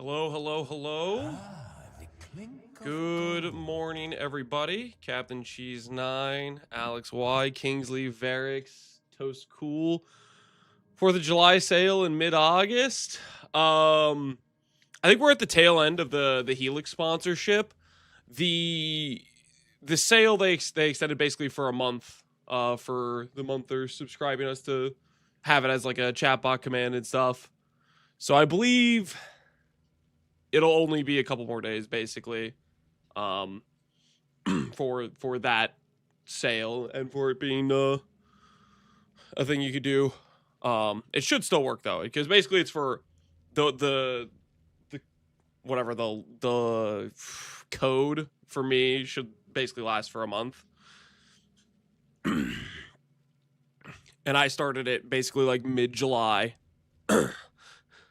Hello, hello, hello. Good morning, everybody. Captain Cheese 9, Alex Y, Kingsley, Varix, Toast Cool. 4th of July sale in mid-August. I think we're at the tail end of the Helix sponsorship. The sale they extended basically for a month. For the month they're subscribing us to have it as like a chatbot command and stuff. So I believe it'll only be a couple more days, basically, for that sale and for it being a thing you could do. It should still work though, because basically it's for the whatever the code for me should basically last for a month. And I started it basically like mid-July.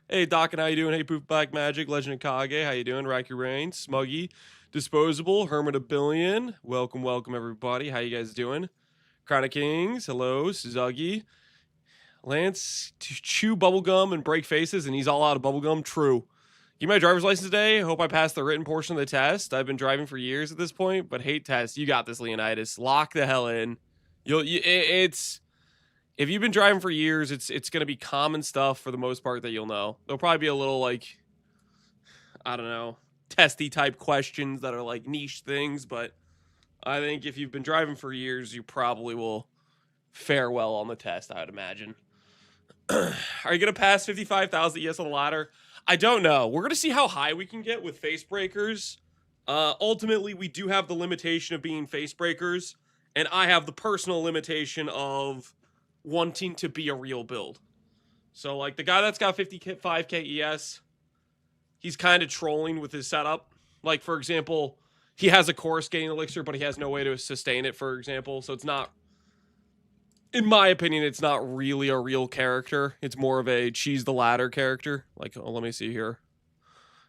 Hey, Doc, and how you doing? Hey, Poof Black Magic, Legend of Kage, how you doing? Racky Rain, Smuggy, Disposable, Hermit of Billion. Welcome, welcome, everybody. How you guys doing? Crown of Kings, hello, Suzuki. Lance, chew bubblegum and break faces, and he's all out of bubblegum. True. Give me my driver's license today. Hope I passed the written portion of the test. I've been driving for years at this point, but hate tests. You got this, Leonidas. Lock the hell in. If you've been driving for years, it's going to be common stuff for the most part that you'll know. There'll probably be a little, like, I don't know, testy type questions that are like niche things, but I think if you've been driving for years, you probably will fare well on the test, I would imagine. Are you going to pass 55,000 yes on the ladder? I don't know. We're going to see how high we can get with Facebreakers. Ultimately, we do have the limitation of being Facebreakers, and I have the personal limitation of wanting to be a real build. So, like, the guy that's got 55k ES, he's kind of trolling with his setup. Like, for example, he has a chorus gain elixir, but he has no way to sustain it, for example. So it's not, in my opinion, it's not really a real character. It's more of a cheese the ladder character. Like, oh, let me see here.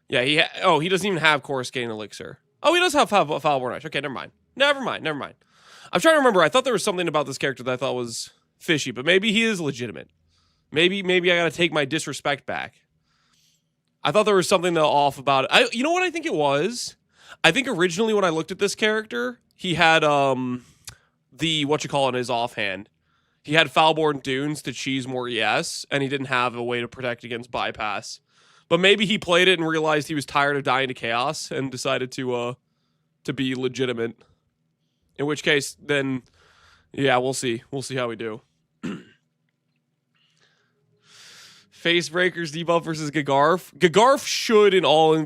Yeah, he doesn't even have chorus gain elixir. Oh, he does have Foulborn Ash. Okay, never mind. I'm trying to remember. I thought there was something about this character that I thought was fishy, but maybe he is legitimate. Maybe I gotta take my disrespect back. I thought there was something off about it. You know what I think it was? I think originally when I looked at this character, he had the in his offhand. He had Foulborn Dunes to cheese more ES, and he didn't have a way to protect against bypass. But maybe he played it and realized he was tired of dying to chaos and decided to be legitimate. In which case, then, yeah, we'll see. We'll see how we do. Facebreakers debuff versus Gagarf. Gagarf should,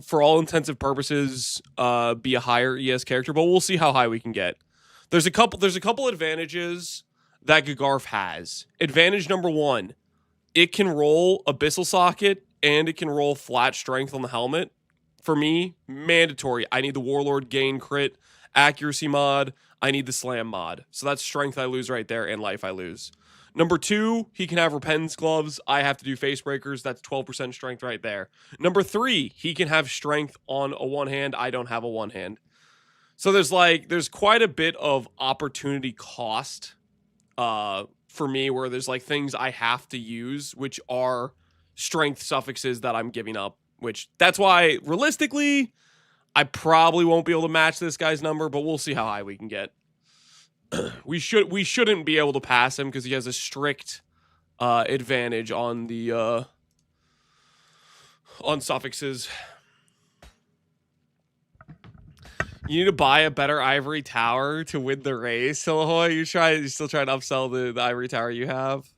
for all intensive purposes, be a higher ES character, but we'll see how high we can get. There's a couple advantages that Gagarf has. Advantage number 1, it can roll Abyssal Socket and it can roll flat strength on the helmet. For me, mandatory. I need the Warlord gain crit accuracy mod. I need the slam mod. So that's strength I lose right there and life I lose. Number 2, he can have Repentance Gloves. I have to do Facebreakers. That's 12% strength right there. Number 3, he can have strength on a one hand. I don't have a one hand. So there's quite a bit of opportunity cost for me where there's like things I have to use, which are strength suffixes that I'm giving up, which that's why realistically, I probably won't be able to match this guy's number, but we'll see how high we can get. We shouldn't be able to pass him because he has a strict advantage on the on suffixes. You need to buy a better ivory tower to win the race, Silahoy. You still trying to upsell the ivory tower you have.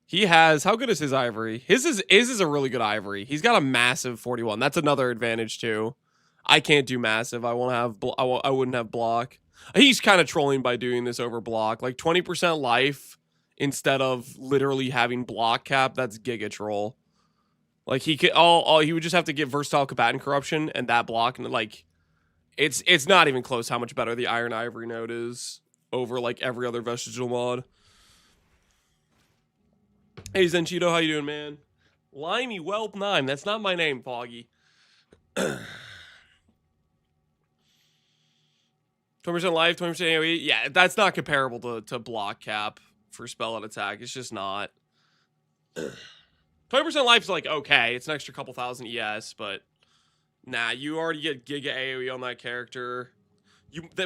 He has, how good is his ivory? His is a really good ivory. He's got a massive 41. That's another advantage too. I can't do massive. I wouldn't have block. He's kind of trolling by doing this over block. Like 20% life instead of literally having block cap. That's giga troll. Like he could he would just have to get versatile combatant corruption and that block, and like it's not even close how much better the Iron Ivory node is over like every other vestigial mod. Hey Zenchito, how you doing, man? Limey Whelp 9. That's not my name, Foggy. 20% life, 20% AoE. Yeah, that's not comparable to block cap for spell and attack. It's just not. 20% life is like, okay, it's an extra couple thousand ES, but nah, you already get Giga AoE on that character.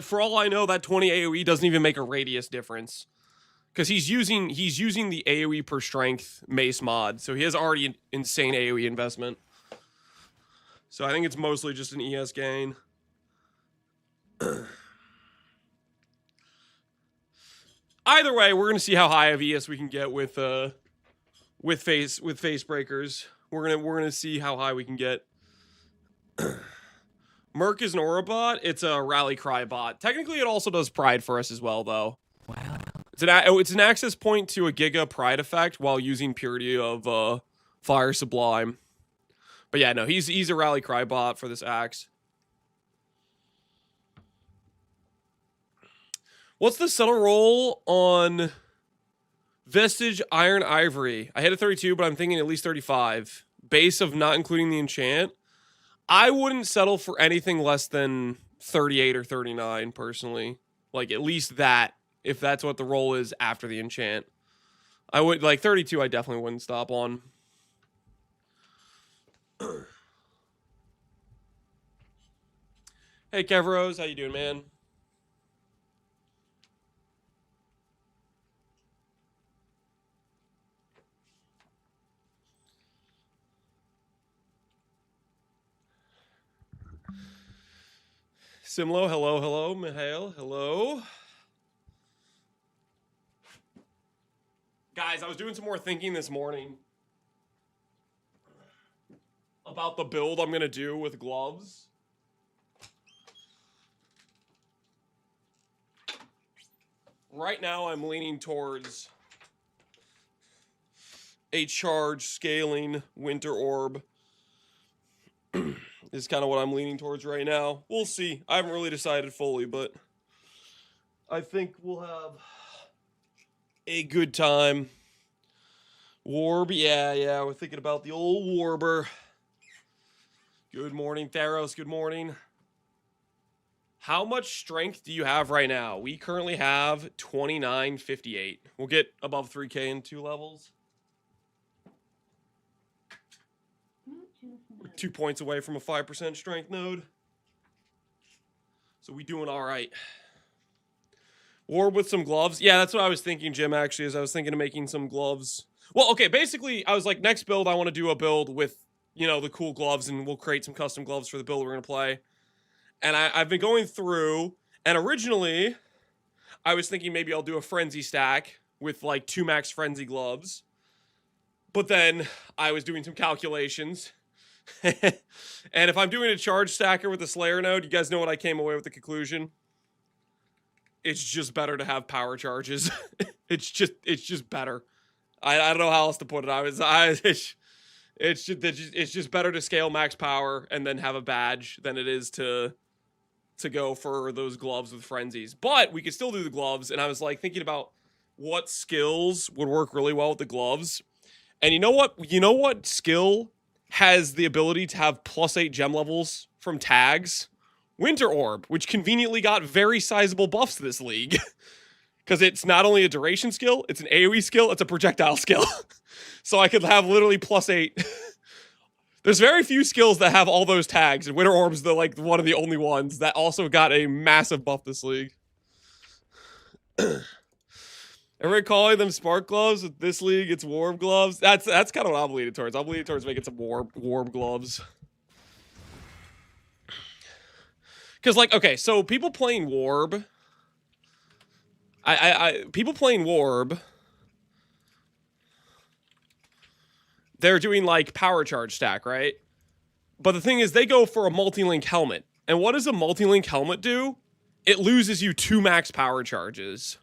For all I know, that 20 AoE doesn't even make a radius difference. Because he's using the AoE per strength mace mod, so he has already an insane AoE investment. So I think it's mostly just an ES gain. Either way, we're gonna see how high of ES we can get with Facebreakers. We're gonna see how high we can get. Merc is an aura bot. It's a rally cry bot. Technically, it also does pride for us as well, though. Wow. It's an access point to a Giga pride effect while using purity of Fire Sublime. But yeah, no, he's a rally cry bot for this axe. What's the settle roll on Vestige Iron Ivory? I hit a 32, but I'm thinking at least 35. Base of not including the enchant. I wouldn't settle for anything less than 38 or 39, personally. Like, at least that, if that's what the roll is after the enchant. I would, like, 32 I definitely wouldn't stop on. Hey, Kevros, how you doing, man? Simlo, hello, hello. Mihail, hello. Guys, I was doing some more thinking this morning about the build I'm going to do with gloves. Right now, I'm leaning towards a charge scaling winter orb. Is kind of what I'm leaning towards right now. We'll see. I haven't really decided fully, but I think we'll have a good time. Warb, yeah, we're thinking about the old Warber. Good morning, Theros, good morning. How much strength do you have right now? We currently have 2958. We'll get above 3K in 2 levels. We're 2 points away from a 5% strength node. So we doing all right. Warb with some gloves. Yeah, that's what I was thinking, Jim, actually, is I was thinking of making some gloves. Well, okay, basically, I was like, next build, I want to do a build with, you know, the cool gloves, and we'll create some custom gloves for the build we're going to play. And I've been going through, and originally, I was thinking maybe I'll do a Frenzy stack with, like, 2 max Frenzy gloves. But then I was doing some calculations. And if I'm doing a charge stacker with a Slayer node, you guys know what I came away with the conclusion? It's just better to have power charges. It's just better. I don't know how else to put it. It's just better to scale max power and then have a badge than it is to go for those gloves with frenzies. But we could still do the gloves, and I was like thinking about what skills would work really well with the gloves. And you know what? You know what skill has the ability to have +8 gem levels from tags? Winter Orb, which conveniently got very sizable buffs this league. Because it's not only a duration skill, it's an AoE skill, it's a projectile skill. So I could have literally +8. There's very few skills that have all those tags, and Winter Orb's one of the only ones that also got a massive buff this league. Everybody calling them spark gloves. With this league, it's warm gloves. That's kind of what I'm leaning towards. I'm leaning towards making some warm gloves. Because, like, okay, so people playing Warb... people playing Warb... They're doing, like, power charge stack, right? But the thing is, they go for a multi-link helmet. And what does a multi-link helmet do? It loses you 2 max power charges.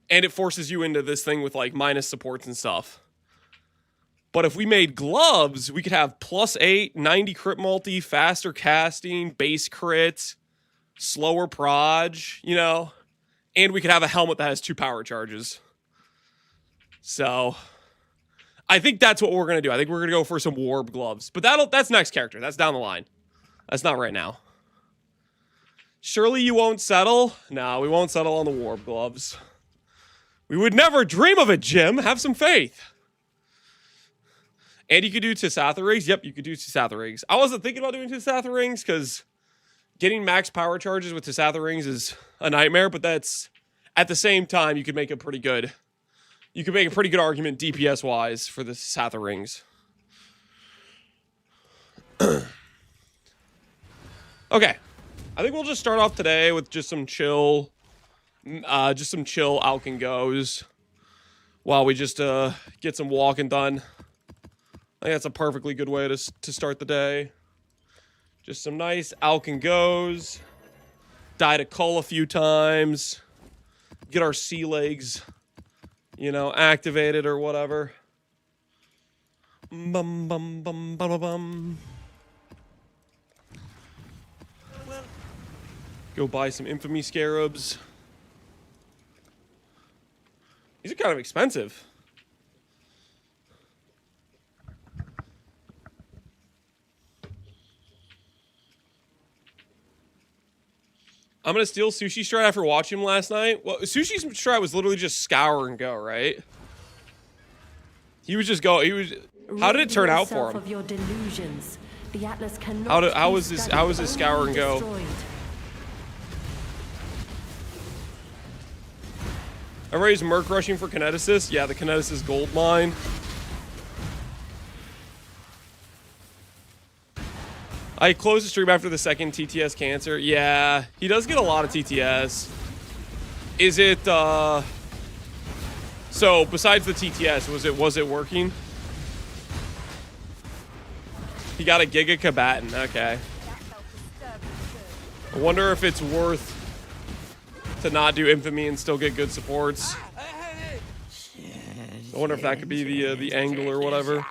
And it forces you into this thing with, like, minus supports and stuff. But if we made gloves, we could have +8, 90 crit multi, faster casting, base crit, slower proj, you know? And we could have a helmet that has 2 power charges. So, I think that's what we're going to do. I think we're going to go for some Warb gloves. But that's next character. That's down the line. That's not right now. Surely you won't settle? No, we won't settle on the Warb gloves. We would never dream of it, Jim. Have some faith. And you could do Tisatha rigs. Yep, you could do Tisatha rigs. I wasn't thinking about doing Tisatha rings because getting max power charges with Tisatha rings is a nightmare, but that's at the same time you could make a pretty good argument DPS wise for the Tisatha rings. Okay. I think we'll just start off today with just some chill out and goes while we just get some walking done. I think that's a perfectly good way to start the day. Just some nice out and goes. Dyed a cull a few times. Get our sea legs, you know, activated or whatever. Bum bum bum bum bum. Go buy some infamy scarabs. These are kind of expensive. I'm going to steal Sushi Strat after watching him last night. Well, Sushi Strat was literally just scour and go, right? He was just go. He was. How did it turn out for him? How was his scour and go? Everybody's merc rushing for Kineticist. Yeah, the Kineticist gold mine. I closed the stream after the second TTS cancer. Yeah, he does get a lot of TTS. Is it, so besides the TTS, was it working? He got a Giga Combatant, okay. I wonder if it's worth to not do Infamy and still get good supports. I wonder if that could be the angle or whatever.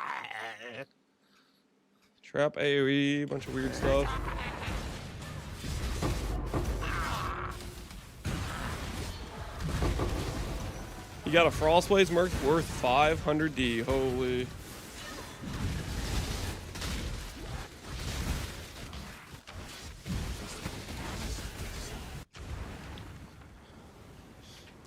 Trap AoE, bunch of weird stuff. You got a Frostblaze merc worth 500D. Holy.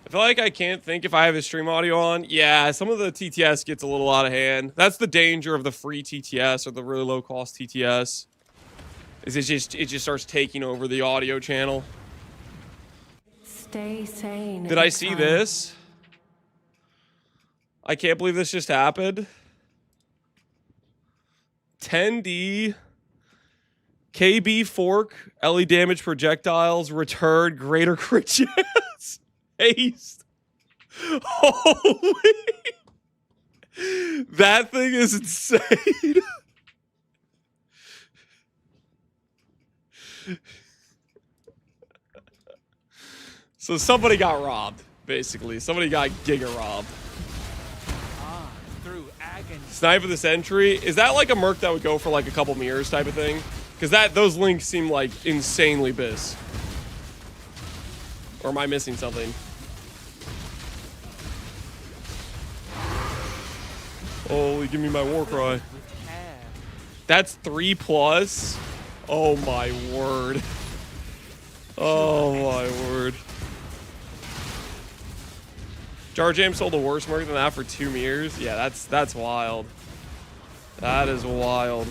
I feel like I can't think if I have his stream audio on. Yeah, some of the TTS gets a little out of hand. That's the danger of the free TTS or the really low cost TTS. Is it just starts taking over the audio channel. Stay sane. Did I see this? I can't believe this just happened. 10D KB fork, LE damage projectiles, return greater crit chance. Haste. Holy. That thing is insane. So somebody got robbed, basically. Somebody got giga robbed. Snipe of the Sentry. Is that like a merc that would go for like a couple mirrors type of thing? Because those links seem like insanely biz. Or am I missing something? Holy, give me my war cry. That's 3+. Oh my word. Oh my word. Jar Jam sold a worse merc than that for 2 mirrors? Yeah, that's wild. That is wild.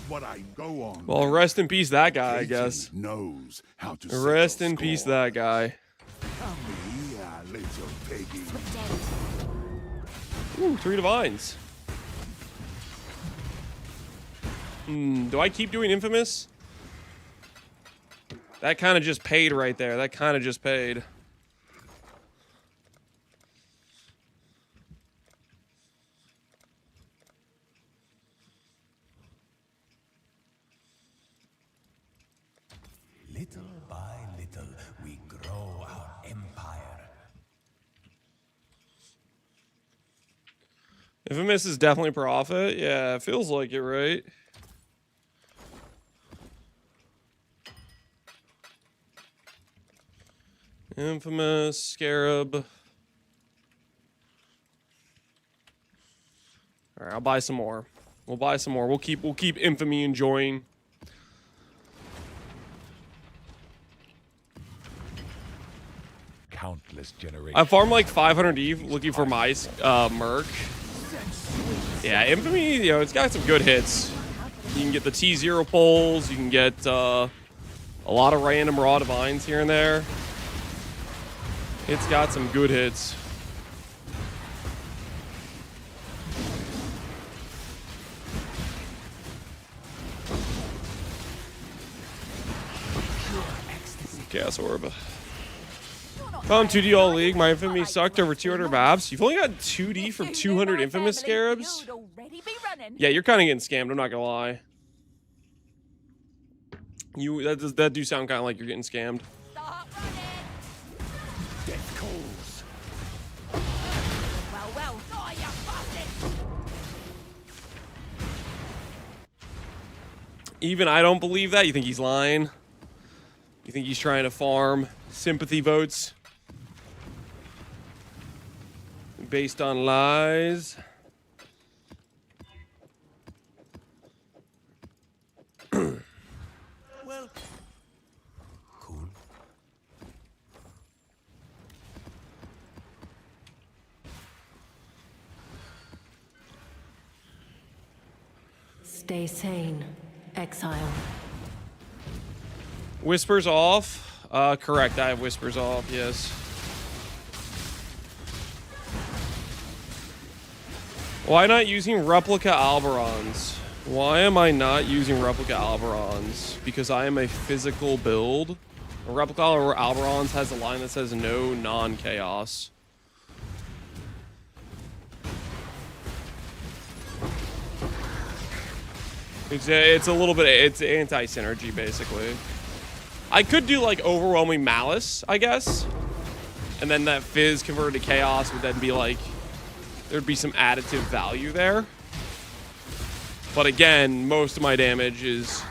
What I go on. Well, rest in peace that guy, I guess. Knows how to rest in peace that guy. Come here, little piggy. Ooh, 3 divines. Do I keep doing Infamous? That kind of just paid right there. That kind of just paid. Little by little, we grow our empire. Infamous is definitely profit. Yeah, it feels like it, right? Infamous, Scarab. All right, I'll buy some more. We'll buy some more. We'll keep Infamy enjoying. Countless this generation. I farmed like 500 Eve looking for my Merc. Yeah, Infamy, you know, it's got some good hits. You can get the T0 pulls. You can get a lot of random raw divines here and there. It's got some good hits. Gas Orb. Found 2D all league. My Infamy sucked over 200 maps. You've only got 2D from 200 Infamous Scarabs? Yeah, you're kind of getting scammed, I'm not gonna lie. That do sound kind of like you're getting scammed. Death calls. Well, die, you bastard! Even I don't believe that. You think he's lying? You think he's trying to farm sympathy votes based on lies? Well, cool. Stay sane, exile. Whispers off. Correct. I have whispers off. Yes. Why not using replica Alberons? Why am I not using replica Alberons? Because I am a physical build. A replica Alberons has a line that says no non-chaos. It's a little bit, it's anti-synergy basically. I could do like overwhelming malice, I guess. And then that fizz converted to chaos would then be like, there'd be some additive value there. But again, most of my damage is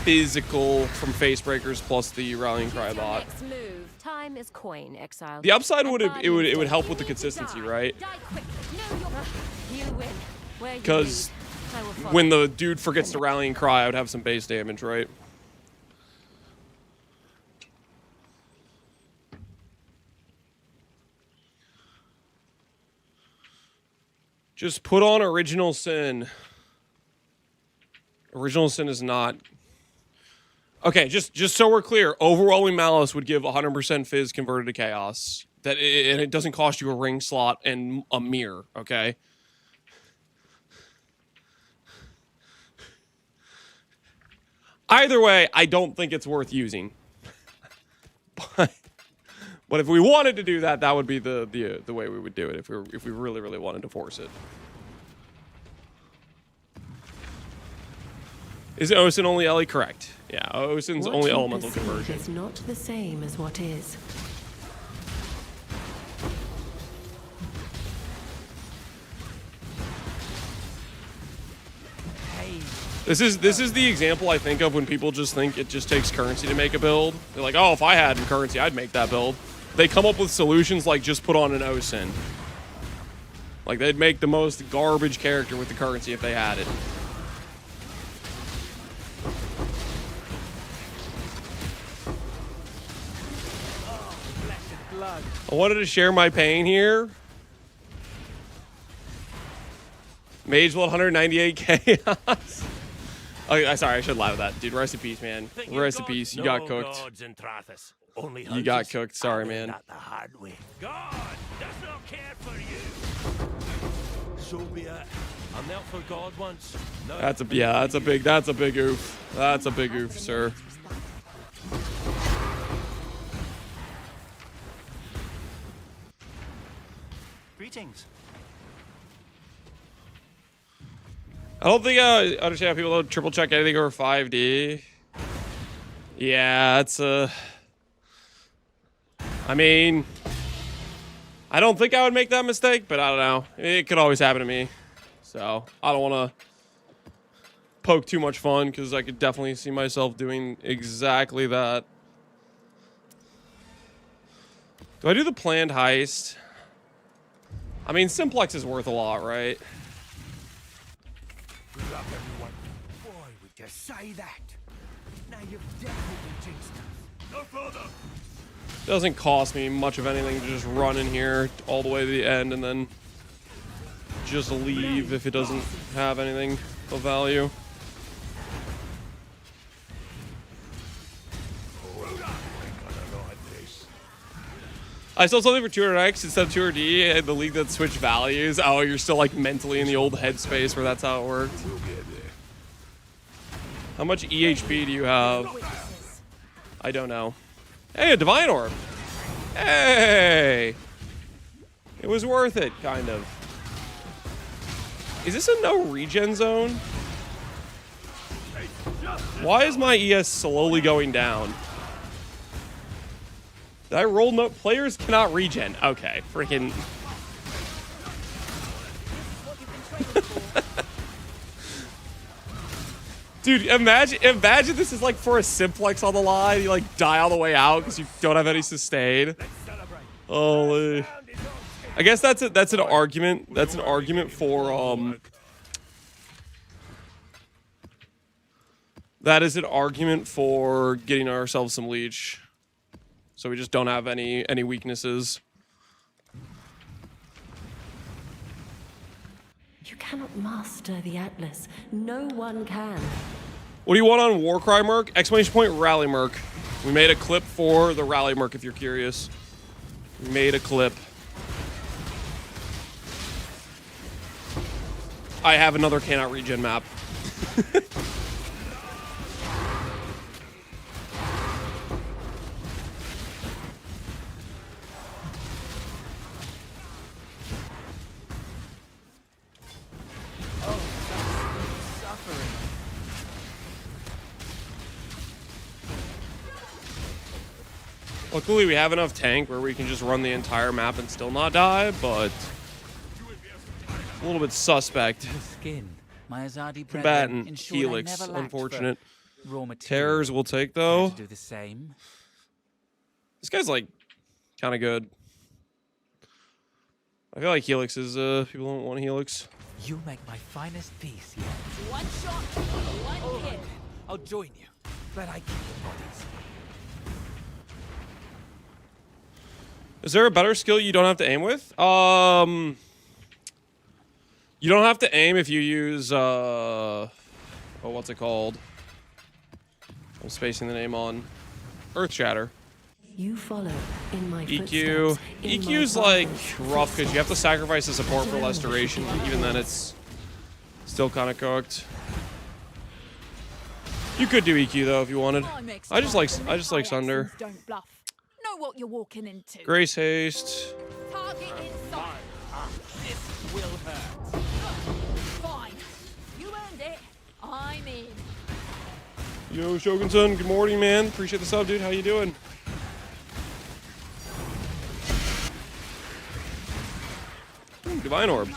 physical from Facebreakers plus the rallying cry bot. Next move. Time is coin, exile. The upside would it would help with the consistency, right? You win. Where you Because lead, I will follow. when the dude forgets to rallying cry, I would have some base damage, right? Just put on Original Sin. Original Sin is not... Okay, just so we're clear, Overwhelming Malice would give 100% Fizz converted to Chaos. And it doesn't cost you a ring slot and a mirror, okay? Either way, I don't think it's worth using. But if we wanted to do that, that would be the way we would do it if we really, really wanted to force it. Is Osin only Ellie? Correct. Yeah, Osin's What only you elemental perceive conversion. is not the same as what is. This is the example I think of when people just think it just takes currency to make a build. They're like, oh, if I had currency, I'd make that build. They come up with solutions like just put on an Osin. Like they'd make the most garbage character with the currency if they had it. I wanted to share my pain here. Mage 198 chaos. Oh, sorry, I should laugh at that. Dude, rest in peace, man. Rest in peace. You got cooked. You got cooked. Sorry, man. The hard way. God does not care for you. So be it. I knelt for God once. No, That's a big oof. That's a big oof, sir. Greetings. I don't think I understand how people don't triple check anything over 5D. Yeah, it's I mean, I don't think I would make that mistake, but I don't know. It could always happen to me. So, I don't want to poke too much fun because I could definitely see myself doing exactly that. Do I do the planned heist? I mean, Simplex is worth a lot, right? Good luck, everyone. Boy, would you say that? Now you've definitely jinxed us. No further. Doesn't cost me much of anything to just run in here all the way to the end and then just leave if it doesn't have anything of value. I saw something for 200X instead of 200D and the league that switched values. Oh, you're still like mentally in the old headspace where that's how it worked. How much EHP do you have? I don't know. Hey, a Divine Orb. Hey! It was worth it, kind of. Is this a no regen zone? Why is my ES slowly going down? Did I roll no? Players cannot regen. Okay, freaking. Dude, imagine this is like for a simplex on the line. You like die all the way out because you don't have any sustain. Holy. I guess that's an argument. That's an argument for That is an argument for getting ourselves some leech. So we just don't have any weaknesses. You cannot master the Atlas. No one can. What do you want on Warcry Merc? Exclamation point Rally Merc. We made a clip for the Rally Merc if you're curious. We made a clip. I have another cannot regen map. Luckily, we have enough tank where we can just run the entire map and still not die, but a little bit suspect. Skin. My Azadi Combatant, ensured I Helix, never lacked unfortunate. for raw material. Terrors we'll take, Care though. to do the same. This guy's, like, kind of good. I feel like Helix is, people don't want Helix. You make my finest piece, yeah. One shot, one hit. I'll join you, but I keep the bodies. Is there a better skill you don't have to aim with? You don't have to aim if you use, oh, what's it called? I'm spacing the name on. Earth Shatter. You follow in my EQ. footsteps, in my EQ's like father's rough because you have to sacrifice the support for less duration. Even then, it's still kind of cooked. You could do EQ though if you wanted. I just like Sunder. Don't bluff. Know what you're walking into. Grace Haste. Target in sight. This will hurt. Fine. You earned it. I'm in. Yo, Shogun-san, good morning, man. Appreciate the sub, dude. How you doing? Ooh, Divine Orb.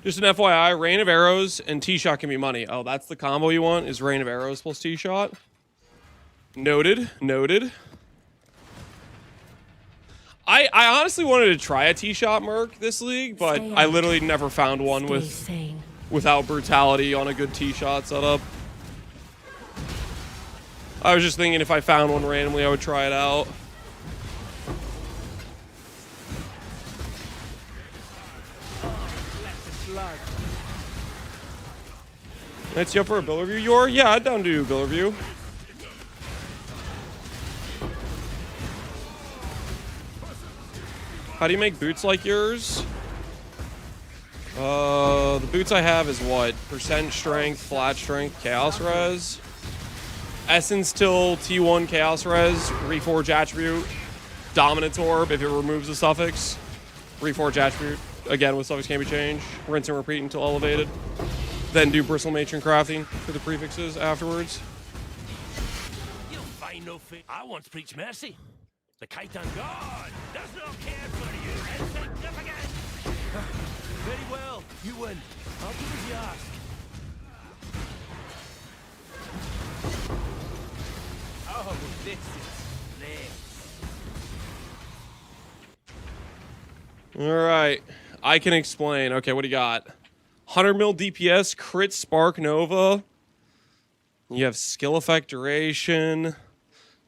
Just an FYI, Rain of Arrows and T-Shot can be money. Oh, that's the combo you want, is Rain of Arrows plus T-Shot? Noted, noted. I honestly wanted to try a T-Shot Merc this league, but I literally never found one without brutality on a good T-Shot setup. I was just thinking if I found one randomly, I would try it out. That's you up for a bill review, Yor? Yeah, I'd down to do a bill review. How do you make boots like yours? The boots I have is what? Percent strength, flat strength, chaos res. Essence till T1 chaos res, reforge attribute, dominance orb if it removes the suffix, reforge attribute, again with suffix can't be changed, rinse and repeat until elevated. Then do bristle matron crafting for the prefixes afterwards. You'll find no fit. I once preached mercy. The Khitan God does not care for you. Insignificant. Very well. You win. I'll do as you ask. Oh, this is this. All right, I can explain. Okay, what do you got? 100 mil DPS, crit Spark Nova, You have skill effect duration,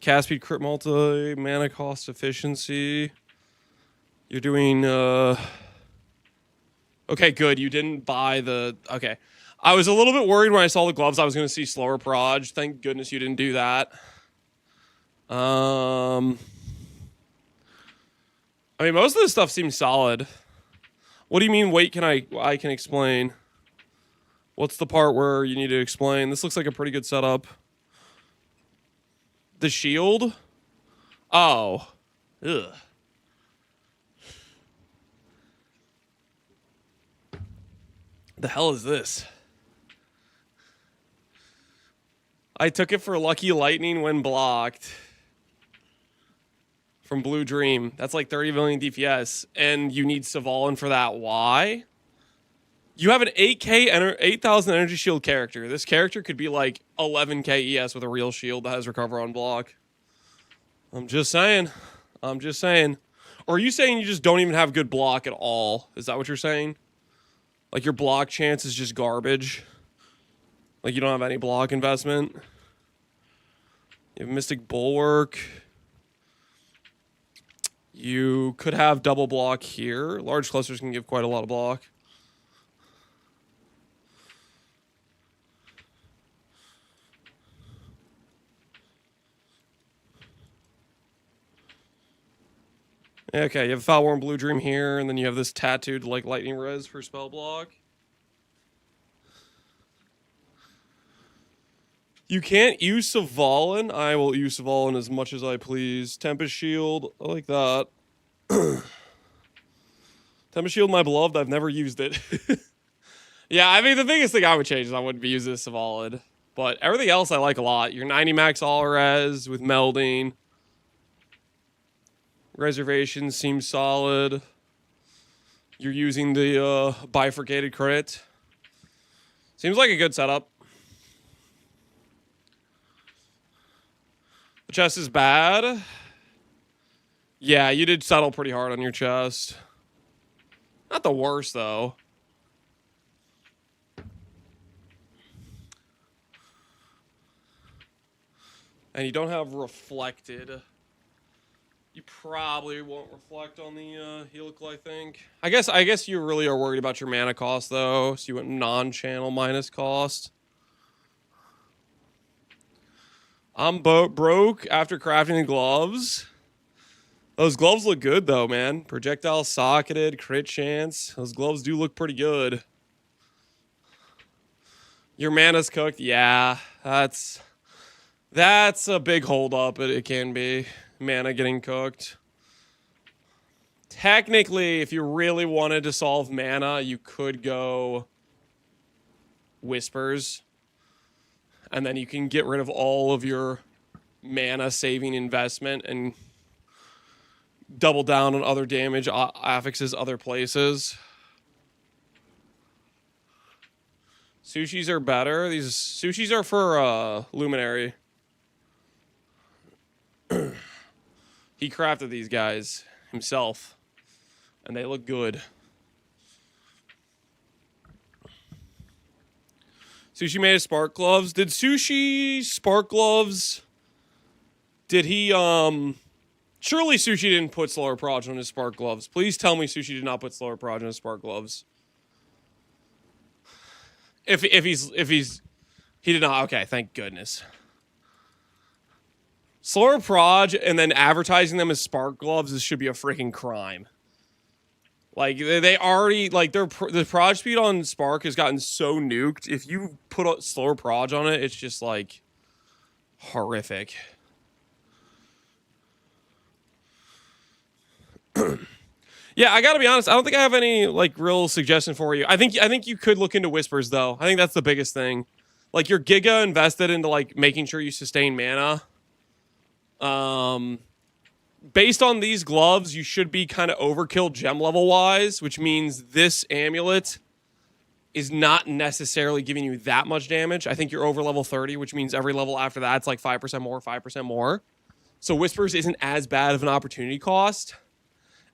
cast speed, crit multi, mana cost efficiency. You're doing okay, good. You didn't buy the okay. I was a little bit worried when I saw the gloves I was gonna see slower proj. Thank goodness you didn't do that. I mean most of this stuff seems solid. What do you mean wait I can explain? What's the part where you need to explain? This looks like a pretty good setup. The shield? Oh. Ugh. The hell is this? I took it for Lucky Lightning when blocked. From Blue Dream. That's like 30 million DPS. And you need Svalin for that. Why? You have an 8,000 energy shield character. This character could be like 11k ES with a real shield that has recover on block. I'm just saying. Or are you saying you just don't even have good block at all? Is that what you're saying? Like your block chance is just garbage? Like you don't have any block investment? You have Mystic Bulwark. You could have double block here. Large clusters can give quite a lot of block. Okay, you have Foulworn Blue Dream here, and then you have this tattooed like lightning res for spell block. You can't use Svalin. I will use Svalin as much as I please. Tempest Shield, I like that. Tempest Shield, my beloved, I've never used it. Yeah, I mean, the biggest thing I would change is I wouldn't be using Svalin. But everything else I like a lot. Your 90 max all res with melding. Reservation seems solid. You're using the bifurcated crit. Seems like a good setup. The chest is bad. Yeah, you did settle pretty hard on your chest. Not the worst, though. And you don't have reflected. You probably won't reflect on the helical, I think. I guess you really are worried about your mana cost, though. So you went non-channel minus cost. I'm broke after crafting the gloves. Those gloves look good, though, man. Projectile socketed, crit chance. Those gloves do look pretty good. Your mana's cooked. Yeah, that's a big holdup. It can be. Mana getting cooked. Technically, if you really wanted to solve mana, you could go Whispers. And then you can get rid of all of your mana saving investment and double down on other damage affixes other places. Sushis are better. These sushis are for Luminary. He crafted these guys himself, and they look good. Sushi made a spark gloves. Did Sushi spark gloves? Did he, surely Sushi didn't put slower proj on his spark gloves. Please tell me Sushi did not put slower proj on his spark gloves. If he did not, okay, thank goodness. Slower proj and then advertising them as spark gloves, this should be a freaking crime. Like, they already, like, the proj speed on spark has gotten so nuked. If you put a slower proj on it, it's just, like, horrific. Yeah, I gotta be honest, I don't think I have any, like, real suggestion for you. I think you could look into Whispers, though. I think that's the biggest thing. Like, you're giga invested into, like, making sure you sustain mana. Based on these gloves, you should be kind of overkill gem level wise, which means this amulet is not necessarily giving you that much damage. I think you're over level 30, which means every level after that's like 5% more, 5% more. So Whispers isn't as bad of an opportunity cost.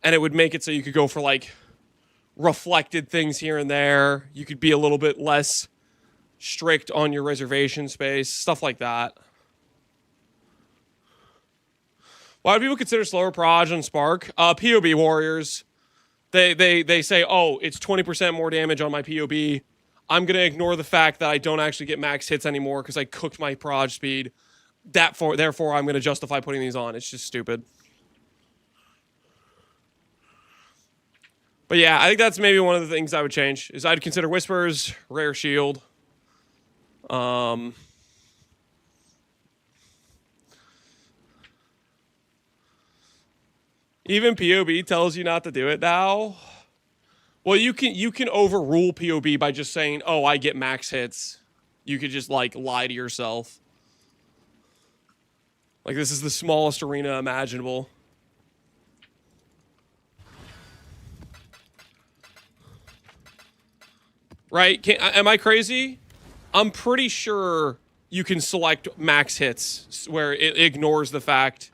And it would make it so you could go for like reflected things here and there. You could be a little bit less strict on your reservation space, stuff like that. Why do people consider slower Proj on Spark? POB warriors. They say, oh, it's 20% more damage on my POB. I'm going to ignore the fact that I don't actually get max hits anymore because I cooked my Proj speed. Therefore, I'm going to justify putting these on. It's just stupid. But yeah, I think that's maybe one of the things I would change. Is I'd consider Whispers, Rare Shield. Even POB tells you not to do it now. Well, you can overrule POB by just saying, "Oh, I get max hits." You could just like lie to yourself. Like this is the smallest arena imaginable. Right? Am I crazy? I'm pretty sure you can select max hits where it ignores the fact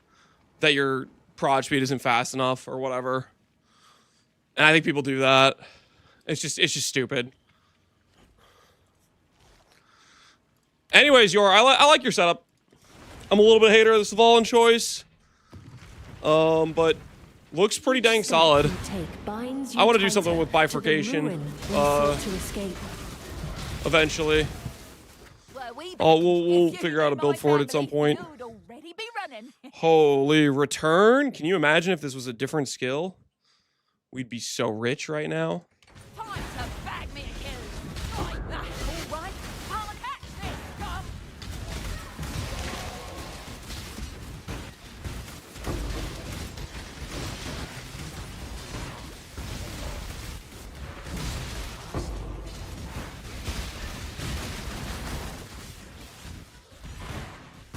that your prod speed isn't fast enough or whatever. And I think people do that. It's just stupid. Anyways, I like your setup. I'm a little bit hater of the Svalin choice. But looks pretty dang solid. I want to do something with bifurcation. Eventually. We'll figure out a build for it at some point. Holy return! Can you imagine if this was a different skill? We'd be so rich right now. Time to bag me a kill. Right, that's all right. Come and hatch this, come.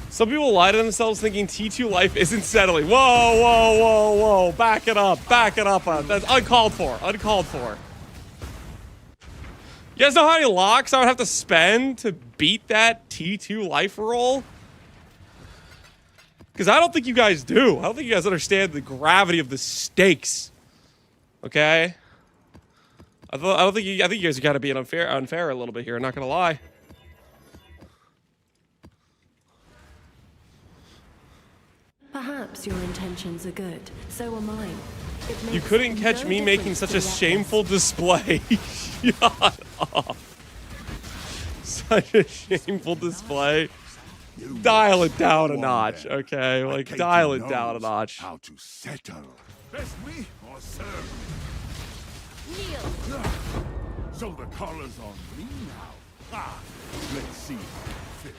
Some people lie to themselves thinking T2 life isn't settling. Whoa, whoa, whoa, whoa. Back it up. Back it up. That's uncalled for. Uncalled for. You guys know how many locks I would have to spend to beat that T2 life roll? Because I don't think you guys do. I don't think you guys understand the gravity of the stakes. Okay? I think you guys got to be unfair a little bit here. I'm not going to lie. Perhaps your intentions are good. So are mine. You couldn't catch me making such a shameful display. Shut up. Such a shameful display. Dial it down a notch, okay? Like, dial it down a notch. How to settle. Best me or serve me? Kneel. So the collar's on me now. Let's see how it fits.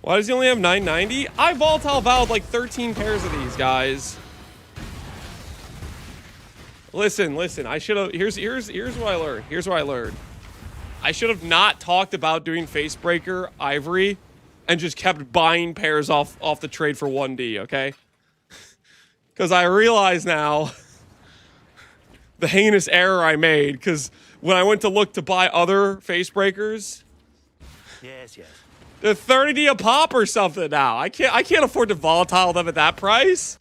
Why does he only have 990? I volatile vowed like 13 pairs of these, guys. Listen. I should have. Here's what I learned. Here's what I learned. I should have not talked about doing Facebreaker Ivory, and just kept buying pairs off the trade for 1D. Okay? Because I realize now the heinous error I made. Because when I went to look to buy other Facebreakers, Yes. they're 30D a pop or something now. I can't afford to volatile them at that price.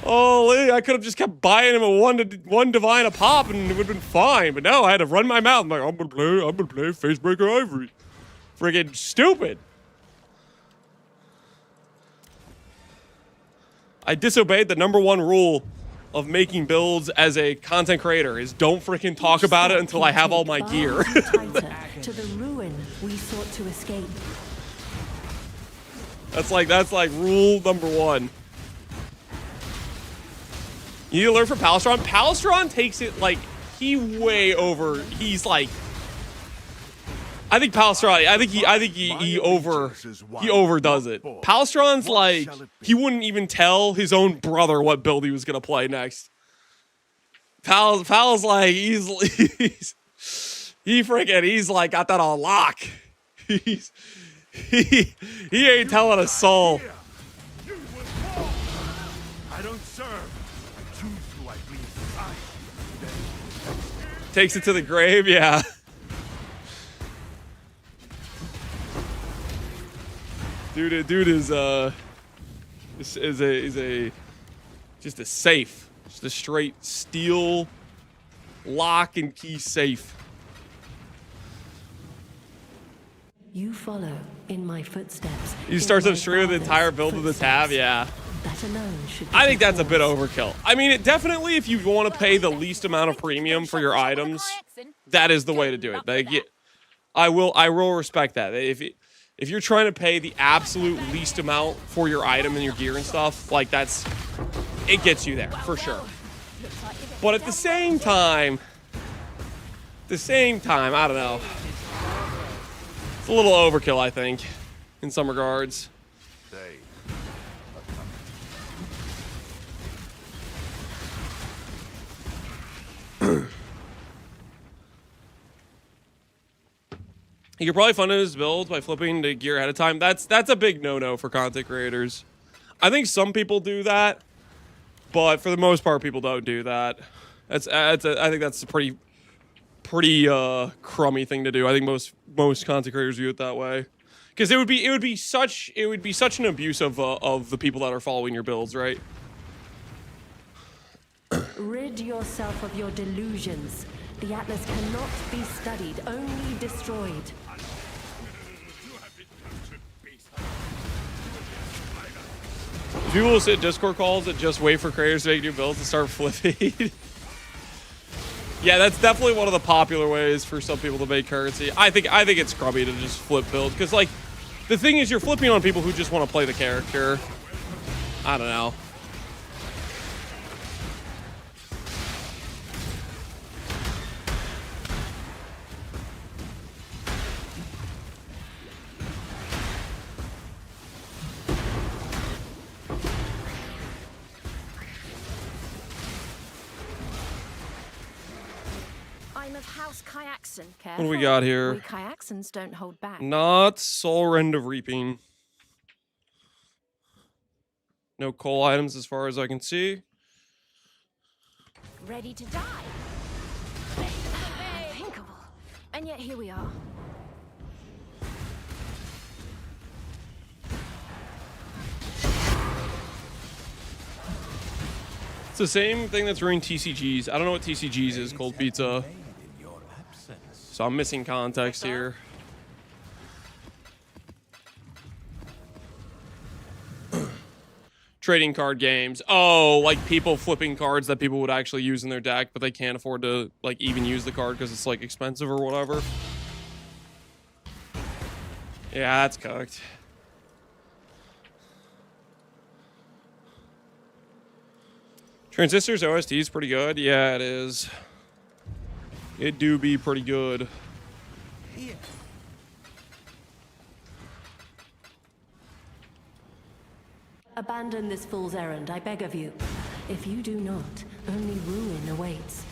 Holy, I could have just kept buying them at one divine a pop and it would have been fine. But no, I had to run my mouth. I'm like, I'm gonna play Facebreaker Ivory. Friggin' stupid. I disobeyed the #1 rule of making builds as a content creator is don't freaking talk about it until I have all my gear. To the ruin we sought to escape. That's like rule #1. You need to learn from Palestron. Palestron takes it like he's like I think Palestron, I think he overdoes it. Palestron's like he wouldn't even tell his own brother what build he was gonna play next. Pal's like he's like got that on lock. He ain't telling a soul. I don't serve. I choose who I bleed inside. Takes it to the grave, yeah. Dude is just a safe. Just a straight steel lock and key safe. You follow in my footsteps. You start to stream with the entire build of the tab, yeah. That alone should I think that's a bit overkill. I mean, it definitely, if you want to pay the least amount of premium for your items, that is the way to do it. Like, I will respect that. If you're trying to pay the absolute least amount for your item and your gear and stuff, like it gets you there for sure. But at the same time, I don't know. It's a little overkill, I think, in some regards. They You can probably fund his builds by flipping the gear ahead of time. That's a big no-no for content creators. I think some people do that, but for the most part, people don't do that. I think that's a pretty crummy thing to do. I think most content creators view it that way, because it would be such an abuse of the people that are following your builds, right? Rid yourself of your delusions. The Atlas cannot be studied, only destroyed. People will sit Discord calls and just wait for creators to make new builds and start flipping. Yeah, that's definitely one of the popular ways for some people to make currency. I think it's crummy to just flip builds, because like the thing is, you're flipping on people who just want to play the character. I don't know. I'm of House Kyaxon. What do we got here? We Kyaxons don't hold back. Not Soul Rend of Reaping. No coal items as far as I can see. Ready to die. Thinkable. And yet here we are. It's the same thing that's ruined TCGs. I don't know what TCGs is, Cold Pizza. So I'm missing context here. Trading card games. Oh, like people flipping cards that people would actually use in their deck, but they can't afford to like even use the card because it's like expensive or whatever. Yeah, that's cooked. Transistor's OST is pretty good. Yeah, it is. It do be pretty good. Abandon this fool's errand, I beg of you. If you do not, only ruin awaits.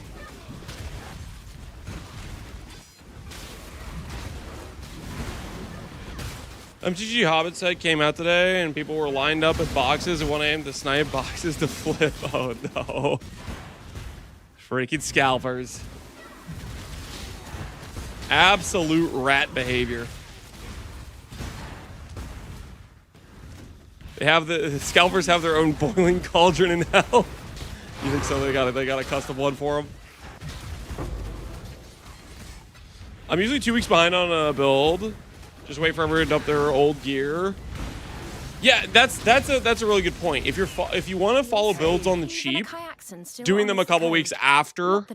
MTG Hobbit set came out today, and people were lined up at boxes at 1 a.m. to snipe boxes to flip. Oh no. Freaking scalpers. Absolute rat behavior. The scalpers have their own boiling cauldron in hell. You think so? They got a custom one for them. I'm usually 2 weeks behind on a build. Just wait for everyone to dump their old gear. Yeah, that's a really good point. If you want to follow builds on the cheap, doing them a couple weeks after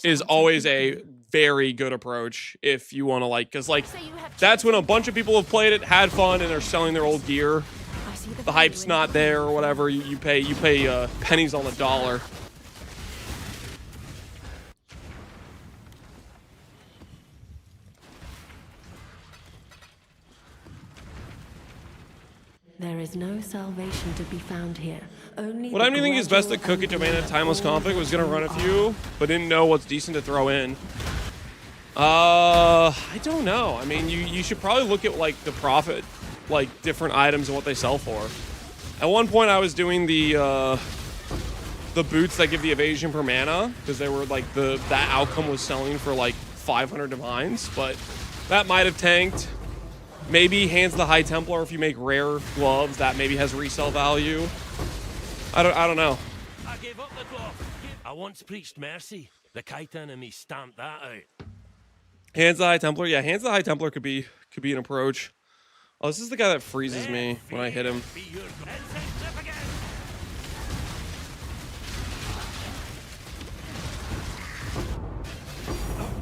is always a very good approach. If you want to because that's when a bunch of people have played it, had fun, and are selling their old gear. The hype's not there or whatever. You pay pennies on the dollar. There is no salvation to be found here. Only What I didn't think is best to cook at Domain at Timeless Config was gonna run a few, but didn't know what's decent to throw in. I don't know. I mean, you should probably look at the profit, different items and what they sell for. At one point, I was doing the boots that give the evasion per mana, because they were that outcome was selling for 500 divines, but that might have tanked. Maybe Hands of the High Templar, if you make rare gloves, that maybe has resale value. I don't know. I gave up the glove. I once preached mercy. The chitin and me stamped that out. Hands of the High Templar. Yeah, Hands of the High Templar could be an approach. Oh, this is the guy that freezes me when I hit him. Be your go- Insect flip again.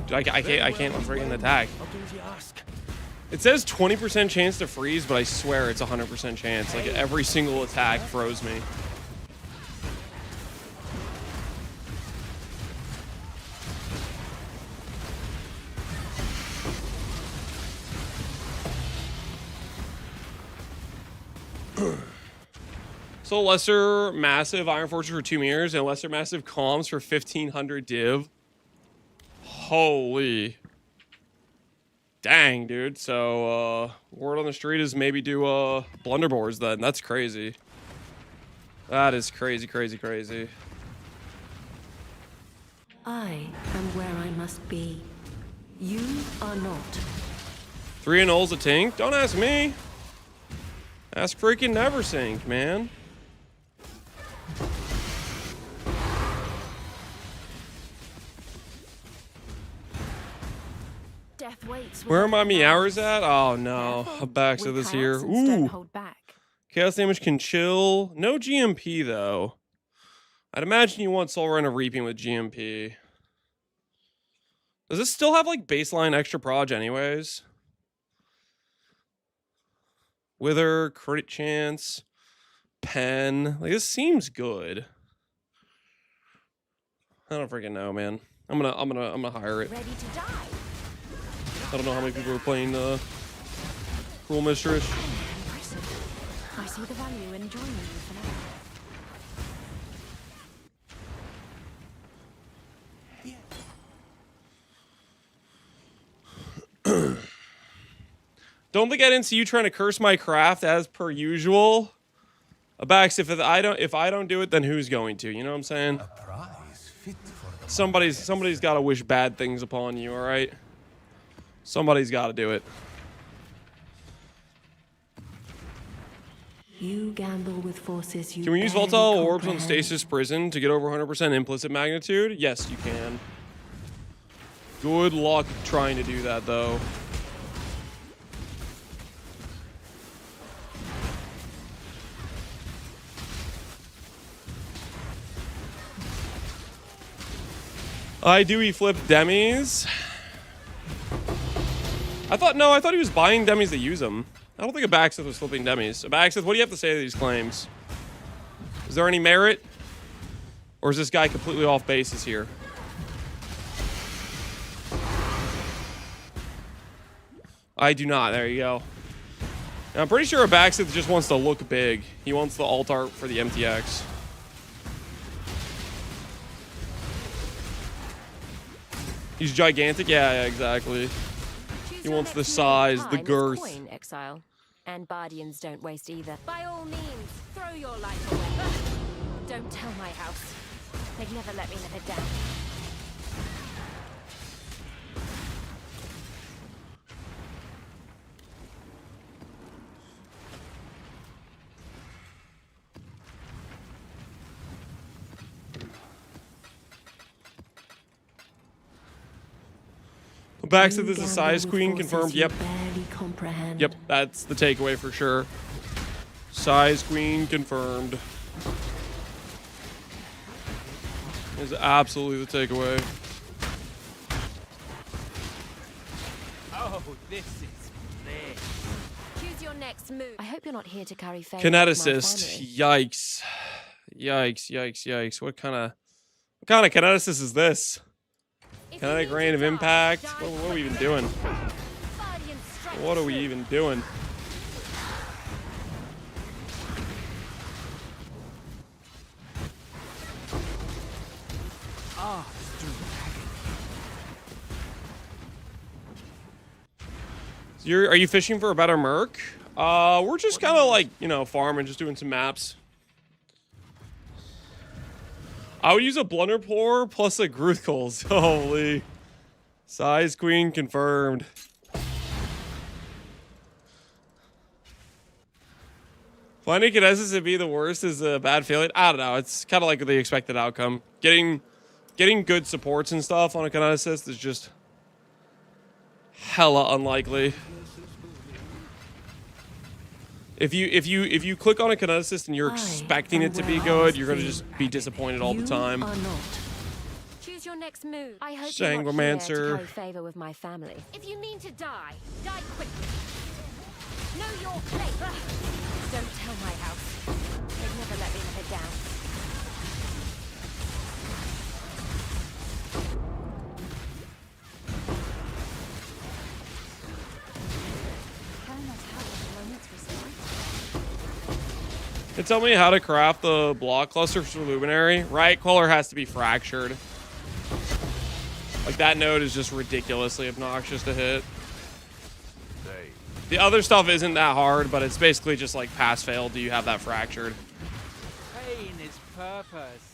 Dude, I can't freaking attack. How comes you ask? It says 20% chance to freeze, but I swear it's 100% chance. Like every single attack froze me. So lesser massive Iron Fortress for 2 meters and lesser massive comms for 1500 div. Holy. Dang, dude. So, word on the street is maybe do, blunderboards then. That's crazy. That is crazy, crazy, crazy. I am where I must be. You are not. 3 and Ul's a tink? Don't ask me. Ask freaking Neversink, man. Death waits. Where are my Meowers at? Oh no. I'm back to this here. Ooh. Hold back. Chaos damage can chill. No GMP though. I'd imagine you want Soul Run of Reaping with GMP. Does this still have like baseline extra proj anyways? Wither, crit chance, pen. Like this seems good. I don't freaking know, man. I'm gonna hire it. Ready to die? I don't know how many people are playing Cruel Mistress. Impressive. I see the value in joining you for now. Don't think I didn't see you trying to curse my craft as per usual. Abax, if I don't do it, then who's going to? You know what I'm saying? A prize fit for the Somebody's got to wish bad things upon you. All right. Somebody's got to do it. You gamble with forces you Can we use barely volatile orbs on comprehend. Stasis Prison to get over 100% implicit magnitude? Yes, you can. Good luck trying to do that, though. I do flip demis. I thought he was buying demis to use them. I don't think Abaxith was flipping demis. Abaxith, what do you have to say to these claims? Is there any merit? Or is this guy completely off bases here? I do not. There you go. Now, I'm pretty sure Abaxith just wants to look big. He wants the alt art for the MTX. He's gigantic? Yeah, exactly. He wants the size, the girth. Coin, exile. And Bardians don't waste either. By all means, throw your life away. Don't tell my house. They'd never let me live it down. Abaxith You is a gamble size with queen, forces confirmed. you Yep. barely comprehend. Yep, that's the takeaway for sure. Size queen confirmed. Is absolutely the takeaway. Oh, this is lit. Choose your next move. I hope you're not here to carry fame. Kineticist. Yikes. Yikes, yikes, yikes. What kind of kineticist is this? Kinetic rain of impact? What are we even doing? What are we even doing? Ah, So are you fishing for a better merc? We're just kind of like, you know, farming, just doing some maps. I would use a Blunderpore plus a Gruthkels. Holy. Size queen confirmed. Finding Kinesis to be the worst is a bad feeling. I don't know. It's kind of like the expected outcome. Getting Getting good supports and stuff on a Kineticist is just hella unlikely. If you click on a Kineticist and you're expecting it to be good, you're gonna just be disappointed all the time. You are not. Choose your next move. I hope you're not here to Sanguimancer. curry favor with my family. If you mean to die, die quickly. Know your place. Don't tell my house. They'd never let me have it down. Can tell me how to craft the block cluster for Luminary. Right color has to be fractured. Like, that node is just ridiculously obnoxious to hit. The other stuff isn't that hard, but it's basically just like pass-fail. Do you have that fractured? Pain is purpose.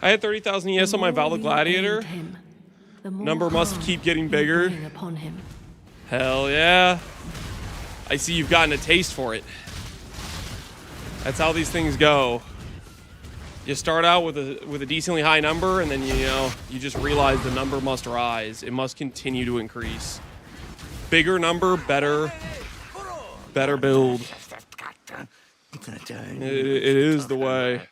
I had 30,000 ES on my Valor Gladiator. Number must keep getting bigger. Upon him. Hell yeah. I see you've gotten a taste for it. That's how these things go. You start out with a decently high number, and then you just realize the number must rise. It must continue to increase. Bigger number, better build. It is the way.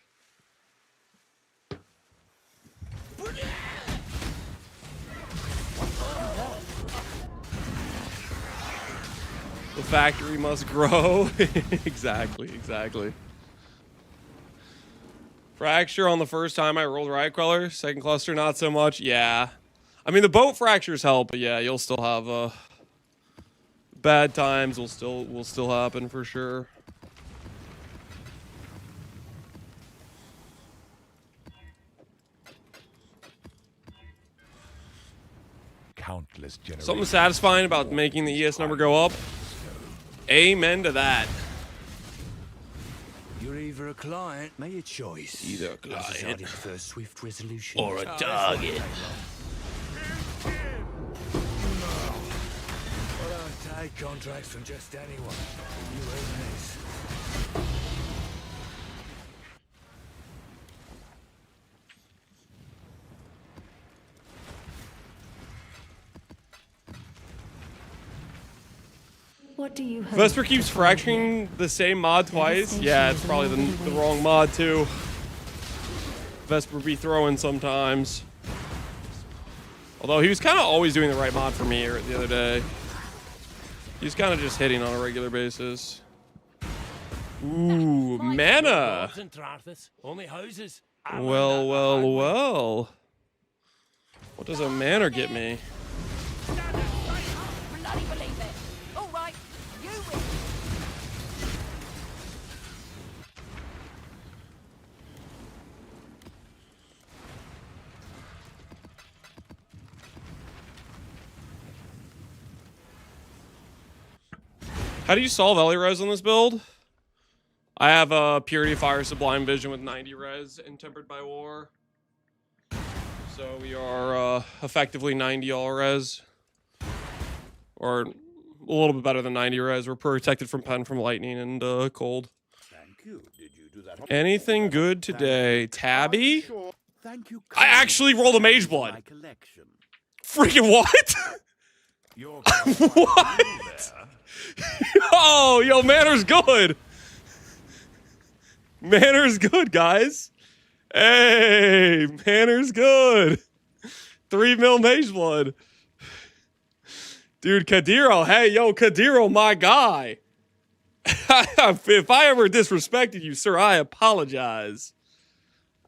The factory must grow. Exactly. Fracture on the first time I rolled Riot Queller. Second cluster, not so much. Yeah. I mean, the boat fractures help, but yeah, you'll still have bad times will still happen for sure. Countless generations. Something satisfying about making the ES number go up. Amen to that. You're either a client, make a choice. Either a client for a swift resolution. or a target. I don't take contracts from just anyone. You own this. What do you hope? Vesper keeps fracturing the same mod twice. Yeah, it's probably the wrong mod too. Vesper be throwing sometimes. Although he was kind of always doing the right mod for me the other day. He's kind of just hitting on a regular basis. Ooh, mana. Only houses. Well. What does a mana get me? Bloody believe it. All right, you win. How do you solve Ellie res on this build? I have a Purity of Fire Sublime Vision with 90 res and Tempered by War. So we are effectively 90 all res. Or a little bit better than 90 res. We're protected from pen, from lightning, and cold. Thank you. Did you do that? Anything good today? Tabby? Sure. Thank you. I actually rolled a Mage My Blood. collection. Freaking what? Your What? Oh, yo, Manor's good. Manor's good, guys. Hey, Manor's good. 3 mil Mage Blood. Dude, Kadiro. Hey, yo, Kadiro, my guy. If I ever disrespected you, sir, I apologize.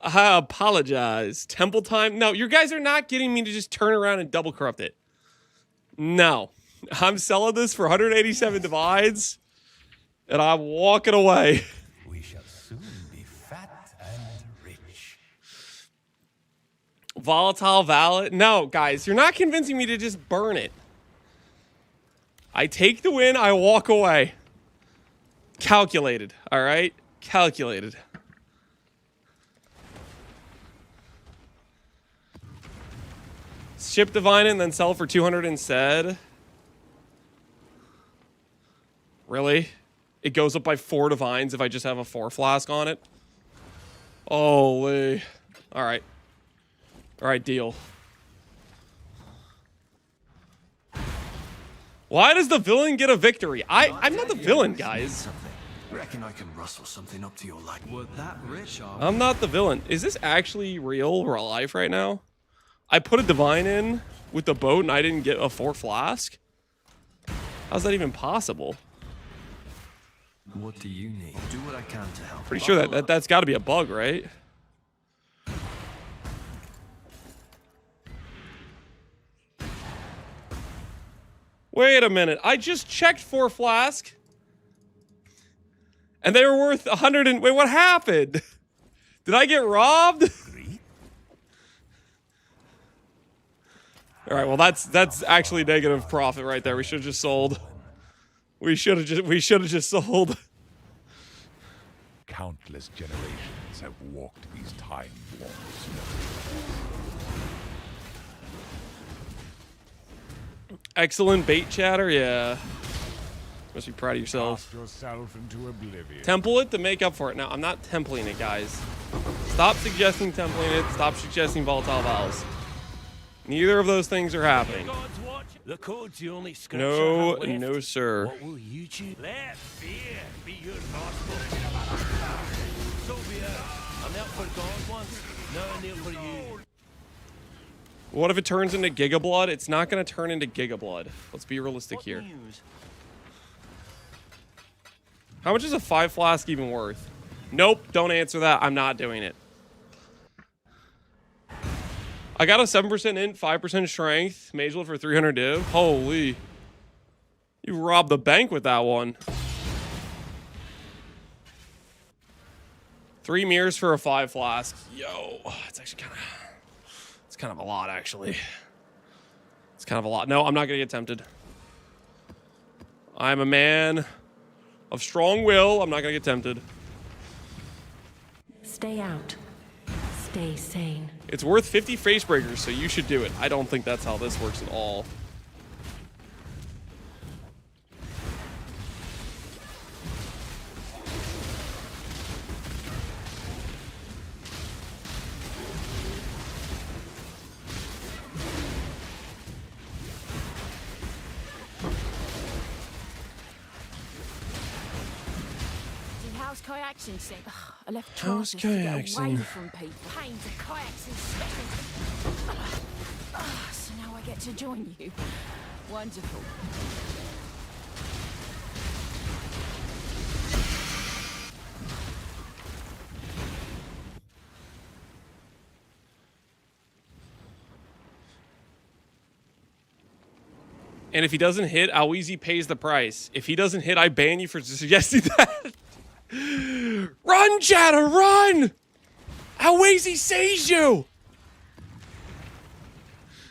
I apologize. Temple time? No, you guys are not getting me to just turn around and double corrupt it. No. I'm selling this for 187 divides, and I'm walking away. We shall soon be fat and rich. Volatile Valid? No, guys, you're not convincing me to just burn it. I take the win, I walk away. Calculated, all right? Calculated. Ship divine and then sell for 200 instead. Really? It goes up by 4 divines if I just have a 4 flask on it. Holy. All right. All right, deal. Why does the villain get a victory? I'm not the villain, guys. Reckon I can rustle something up to your liking. We're that rich, I'm not the villain. Is this actually real or alive right now? I put a divine in with the boat and I didn't get a 4 flask? How's that even possible? What do you need? I'll do what I can to help. Pretty sure that's got to be a bug, right? Wait a minute. I just checked 4 flask. And they were worth 100 and... Wait, what happened? Did I get robbed? All right, well, that's actually negative profit right there. We should have just sold. We should have just sold. Countless generations have walked these time walls. Excellent bait chatter, yeah. Must be proud of yourself. Cast yourself into oblivion. Temple it to make up for it. Now, I'm not templing it, guys. Stop suggesting templing it. Stop suggesting volatile vowels. Neither of those things are happening. The code's the only scripture No, I have left. no, sir. What will you choose? Let fear be your gospel. So be it. I'm out for God once. Now I'm out for you. What if it turns into Giga Blood? It's not going to turn into Giga Blood. Let's be realistic here. News? How much is a 5 flask even worth? Nope, don't answer that. I'm not doing it. I got a 7% int, 5% strength. Mage Blood for 300 div. Holy. You robbed the bank with that one. 3 mirrors for a 5 flask. Yo, it's actually kind of a lot, actually. It's kind of a lot. No, I'm not going to get tempted. I'm a man of strong will. I'm not going to get tempted. Stay out. Stay sane. It's worth 50 Facebreakers, so you should do it. I don't think that's how this works at all. How's kayaking sing? I left How's trousers to get kayaking? away from people. Pains of kayaks and sweating. So now I get to join you. Wonderful. And if he doesn't hit, Awizi pays the price. If he doesn't hit, I ban you for suggesting that. Run, Chatter, run! Awizi sees you!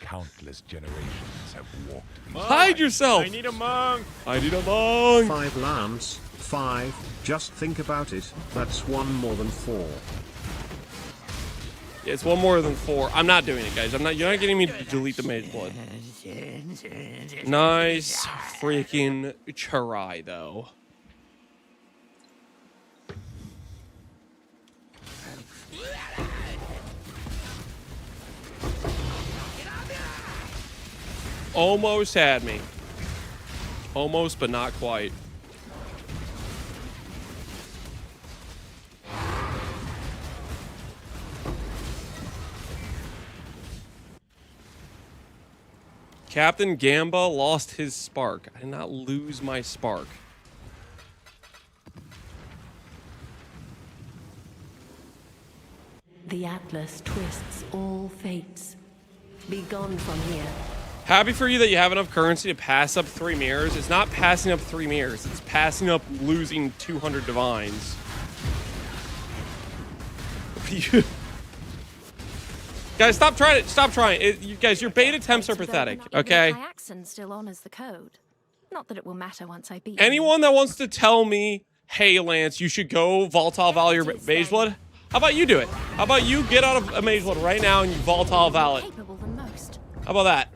Countless generations have walked these Hide yourself! I need a monk. I need a monk! 5 lambs, 5. Just think about it. That's 1 more than 4. Yeah, it's 1 more than 4. I'm not doing it, guys. You're not getting me to delete the Mage Blood. Nice freaking try, though. Almost had me. Almost, but not quite. Captain Gamba lost his spark. I did not lose my spark. The Atlas twists all fates. Be gone from here. Happy for you that you have enough currency to pass up 3 mirrors. It's not passing up 3 mirrors. It's passing up losing 200 divines. Guys, stop trying it. Stop trying it. You guys, your bait attempts are pathetic, okay? Kayakson still honors the code. Not that it will matter once I beat Anyone that wants to tell me, hey, Lance, you should go volatile value your Mage Blood, how about you do it? How about you get out of a Mage Blood right now and you volatile valid? Capable than most. How about that?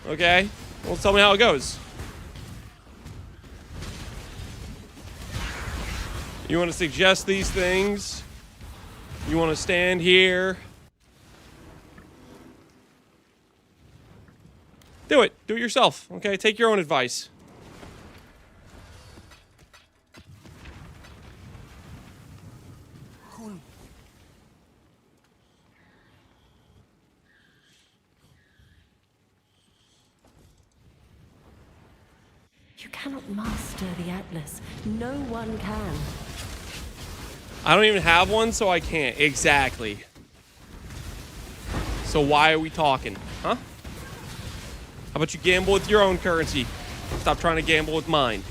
Okay. Well, tell me how it goes. You want to suggest these things? You want to stand here? Do it. Do it yourself. Okay, take your own advice. You cannot master the Atlas. No one can. I don't even have one, so I can't. Exactly. So why are we talking? Huh? How about you gamble with your own currency? Stop trying to gamble with mine.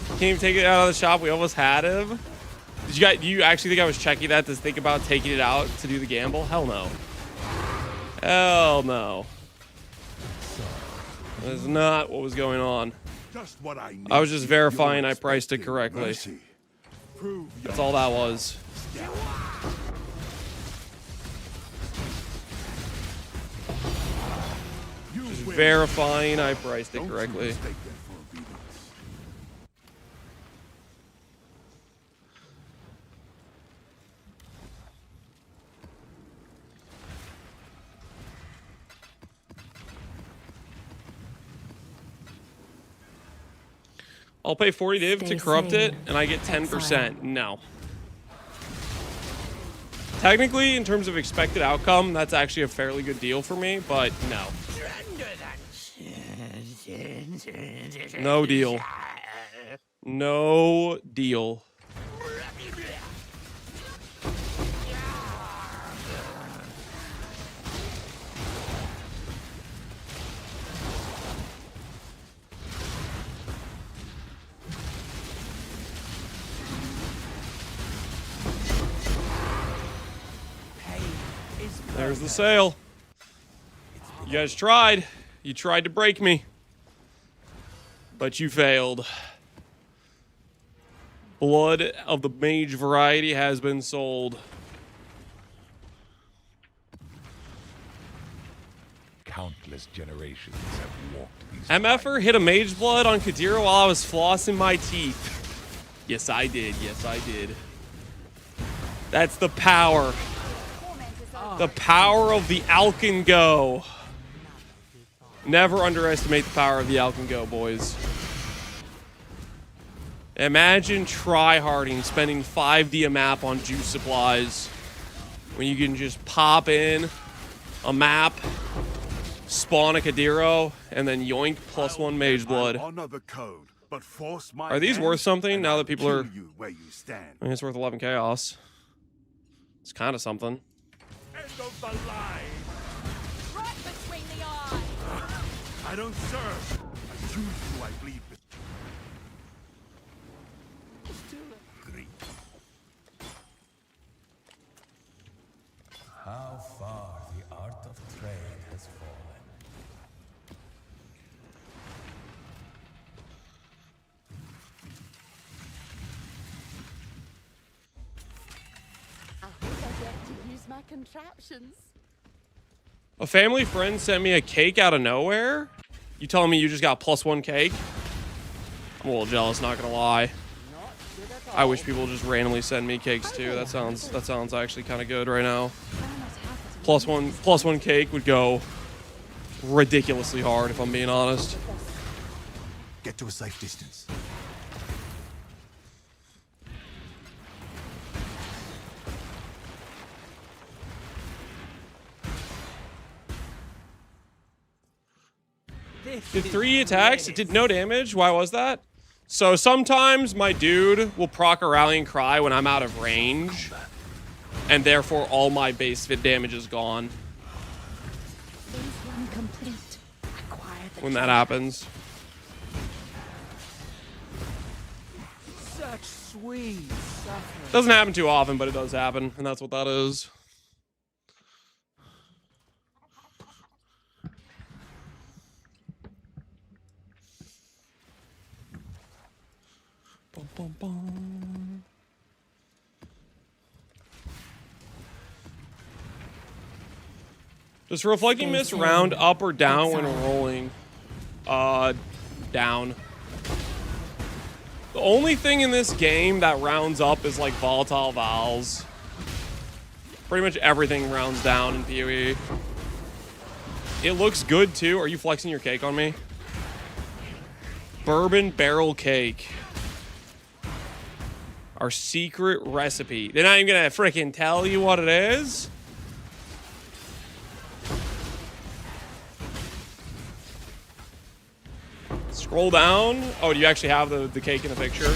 Can't even take it out of the shop. We almost had him. Do you actually think I was checking that to think about taking it out to do the gamble? Hell no. Hell no. That's not what was going on. Just what I need. I was just verifying I priced it correctly. That's all that was. Just verifying I priced it correctly. I'll pay 40 div to corrupt it, and I get 10%. No. Technically, in terms of expected outcome, that's actually a fairly good deal for me, but no. No deal. No deal. There's the sale. You guys tried. You tried to break me. But you failed. Blood of the mage variety has been sold. Countless generations have walked these MFer hit a mage blood on Kadira while I was flossing my teeth. Yes, I did. Yes, I did. That's the power. The power of the Alcan Go. Never underestimate the power of the Alcan Go, boys. Imagine tryharding, spending 5D a map on juice supplies when you can just pop in a map, spawn a Kadiro, and then yoink +1 mage blood. Are these worth something now that people are... I mean, it's worth 11 chaos. It's kind of something. Of the line. Right between the eyes. I don't serve. I choose who I bleed with. How far the art of trade has fallen. I hope I get to use my contraptions. A family friend sent me a cake out of nowhere? You telling me you just got +1 cake? I'm a little jealous, not gonna lie. I wish people just randomly send me cakes too. That sounds actually kind of good right now. +1 cake would go ridiculously hard if I'm being honest. Get to a safe distance. Did 3 attacks? It did no damage. Why was that? So sometimes my dude will proc a rallying cry when I'm out of range, and therefore all my base fit damage is gone when that happens. Such sweet suffering. Doesn't happen too often, but it does happen, and that's what that is. Bum, bum, bum. Does reflecting mist round up or down when rolling? Down. The only thing in this game that rounds up is like volatile vowels. Pretty much everything rounds down in PoE. It looks good too. Are you flexing your cake on me? Bourbon barrel cake. Our secret recipe. They're not even gonna freaking tell you what it is? Scroll down. Oh, do you actually have the cake in the picture?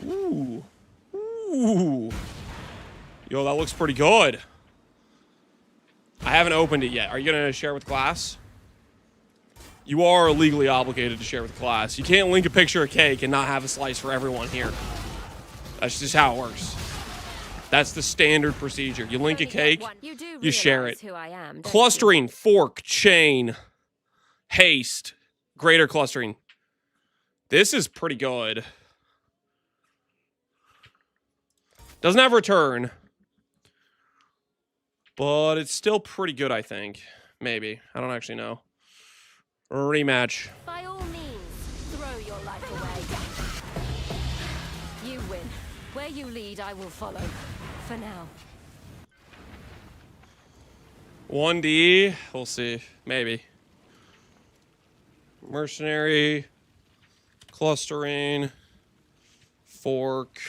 Ooh. Ooh. Yo, that looks pretty good. I haven't opened it yet. Are you gonna share with class? You are legally obligated to share with class. You can't link a picture of cake and not have a slice for everyone here. That's just how it works. That's the standard procedure. You link a cake, you share it. Clustering, fork, chain, haste, greater clustering. This is pretty good. Doesn't have return. But it's still pretty good, I think. Maybe. I don't actually know. Rematch. By all means, throw your life away. You win. Where you lead, I will follow. For now. 1D. We'll see. Maybe. Mercenary. Clustering. Fork.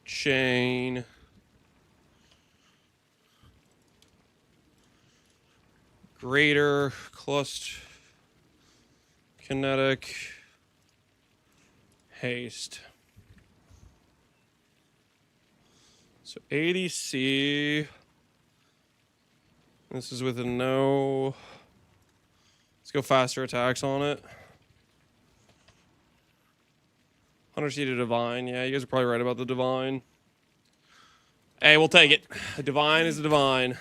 Chain. Greater. Cluster. Kinetic. Haste. So ADC. This is with a no. Let's go faster attacks on it. 100 C to divine. Yeah, you guys are probably right about the divine. Hey, we'll take it. A divine is a divine.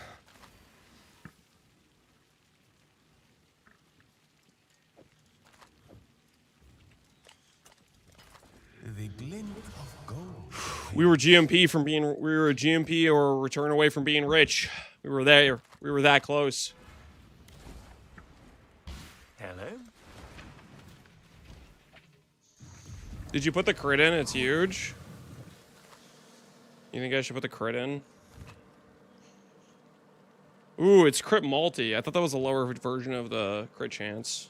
The glint of gold. We were GMP from being. We were a GMP or a return away from being rich. We were there. We were that close. Hello? Did you put the crit in? It's huge. You think I should put the crit in? Ooh, it's crit multi. I thought that was a lower version of the crit chance.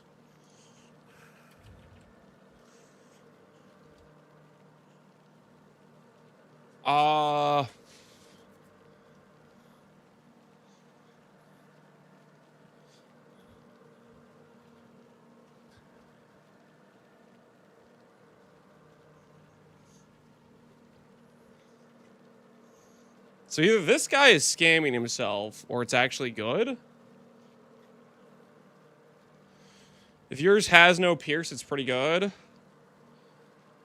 So either this guy is scamming himself, or it's actually good. If yours has no pierce, it's pretty good.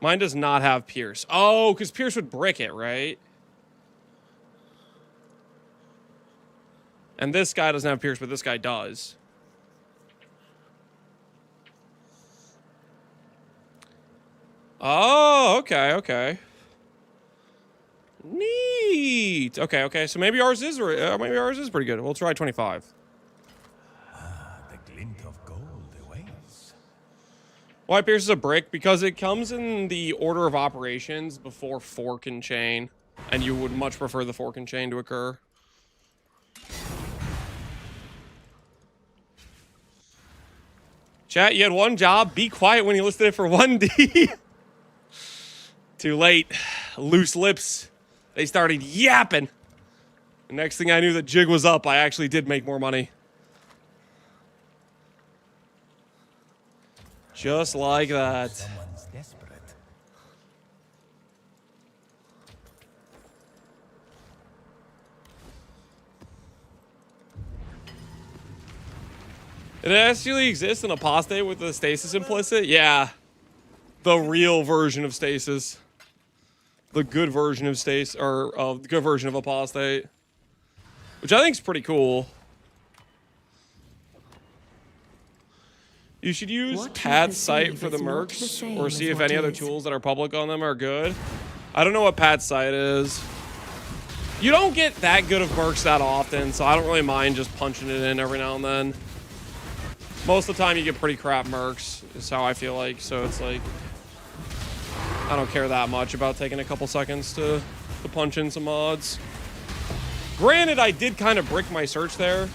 Mine does not have pierce. Oh, because pierce would brick it, right? And this guy doesn't have pierce, but this guy does. Oh, okay, okay. Neat. Okay, okay. So maybe ours is pretty good. We'll try 25. The glint of gold awaits. Why pierce is a brick? Because it comes in the order of operations before fork and chain, and you would much prefer the fork and chain to occur. Chat, you had one job. Be quiet when you listed it for 1D. Too late. Loose lips. They started yapping. The next thing I knew, the jig was up. I actually did make more money. Just like that. Someone's desperate. It actually exists in apostate with the stasis implicit? Yeah. The real version of stasis. The good version of stasis, or the good version of apostate. Which I think is pretty cool. You should use What you Pat's site perceive for the is not the mercs, same or as see if what any other is. tools that are public on them are good. I don't know what Pat's site is. You don't get that good of mercs that often, so I don't really mind just punching it in every now and then. Most of the time you get pretty crap mercs, is how I feel like, so it's like, I don't care that much about taking a couple seconds to punch in some mods. Granted, I did kind of brick my search there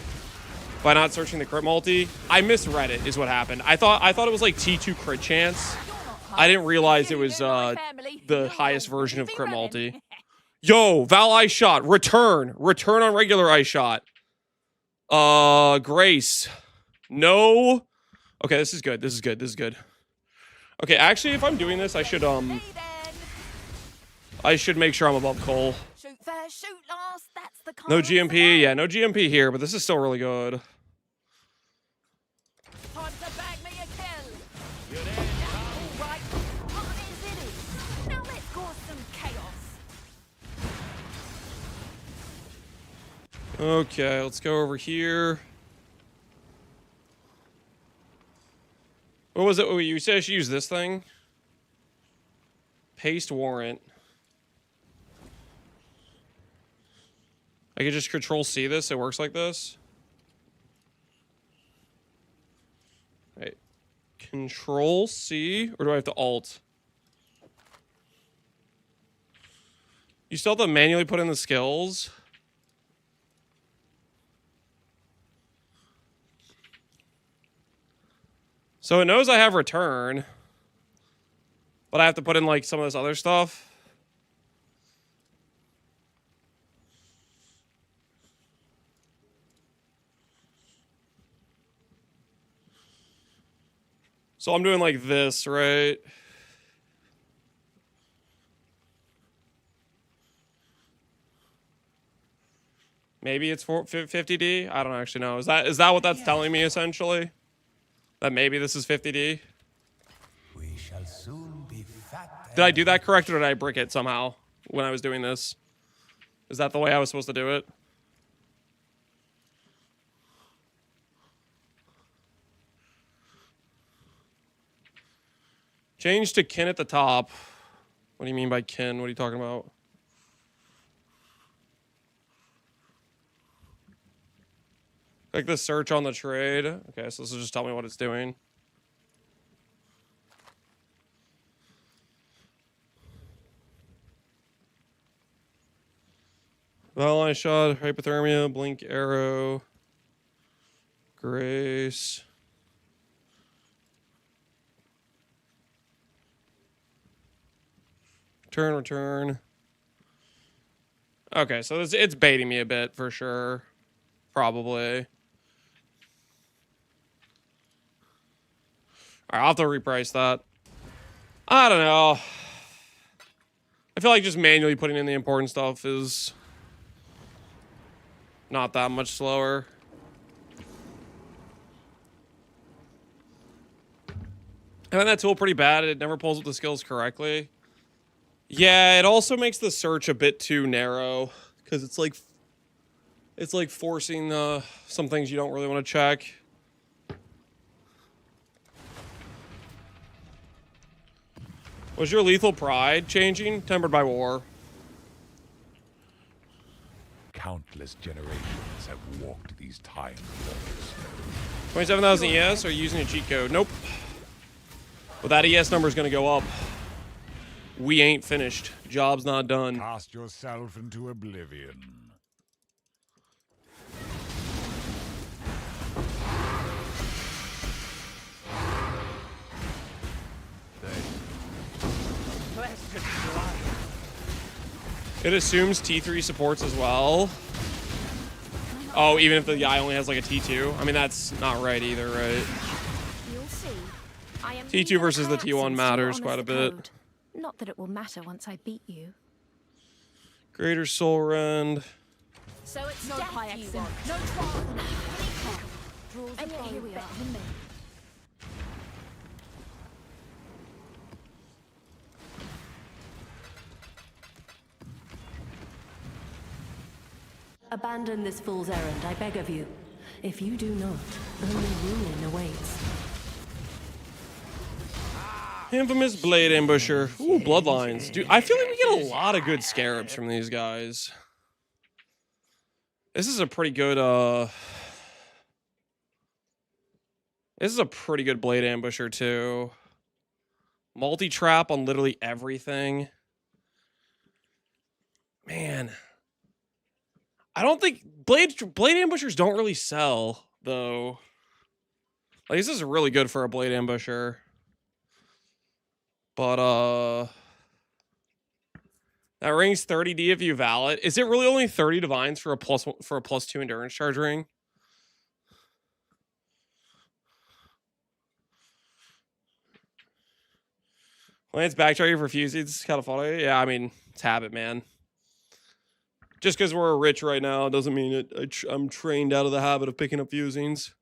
by not searching the crit multi. I misread it, is what happened. I thought it was like T2 crit chance. I didn't realize it was the highest version of crit multi. Yo, Val Ice Shot, return on regular Ice Shot. Grace, no. Okay, this is good. This is good. Okay, actually, if I'm doing this, I should make sure I'm above Cole. Shoot first, shoot last. That's the No GMP, yeah, no GMP here, but this is still really good. Time to bag me a kill. You're there, all right. Come on in, Zilly. Now let's cause some chaos. Okay, let's go over here. What was it? Oh, you said I should use this thing? Paste warrant. I could just Control-C this. It works like this. Wait. Control-C? Or do I have to Alt? You still have to manually put in the skills? So it knows I have return. But I have to put in, like, some of this other stuff. So I'm doing like this, right? Maybe it's 50D? I don't actually know. Is that what that's telling me, essentially? That maybe this is 50D? We shall soon be fat. Did I do that correct, or did I brick it somehow when I was doing this? Is that the way I was supposed to do it? Change to kin at the top. What do you mean by kin? What are you talking about? Click the search on the trade. Okay, so this will just tell me what it's doing. Ally shot, hypothermia, blink arrow, grace. Return. Okay, so it's baiting me a bit for sure. Probably. Alright, I'll have to reprice that. I don't know. I feel like just manually putting in the important stuff is not that much slower. I find that tool pretty bad. It never pulls up the skills correctly. Yeah, it also makes the search a bit too narrow because it's like forcing some things you don't really want to check. Was your lethal pride changing? Tempered by war. Countless generations have walked these time walks. 27,000 ES or using a cheat code? Nope. Well, that ES number is going to go up. We ain't finished. Job's not done. Cast yourself into oblivion. It assumes T3 supports as well. Oh, even if the guy only has like a T2? I mean, that's not right either, right? You'll see. I am T2 versus the T1 matters quite a bit. Not that it will matter once I beat you. Greater Soul Rend. So it's no death you want. No trial. Draws and yet here we are. Abandon this fool's errand, I beg of you. If you do not, only ruin awaits. Infamous Blade Ambusher. Ooh, Bloodlines. Dude, I feel like we get a lot of good scarabs from these guys. This is a pretty good, This is a pretty good Blade Ambusher, too. Multi-trap on literally everything. Man. I don't think... Blade Ambushers don't really sell, though. Like, this is really good for a Blade Ambusher. But, that ring's 30D if you valid. Is it really only 30 divines for a +2 endurance charge ring? Lance backtracking for Fusey. It's kind of funny. Yeah, I mean, it's habit, man. Just because we're rich right now doesn't mean I'm trained out of the habit of picking up fusings.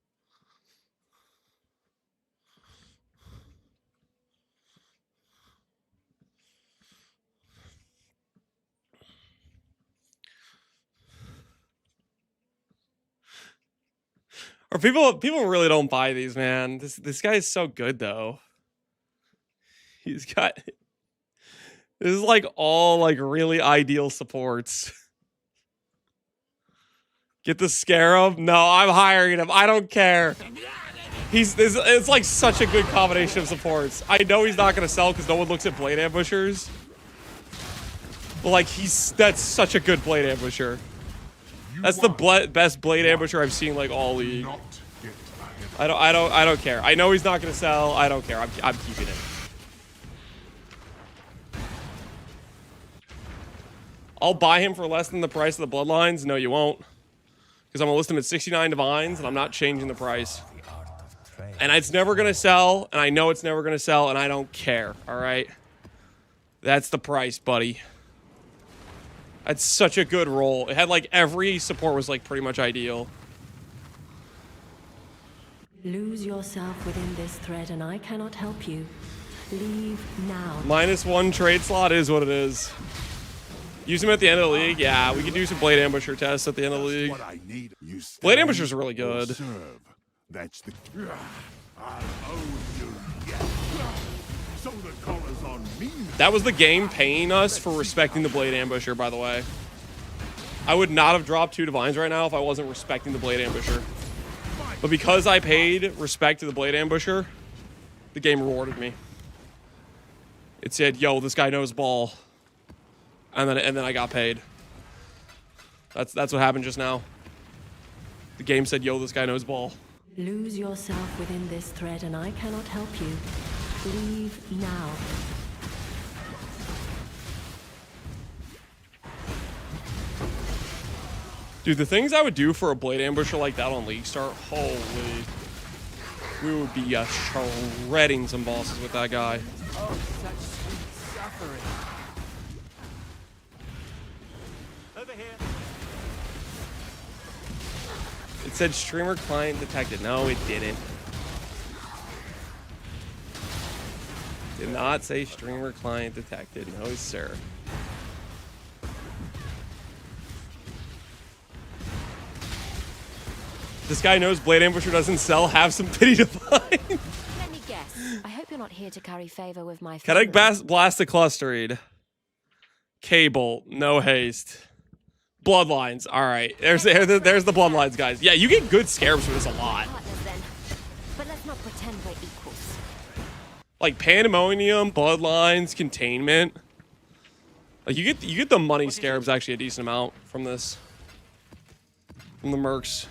Or people really don't buy these, man. This guy is so good though. He's got this is like all like really ideal supports. Get the Scarab? No, I'm hiring him. I don't care. It's like such a good combination of supports. I know he's not gonna sell because no one looks at Blade Ambushers. But like that's such a good Blade Ambusher. That's the best Blade Ambusher I've seen like all league. I don't care. I know he's not gonna sell. I don't care. I'm keeping it. I'll buy him for less than the price of the Bloodlines. No, you won't. Because I'm gonna list him at 69 divines and I'm not changing the price. And it's never gonna sell, and I know it's never gonna sell, and I don't care. Alright? That's the price, buddy. That's such a good roll. It had like every support was like pretty much ideal. Lose yourself within this thread and I cannot help you. Leave now. -1 trade slot is what it is. Use him at the end of the league? Yeah, we can do some Blade Ambusher tests at the end of the league. Blade Ambusher's really good. That's the... I'll own you yet. So the collar's on me. That was the game paying us for respecting the Blade Ambusher, by the way. I would not have dropped 2 divines right now if I wasn't respecting the Blade Ambusher. But because I paid respect to the Blade Ambusher, the game rewarded me. It said, yo, this guy knows ball. And then I got paid. That's what happened just now. The game said, yo, this guy knows ball. Lose yourself within this thread and I cannot help you. Leave now. Dude, the things I would do for a Blade Ambusher like that on League Start, holy. We would be shredding some bosses with that guy. Oh, such sweet suffering. Over here. It said streamer client detected. No, it didn't. Did not say streamer client detected. No, sir. This guy knows Blade Ambusher doesn't sell. Have some pity to find. Let me guess. I hope you're not here to curry favor with my Can I blast the clustered? Cable. No haste. Bloodlines. All right. There's the Bloodlines, guys. Yeah, you get good scarabs for this a lot. But let's not pretend we're equals. Like Pandemonium, Bloodlines, Containment. Like you get the money scarabs actually a decent amount from this. From the mercs.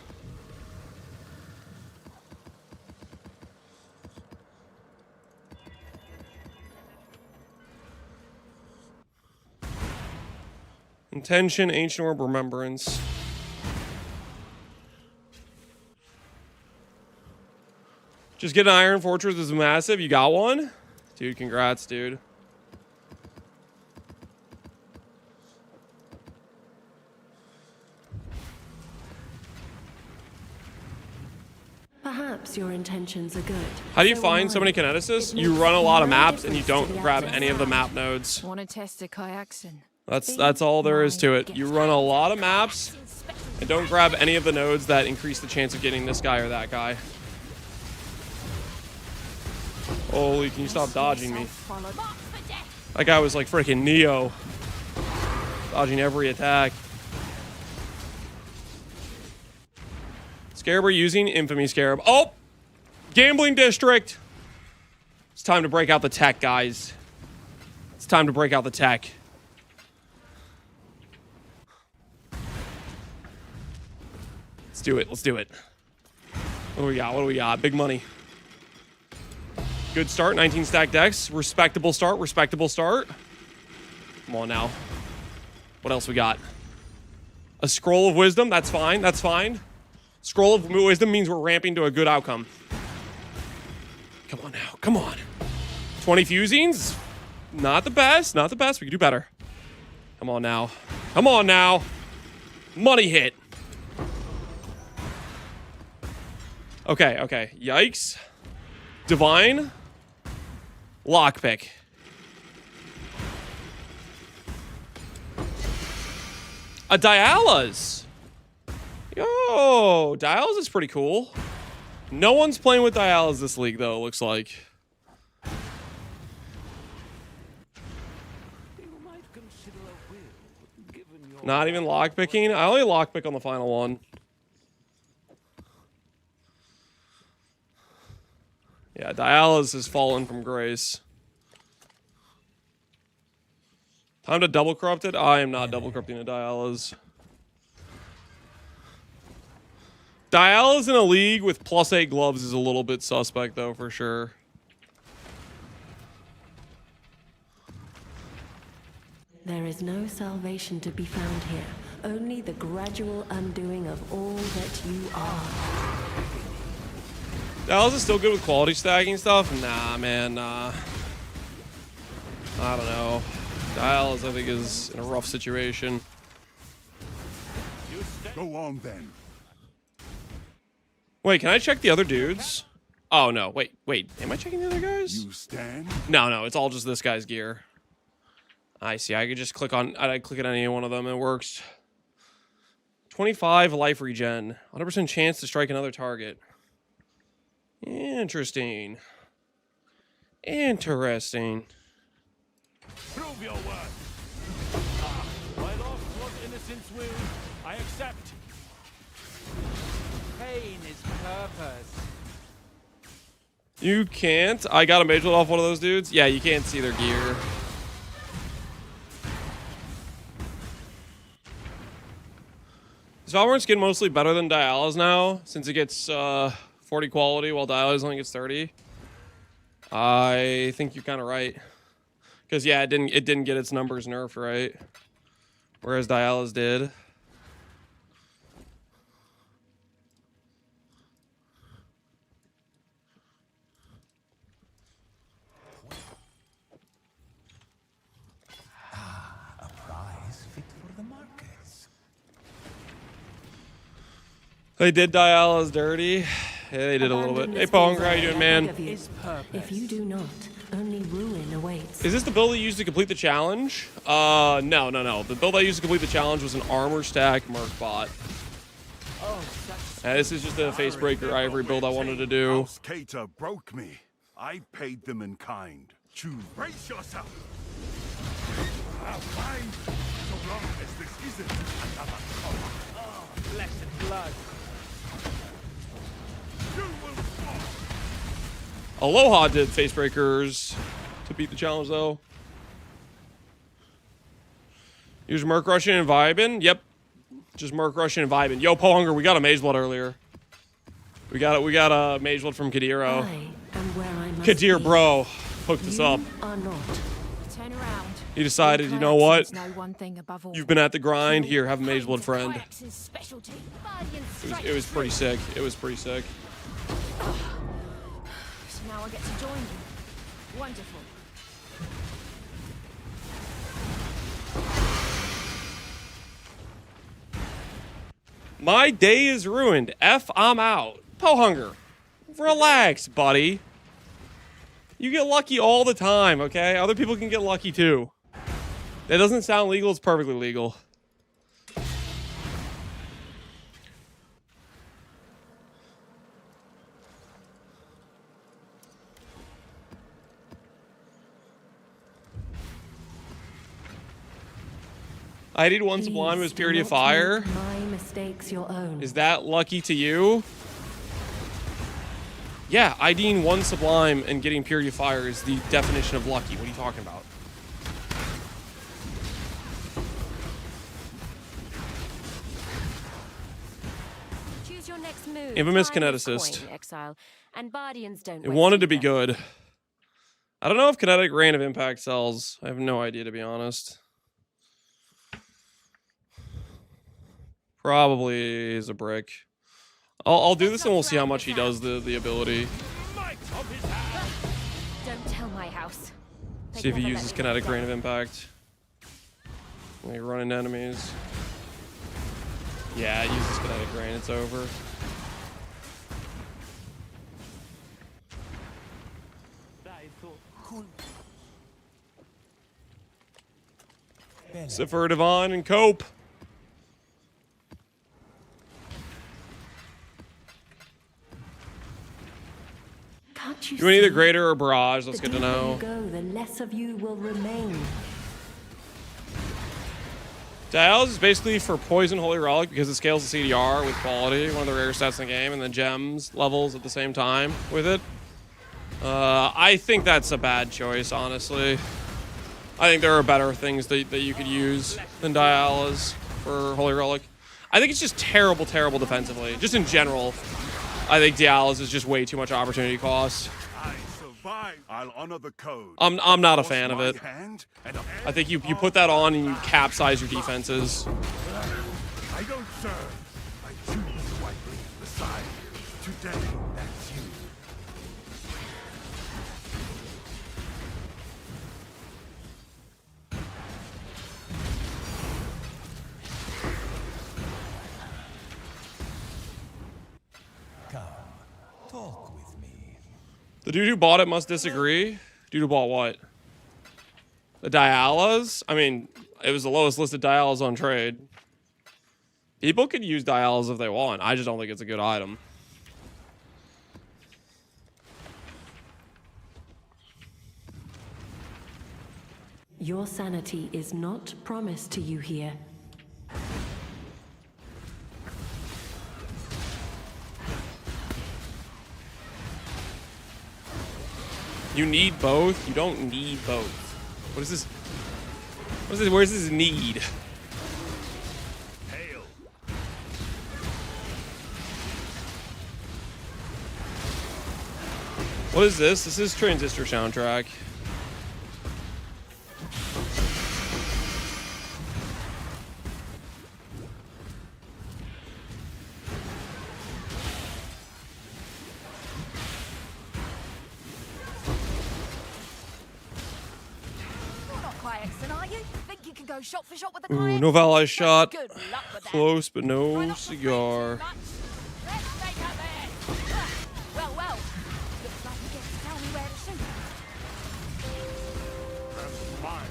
Intention, Ancient Orb, Remembrance. Just get an Iron Fortress is massive. You got one? Dude, congrats, dude. Perhaps your intentions are good. How do you find so many kineticists? You run a lot of maps and you don't grab any of the map nodes. Want to test a kayakson? That's all there is to it. You run a lot of maps and don't grab any of the nodes that increase the chance of getting this guy or that guy. Holy, can you stop dodging me? That guy was like freaking Neo. Dodging every attack. Scarab are using Infamy Scarab. Oh! Gambling District! It's time to break out the tech, guys. It's time to break out the tech. Let's do it. Let's do it. What do we got? What do we got? Big money. Good start. 19 stack decks. Respectable start. Respectable start. Come on now. What else we got? A Scroll of Wisdom. That's fine. That's fine. Scroll of Wisdom means we're ramping to a good outcome. Come on now. Come on. 20 fusings. Not the best. Not the best. We can do better. Come on now. Come on now. Money hit. Okay, okay. Yikes. Divine. Lockpick. A Dialas. Yo, Dialas is pretty cool. No one's playing with Dialas this league, though, it looks like. Not even lockpicking? I only lockpick on the final one. Yeah, Dialas has fallen from grace. Time to double corrupt it? I am not double corrupting a Dialas. Dialas in a league with +8 gloves is a little bit suspect, though, for sure. There is no salvation to be found here. Only the gradual undoing of all that you are. Dialas is still good with quality stacking stuff? Nah, man, nah. I don't know. Dialas, I think, is in a rough situation. Go on, then. Wait, can I check the other dudes? Oh, no. Wait. Am I checking the other guys? You stand? No. It's all just this guy's gear. I see. I could just click on... I click on any one of them. It works. 25 life regen. 100% chance to strike another target. Interesting. Interesting. Prove your worth. My loss was innocence wound. I accept. Pain is purpose. You can't. I got a mage off one of those dudes. Yeah, you can't see their gear. Is Valorant skin mostly better than Dialas now, since it gets 40 quality while Dialas only gets 30? I think you're kind of right. Because yeah, it didn't get its numbers nerfed, right? Whereas Dialas did. A prize fit for the markets. They did Dialas dirty. Yeah, they did a little bit. Hey, Pong, how you doing, man? If you do not, only ruin awaits. Is this the build you used to complete the challenge? No. The build I used to complete the challenge was an armor stack merc bot. This is just a Facebreaker ivory build I wanted to do. House Cater broke me. I paid them in kind. Choose. Brace yourself. I'll find. So long as this isn't another color. Oh, blessed blood. You will fall. Aloha did Facebreakers to beat the challenge, though. Use Merc Russian and Vibin. Yep. Just Merc Russian and Vibin. Yo, Pohunger, we got a Mage Blood earlier. We got a Mage Blood from Kadiro. I am where I must Kadir, be. bro, hooked us You up. are not. Turn around. He decided, you know what? Know one thing above all. You've been at the grind. Here, have a Mage Blood friend. Quax's specialty. It was pretty sick. It was pretty sick. So now I get to join you. Wonderful. My day is ruined. I'm out. Pohunger, relax, buddy. You get lucky all the time, okay? Other people can get lucky too. That doesn't sound legal. It's perfectly legal. I need one Sublime as Purity of Fire. My mistakes your own. Is that lucky to you? Yeah, IDing one Sublime and getting Purity of Fire is the definition of lucky. What are you talking about? Choose your next move. Infamous Time is Kineticist. coin, Exile, and Bardians don't It waste wanted to be either. good. I don't know if Kinetic Rain of Impact sells. I have no idea, to be honest. Probably is a brick. I'll do this and we'll see how much he does the ability. Don't tell my house. See if he uses Kinetic Rain of Impact. When you run into enemies. Yeah, it uses Kinetic Rain. It's over. Zephyr Divine and Cope. Can't you Doing either see? Greater or Barrage. That's The good to deeper know. you go, the less of you will remain. Dials is basically for Poison Holy Relic because it scales the CDR with quality, one of the rare stats in the game, and then gems levels at the same time with it. I think that's a bad choice, honestly. I think there are better things that you could use than Dialis for Holy Relic. I think it's just terrible, terrible defensively. Just in general, I think Dialis is just way too much opportunity cost. I survive. I'll honor the code. I'm not a Force fan of my it. hand and I think you put that on and you capsize your defenses. I don't serve. I choose wisely. Besides, today, that's you. Come, talk with me. The dude who bought it must disagree. Dude who bought what? The Dialas? I mean, it was the lowest listed Dialas on trade. People could use Dialas if they want. I just don't think it's a good item. Your sanity is not promised to you here. You need both? You don't need both. What is this? What is this? Where's this need? Hail. What is this? This is Transistor soundtrack. Not quite excellent, are you? Think you can go shot for shot with the Ooh, client? no Valai shot. Good luck with that. Close, but Try no not to cigar. think too much. Let's take her there. Well, well. Looks like you get to tell me where to shoot. That's mine.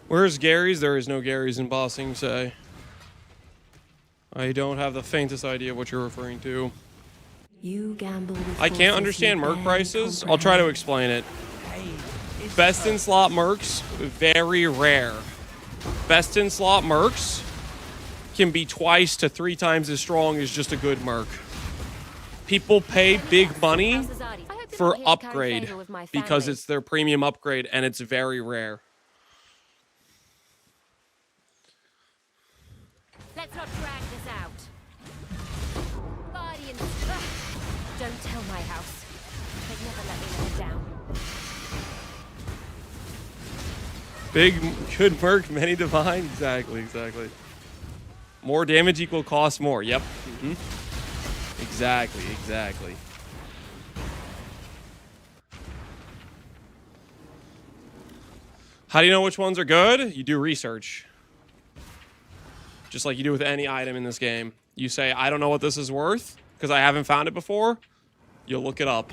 Where's Gary's? There is no Gary's in Bossing Say. I don't have the faintest idea what you're referring to. You gamble with I can't forces understand you Merc barely prices. I'll try to comprehend. explain it. Best in slot Mercs, very rare. Best in slot Mercs can be twice to 3 times as strong as just a good Merc. People pay big money How's Azadi? I hope you're for not here to curry upgrade favour with my because family. it's their premium upgrade and it's very rare. Let's not drag this out. Guardians. Ugh. Don't tell my house. They'd never let me live down. Big, good Merc, many divine. Exactly, exactly. More damage equal cost more. Yep. Exactly, exactly. How do you know which ones are good? You do research. Just like you do with any item in this game. You say, I don't know what this is worth because I haven't found it before. You look it up.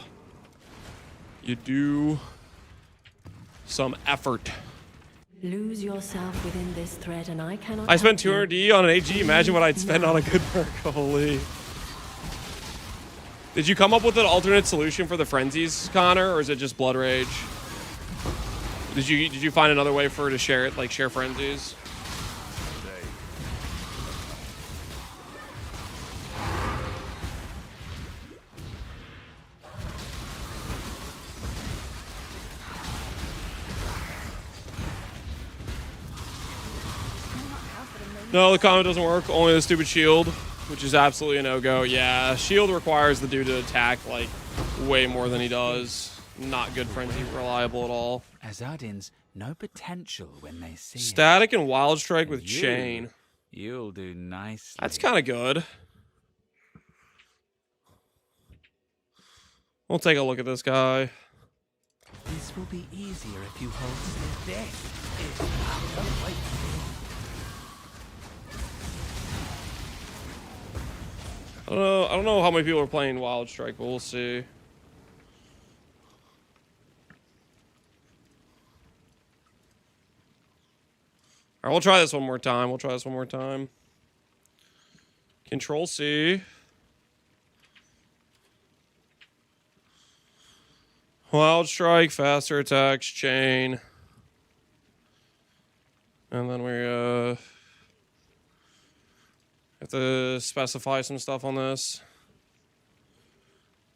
You do some effort. Lose yourself within this thread, and I cannot. I spent help you. 200D on an AG. Imagine what I'd spend on a good perk. Holy. Did you come up with an alternate solution for the frenzies, Connor, or is it just blood rage? Did you find another way for her to share it, like share frenzies? No, the combo doesn't work. Only the stupid shield, which is absolutely a no-go. Yeah, shield requires the dude to attack like way more than he does. Not good frenzy, reliable at all. Azadin's no potential when they see Static and Wild Strike with chain. You'll do nicely. That's kind of good. We'll take a look at this guy. This will be easier if you hold still. This is I don't know how many people are playing Wild Strike, but we'll see. All right, we'll try this one more time. Control C. Wild Strike, faster attacks, chain. And then we have to specify some stuff on this.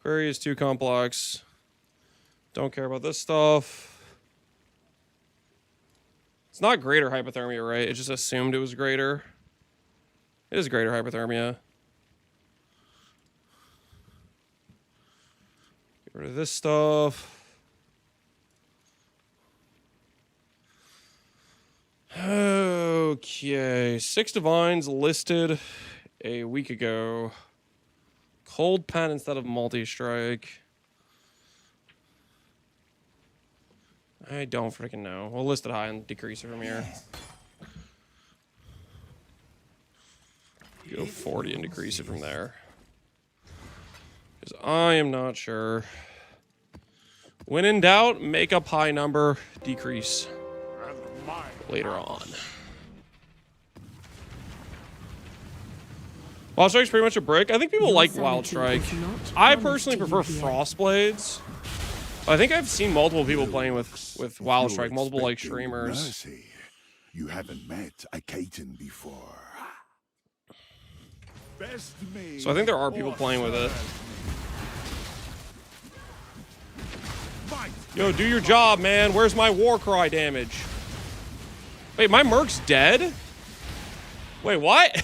Query is too complex. Don't care about this stuff. It's not greater hypothermia, right? It just assumed it was greater. It is greater hypothermia. Get rid of this stuff. Okay, 6 divines listed a week ago. Cold pen instead of multi-strike. I don't freaking know. We'll list it high and decrease it from here. Go 40 and decrease it from there. Because I am not sure. When in doubt, make up high number, decrease later on. Wild Strike's pretty much a brick. I think people like Wild Strike. I personally prefer Frost Blades. I think I've seen multiple people playing with Wild Strike, multiple like streamers. Mercy. You haven't met a Kaiten before. So I think there are people playing with it. Yo, do your job, man. Where's my war cry damage? Wait, my Merc's dead? Wait, what?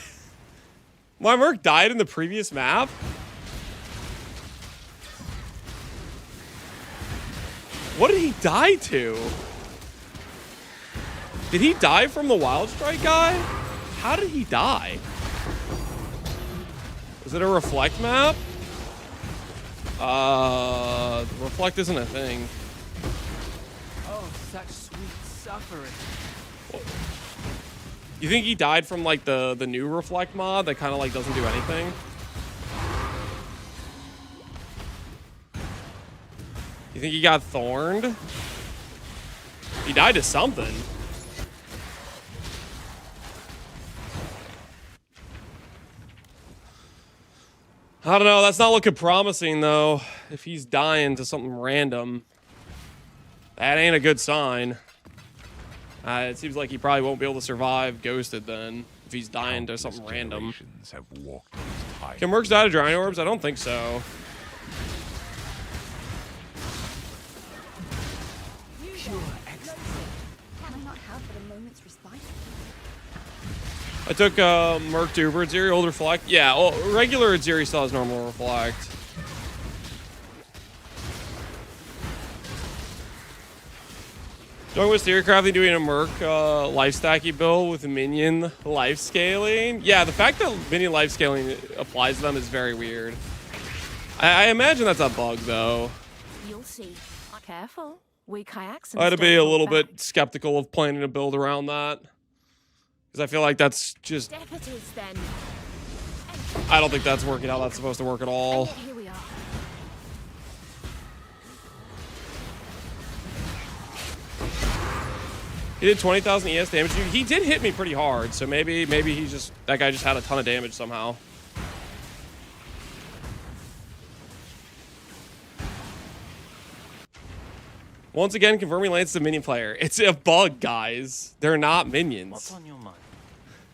My Merc died in the previous map? What did he die to? Did he die from the Wild Strike guy? How did he die? Is it a Reflect map? Reflect isn't a thing. Oh, such sweet suffering. You think he died from like the new Reflect mod that kind of like doesn't do anything? You think he got thorned? He died to something. I don't know. That's not looking promising though. If he's dying to something random, that ain't a good sign. It seems like he probably won't be able to survive Ghosted then, if he's dying to something random. Can Mercs die to Drying Orbs? I don't think so. I took Merc to Uber Aziri, old Reflect. Yeah, well, regular Aziri still has normal Reflect. Going with Theory Crafting doing a Merc life stacky build with minion life scaling. Yeah, the fact that minion life scaling applies to them is very weird. I imagine that's a bug though. You'll see. Careful. We kayaks. I had to be a little bit skeptical of planning a build around that. Because I feel like that's just... I don't think that's working how that's supposed to work at all. Here we are. He did 20,000 ES damage. He did hit me pretty hard, so maybe he just... That guy just had a ton of damage somehow. Once again, confirming Lance is a minion player. It's a bug, guys. They're not minions. What's on your mind?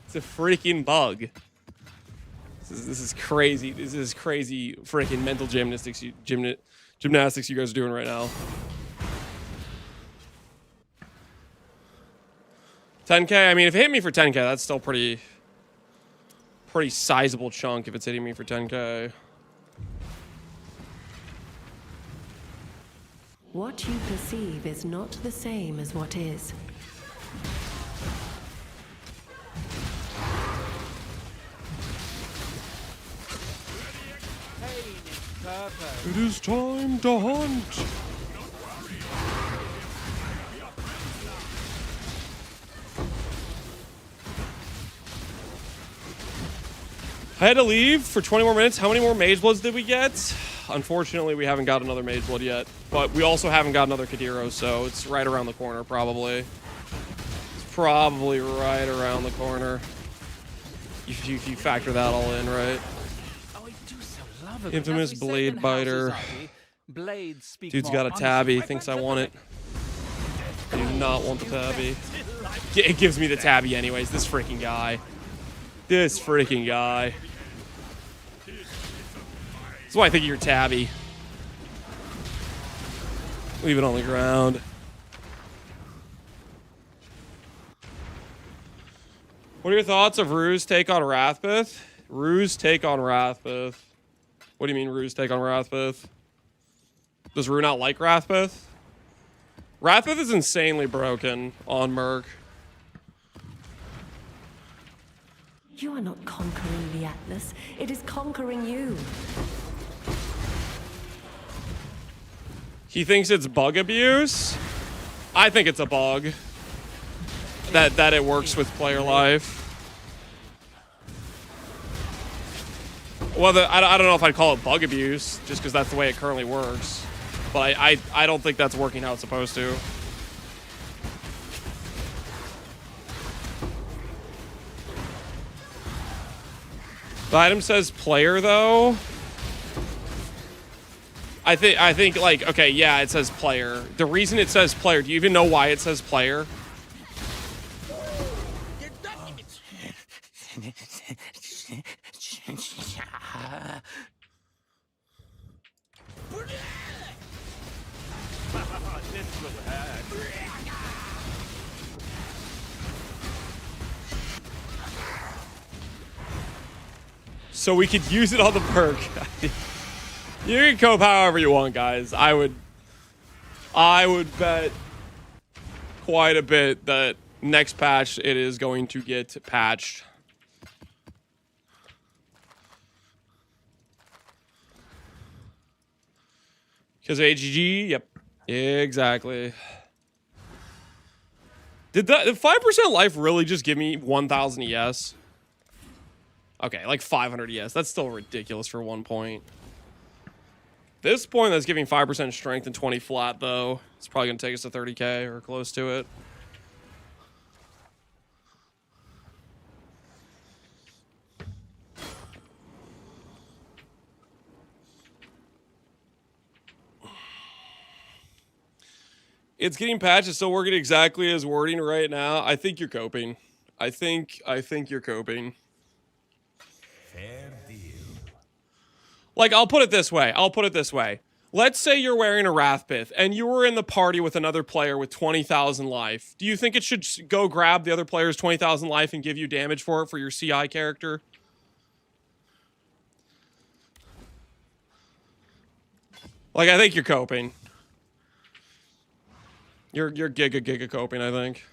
It's a freaking bug. This is crazy. This is crazy freaking mental gymnastics you guys are doing right now. 10K. I mean, if it hit me for 10K, that's still pretty sizable chunk if it's hitting me for 10K. What you perceive is not the same as what is. It is time to hunt. I had to leave for 20 more minutes. How many more Mage Bloods did we get? Unfortunately, we haven't got another Mage Blood yet. But we also haven't got another Kadiro, so it's right around the corner, probably. It's probably right around the corner. If you factor that all in, right? Oh, I do so love it. Infamous As we say Blade in Biter. society, blades speak Dude's more got a tabby, honestly. thinks I want it. I do not want the tabby. It gives me the tabby anyways, this freaking guy. This freaking guy. That's why I think of your tabby. Leave it on the ground. What are your thoughts of Rue's take on Rathbith? Rue's take on Rathbith. What do you mean Rue's take on Rathbith? Does Rue not like Rathbith? Rathbith is insanely broken on Merc. You are not conquering the Atlas. It is conquering you. He thinks it's bug abuse. I think it's a bug. That it works with player life. Well, I don't know if I'd call it bug abuse, just because that's the way it currently works. But I don't think that's working how it's supposed to. The item says player, though. I think like, okay, yeah, it says player. The reason it says player, do you even know why it says player? So we could use it on the perk. You can cope however you want, guys. I would bet quite a bit that next patch it is going to get patched. Because of AGG, yep, exactly. Did the 5% life really just give me 1,000 ES? Okay, like 500 ES. That's still ridiculous for 1 point. This point that's giving 5% strength and 20 flat, though. It's probably going to take us to 30k or close to it. It's getting patched. It's still working exactly as wording right now. I think you're coping. I think you're coping. Fair deal. Like, I'll put it this way. Let's say you're wearing a Rathbith and you were in the party with another player with 20,000 life. Do you think it should go grab the other player's 20,000 life and give you damage for it for your CI character? Like, I think you're coping. You're giga coping, I think.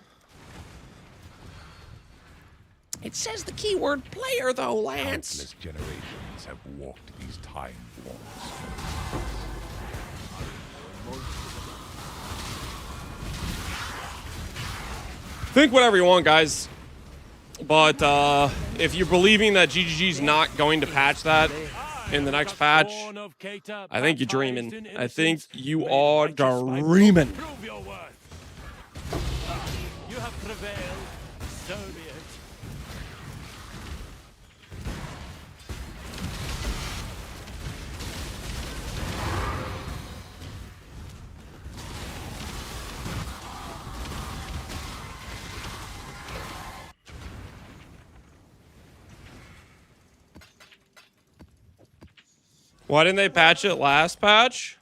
It says the keyword player, though, Lance. Countless generations have walked these time forms. Think whatever you want, guys. But if you're believing that GGG's not going to patch that in the next patch, I think you're dreaming. I think you are dreaming. You have prevailed, so be it. Why didn't they patch it last patch?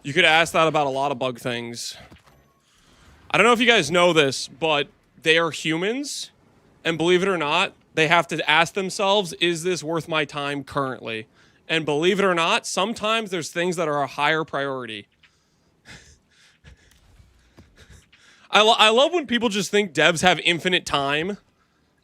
You could ask that about a lot of bug things. I don't know if you guys know this, but they are humans. And believe it or not, they have to ask themselves, is this worth my time currently? And believe it or not, sometimes there's things that are a higher priority. I love when people just think devs have infinite time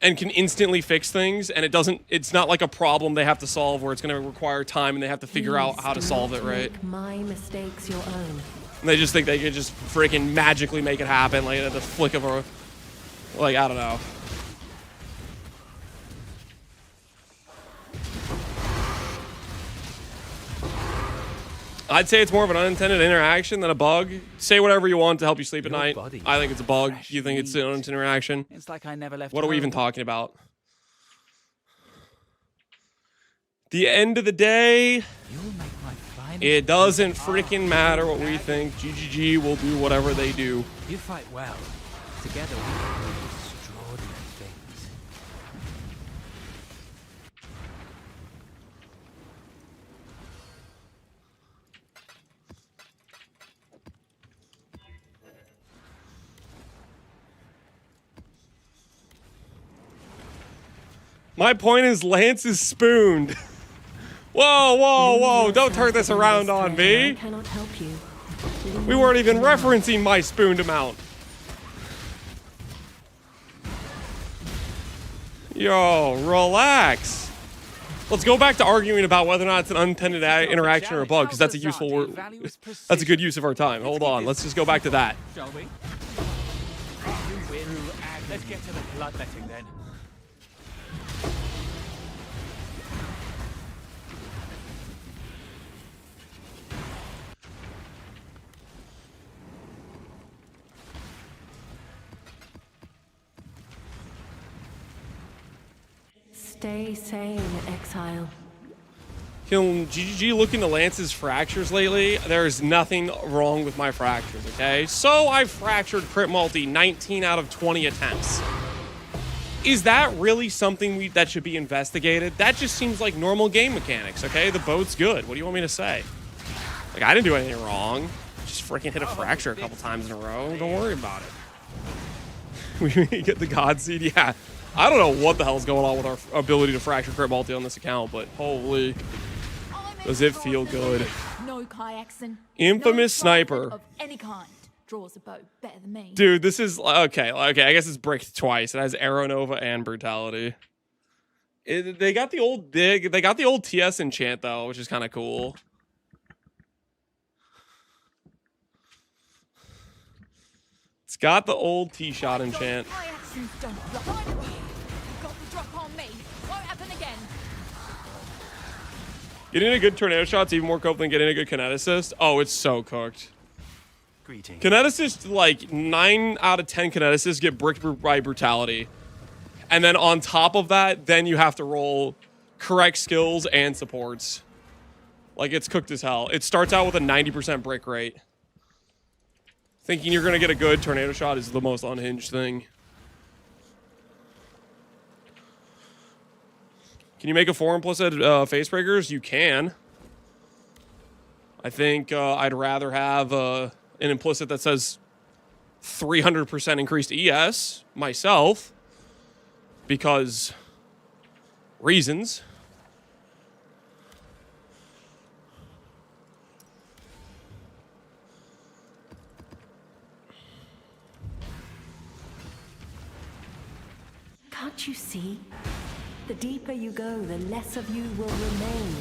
and can instantly fix things, and it's not like a problem they have to solve where it's going to require time and they have to figure out how to solve it, right? Make my mistakes your own. And they just think they could just freaking magically make it happen, like at the flick of a, like, I don't know. I'd say it's more of an unintended interaction than a bug. Say whatever you want to help you sleep at night. I think it's a bug. You think it's an unintended interaction? It's like I never left. What are we even talking about? The end of the day, it doesn't freaking matter what we think. GGG will do whatever they do. You fight well. Together we can do extraordinary things. My point is Lance is spooned. Whoa, whoa, whoa, don't turn this around on me. I cannot help you. We weren't even referencing my spooned amount. Yo, relax. Let's go back to arguing about whether or not it's an unintended interaction or a bug, because that's a useful word. That's a good use of our time. Hold on, let's just go back to that. Shall we? Let's get to the bloodletting then. Stay sane, Exile. Can GGG look into Lance's fractures lately? There's nothing wrong with my fractures, okay? So I fractured crit multi 19 out of 20 attempts. Is that really something that should be investigated? That just seems like normal game mechanics, okay? The boat's good. What do you want me to say? Like, I didn't do anything wrong. Just freaking hit a fracture a couple times in a row. Don't worry about it. We get the God Seed? Yeah. I don't know what the hell's going on with our ability to fracture crit multi on this account, but holy, does it feel good. No Kyaxin. Infamous sniper. Of any kind draws a bow better than me. Dude, this is okay. I guess it's bricked twice. It has Arrow Nova and Brutality. They got the old they got the old TS enchant though, which is kind of cool. It's got the old T-shot enchant. Getting a good tornado shot's even more cope than getting a good kinet assist. Oh, it's so cooked. Greetings. Kinet assist, like 9 out of 10 kinet assists get bricked by Brutality. And then on top of that, then you have to roll correct skills and supports. Like, it's cooked as hell. It starts out with a 90% break rate. Thinking you're going to get a good tornado shot is the most unhinged thing. Can you make a 4 implicit Facebreakers? You can. I think I'd rather have an implicit that says 300% increased ES myself. Because reasons. Can't you see? The deeper you go, the less of you will remain.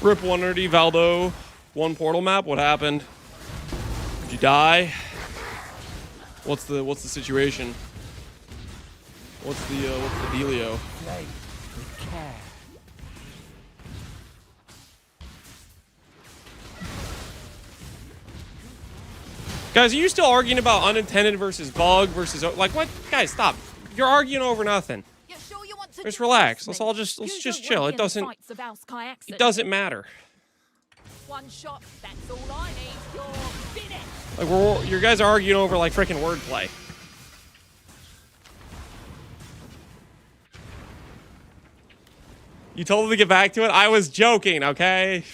Rip 130 Valdo, 1 portal map. What happened? Did you die? What's the situation? What's the dealio? Play with care. Guys, are you still arguing about unintended versus bug versus like what? Guys, stop! You're arguing over nothing. Sure you want to just relax. Let's just chill. It doesn't matter. One shot, that's all I need. You're finished. Like, you guys are arguing over, like, freaking wordplay. You told him to get back to it? I was joking, okay?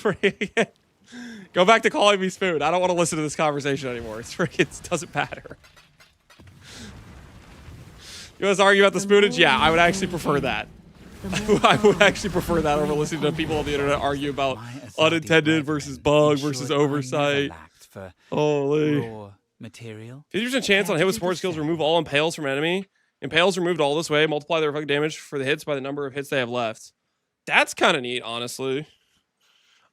Go back to calling me Spoon. I don't want to listen to this conversation anymore. It doesn't matter. You guys argue about the spoonage? Yeah, I would actually prefer that. I would actually prefer that over listening to people on the internet argue about unintended versus bug versus oversight. Holy. Raw material. 50% chance on hit with support skills. Remove all impales from enemy. Impales removed all this way. Multiply their fucking damage for the hits by the number of hits they have left. That's kind of neat, honestly.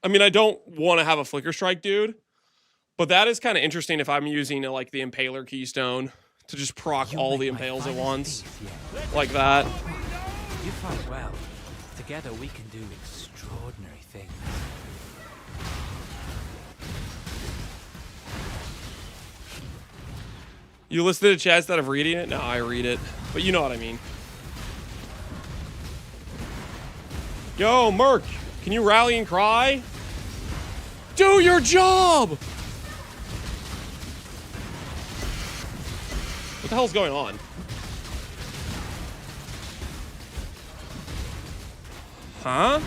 I mean, I don't want to have a Flicker Strike, dude. But that is kind of interesting if I'm using, like, the Impaler Keystone to just proc all the impales at once. Like that. You fight well. Together we can do extraordinary things. You listen to the chat instead of reading it? No, I read it. But you know what I mean. Yo, Merc, can you rally and cry? Do your job! What the hell's going on? Huh?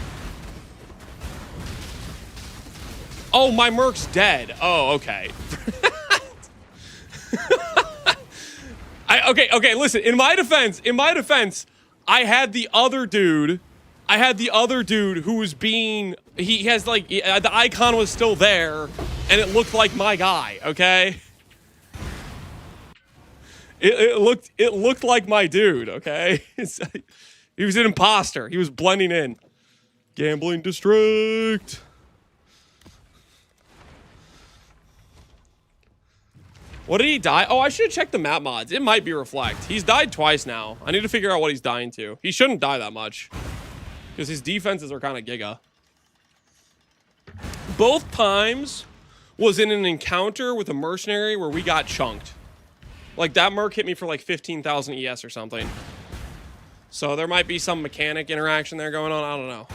Oh, my Merc's dead. Oh, okay. Okay, listen, in my defense, I had the other dude who was being, he has like, the icon was still there, and it looked like my guy, okay? It looked like my dude, okay? He was an imposter. He was blending in. Gambling district. What did he die? Oh, I should have checked the map mods. It might be Reflect. He's died twice now. I need to figure out what he's dying to. He shouldn't die that much, because his defenses are kind of giga. Both times was in an encounter with a mercenary where we got chunked. Like, that merc hit me for like 15,000 ES or something. So there might be some mechanic interaction there going on. I don't know.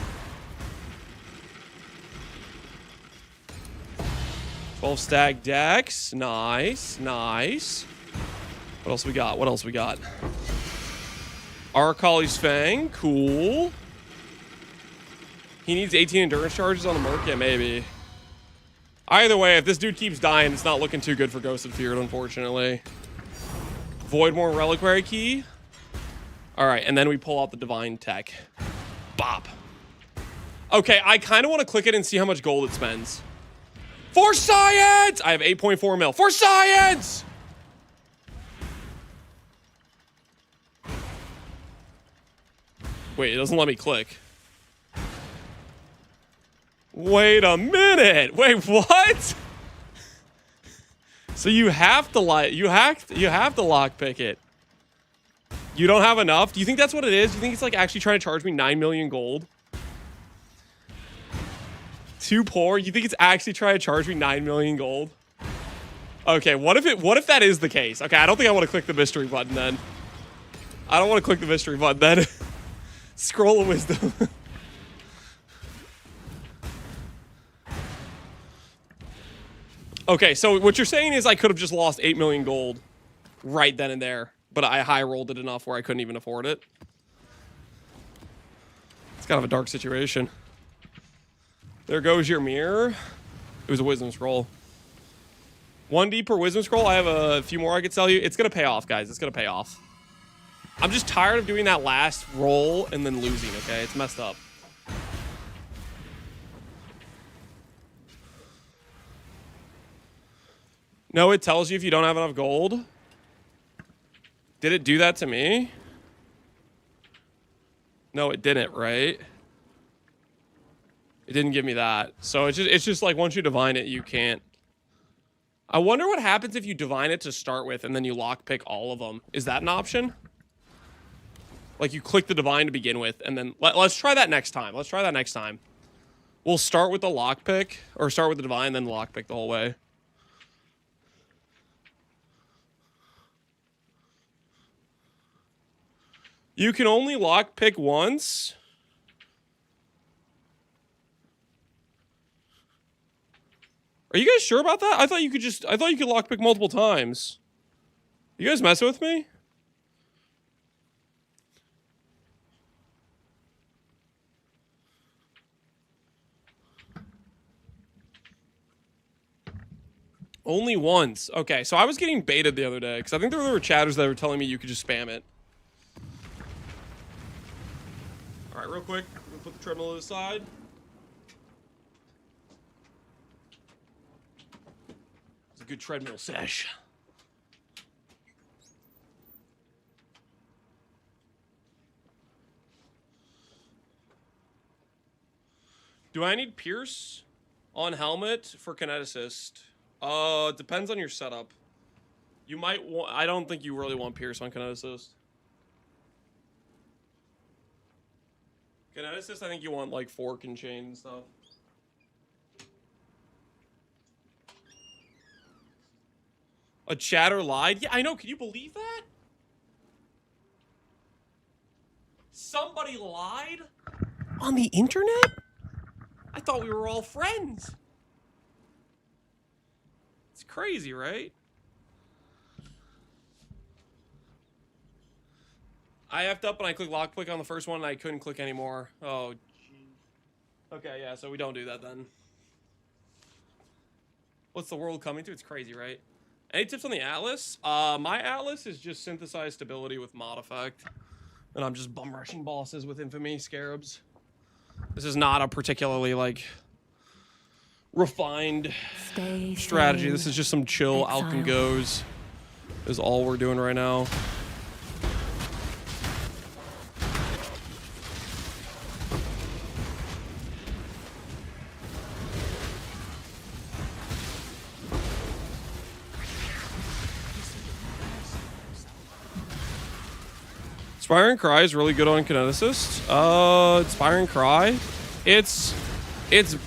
12 stack decks. Nice. Nice. What else we got? What else we got? Arcali's Fang. Cool. He needs 18 endurance charges on the merc? Yeah, maybe. Either way, if this dude keeps dying, it's not looking too good for Ghost and Feared, unfortunately. Voidborn Reliquary Key. Alright, and then we pull out the Divine Tech. Bop. Okay, I kind of want to click it and see how much gold it spends. For science! I have 8.4 mil. For science! Wait, it doesn't let me click. Wait a minute. Wait, what? So you have to lockpick it. You don't have enough? Do you think that's what it is? Do you think it's like actually trying to charge me 9 million gold? Too poor? You think it's actually trying to charge me 9 million gold? Okay, what if that is the case? Okay, I don't think I want to click the mystery button then. I don't want to click the mystery button then. Scroll of wisdom. Okay, so what you're saying is I could have just lost 8 million gold right then and there, but I high rolled it enough where I couldn't even afford it. It's kind of a dark situation. There goes your mirror. It was a wisdom scroll. 1D per wisdom scroll. I have a few more I could sell you. It's going to pay off, guys. It's going to pay off. I'm just tired of doing that last roll and then losing, okay? It's messed up. No, it tells you if you don't have enough gold. Did it do that to me? No, it didn't, right? It didn't give me that. So it's just like once you divine it, you can't. I wonder what happens if you divine it to start with and then you lockpick all of them. Is that an option? Like you click the divine to begin with and then let's try that next time. Let's try that next time. We'll start with the lockpick or start with the divine, then lockpick the whole way. You can only lockpick once. Are you guys sure about that? I thought you could lockpick multiple times. You guys messing with me? Only once. Okay, so I was getting baited the other day because I think there were chatters that were telling me you could just spam it. All right, real quick, I'm gonna put the treadmill to the side. It's a good treadmill sesh. Do I need Pierce on helmet for kineticist? It depends on your setup. You might want... I don't think you really want Pierce on kineticist. Kineticist, I think you want, like, fork and chain and stuff. A chatter lied? Yeah, I know. Can you believe that? Somebody lied? On the internet? I thought we were all friends. It's crazy, right? I effed up and I clicked lockpick on the first one and I couldn't click anymore. Oh, jeez. Okay, yeah, so we don't do that then. What's the world coming to? It's crazy, right? Any tips on the Atlas? My Atlas is just synthesized stability with mod effect. And I'm just bum rushing bosses with infamy scarabs. This is not a particularly, like, refined strategy. This is just some chill out and goes is all we're doing right now. Inspiring Cry is really good on kineticist. Inspiring Cry, it's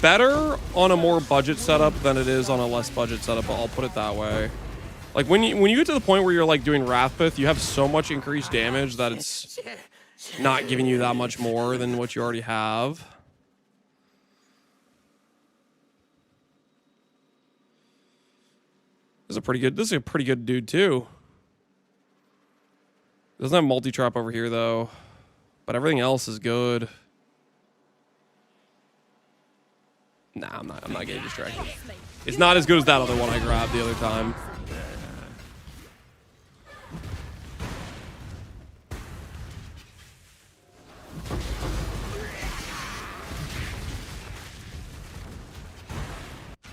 better on a more budget setup than it is on a less budget setup. I'll put it that way. Like when you get to the point where you're like doing Wrathpith, you have so much increased damage that it's not giving you that much more than what you already have. This is a pretty good dude too. Doesn't have multi-trap over here though, but everything else is good. Nah, I'm not getting distracted. It's not as good as that other one I grabbed the other time.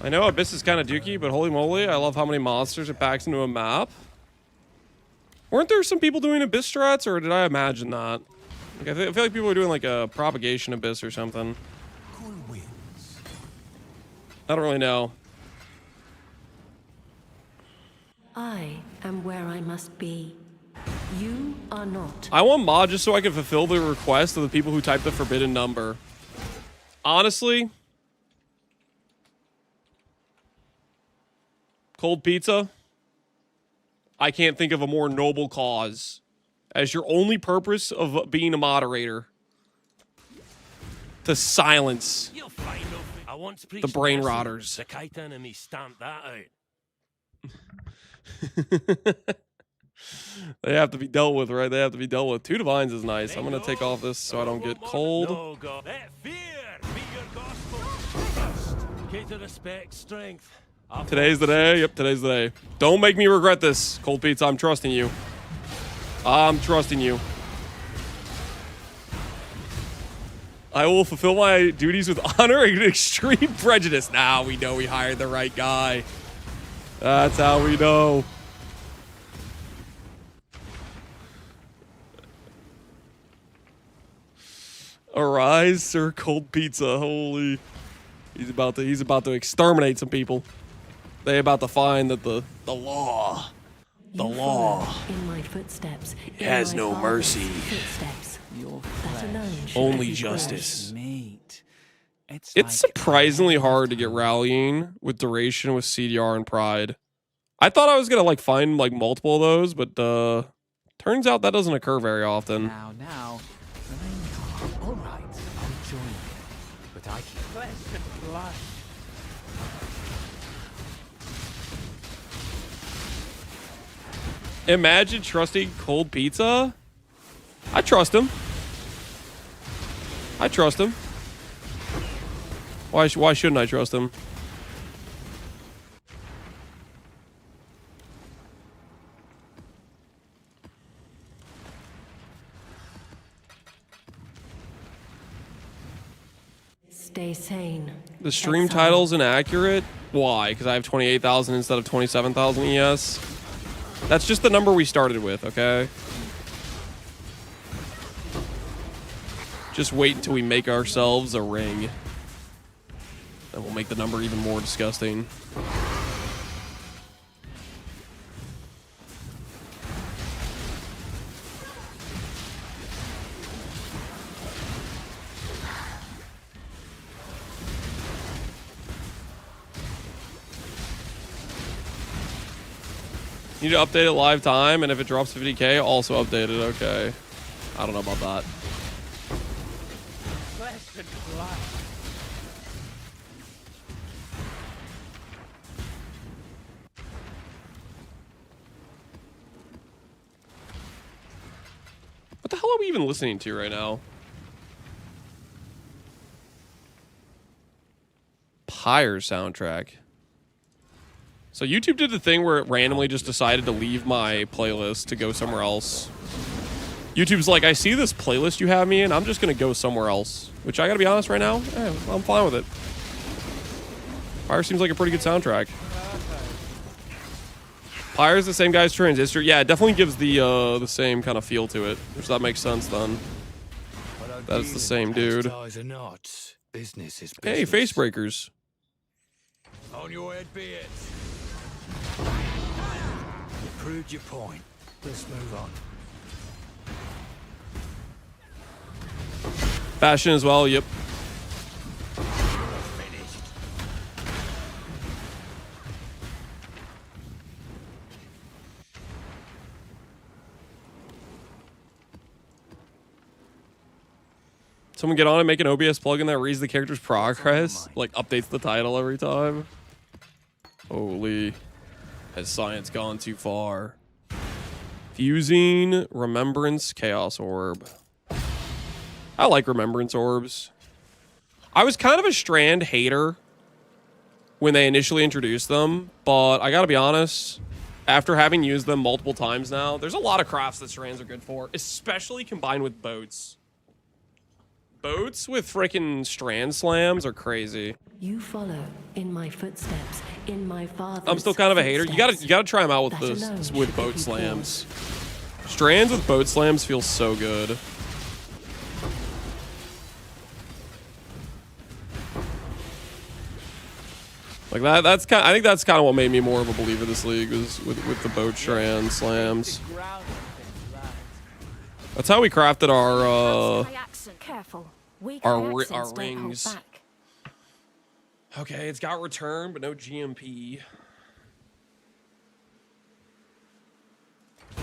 I know Abyss is kind of dookie, but holy moly, I love how many monsters it packs into a map. Weren't there some people doing Abyss strats, or did I imagine that? Like, I feel like people were doing like a propagation Abyss or something. I don't really know. I am where I must be. You are not. I want mod just so I can fulfill the request of the people who typed the forbidden number. Honestly, cold pizza. I can't think of a more noble cause as your only purpose of being a moderator. To silence the brain rotters. The chitin and me stamped that out. They have to be dealt with, right? They have to be dealt with. 2 divines is nice. I'm going to take off this so I don't get cold. No, God. Let fear be your gospel. Cater respect, strength. Today's the day. Yep, today's the day. Don't make me regret this, Cold Pizza. I'm trusting you. I'm trusting you. I will fulfill my duties with honor and extreme prejudice. Now we know we hired the right guy. That's how we know. Arise, Sir Cold Pizza. Holy. He's about to exterminate some people. They about to find that the law in my footsteps, has no mercy. Footsteps. That alone should Only be justice. Mate, It's surprisingly hard to get rallying with duration with CDR and Pride. I thought I was gonna like find like multiple of those, but turns out that doesn't occur very often. Now, remain calm. All right, I'll join you, but I keep flesh and blood. Imagine trusting cold pizza. I trust him. I trust him. Why shouldn't I trust him? Stay sane. The stream Exile. title's inaccurate. Why? Because I have 28,000 instead of 27,000 ES. That's just the number we started with, okay? Just wait until we make ourselves a ring. And we'll make the number even more disgusting. You need to update it live time, and if it drops 50k, also update it. Okay. I don't know about that. Flesh and blood. What the hell are we even listening to right now? Pyre soundtrack. So YouTube did the thing where it randomly just decided to leave my playlist to go somewhere else. YouTube's like, I see this playlist you have me in, I'm just gonna go somewhere else. Which I gotta be honest right now, I'm fine with it. Pyre seems like a pretty good soundtrack. Pyre's the same guy's Transistor. Yeah, it definitely gives the same kind of feel to it. Which that makes sense then. That's the same dude. Business is Hey, Facebreakers. On your head be it. You proved your point. Let's move on. Fashion as well, yep. Finished. Someone get on and make an OBS plugin that reads the character's progress, like updates the title every time. Holy, has science gone too far? Fusing Remembrance Chaos Orb. I like Remembrance Orbs. I was kind of a Strand hater when they initially introduced them, but I gotta be honest, after having used them multiple times now, there's a lot of crafts that Strands are good for, especially combined with boats. Boats with freaking Strand slams are crazy. You follow in my footsteps, in my father's I'm still kind of a hater. You gotta try them out with That alone this should with give boat you slams. Strands with boat slams feel so good. Like that's kind. I think that's kind of what made me more of a believer of this league was with the boat strand slams. That's how we crafted our Careful. Weak our accents don't hold rings. back. Okay, it's got return, but no GMP.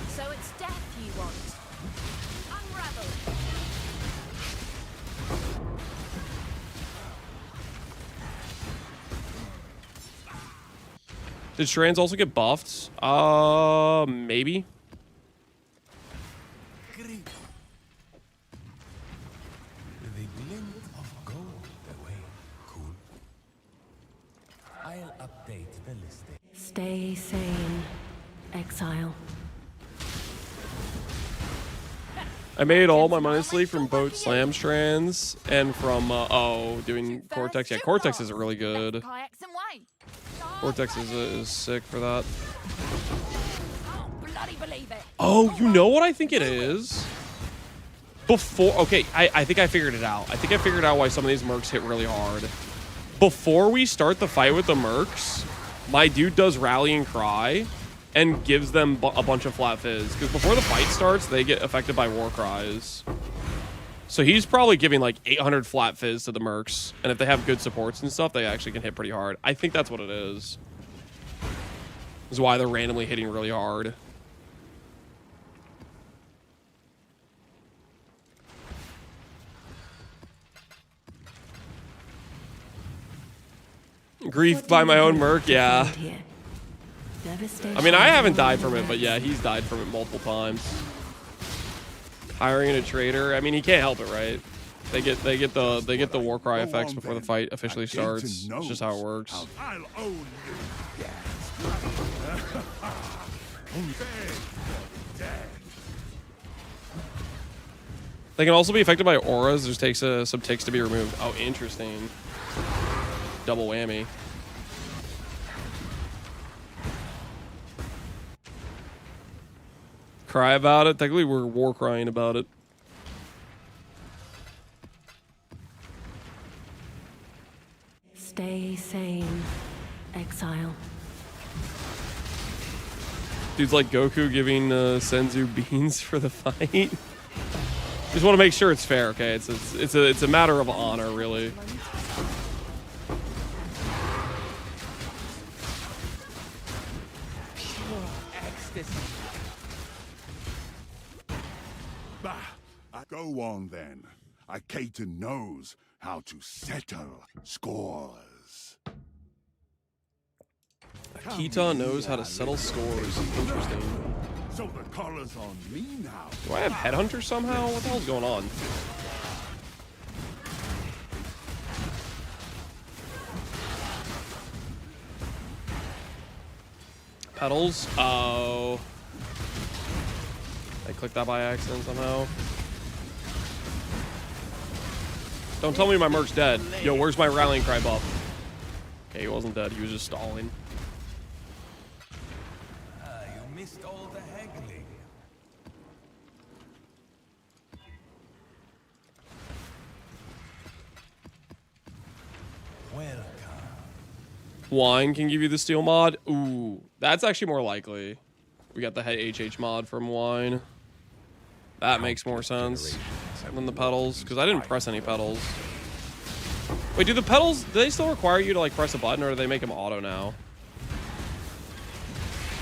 So it's death you want. Unravel. Did Strands also get buffed? Maybe. The glint of gold away. Cool. I'll update the listing. Stay sane, exile. I made all my money sleep from boat slam strands and from doing Cortex. Yeah, Cortex is really good. Cortex is sick for that. Oh, you know what I think it is? Okay, I think I figured it out. I think I figured out why some of these mercs hit really hard. Before we start the fight with the mercs, my dude does rallying cry and gives them a bunch of flat fizz. Because before the fight starts, they get affected by war cries. So he's probably giving like 800 flat fizz to the mercs. And if they have good supports and stuff, they actually can hit pretty hard. I think that's what it is. This is why they're randomly hitting really hard. Grief by my own merc, yeah. devastation. I mean, I haven't died from it, but yeah, he's died from it multiple times. Hiring a traitor. I mean, he can't help it, right? They get the war cry effects before the fight officially starts. It's just how it works. I'll own you. They can also be affected by auras. It just takes some ticks to be removed. Oh, interesting. Double whammy. Cry about it? Technically, we're war crying about it. Stay sane, exile. Dude's like Goku giving Senzu beans for the fight. Just want to make sure it's fair, okay? It's a matter of honor, really. Bah, go on then. Akaton knows how to settle scores. Keaton knows how to settle scores. Interesting. So the collar's on me now. Do I have Headhunter somehow? What the hell's going on? Petals? Oh. I clicked that by accident somehow. Don't tell me my merc's dead. Yo, where's my rallying cry buff? Okay, he wasn't dead. He was just stalling. You missed all the haggling. Welcome. Wine can give you the steel mod. Ooh, that's actually more likely. We got the HH mod from Wine. That makes more sense than the pedals, because I didn't press any pedals. Wait, do the pedals, do they still require you to like press a button, or do they make them auto now?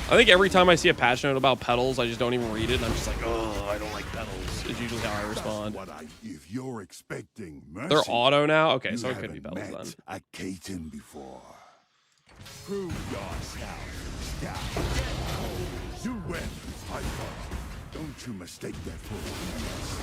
I think every time I see a patch note about pedals, I just don't even read it, and I'm just like, oh, I don't like pedals. Is usually how I respond. If you're expecting mercy, They're auto now? Okay, so it couldn't be pedals then. Akaton before. Prove yourself. Scout. New weapons, I thought. Don't you mistake that for weakness.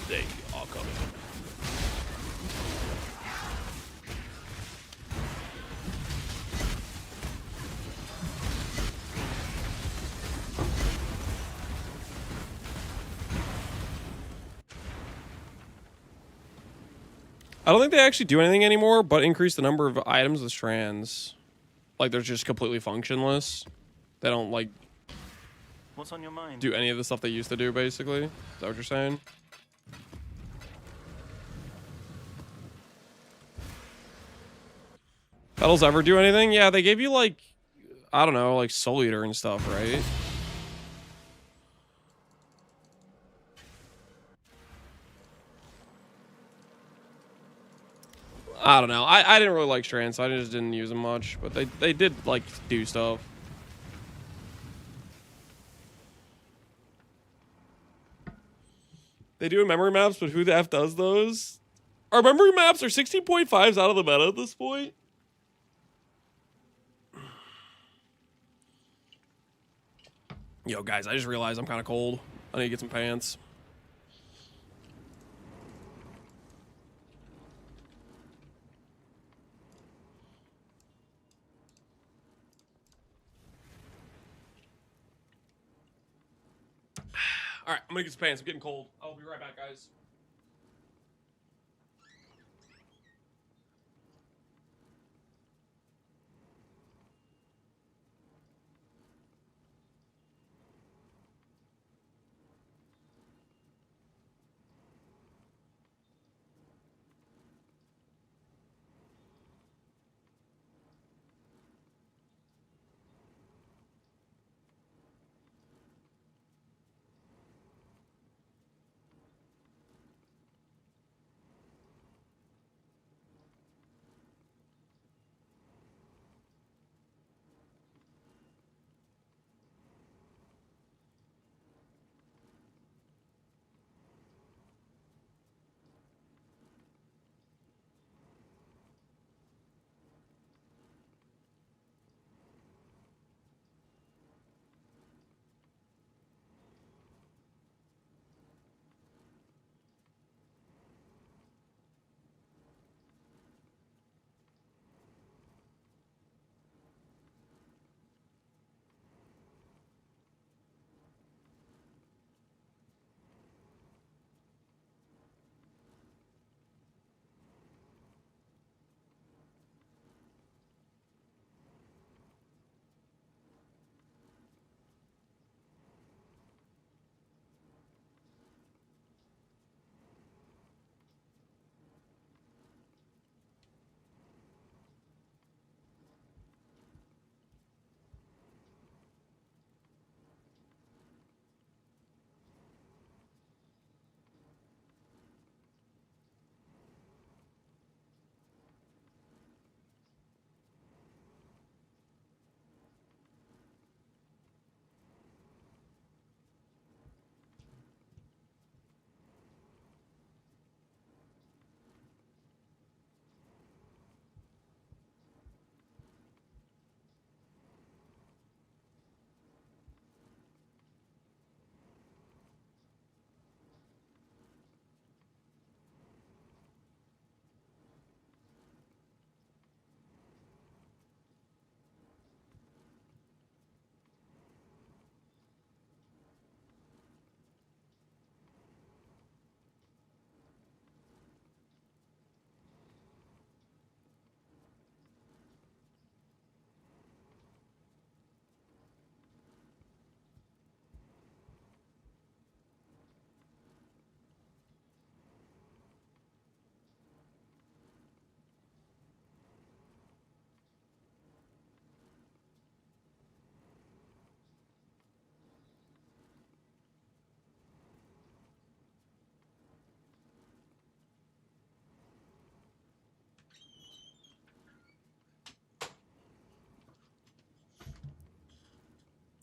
They are coming. I don't think they actually do anything anymore, but increase the number of items with strands. Like, they're just completely functionless. They don't, like, what's on your mind? Do any of the stuff they used to do, basically. Is that what you're saying? Pedals ever do anything? Yeah, they gave you, like, I don't know, like Soul Eater and stuff, right? I don't know. I didn't really like strands, so I just didn't use them much. But they did, like, do stuff. They do memory maps, but who the F does those? Our memory maps are 16.5s out of the meta at this point. Yo, guys, I just realized I'm kind of cold. I need to get some pants. All right, I'm gonna get some pants. I'm getting cold. I'll be right back, guys.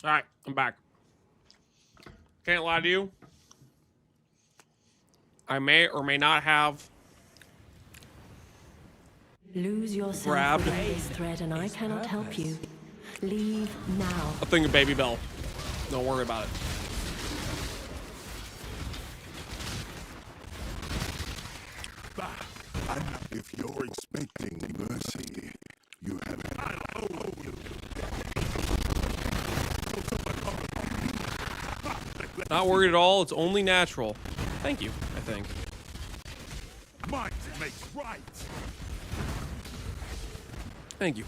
All right, I'm back. Can't lie to you. I may or may not have Lose yourself grabbed within this thread, and I cannot help you. Leave now. a thing of Baby Bell. Don't worry about it. And if you're expecting mercy, you haven't. Not worried at all. It's only natural. Thank you, I think. Might makes right. Thank you.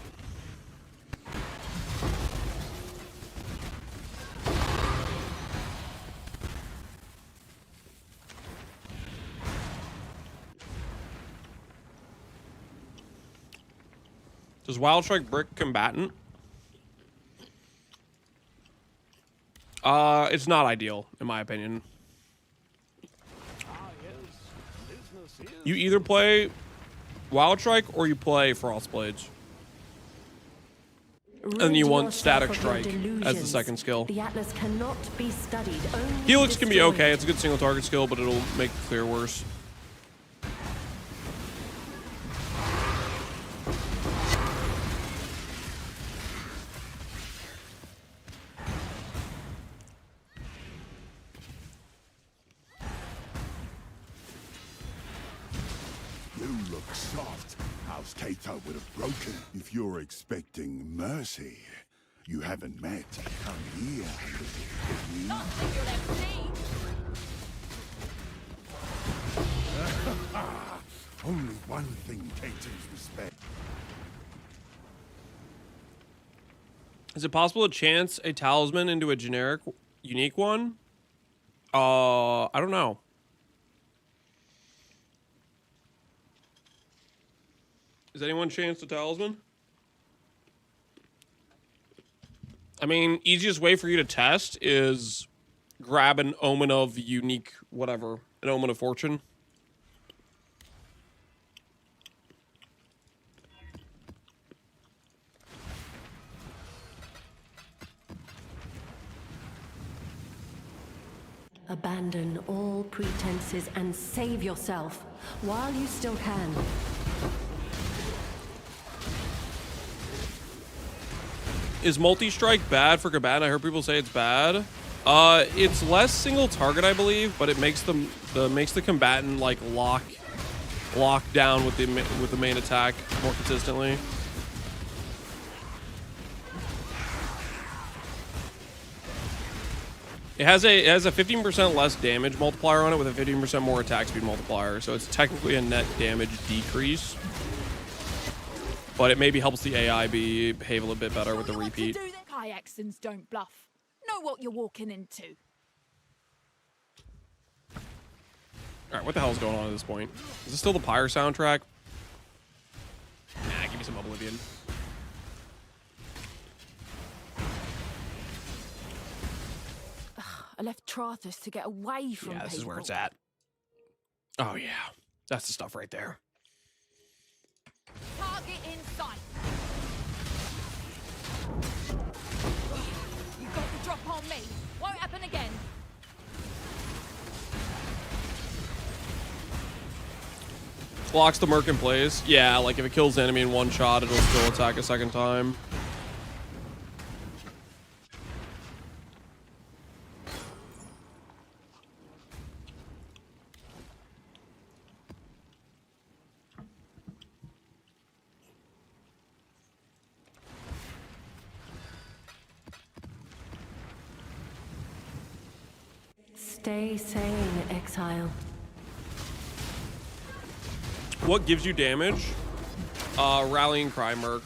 Does Wild Strike brick combatant? It's not ideal, in my opinion. You either play Wild Strike or you play Frostblades. And you want Static Strike as the second skill. The Atlas cannot be studied. Only Helix can be destroyed. okay. It's a good single target skill, but it'll make clear worse. You look soft. House Kato would have broken. If you're expecting mercy, you haven't met. Come here. Not that you'll ever see. Only one thing Kato's respect. Is it possible to chance a talisman into a generic, unique one? I don't know. Has anyone chanced a talisman? I mean, easiest way for you to test is grab an omen of unique whatever, an omen of fortune. Abandon all pretenses and save yourself while you still can. Is multi-strike bad for combatant? I heard people say it's bad. It's less single target, I believe, but it makes the combatant like lock down with the main attack more consistently. It has a 15% less damage multiplier on it with a 15% more attack speed multiplier, so it's technically a net damage decrease. But it maybe helps the AI behave a little bit better with the repeat. Kayaks don't bluff. Know what you're walking into. Alright, what the hell is going on at this point? Is this still the Pyre soundtrack? Nah, give me some Oblivion. I left Trathus to get away from Yeah, this is where people. it's at. Oh yeah, that's the stuff right there. Target in sight. You got the drop on me. Won't happen again. Locks the Merc in place. Yeah, like if it kills the enemy in one shot, it'll still attack a second time. Stay sane, exile. What gives you damage? Rallying Cry Merc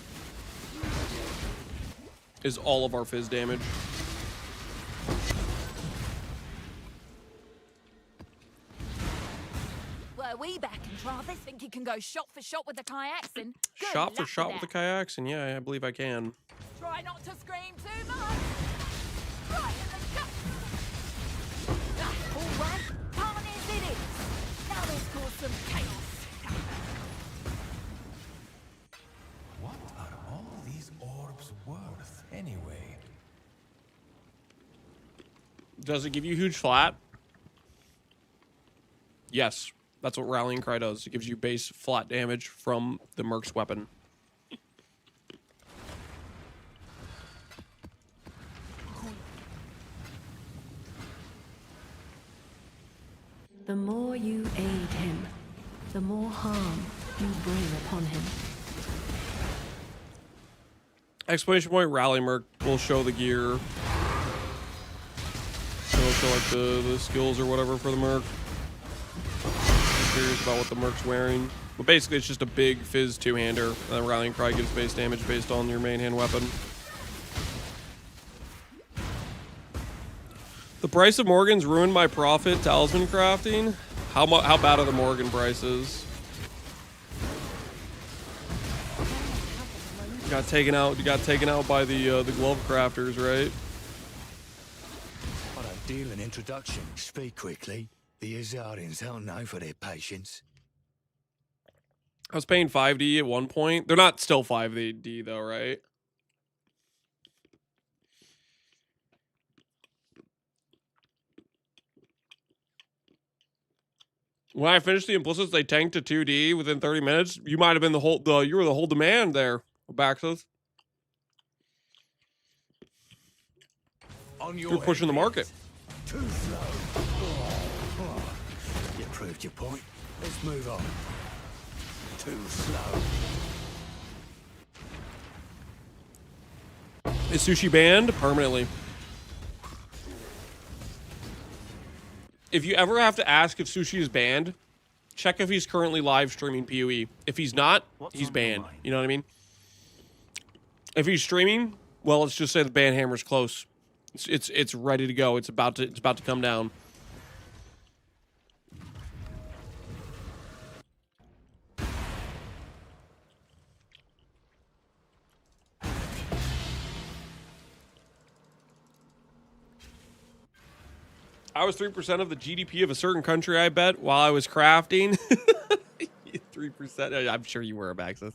is all of our fizz damage. Were we back in Trathus? Think you can go shot for shot with the kayaks and Shot for shot with the kayaks, and yeah, I believe I can. Try not to scream too much. Right in the gut. All right, Carnage it is. Now let's cause some chaos. What are all these orbs worth, anyway? Does it give you huge flat? Yes. That's what Rallying Cry does. It gives you base flat damage from the Merc's weapon. The more you aid him, the more harm you bring upon him. Exclamation point Rally Merc will show the gear. It'll show like the skills or whatever for the Merc. I'm curious about what the Merc's wearing. But basically it's just a big Fizz two-hander. And then Rallying Cry gives base damage based on your main hand weapon. The price of Morgans ruined my profit talisman crafting. How bad are the Morgan prices? You got taken out by the glove crafters, right? I don't deal in introduction. Speak quickly. The Azarians aren't known for their patience. I was paying 5D at one point. They're not still 5D though, right? When I finished the implicits, they tanked to 2D within 30 minutes. You might have been you were the whole demand there, Baxus. You're pushing the market. Too slow. You proved your point. Let's move on. Too slow. Is Sushi banned permanently? If you ever have to ask if Sushi is banned, check if he's currently live streaming PoE. If he's not, he's banned. You know what I mean? If he's streaming, well, let's just say the ban hammer's close. It's ready to go. It's about to come down. I was 3% of the GDP of a certain country, I bet, while I was crafting. 3%. I'm sure you were, Abaxis.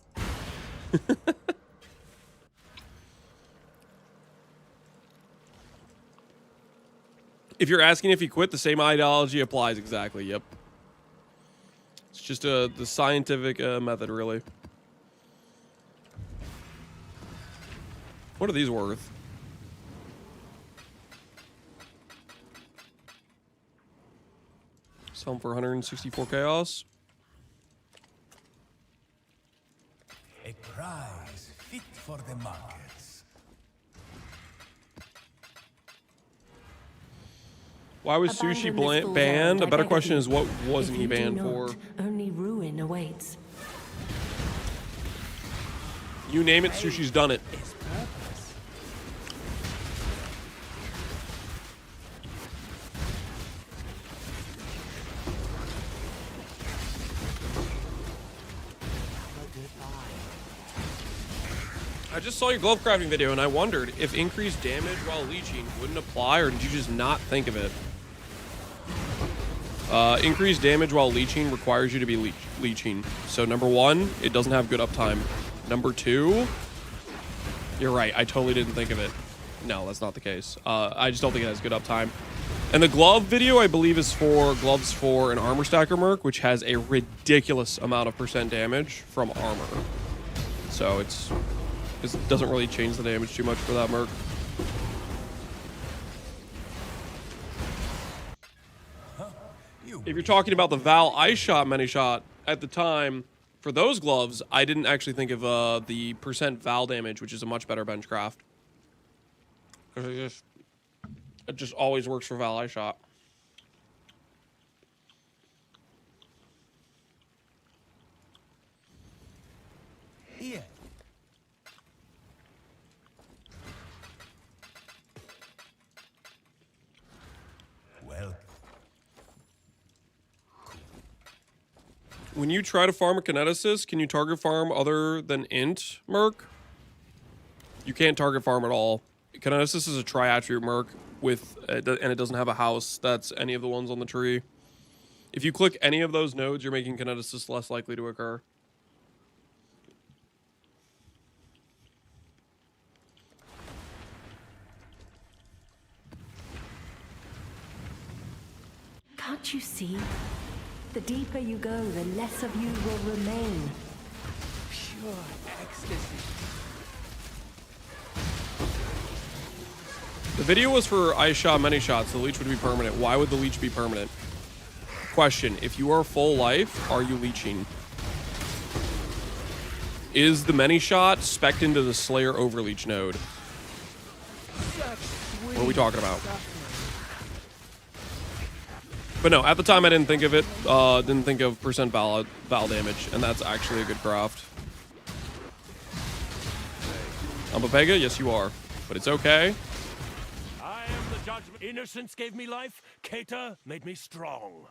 If you're asking if he quit, the same ideology applies exactly. Yep. It's just the scientific method, really. What are these worth? Sell them for 164 chaos. A prize fit for the markets. Why was Sushi banned? A better question is, what wasn't he banned for? Only ruin awaits. You name it, Sushi's done it. I just saw your glove crafting video and I wondered if increased damage while leeching wouldn't apply, or did you just not think of it? Increased damage while leeching requires you to be leeching. So number one, it doesn't have good uptime. Number two, you're right, I totally didn't think of it. No, that's not the case. I just don't think it has good uptime. And the glove video, I believe, is for gloves for an armor stacker merc, which has a ridiculous amount of % damage from armor. So it doesn't really change the damage too much for that merc. If you're talking about the Val Ice Shot Many Shot, at the time, for those gloves, I didn't actually think of the % Val damage, which is a much better bench craft. Because it just always works for Val Ice Shot. Yeah. Well. When you try to farm a kineticist, can you target farm other than int merc? You can't target farm at all. Kineticist is a tri-attribute merc with, and it doesn't have a house that's any of the ones on the tree. If you click any of those nodes, you're making kineticist less likely to occur. Can't you see? The deeper you go, the less of you will remain. Pure ecstasy. The video was for ice shot, many shots. The leech would be permanent. Why would the leech be permanent? Question: if you are full life, are you leeching? Is the many shot spec'd into the Slayer Overleech node? What are we talking about? But no, at the time I didn't think of it. Didn't think of percent val damage, and that's actually a good craft. I'm a Vega, yes you are, but it's okay. I am the judgment. Innocence gave me life. Cater made me strong.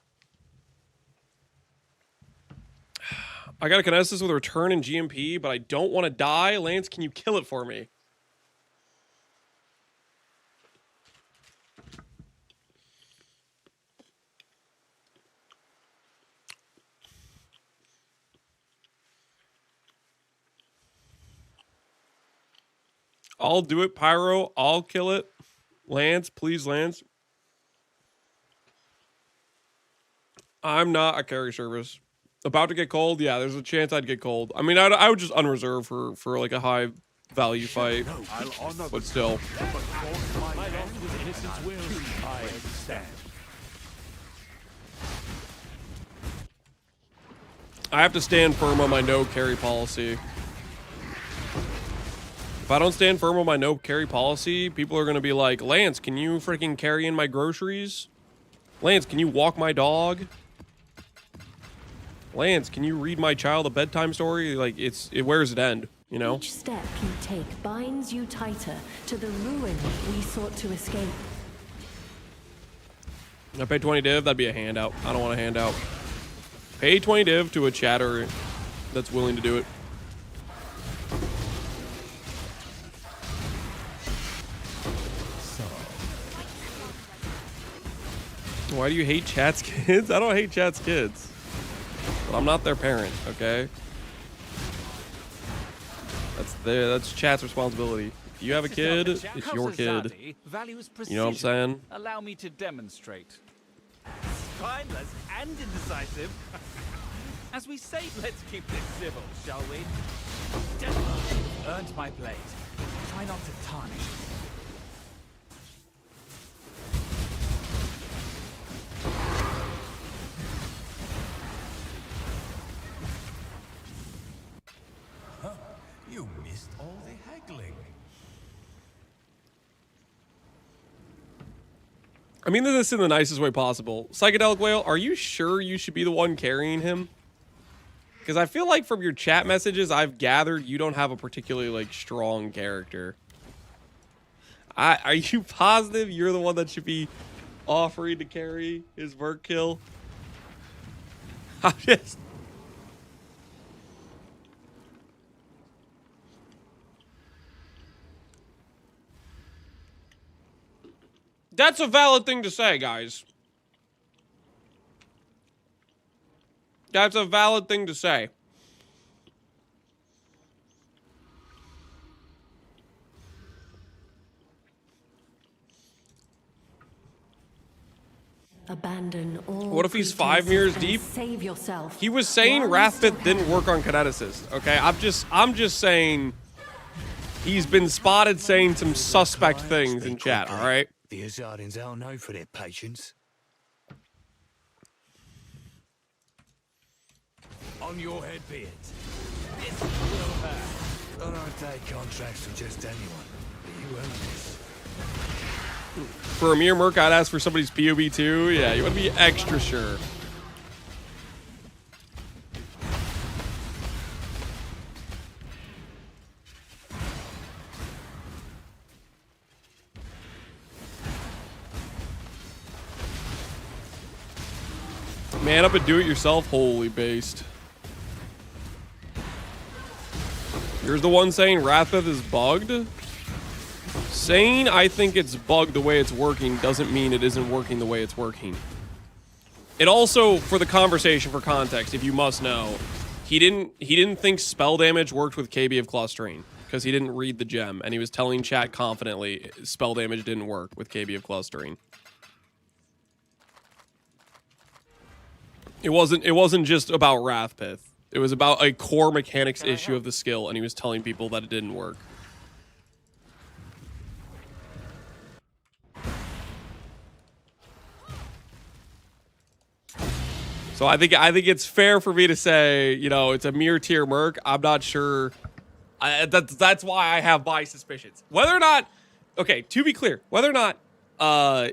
I got a Kinesis with a return in GMP, but I don't want to die. Lance, can you kill it for me? I'll do it, Pyro. I'll kill it. Lance, please, Lance. I'm not a carry service. About to get cold? Yeah, there's a chance I'd get cold. I mean, I would just unreserve for like a high value fight. But still. My loss was innocence will. I understand. I have to stand firm on my no carry policy. If I don't stand firm on my no carry policy, people are going to be like, Lance, can you freaking carry in my groceries? Lance, can you walk my dog? Lance, can you read my child a bedtime story? Like, where's it end, you know? Each step you take binds you tighter to the ruin we sought to escape. I pay 20 div, that'd be a handout. I don't want a handout. Pay 20 div to a chatter that's willing to do it. Why do you hate chat's kids? I don't hate chat's kids. But I'm not their parent, okay? That's chat's responsibility. If you have a kid, it's your kid. You know what I'm saying? Allow me to demonstrate. Spineless and indecisive. As we say, let's keep this civil, shall we? Earned my blade. Try not to tarnish it. You missed all the haggling. I mean this in the nicest way possible. Psychedelic Whale, are you sure you should be the one carrying him? Because I feel like from your chat messages I've gathered you don't have a particularly like strong character. Are you positive you're the one that should be offering to carry his Merc kill? I'm just... That's a valid thing to say, guys. That's a valid thing to say. Abandon all. What if he's 5 mirrors deep? Save yourself. He was saying Wrathbith didn't work on kineticists, okay? I'm just saying he's been spotted saying some suspect things in chat, all right? The Azardins are known for their patience. On your head be it. This will hurt. I don't take contracts from just anyone, but you earn this. For a mere Merc, I'd ask for somebody's POV too. Yeah, you want to be extra sure. Man up and do it yourself, holy based. You're the one saying Wrathbith is bugged? Saying I think it's bugged the way it's working doesn't mean it isn't working the way it's working. It also, for the conversation, for context, if you must know, he didn't think spell damage worked with KB of Clustering because he didn't read the gem, and he was telling chat confidently spell damage didn't work with KB of Clustering. It wasn't just about Wrathpith. It was about a core mechanics issue of the skill, and he was telling people that it didn't work. So I think it's fair for me to say, you know, it's a mere tier merc. I'm not sure. That's why I have my suspicions. Whether or not, okay, to be clear, whether or not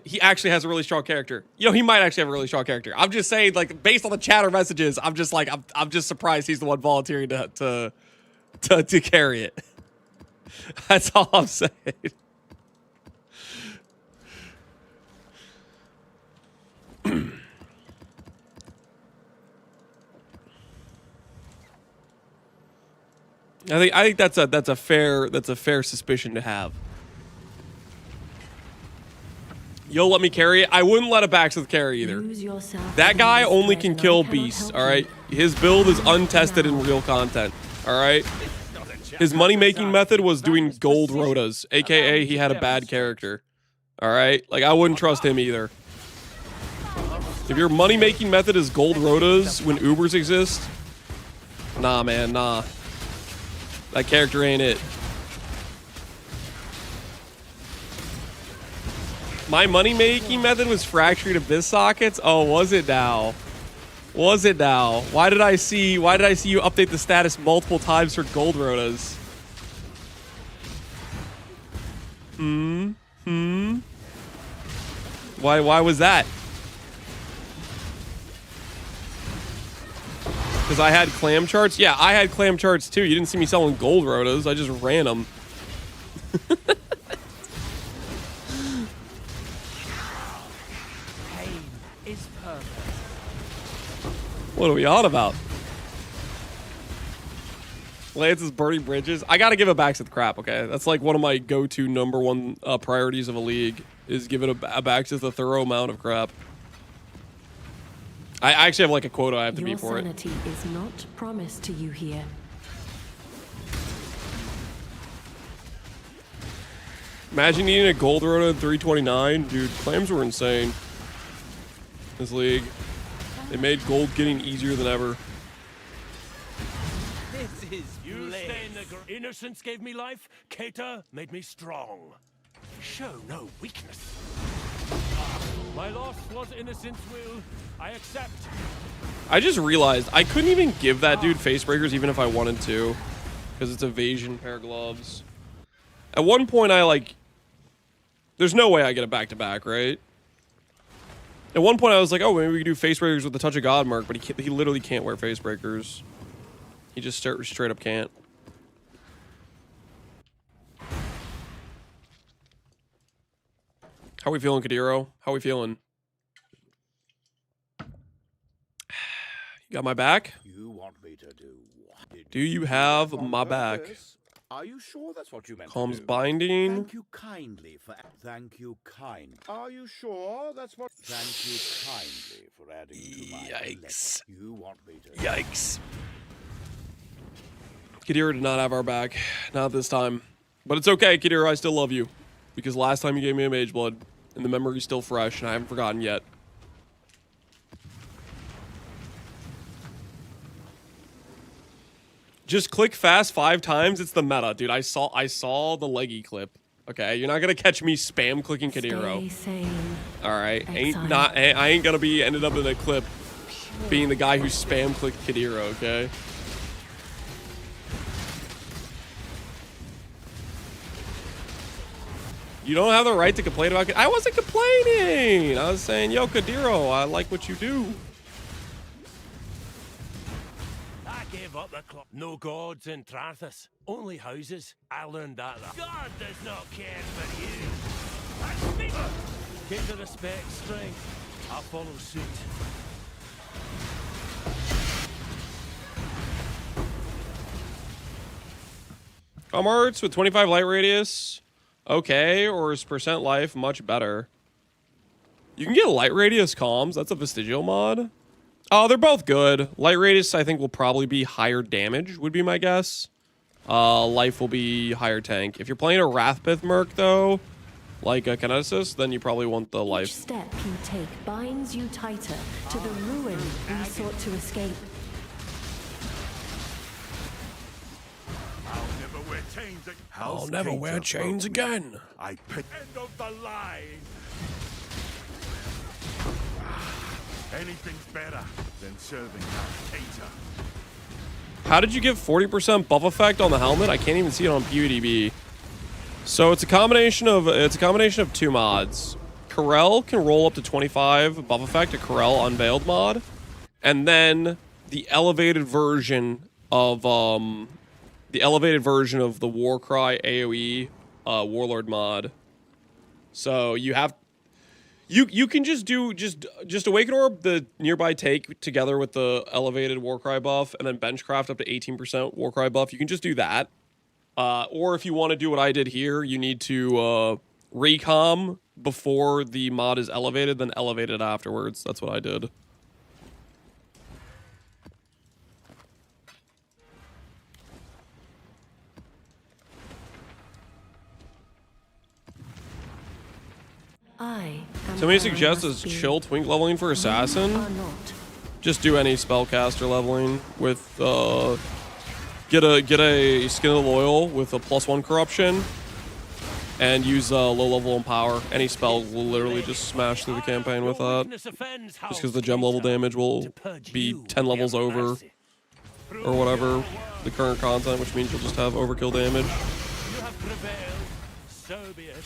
he actually has a really strong character. You know, he might actually have a really strong character. I'm just saying, like, based on the chatter messages, I'm just like, I'm just surprised he's the one volunteering to carry it. That's all I'm saying. I think that's a fair suspicion to have. You'll let me carry it? I wouldn't let a Baxith carry either. That guy only can kill beasts, alright? His build is untested in real content, alright? His money-making method was doing gold rotas, aka he had a bad character, alright? Like, I wouldn't trust him either. If your money-making method is gold rotas when Ubers exist, nah, man, nah. That character ain't it. My money-making method was fractured abyss sockets? Oh, was it now? Was it now? Why did I see you update the status multiple times for gold rotas? Why was that? Because I had clam charts? Yeah, I had clam charts too. You didn't see me selling gold rotas. I just ran them. What are we on about? Lance is burning bridges. I gotta give a Baxith crap, okay? That's like one of my go-to #1 priorities of a league, is giving a Baxith a thorough amount of crap. I actually have like a quota I have to meet for it. Your sanity is not promised to you here. Imagine needing a gold rota at 329. Dude, clams were insane. This league. They made gold getting easier than ever. This is you stay in the innocence gave me life. Kata made me strong. Show no weakness. My loss was innocence, Will. I accept. I just realized I couldn't even give that dude Facebreakers even if I wanted to. Because it's evasion pair of gloves. At one point I like... There's no way I get it back-to-back, right? At one point I was like, oh, maybe we could do Facebreakers with the Touch of God mark, but he literally can't wear Facebreakers. He just straight up can't. How we feeling, Kadiro? How we feeling? You got my back? You want me to do what? Do you have my back? Are you sure that's what you meant Calm's to do? binding. Thank you kindly for... Thank you kind. Are you sure that's what... Thank you kindly for adding to my... Yikes. You want me to... Yikes. Kadira did not have our back. Not this time. But it's okay, Kadira. I still love you. Because last time you gave me a Mage Blood. And the memory's still fresh. And I haven't forgotten yet. Just click fast 5 times. It's the meta, dude. I saw the leggy clip. Okay, you're not gonna catch me spam clicking Kadiro. All right, I ain't gonna be ended up in a clip being the guy who spam clicked Kadiro. Okay. You don't have the right to complain about it. I wasn't complaining. I was saying, yo, Kadiro, I like what you do. Gave up the clock. No gods in Trathus, only houses. I learned that. God does not care for you. That's me. Get the respect, strength. I'll follow suit. Calm Arts with 25 light radius. Okay, or is percent life much better? You can get light radius calms. That's a vestigial mod. Oh, they're both good. Light radius, I think, will probably be higher damage, would be my guess. Life will be higher tank. If you're playing a Wrathpith merc, though, like a kineticist, then you probably want the Each life. step you take binds you tighter to the ruin we sought to escape. I'll never wear chains again. I'll never wear chains again. I pick end of the line. Anything's better than serving House Cater. How did you give 40% buff effect on the helmet? I can't even see it on PUDB. So it's a combination of two mods. Corel can roll up to 25 buff effect, a Corel Unveiled mod, and then the elevated version of the Warcry AoE Warlord mod. So you have you can just do just Awaken Orb the nearby take together with the elevated Warcry buff, and then Benchcraft up to 18% Warcry buff. You can just do that. Or if you want to do what I did here, you need to recom before the mod is elevated, then elevate it afterwards. That's what I did. Somebody suggests is chill twink leveling for assassin. Just do any spellcaster leveling with get a Skin of the Loyal with a +1 corruption, and use low level empower. Any spell will literally just smash through the campaign with that. Just because the gem level damage will be 10 levels over or whatever the current content, which means you'll just have overkill damage. You have prevailed, so be it.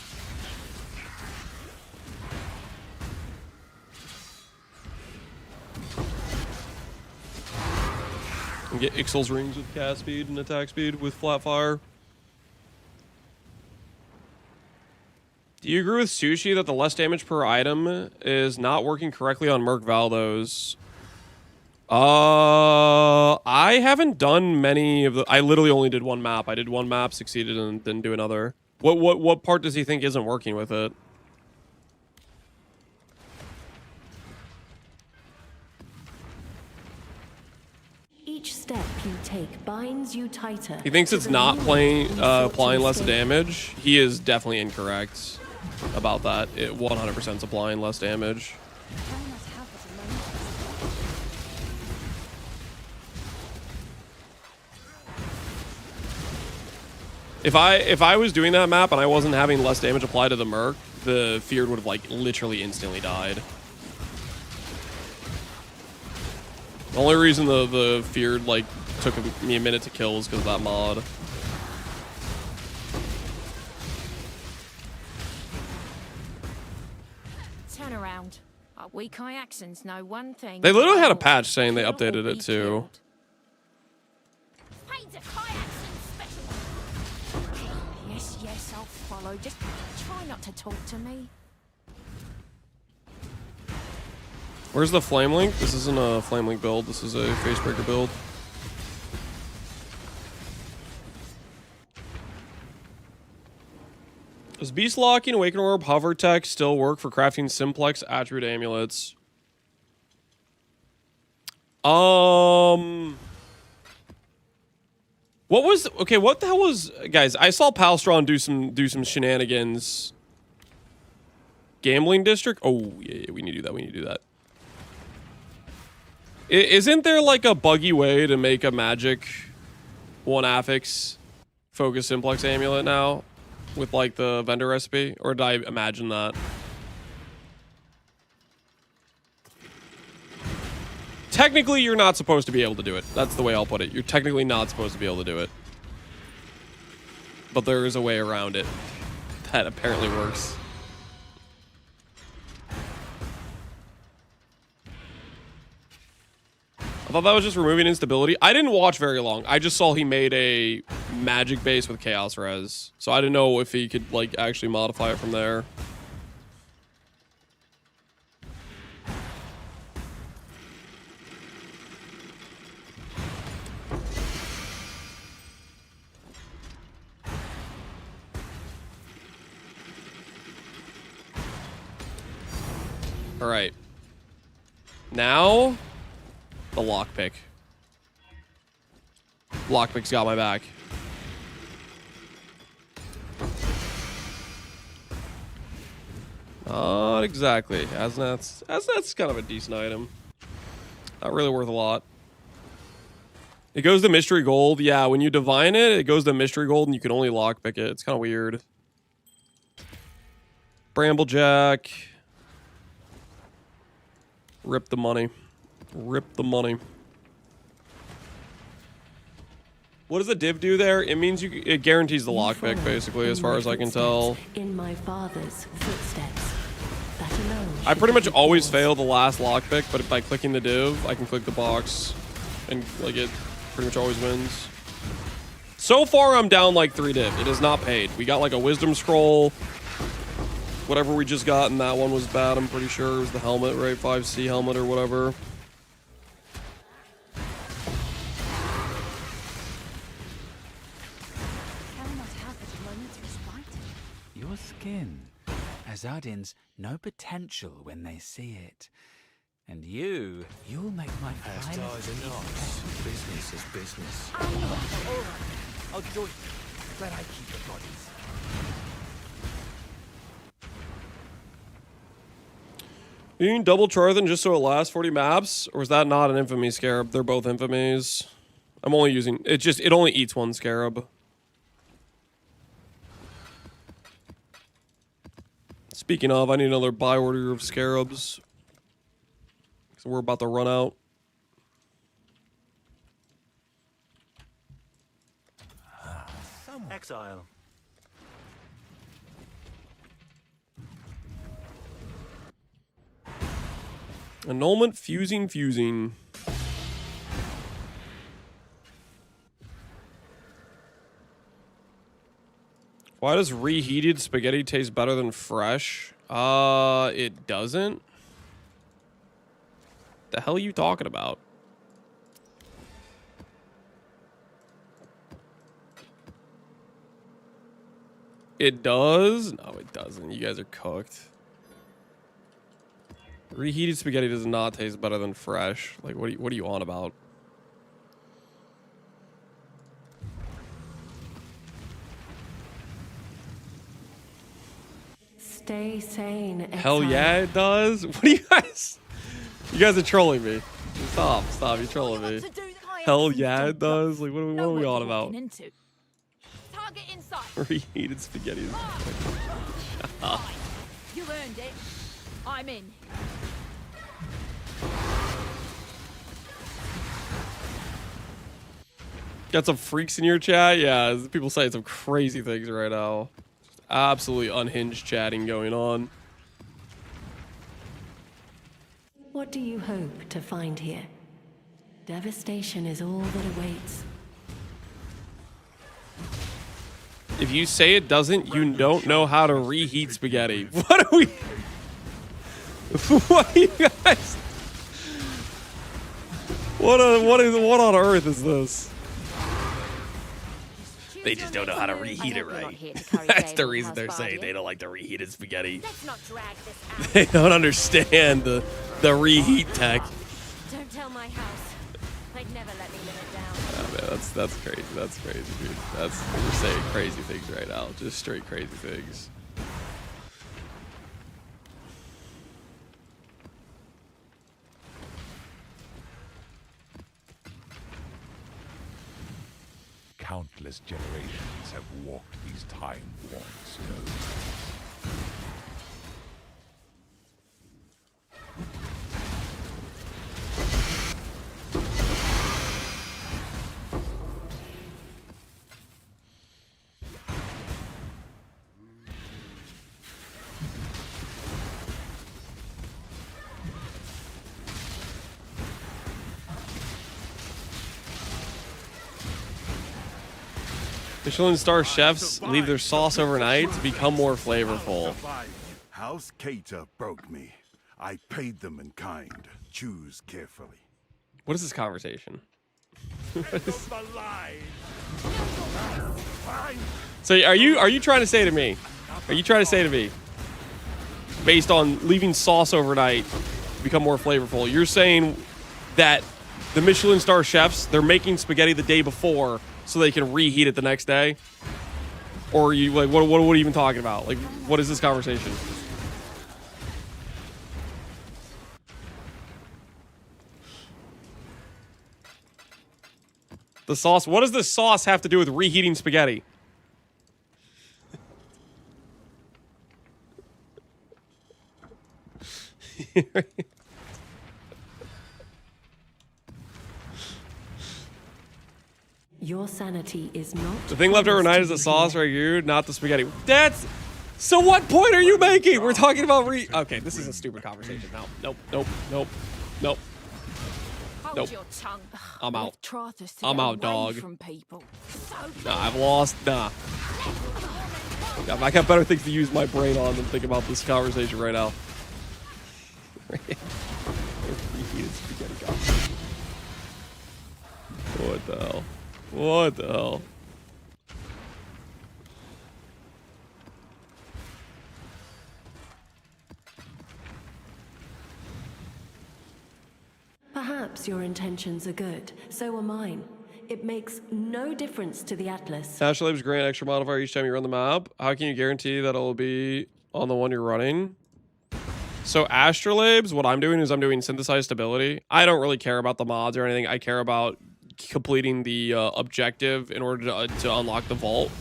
And get Ixal's rings with cast speed and attack speed with flat fire. Do you agree with Sushi that the less damage per item is not working correctly on Merc Valdos? I haven't done many of the. I literally only did one map. I did one map, succeeded, and didn't do another. What part does he think isn't working with it? Each step you take binds you tighter. He thinks it's not applying less damage. He is definitely incorrect about that. It 100% is applying less damage. If I was doing that map and I wasn't having less damage applied to the Merc, the Feared would have like literally instantly died. The only reason the Feared like took me a minute to kill was because of that mod. Turn around. We Kyaxans know one thing. They literally had a patch saying they updated it too. Yes, I'll follow. Just try not to talk to me. Where's the Flame Link? This isn't a Flame Link build. This is a Facebreaker build. Does Beast Locking, Awaken Orb, Hover Tech still work for crafting Simplex Attribute Amulets? What was okay? What the hell was, guys? I saw Palstron do some shenanigans. Gambling District. Oh yeah, we need to do that. We need to do that. Isn't there like a buggy way to make a magic one affix focus Simplex amulet now with like the vendor recipe, or did I imagine that? Technically, you're not supposed to be able to do it. That's the way I'll put it. You're technically not supposed to be able to do it. But there is a way around it that apparently works. I thought that was just removing instability. I didn't watch very long. I just saw he made a magic base with Chaos Res. So I didn't know if he could like actually modify it from there. All right. Now, the lockpick. Lockpick's got my back. Not exactly. Haznat's kind of a decent item. Not really worth a lot. It goes to mystery gold. Yeah, when you divine it, it goes to mystery gold and you can only lockpick it. It's kind of weird. Bramblejack. Rip the money. Rip the money. What does the div do there? It means it guarantees the lockpick, basically, as far as I can tell. In my father's footsteps. That alone. I pretty much always fail the last lockpick, but by clicking the div, I can click the box, and like it pretty much always wins. So far, I'm down like 3 div. It is not paid. We got like a wisdom scroll. Whatever we just got, and that one was bad. I'm pretty sure it was the helmet, right? 5C helmet or whatever. Your skin has Adin's no potential when they see it. And you'll make my As ties and knots. Business is business. All right. I'll join you. But I keep the bodies. You can double Charthan just so it lasts 40 maps? Or is that not an infamy scarab? They're both infamies. I'm only using... It only eats 1 scarab. Speaking of, I need another buy order of scarabs. So we're about to run out. Exile. Annulment, fusing. Why does reheated spaghetti taste better than fresh? It doesn't. The hell are you talking about? It does? No, it doesn't. You guys are cooked. Reheated spaghetti does not taste better than fresh. Like, what are you on about? Stay sane. Hell yeah, it does. What are you guys? You guys are trolling me. Stop! You're trolling me. Hell yeah, it does. Like, what are we on about? Target inside. Reheated spaghetti. Shut up. You earned it. I'm in. Got some freaks in your chat? Yeah, people saying some crazy things right now. Just absolutely unhinged chatting going on. What do you hope to find here? Devastation is all that awaits. If you say it doesn't, you don't know how to reheat spaghetti. What are we... What are you guys... What on earth is this? They just don't know how to reheat it right. That's the reason they're saying they don't like the reheated spaghetti. Let's not drag this out. They don't understand the reheat tech. Don't tell my house. They'd never let me live it down. Oh, man, that's crazy. That's crazy, dude. We're saying crazy things right now. Just straight crazy things. Countless generations have walked these time-worn stones. Michelin star chefs leave their sauce overnight to become more flavorful. House Cater broke me. I paid them in kind. Choose carefully. What is this conversation? So are you trying to say to me? Are you trying to say to me, based on leaving sauce overnight to become more flavorful, you're saying that the Michelin star chefs, they're making spaghetti the day before so they can reheat it the next day? Or are you like, what are you even talking about? Like, what is this conversation? The sauce. What does the sauce have to do with reheating spaghetti? Your sanity is not. The thing left overnight is the sauce right here, not the spaghetti. That's. So what point are you making? We're talking about Okay, this is a stupid conversation now. Nope. Hold Nope. your tongue. I'm out. Trothers to I'm get out, away dog. From people. Nah, I've lost. Nah. Yeah, I got better things to use my brain on than think about this conversation right now. What the hell? What the hell? Perhaps your intentions are good. So are mine. It makes no difference to the Atlas. Astrolabes grant extra modifier each time you run the map. How can you guarantee that it'll be on the one you're running? So Astrolabes, what I'm doing is I'm doing synthesized stability. I don't really care about the mods or anything. I care about completing the objective in order to unlock the vault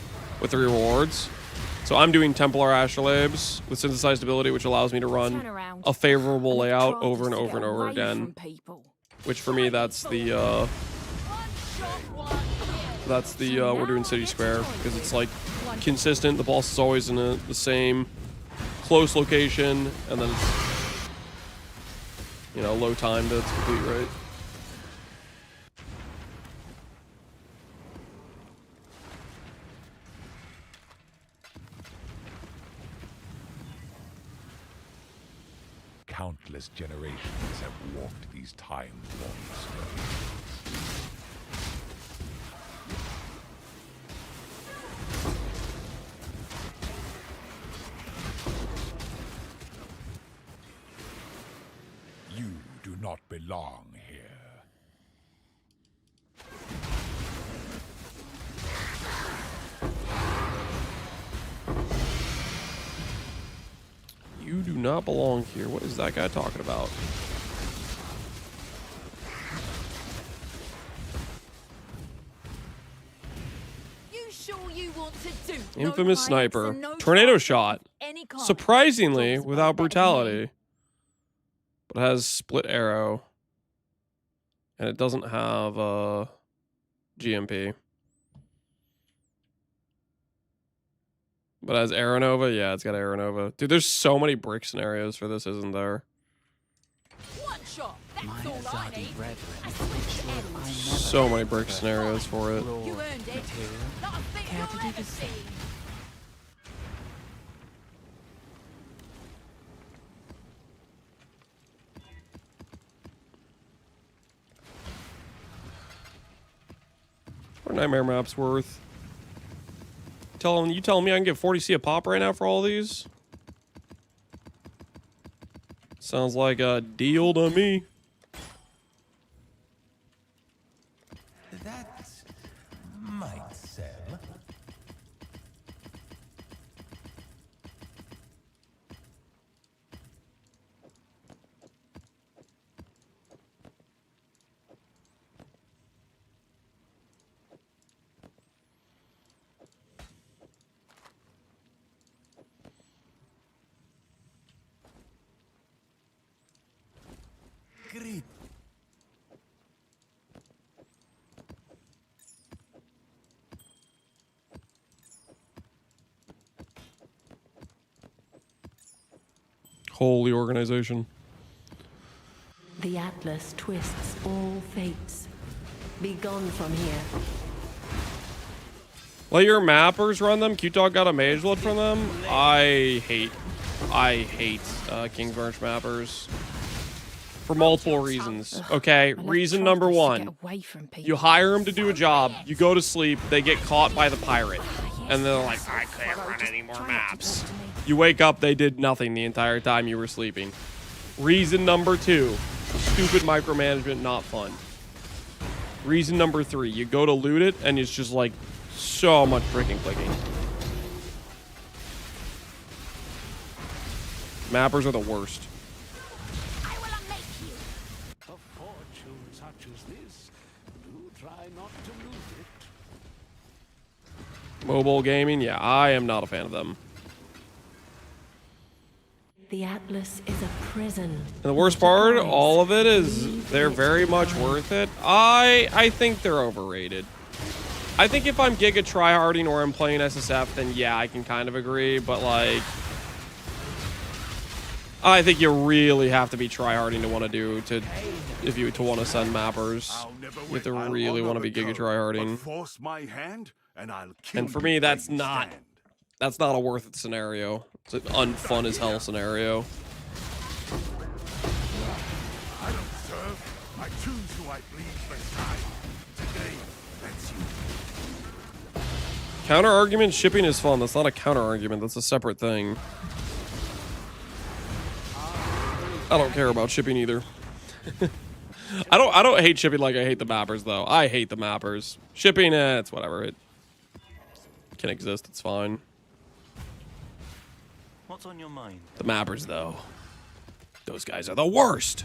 with the rewards. So I'm doing Templar Astrolabes with synthesized ability, which allows me to run a favorable layout over and over and over again. Which for me, that's the we're doing City Square because it's like consistent. The boss is always in the same close location, and then it's, you know, low time to complete, right? Countless generations have walked these time-worn stones. You do not belong here. You do not belong here. What is that guy talking about? You sure you want to do Infamous no sniper. and no Tornado tries shot. of any kind. Surprisingly, Talks without about better than me. brutality. But it has split arrow. And it doesn't have GMP. But it has Aeronova? Yeah, it's got Aeronova. Dude, there's so many brick scenarios for this, isn't there? One shot. That's all I need. So many brick scenarios for it. You earned it. Not a thing you'll ever see. What are Nightmare Maps worth? You telling me I can get 40C a pop right now for all these? Sounds like a deal to me. That might sell. Great. Holy organization. The Atlas twists all fates. Be gone from here. Let your mappers run them. Q-Dog got a mage load from them. I hate King's Branch mappers. For multiple reasons. Okay, reason number one. You hire them to do a job. You go to sleep. They get caught by the pirate. And they're like, I can't run any more maps. You wake up, they did nothing the entire time you were sleeping. Reason number two. Stupid micromanagement, not fun. Reason number three. You go to loot it, and it's just like so much freaking clicking. Mappers are the worst. A fortune such as this, do try not to lose Mobile gaming, yeah, I am not a fan of them. The Atlas is a prison. And the worst part, all of it is they're very much worth it. I think they're overrated. I think if I'm Giga tryharding or I'm playing SSF, then yeah, I can kind of agree. But like, I think you really have to be tryharding to want to do if you want to send mappers. You have to really want to be Giga tryharding. Force my hand, and I'll kill And for you me, where that's you not stand. a worth it scenario. It's an unfun as hell scenario. I don't serve. I choose who I bleed beside. Today, that's you. Counter argument shipping is fun. That's not a counter argument. That's a separate thing. I don't care about shipping either. I don't hate shipping like I hate the mappers though. I hate the mappers. Shipping, it's whatever. It can exist. It's fine. What's on your mind? The mappers though, those guys are the worst.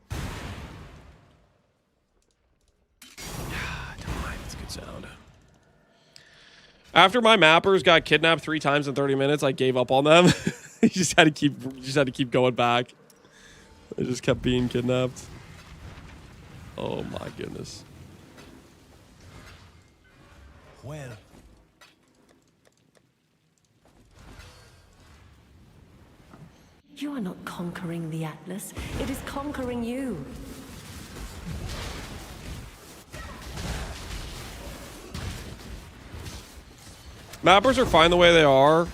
That's a good sound. After my mappers got kidnapped 3 times in 30 minutes, I gave up on them. You just had to keep going back. They just kept being kidnapped. Oh my goodness. Well, You are not conquering the Atlas. It is conquering you. Mappers are fine the way they are.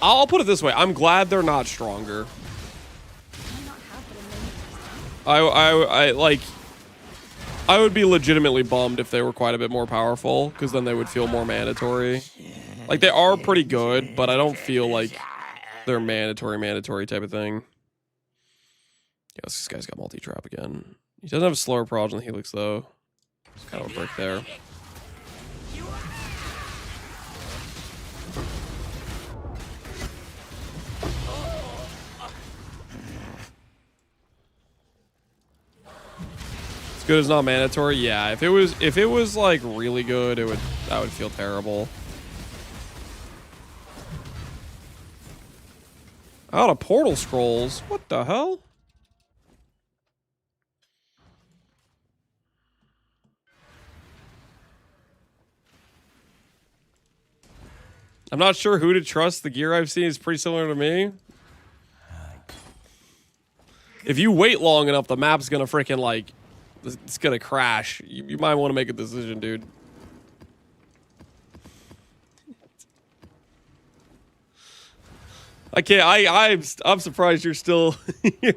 I'll put it this way. I'm glad they're not stronger. I would be legitimately bummed if they were quite a bit more powerful, because then they would feel more mandatory. Like, they are pretty good, but I don't feel like they're mandatory type of thing. Yes, this guy's got multi-trap again. He doesn't have a slower proj than Helix, though. It's kind of a brick there. It's good as not mandatory. Yeah, if it was like really good, I would feel terrible. Out of portal scrolls. What the hell? I'm not sure who to trust. The gear I've seen is pretty similar to me. If you wait long enough, the map's gonna freaking like, it's gonna crash. You might want to make a decision, dude. I can't. I'm surprised you're still here.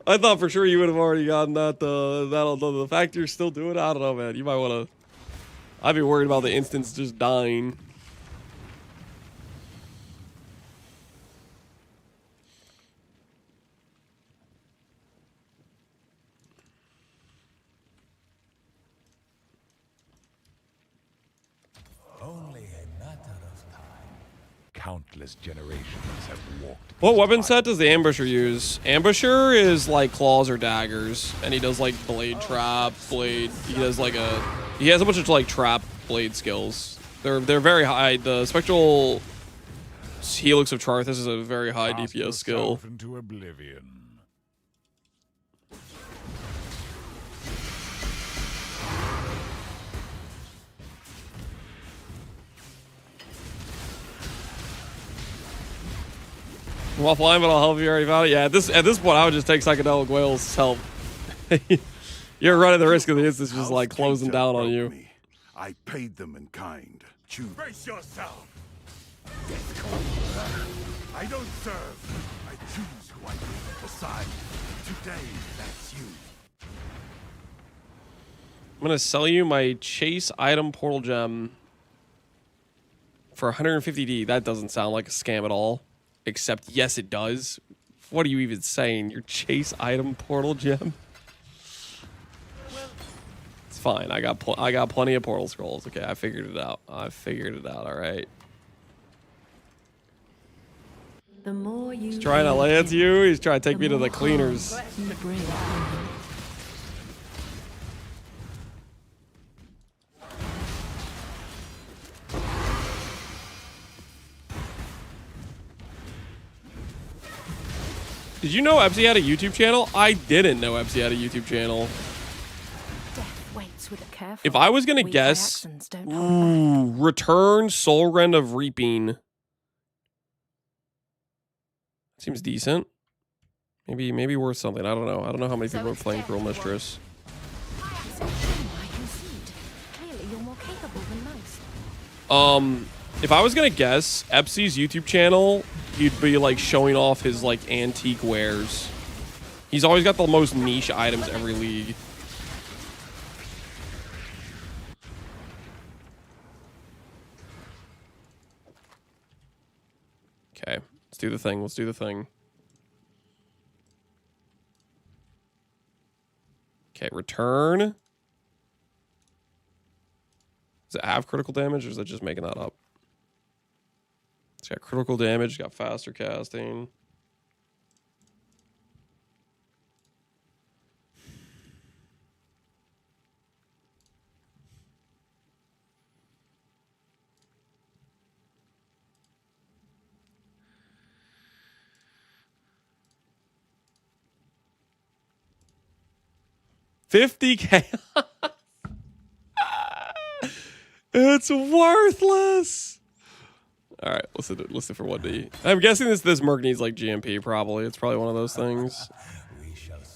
I thought for sure you would have already gotten that. The fact you're still doing it, I don't know, man. You might want to. I'd be worried about the instance just dying. only a matter of time. Countless generations have walked. What weapon set does the Ambusher use? Ambusher is like claws or daggers, and he does like blade trap, blade. He does like he has a bunch of like trap blade skills. They're very high. The spectral Helix of Charthus is a very high DPS skill. Into oblivion. I'm offline, but I'll help you already found it. Yeah, at this point, I would just take Psychedelic Whale's help. You're running the risk of the instance just like closing down on you. I paid them in kind. Choose. Brace yourself. I don't serve. I choose who I leave beside. Today, that's you. I'm gonna sell you my chase item portal gem for 150D. That doesn't sound like a scam at all. Except, yes, it does. What are you even saying? Your chase item portal gem? It's fine. I got plenty of portal scrolls. Okay, I figured it out. All right. The more you He's trying to lance you. He's trying to take me to the cleaners. you bring upon him. Did you know Epsy had a YouTube channel? I didn't know Epsy had a YouTube channel. Death waits with a careful. If I was gonna Weak guess, reactions don't hold back. Return Soul Rend of Reaping. Seems decent. Maybe worth something. I don't know. I don't know how many people are playing Cruel Mistress. I concede. Clearly, you're more capable than most. If I was gonna guess, Epsy's YouTube channel, he'd be like showing off his like antique wares. He's always got the most niche items every league. Okay, let's do the thing. Let's do the thing. Okay, return. Does it have critical damage, or is that just making that up? It's got critical damage, got faster casting. $50K. It's worthless. All right, listen for 1D. I'm guessing this merc needs like GMP. Probably, it's probably one of those things.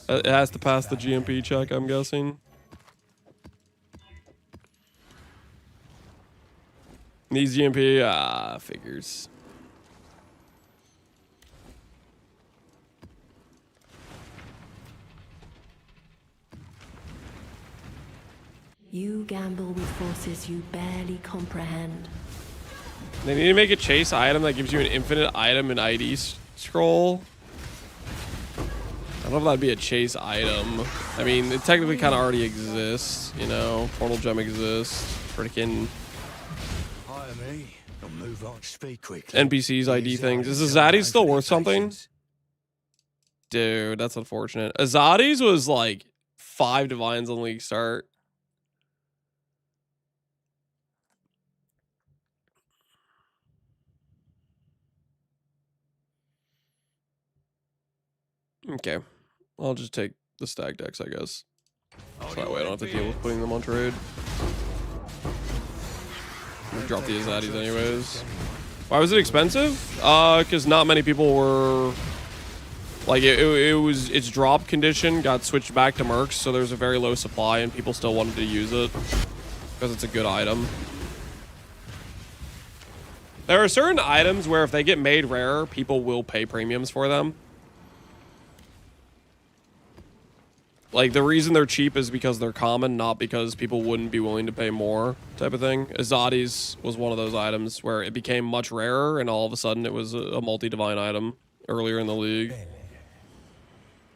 It has to pass the GMP check. I'm guessing. Needs GMP. Figures. You gamble with forces you barely comprehend. They need to make a chase item that gives you an infinite item and ID scroll. I don't know if that'd be a chase item. I mean, it technically kind of already exists, you know. Portal gem exists. Freaking Hire me. I'll move on speed quickly. NPCs ID things. Is Azadi's still worth something? Dude, that's unfortunate. Azadi's was like 5 divines on league start. Okay, I'll just take the stag decks, I guess. So that way I don't have to deal with putting them on trade. We'll drop the Azadis anyways. Why was it expensive? Because not many people were... Like, its drop condition got switched back to mercs, so there's a very low supply and people still wanted to use it. Because it's a good item. There are certain items where if they get made rare, people will pay premiums for them. Like, the reason they're cheap is because they're common, not because people wouldn't be willing to pay more, type of thing. Azadi's was one of those items where it became much rarer, and all of a sudden it was a multi-divine item earlier in the league.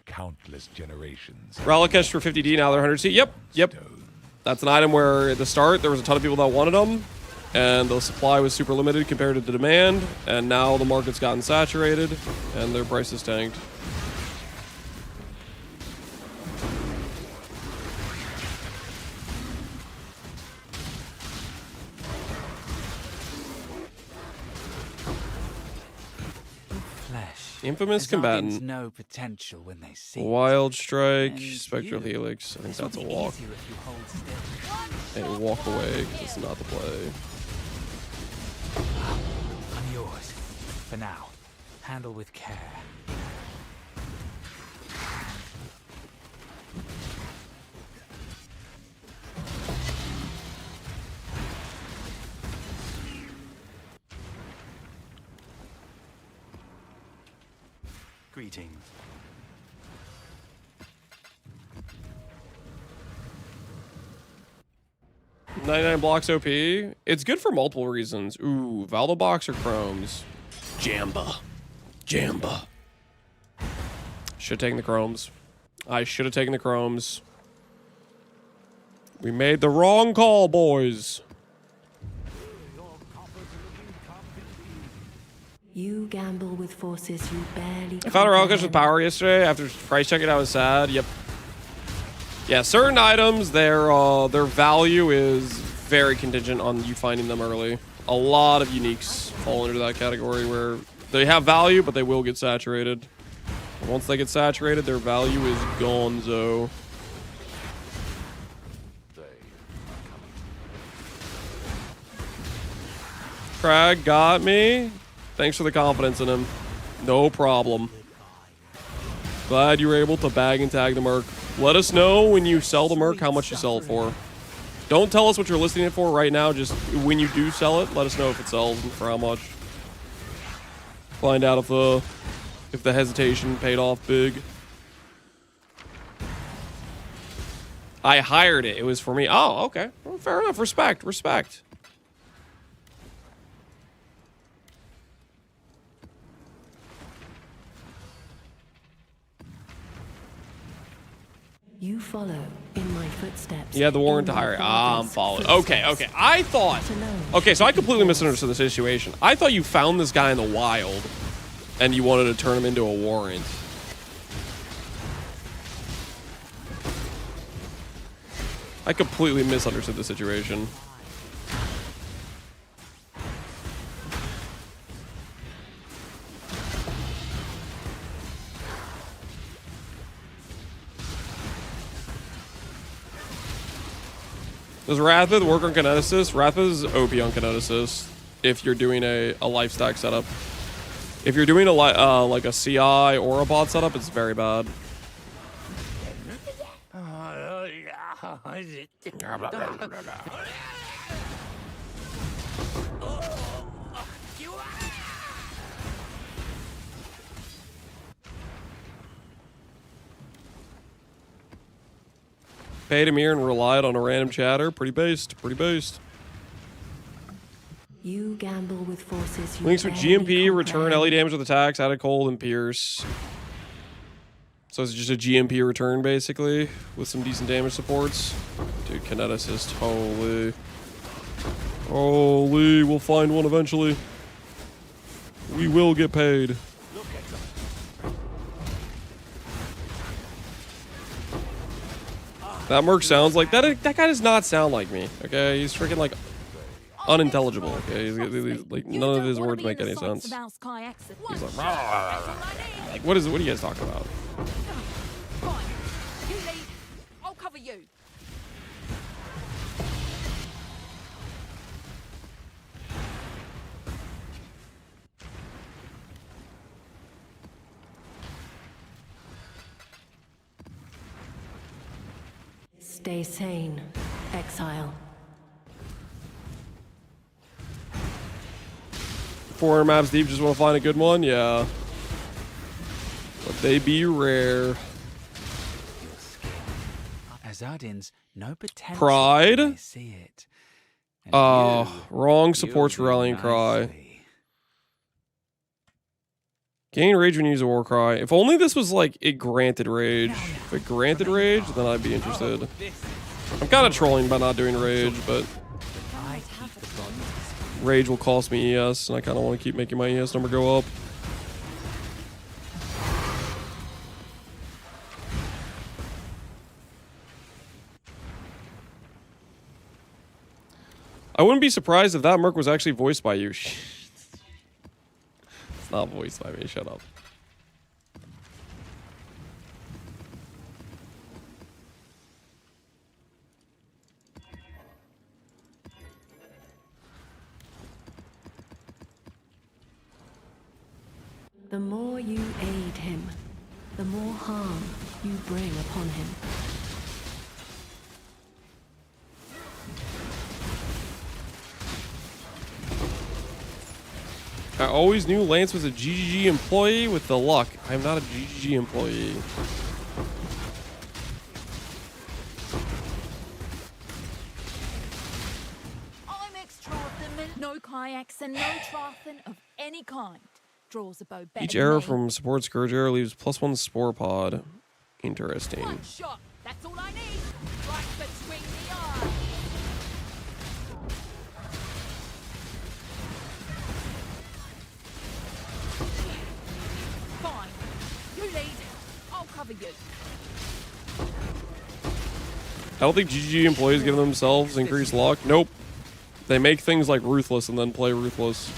Countless generations. Relicash for 50D, now they're 100C. Yep. That's an item where at the start, there was a ton of people that wanted them, and the supply was super limited compared to the demand, and now the market's gotten saturated, and their prices tanked. Infamous Combatant. No potential when they see Wild Strike, Spectral Helix. I think that's a walk. And walk away, because it's not the play. I'm yours. For now. Handle with care. Greetings. $99 blocks OP. It's good for multiple reasons. Ooh, Valdo box or chromes? Jamba. Should have taken the chromes. I should have taken the chromes. We made the wrong call, boys. You gamble with forces you barely I found a Relicash with power yesterday. After price checking, I was sad. Yep. Yeah, certain items, their value is very contingent on you finding them early. A lot of uniques fall into that category where they have value, but they will get saturated Once they get saturated, their value is gonzo. Crag got me. Thanks for the confidence in him. No problem. Glad you were able to bag and tag the Merc. Let us know when you sell the Merc how much you sell it for. Don't tell us what you're listing it for right now. Just when you do sell it, let us know if it sells and for how much. Find out if the hesitation paid off big. I hired it. It was for me. Oh, okay. Well, fair enough. Respect. Respect. You follow in my footsteps. You had the warrant to hire it. Ah, I'm following. Okay, okay. I thought... Okay, so I completely misunderstood the situation. I thought you found this guy in the wild, and you wanted to turn him into a warrant. I completely misunderstood the situation. Does Rathith work on Kineticist? Rathith is OP on Kineticist if you're doing a life stack setup. If you're doing a like a CI or a bot setup, it's very bad. Paid Amir and relied on a random chatter. Pretty based. Pretty based. You gamble with forces. Links with GMP, return LE damage with attacks, added cold, and pierce. So it's just a GMP return, basically, with some decent damage supports. Dude, Kineticist, holy. Holy, we'll find one eventually. We will get paid. That Merc sounds like... That guy does not sound like me, okay? He's freaking, like, unintelligible, okay? He's like, none of his words make any sense. He's like... Like, what are you guys talking about? Fine. You lead. I'll cover you. Stay sane, exile. 400 maps deep, just want to find a good one? Yeah. But they be rare. Azardin's no potential. Pride? I see it. And wrong supports rallying cry. nicely. Gain rage when you use a war cry. If only this was like it granted rage. If it granted rage, then I'd be interested. I'm kind of trolling by not doing rage, but rage will cost me ES, and I kind of want to keep making my ES number go up. I wouldn't be surprised if that Merc was actually voiced by you. It's not voiced by me, shut up. The more you aid him, the more harm you bring upon him. I always knew Lance was a GGG employee with the luck. I'm not a GGG employee. I'm ex-Trathan, no kayaks and no Trathan of any kind. Draws a bow better Each than arrow me. from support Scourge arrow leaves +1 spore pod. Interesting. One shot, that's all I need. Right between the eyes. Fine. You lead. I'll cover you. I don't think GGG employees give themselves increased luck. Nope. They make things like Ruthless and then play Ruthless.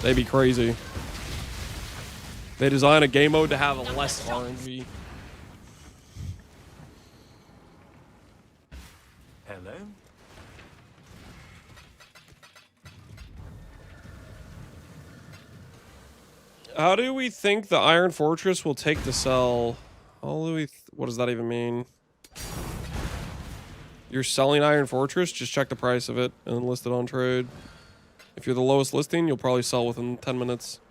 They be crazy. They design a game mode to have a less RNG. Hello? How do we think the Iron Fortress will take the cell? What does that even mean? You're selling Iron Fortress? Just check the price of it and list it on trade. If you're the lowest listing, you'll probably sell within 10 minutes.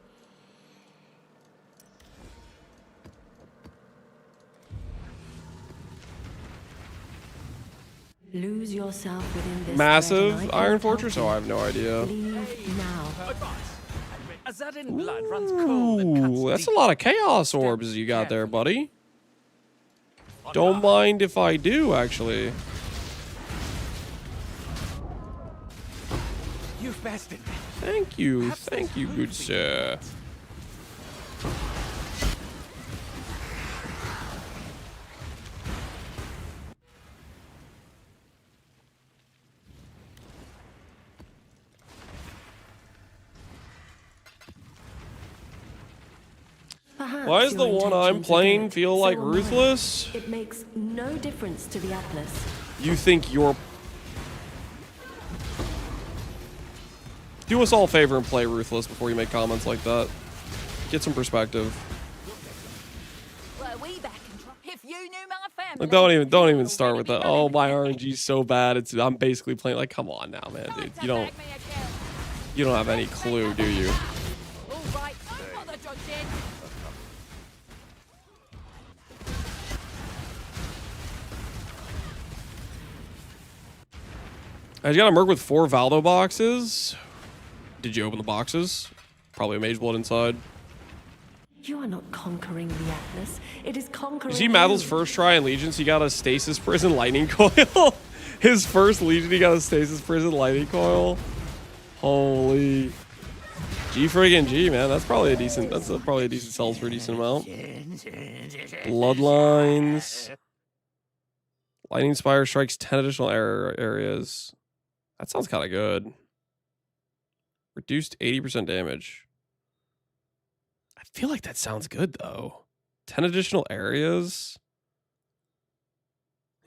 Lose yourself within this Massive Iron Fortress? Oh, I have no idea. Leave now. As that in blood runs cold and cuts Ooh, that's a deep. lot of Chaos Orbs you got there, buddy. Don't mind if I do, actually. You've bested me. Thank you, good sir. Perhaps Why does the your one I'm intentions are playing good, feel so like am I. ruthless? It makes no difference to the Atlas. You think you're... Do us all a favor and play ruthless before you make comments like that. Get some perspective. Were we back in trouble? If you knew my family. Like, don't even start with that. Oh, my RNG's so bad. I'm basically playing like, come on now, man, dude. You don't have any clue, do you? All right, I'm not the judging. I just got a merc with 4 Valdo boxes. Did you open the boxes? Probably a Mage Blood inside. You are not conquering the Atlas. It is conquering You see Maddle's you. first try in Legions, he got a Stasis Prison Lightning Coil. His first Legion, he got a Stasis Prison Lightning Coil. Holy. G friggin' G, man. That's probably a decent, probably a decent sells for a decent amount. Bloodlines. Lightning Spire strikes 10 additional areas. That sounds kind of good. Reduced 80% damage. I feel like that sounds good, though. 10 additional areas.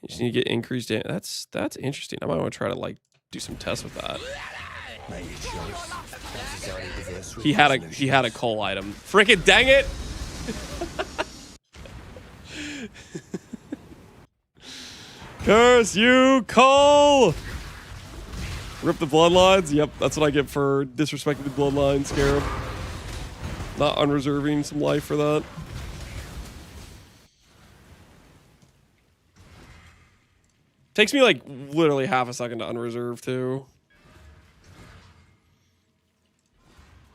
You just need to get increased damage. That's interesting. I might want to try to, like, do some tests with that. He had a coal item. Frickin' dang it! Curse you, Cole! Rip the bloodlines. Yep, that's what I get for disrespecting the bloodline, Scarab. Not unreserving some life for that. Takes me like literally half a second to unreserve too.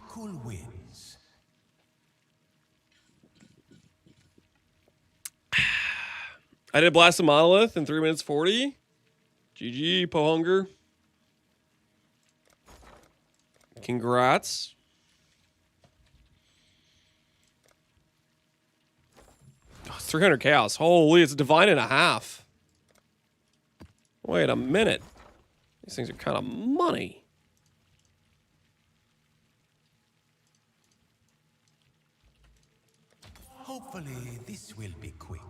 Cool wins. I did blast a monolith in 3 minutes 40. GG, Pohunger. Congrats. Oh, 300 chaos. Holy, it's a divine and a half. Wait a minute. These things are kind of money. Hopefully, this will be quick.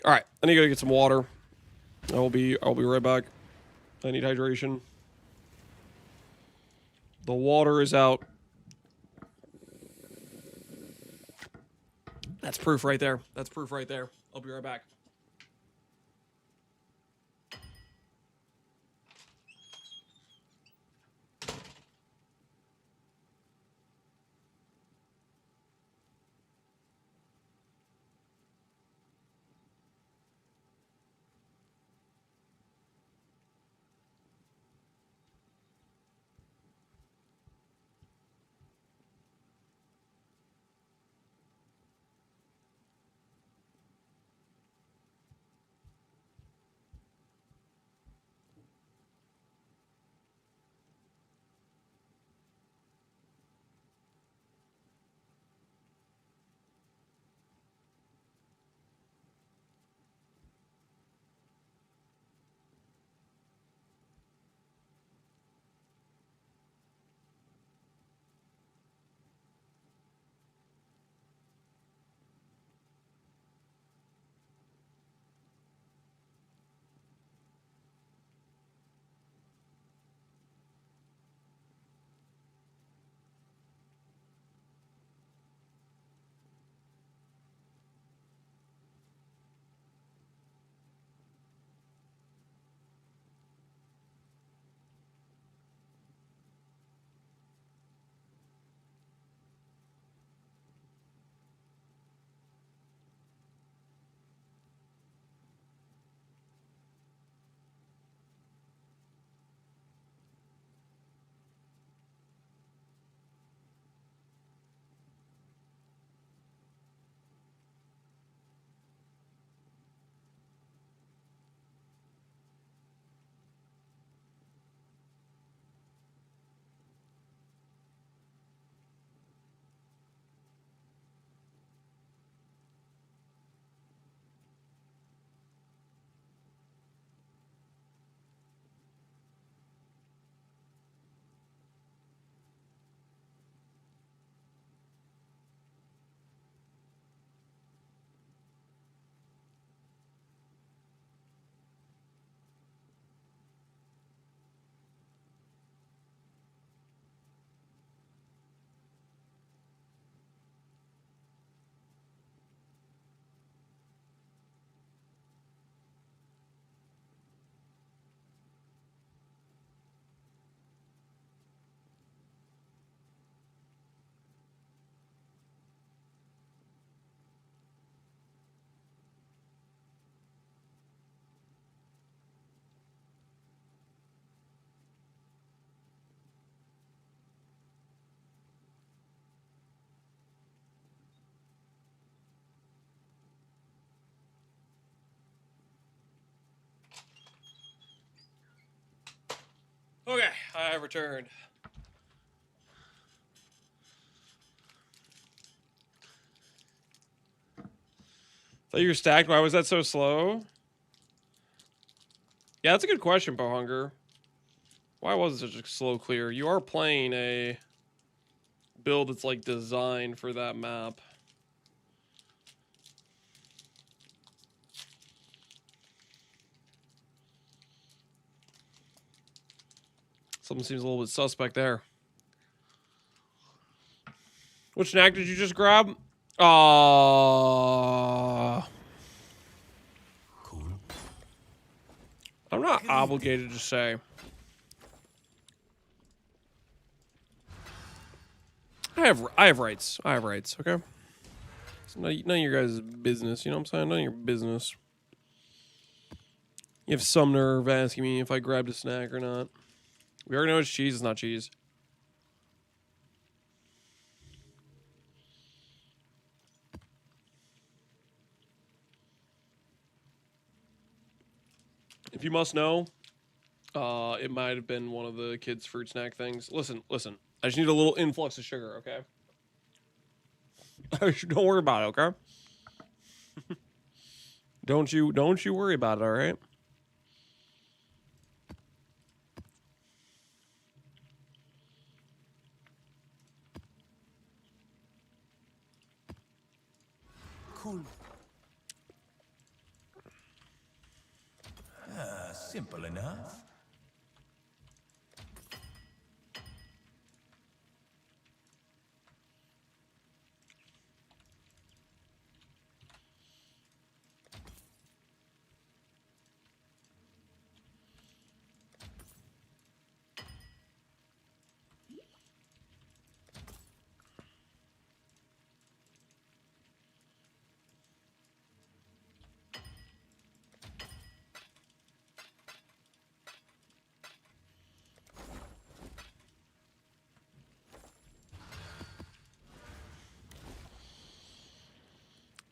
All right, I need to go get some water. I'll be right back. I need hydration. The water is out. That's proof right there. That's proof right there. I'll be right back. I have returned. Thought you were stacked. Why was that so slow? Yeah, that's a good question, Bohunger. Why was it such a slow clear? You are playing a build that's like designed for that map. Something seems a little bit suspect there. Which snack did you just grab? Cool. I'm not obligated to say. I have rights. I have rights, okay? It's none of your guys' business, you know what I'm saying? None of your business. You have some nerve asking me if I grabbed a snack or not. We already know it's cheese, it's not cheese. If you must know, it might have been one of the kids' fruit snack things. Listen. I just need a little influx of sugar, okay? Don't worry about it, okay? Don't you worry about it, all right? Cool. Simple enough.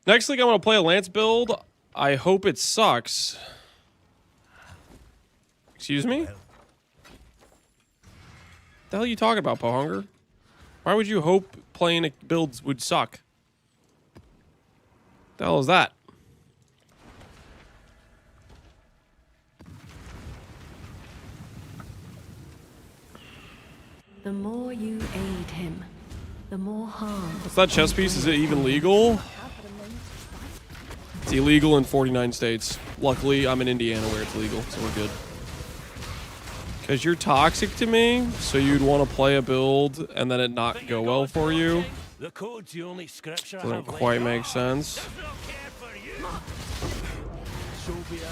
Next league, I'm going to play a Lance build. I hope it sucks. Excuse me? What the hell are you talking about, Pohunger? Why would you hope playing a build would suck? The hell is that? The more you aid him, the more harm. What's that chess piece? Is it even legal? It's illegal in 49 states. Luckily, I'm in Indiana where it's legal, so we're good. Because you're toxic to me, so you'd want to play a build and then it not go well for you. The code's the only scripture Doesn't quite make sense. So be it.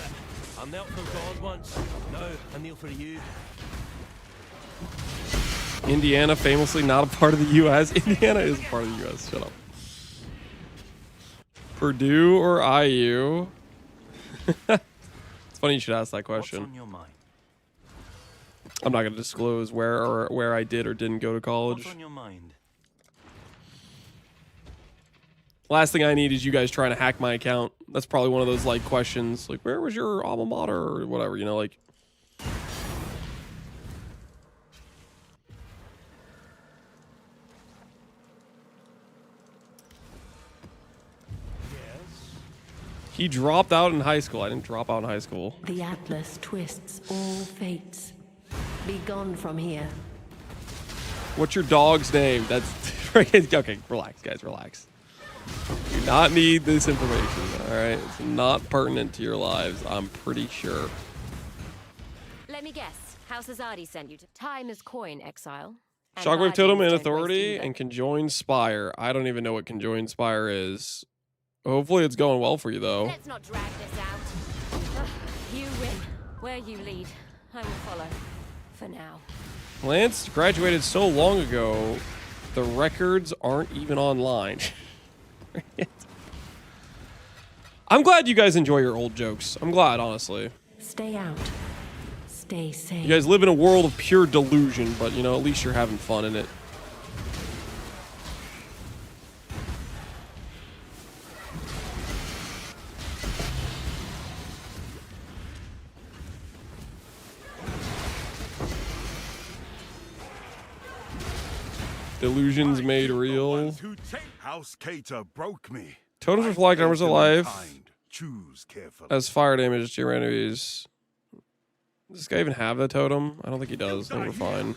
I knelt for God once. Now I kneel for you. Indiana, famously not a part of the U.S. Indiana is a part of the U.S. Shut up. Purdue or IU? It's funny you should ask that question. What's on your mind? I'm not going to disclose where I did or didn't go to college. What's on your mind? Last thing I need is you guys trying to hack my account. That's probably one of those like questions, like where was your alma mater or whatever, you know, like. He dropped out in high school. I didn't drop out in high school. The Atlas twists all fates. Be gone from here. What's your dog's name? That's okay. Relax, guys. Relax. You do not need this information. All right, it's not pertinent to your lives. I'm pretty sure. Let me guess. House Azadi sent you to time is coin, exile. And Shockwave guardians Totem and don't Authority waste either. and Conjoined Spire. I don't even know what Conjoined Spire is. Hopefully it's going well for you, though. Let's not drag this out. Ugh, you win. Where you lead, I will follow. For now. Lance graduated so long ago, the records aren't even online. I'm glad you guys enjoy your old jokes. I'm glad, honestly. Stay out. Stay safe. You guys live in a world of pure delusion, but, you know, at least you're having fun in it. Illusions made real. House Cater broke me. Totems reflect numbers of life Choose carefully. as fire damage to your enemies. Does this guy even have that totem? I don't think he does. I think we're fine.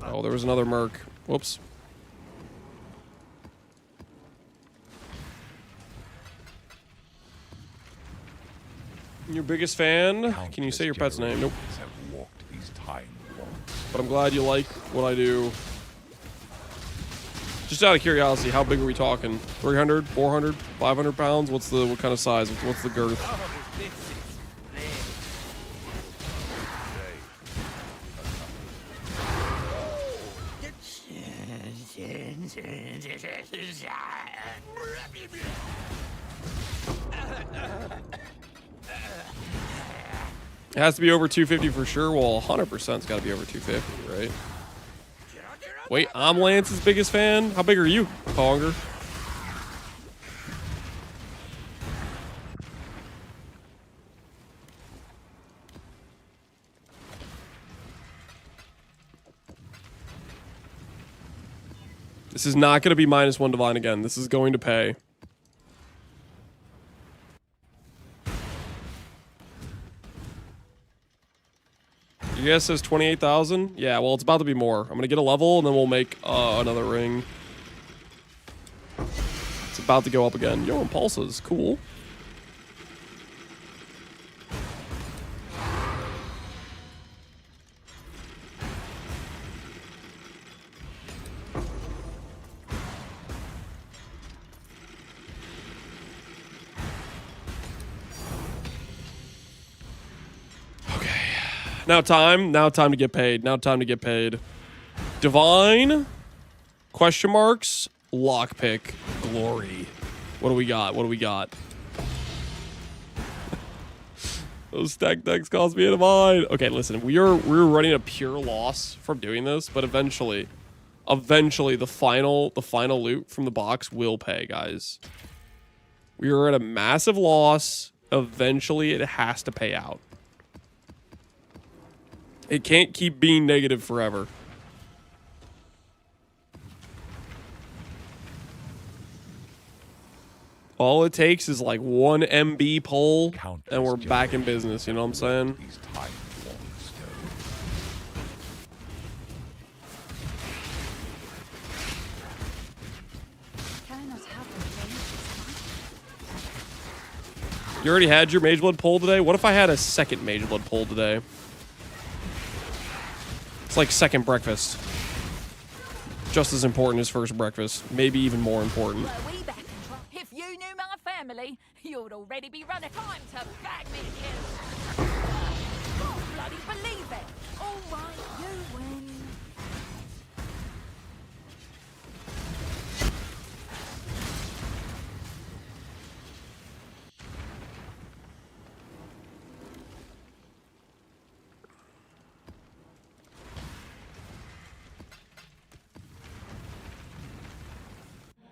Oh, there was another merc. Whoops. Your biggest fan? Can you say your pet's name? Nope. But I'm glad you like what I do. Just out of curiosity, how big are we talking? 300, 400, 500 pounds? What kind of size? What's the girth? It has to be over 250 for sure. Well, 100%'s got to be over 250, right? Wait, I'm Lance's biggest fan? How big are you, Conger? This is not going to be -1 divine again. This is going to pay. You guys says 28,000? Yeah, well, it's about to be more. I'm going to get a level, and then we'll make another ring. It's about to go up again. Yo, impulses. Cool. Now time to get paid. Now time to get paid. Divine? Question marks? Lockpick. Glory. What do we got? What do we got? Those stack decks cost me a divine. Okay, listen, we're running a pure loss from doing this, but eventually the final loot from the box will pay, guys. We are at a massive loss. Eventually it has to pay out. It can't keep being negative forever. All it takes is like 1 MB pull, and we're back in business, you know what I'm saying? You already had your Mage Blood pull today? What if I had a second Mage Blood pull today? It's like second breakfast. Just as important as first breakfast. Maybe even more important. If you knew my family, you'd already be running. Time to bag me again. Can't bloody believe it. All right, you win.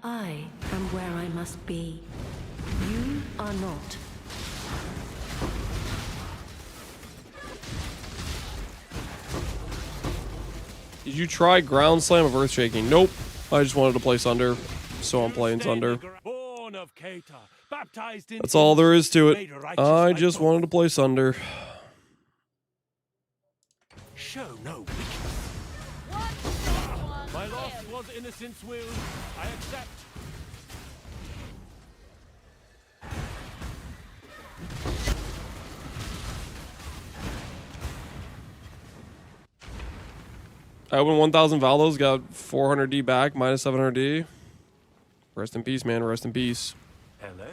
I am where I must be. You are not. Did you try Ground Slam of Earthshaking? Nope. I just wanted to play Sunder, so I'm playing Sunder. That's all there is to it. I just wanted to play Sunder. Show no weakness. My loss was innocent's will. I accept. I won 1,000 Valdos, got 400D back, minus 700D. Rest in peace, man. Rest in peace. Hello?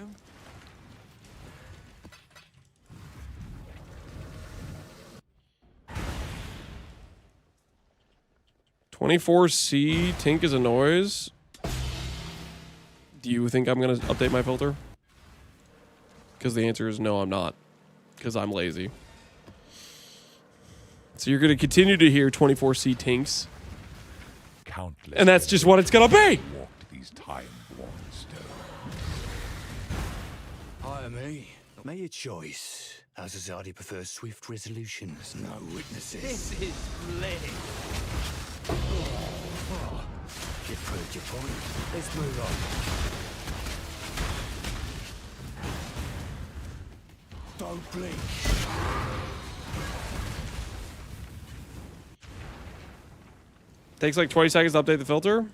$24C, Tink is a noise. Do you think I'm going to update my filter? Because the answer is no, I'm not. Because I'm lazy. So you're going to continue to hear 24C Tinks. Countless and that's just what it's going to be. These time-worn stones. Hire me. Make your choice. Our society prefers swift resolutions, no witnesses. This is splitting. You've proved your point. Let's move on. Don't blink. Takes like 20 seconds to update the filter.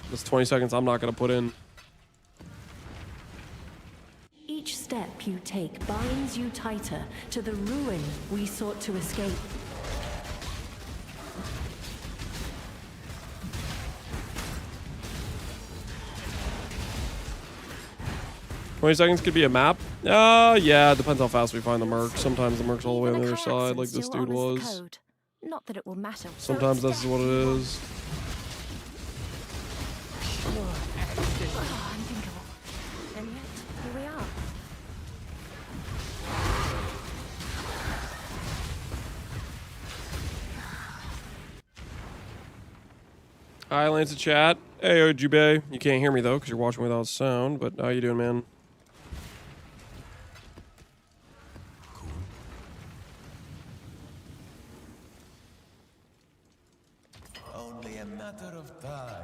That's 20 seconds I'm not going to put in. Each step you take binds you tighter to the ruin we sought to escape. $20 could be a map. Yeah, it depends how fast we find the merc. Sometimes the merc's all the way on the other side, like this dude was. Not that it will matter. Sometimes this is what it is. Unthinkable. And yet, here we are. Hi, Lance in chat. Hey, Ojube. You can't hear me though, because you're watching without sound. But how you doing, man? Only a matter of time.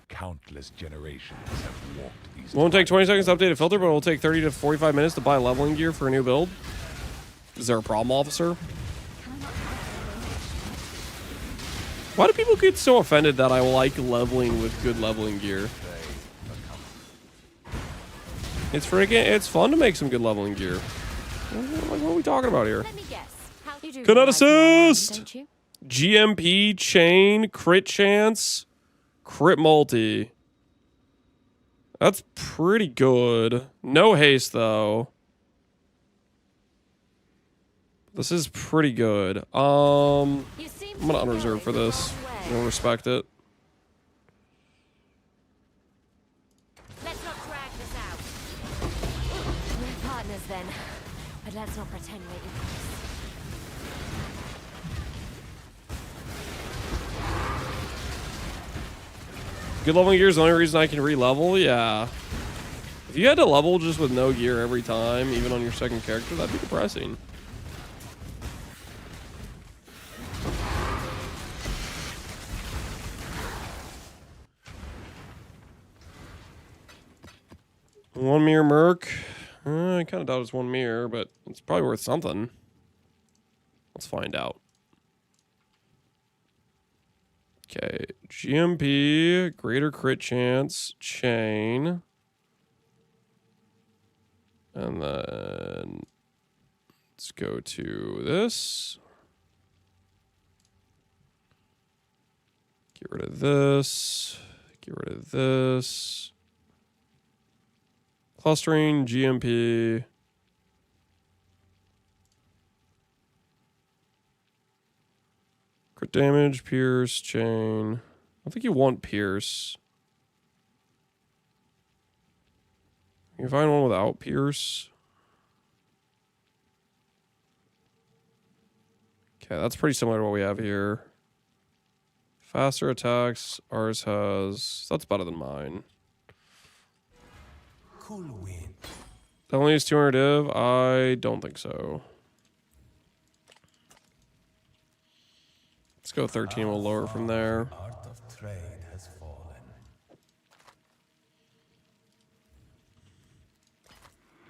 Countless generations have walked these. Won't take 20 seconds to update a filter, but it will take 30 to 45 minutes to buy leveling gear for a new build. Is there a problem, officer? Why do people get so offended that I like leveling with good leveling gear? It's freaking, it's fun to make some good leveling gear. What are we talking about here? Let me guess. How you do? Cannot realize my assist! don't you? GMP, chain, crit chance, crit multi. That's pretty good. No haste, though. This is pretty good. I'm gonna unreserve for this. I'm gonna respect it. Let's not drag this out. We're partners then, but let's not pretend we're equals. Good leveling gear is the only reason I can re-level? Yeah. If you had to level just with no gear every time, even on your second character, that'd be depressing. One mirror merc. I kind of doubt it's one mirror, but it's probably worth something. Let's find out. Okay, GMP, greater crit chance, chain. And then let's go to this. Get rid of this. Get rid of this. Clustering, GMP. Crit damage, pierce, chain. I think you want pierce. You can find one without pierce. Okay, that's pretty similar to what we have here. Faster attacks, ours has. That's better than mine. Cool wind. That only is 200 div? I don't think so. Let's go 13, we'll lower from there. Art of trade has fallen.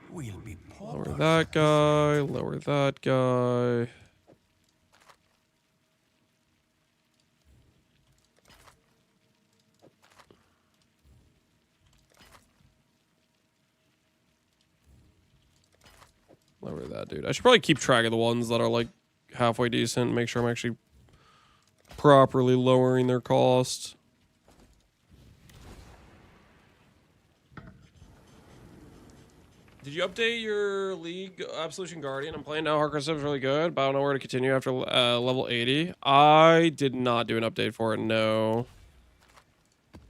We'll be Lower that guy, lower that guy. Lower that dude. I should probably keep track of the ones that are like halfway decent, make sure I'm actually properly lowering their cost. Did you update your League Absolution Guardian? I'm playing now. Hardcore stuff is really good, but I don't know where to continue after level 80. I did not do an update for it, no. I'm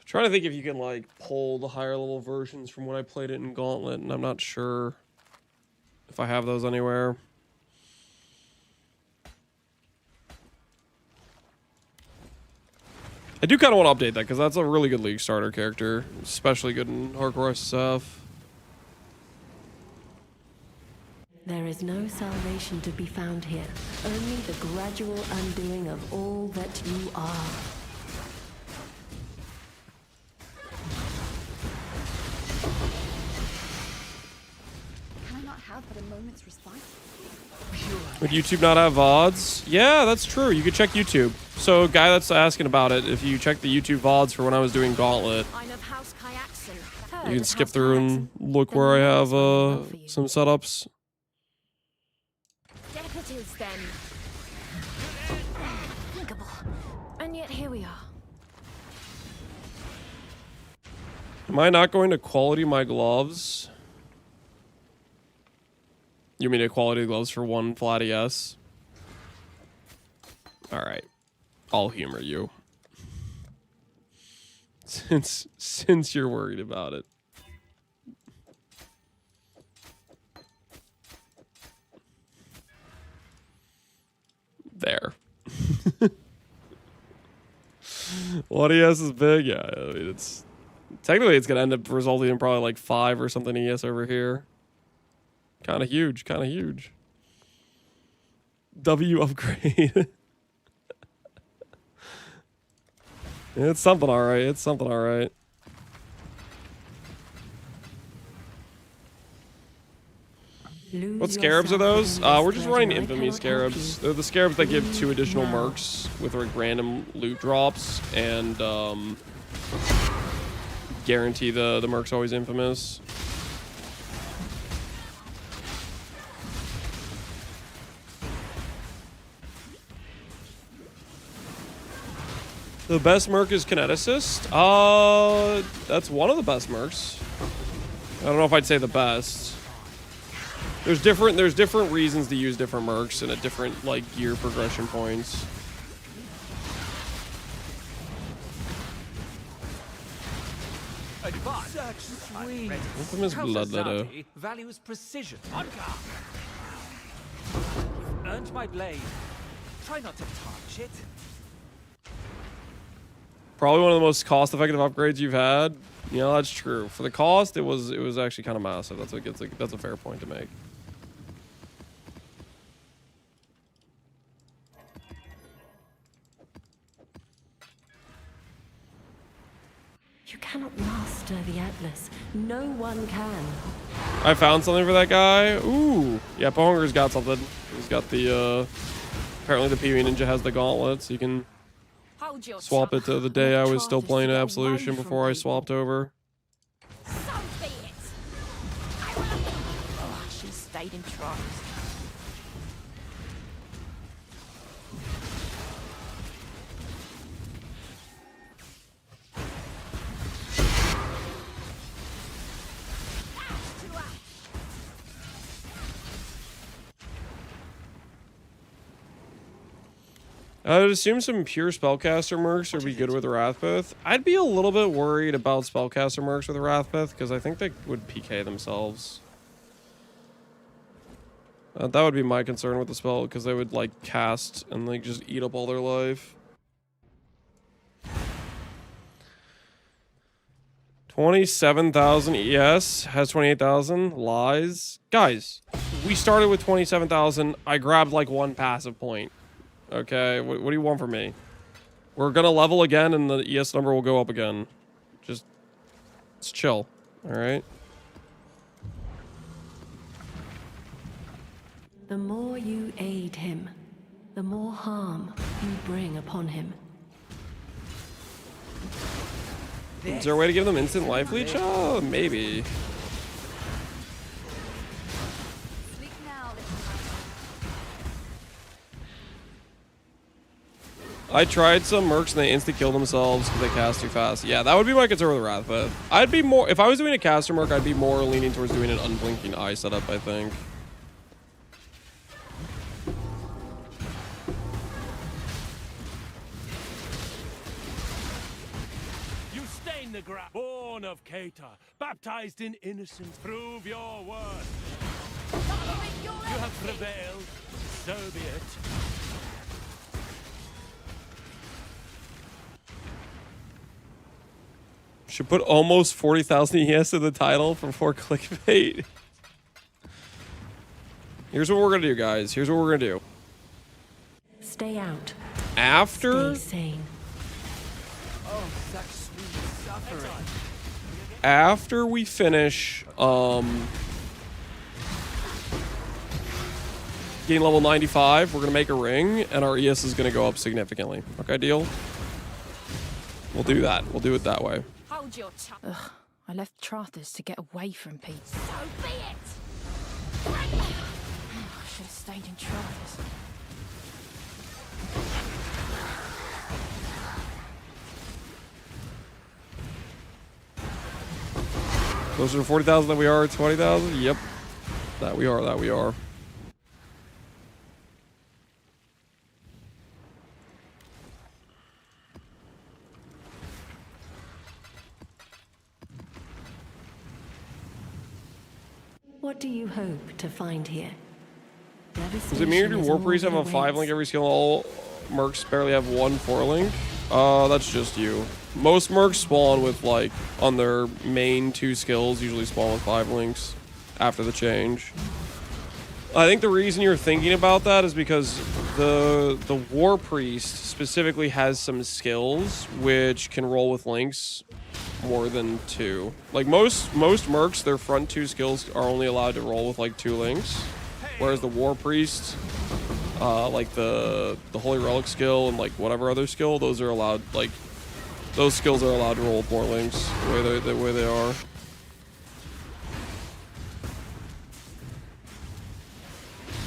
trying to think if you can like pull the higher level versions from when I played it in Gauntlet, and I'm not sure if I have those anywhere. I do kind of want to update that because that's a really good League starter character, especially good in hardcore stuff. There is no salvation to be found here, only the gradual undoing of all that you are. Can I not have but a moment's respite? Would YouTube not have VODs? Yeah, that's true. You could check YouTube. So, guy that's asking about it, if you check the YouTube VODs for when I was doing Gauntlet, you can skip through and look where I have some setups. Deputies, then. Thinkable. And yet here we are. Am I not going to quality my gloves? You mean a quality gloves for one flat ES? Alright. I'll humor you. Since you're worried about it. There. What ES is big? Yeah, I mean, it's... Technically, it's going to end up resulting in probably like 5 or something ES over here. Kind of huge, kind of huge. W upgrade. It's something alright, it's something alright. What scarabs are those? We're just running infamy scarabs. They're the scarabs that give 2 additional mercs with like random loot drops and guarantee the merc's always infamous. The best merc is Kineticist? That's one of the best mercs. I don't know if I'd say the best. There's different reasons to use different mercs and at different like gear progression points. Such sweet. Infamous Bloodletter. Values precision. On guard. Earned my blade. Try not to touch it. Probably one of the most cost-effective upgrades you've had. You know, that's true. For the cost, it was actually kind of massive. That's a fair point to make. You cannot master the Atlas. No one can. I found something for that guy. Ooh. Yeah, Pohunger's got something. He's got the, apparently the PvE Ninja has the gauntlet, so you can swap it to the day I was still playing Absolution before I swapped over. So be it. Oh, she stayed in trials. I would assume some pure Spellcaster mercs would be good with Wrathbith. I'd be a little bit worried about Spellcaster mercs with Wrathbith because I think they would PK themselves. That would be my concern with the spell because they would like cast and like just eat up all their life. 27,000 ES has 28,000 lies. Guys, we started with 27,000. I grabbed like 1 passive point. Okay, what do you want from me? We're gonna level again and the ES number will go up again. Just chill, alright? The more you aid him, the more harm you bring upon him. Is there a way to give them instant life leech? Oh, maybe. I tried some mercs and they insta-kill themselves because they cast too fast. Yeah, that would be my concern with Wrathbith. I'd be more, if I was doing a caster merc, I'd be more leaning towards doing an unblinking eye setup, I think. You stain the ground, born of Kata, baptized in innocence, prove your worth. You have prevailed, so be it. Should put almost 40,000 ES in the title for clickbait. Here's what we're gonna do, guys. Here's what we're gonna do. Stay out. After Stay sane. Oh, such sweet suffering. after we finish gain level 95, we're gonna make a ring, and our ES is gonna go up significantly. Okay, deal? We'll do that. We'll do it that way. Hold your tongue. Ugh, I left Trathers to get away from Pete. So be it! I should have stayed in Trathers. Closer to 40,000 than we are 20,000? Yep. That we are, that we are. What do you hope to find here? Does it mean do War Priests have a 5-link every skill? All mercs barely have 1 4-link? That's just you. Most mercs spawn with, like, on their main 2 skills, usually spawn with 5 links after the change. I think the reason you're thinking about that is because the War Priest specifically has some skills which can roll with links more than 2. Like most mercs, their front 2 skills are only allowed to roll with like 2 links, whereas the War Priest, like the Holy Relic skill and like whatever other skill, those are allowed, like those skills are allowed to roll with more links the way they are.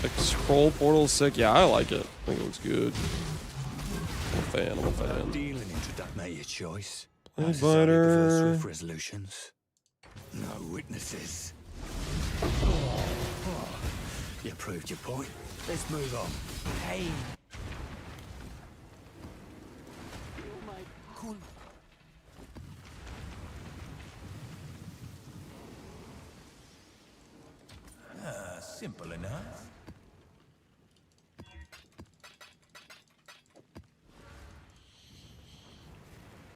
Like scroll portal is sick. Yeah, I like it. I think it looks good. I'm a fan. I'm a fan. Dealing into that, mate, your choice. Play fighter. Swift resolutions. No witnesses. Oh, you proved your point. Let's move on. Hey. Simple enough.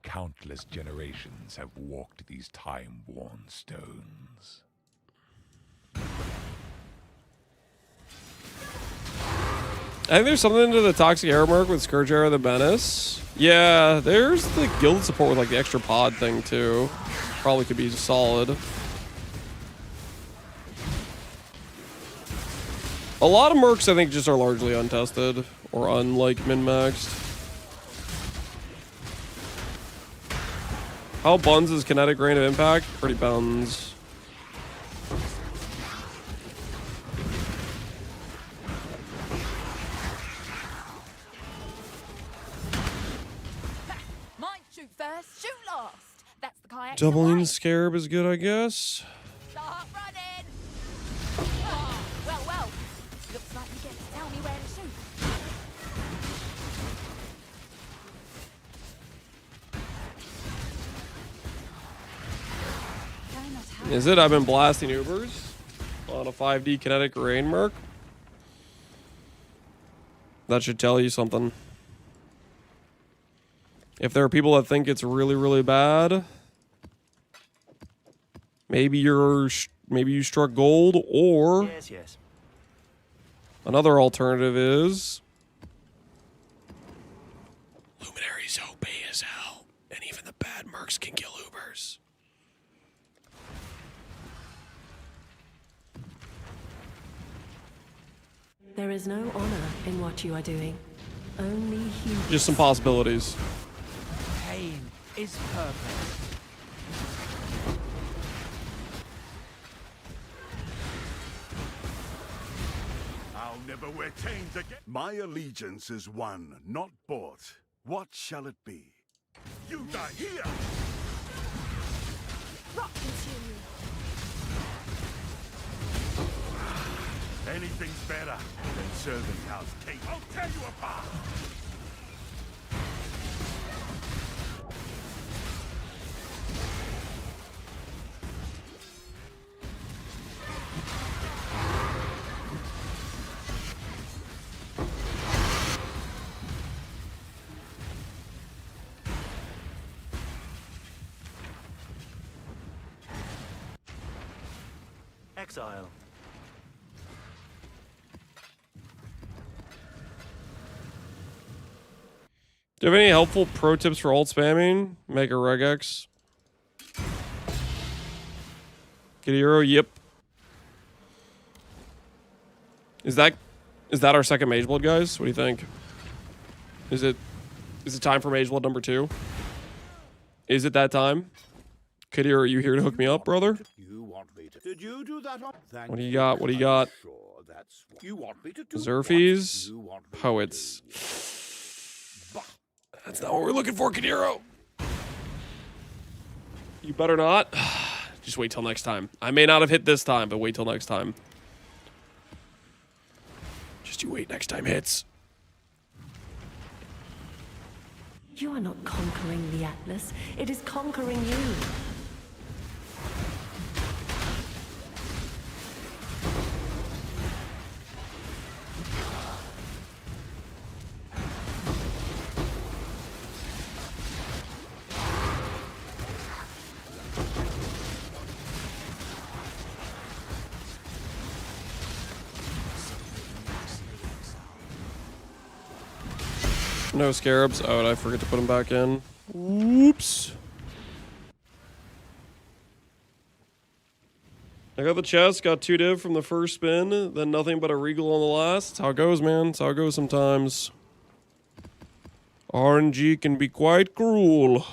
Countless generations have walked these time-worn stones. I think there's something to the Toxic Arrow Merc with Scourge Arrow the Menace. Yeah, there's the guild support with like the extra pod thing too. Probably could be solid. A lot of mercs I think just are largely untested or unlike min-maxed. How buns is kinetic range of impact? Pretty buns. Mine shoot first, shoot last. That's the kayak. Doubling Scarab is good, I guess. Start running. Oh, well. Looks like you get to tell me where to shoot. Is it? I've been blasting Ubers on a 5D kinetic rain merc. That should tell you something. If there are people that think it's really, really bad, maybe you struck gold, or Yes. another alternative is Luminary's OP as hell, and even the bad mercs can kill Ubers. There is no honor in what you are doing. Only humans. Just some possibilities. Pain is purpose. I'll never wear chains again. My allegiance is won, not bought. What shall it be? You die here! Rock consume. Anything's better than serving house cake. I'll tear you apart! exile. Do you have any helpful pro tips for ult spamming? Make a regex. Get a hero. Yep. Is that our second Mage Blood, guys? What do you think? Is it time for Mage Blood number 2? Is it that time? Kitty, are you here to hook me up, brother? You want me to? Did you do that? What do you got? What do you got? Sure, that's what you want me to do. Zerfies, You want me to poets. do. That's not what we're looking for, Kadiro. You better not. Just wait till next time. I may not have hit this time, but wait till next time. Just you wait, next time hits. You are not conquering the Atlas. It is conquering you. No scarabs. Oh, did I forget to put them back in? Whoops. I got the chest, got 2 div from the first spin, then nothing but a regal on the last. That's how it goes, man. That's how it goes sometimes. RNG can be quite cruel.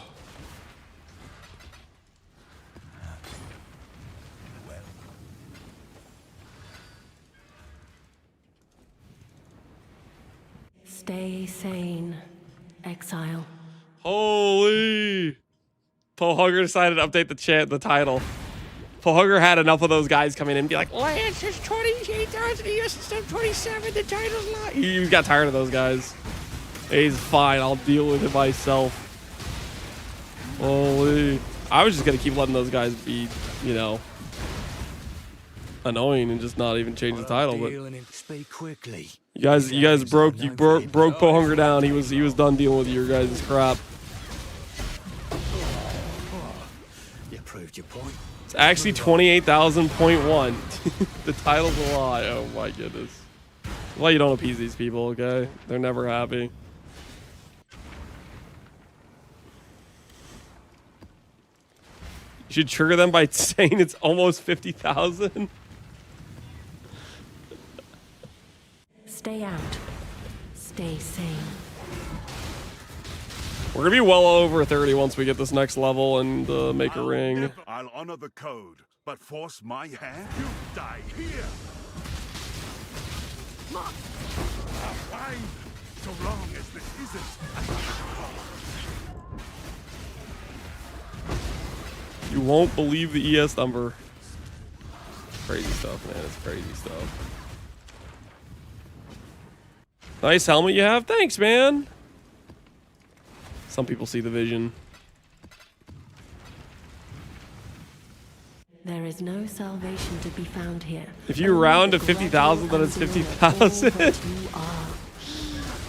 Stay sane, exile. Holy! Pohugger decided to update the title. Pohugger had enough of those guys coming in and be like, Lance is 28,000 ES instead of 27, the title's not. He got tired of those guys. He's fine, I'll deal with it myself. Holy. I was just gonna keep letting those guys be, you know, annoying and just not even change the title, but Speak quickly. you guys broke Pohugger down. He was done dealing with your guys' crap. You proved your point. It's actually 28,000.1. The title's a lie. Oh my goodness. Well, you don't appease these people, okay? They're never happy. You should trigger them by saying it's almost 50,000. Stay out. Stay sane. We're gonna be well over 30 once we get this next level and make a ring. I'll honor the code, but force my hand? You die here! Fine, so long as this isn't You won't believe the ES number. Crazy stuff, man. It's crazy stuff. Nice helmet you have. Thanks, man. Some people see the vision. There is no salvation to be found here. If you round to 50,000, then it's 50,000.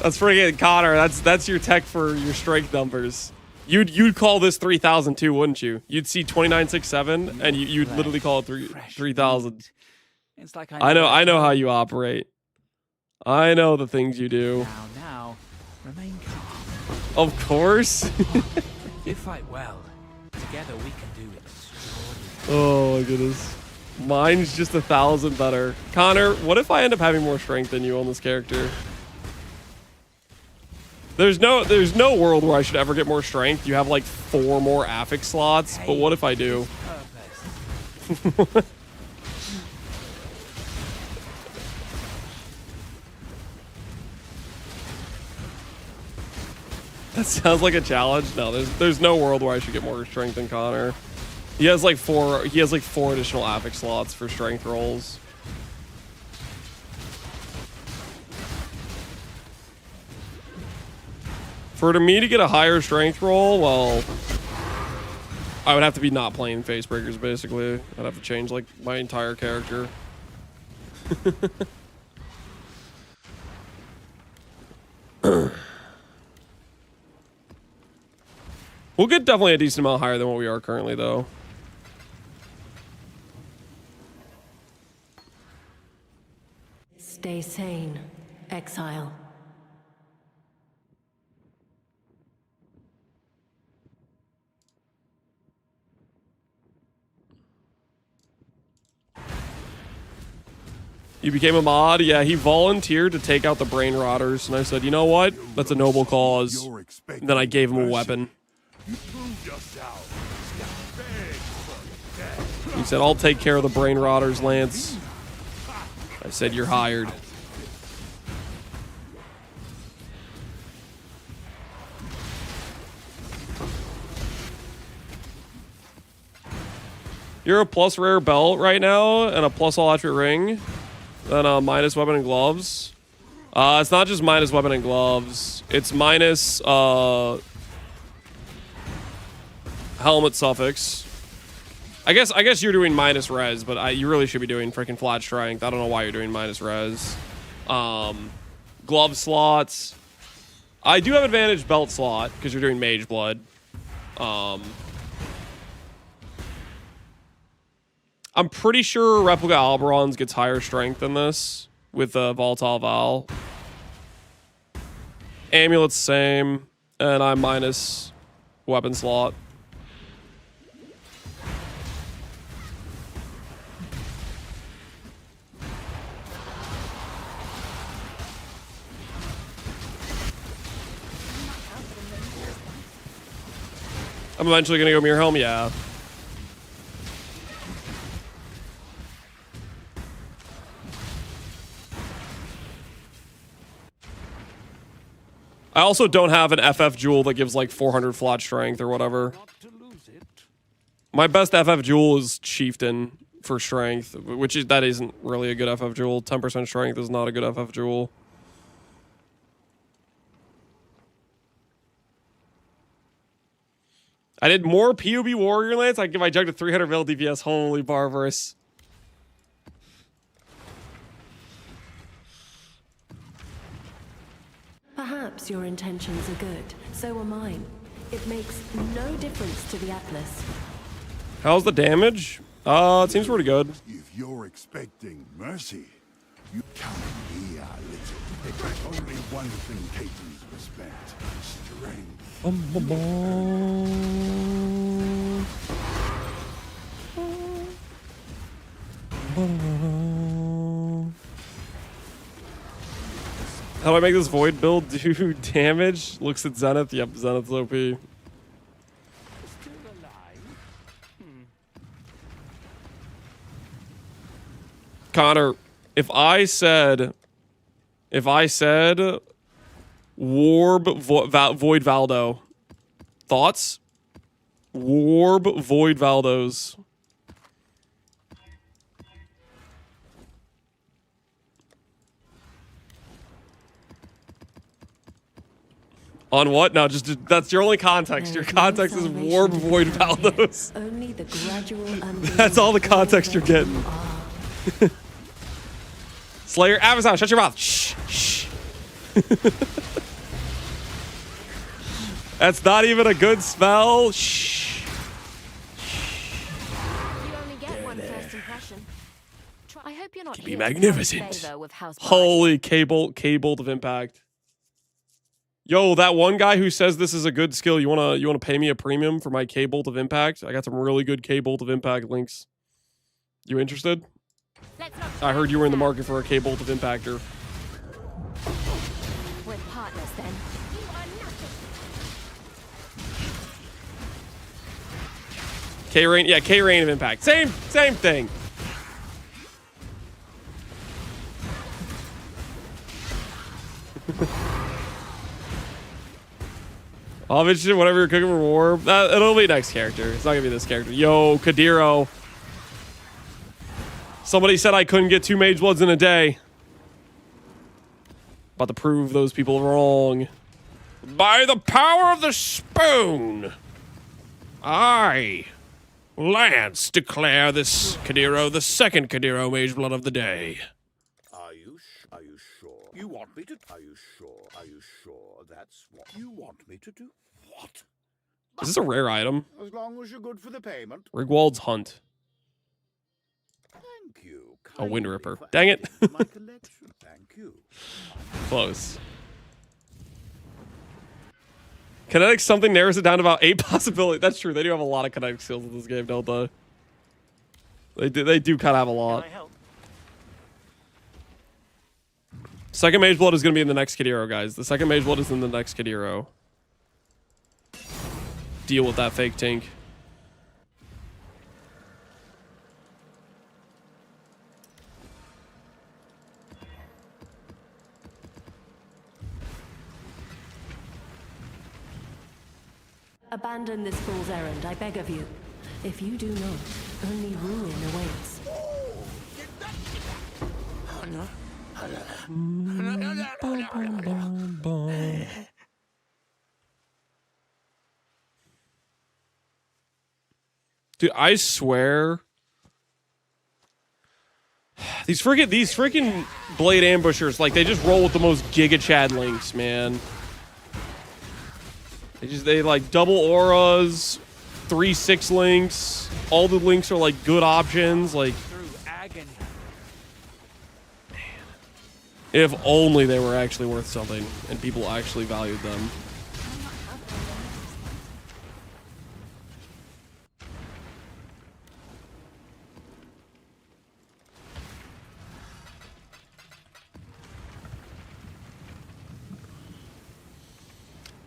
That's pretty good, Connor. That's your tech for your strength numbers. You'd call this 3,000 too, wouldn't you? You'd see 2967 and you'd literally call it 3,000. It's like I know how you operate. I know the things you do. Now, remain calm. Of course. You fight well. Together we can do extraordinary. Oh my goodness. Mine's just 1,000 better. Connor, what if I end up having more strength than you on this character? There's no world where I should ever get more strength. You have like 4 more affix slots, but what if I do? That sounds like a challenge. No, there's no world where I should get more strength than Connor. He has like 4 additional affix slots for strength rolls. For me to get a higher strength roll, well, I would have to be not playing Facebreakers, basically. I'd have to change like my entire character. We'll get definitely a decent amount higher than what we are currently, though. insane, exile. You became a mod? Yeah, he volunteered to take out the brain rotters, and I said, you know what? That's a noble cause. And then I gave him a weapon. He said, I'll take care of the brain rotters, Lance. I said, you're hired. You're a plus rare belt right now, and a plus all attribute ring. Then minus weapon and gloves. It's not just minus weapon and gloves. It's minus helmet suffix. I guess you're doing minus res, but you really should be doing freaking flat strength. I don't know why you're doing minus res. Glove slots. I do have advantage belt slot because you're doing mage blood. I'm pretty sure Replica Alberons gets higher strength than this with Volatile Val. Amulet's same, and I'm minus weapon slot. I'm eventually gonna go Mirror Helm, yeah. I also don't have an FF jewel that gives like 400 flat strength or whatever. My best FF jewel is Chieftain for strength, that isn't really a good FF jewel. 10% strength is not a good FF jewel. I did more PUB Warrior Lance. I give my jug to 300 mil DPS. Holy barbarous. Perhaps your intentions are good. So are mine. It makes no difference to the Atlas. How's the damage? It seems pretty good. If you're expecting mercy, you come here, little. Only one thing Caitlin's respect. Strength. How do I make this void build do damage? Looks at Zenith. Yep, Zenith's OP. Connor, if I said Warb Void Valdo, thoughts? Warb Void Valdos. On what? No, just that's your only context. Your context is Warb Void Valdos. Only the gradual That's all the context you're getting. Slayer, Amazon, shut your mouth. Shh, shh. That's not even a good spell. Shh. You only get one first impression. I hope you're not Be magnificent. Holy K-Bolt of Impact. Yo, that one guy who says this is a good skill, you wanna pay me a premium for my K-Bolt of Impact? I got some really good K-Bolt of Impact links. You interested? I heard you were in the market for a K-Bolt of Impactor. We're partners then. K-Rain, yeah, K-Rain of Impact. Same thing. I'll mention whatever you're cooking for war. It'll be next character. It's not gonna be this character. Yo, Kadiro. Somebody said I couldn't get 2 Mage Bloods in a day. About to prove those people wrong. By the power of the spoon, I, Lance, declare this Kadiro the second Kadiro Mage Blood of the day. Are you sure? You want me to? Are you sure? Are you sure that's what you want me to do? What? Is this a rare item? As long as you're good for the payment. Rigwald's Hunt. Thank you. A Wind Ripper. Dang it. My collection. Thank you. Close. Kinetic something narrows it down to about 8 possibilities. That's true. They do have a lot of kinetic skills in this game, don't they? They do kind of have a lot. Second Mage Blood is going to be in the next Kid Hero, guys. The second Mage Blood is in the next Kid Hero. Deal with that fake tank. Abandon this fool's errand, I beg of you. If you do not, only ruin awaits. Dude, I swear. These freaking Blade Ambushers, like, they just roll with the most Giga Chad links, man. They like double auras, 3/6 links. All the links are like good options. Like, man, if only they were actually worth something and people actually valued them.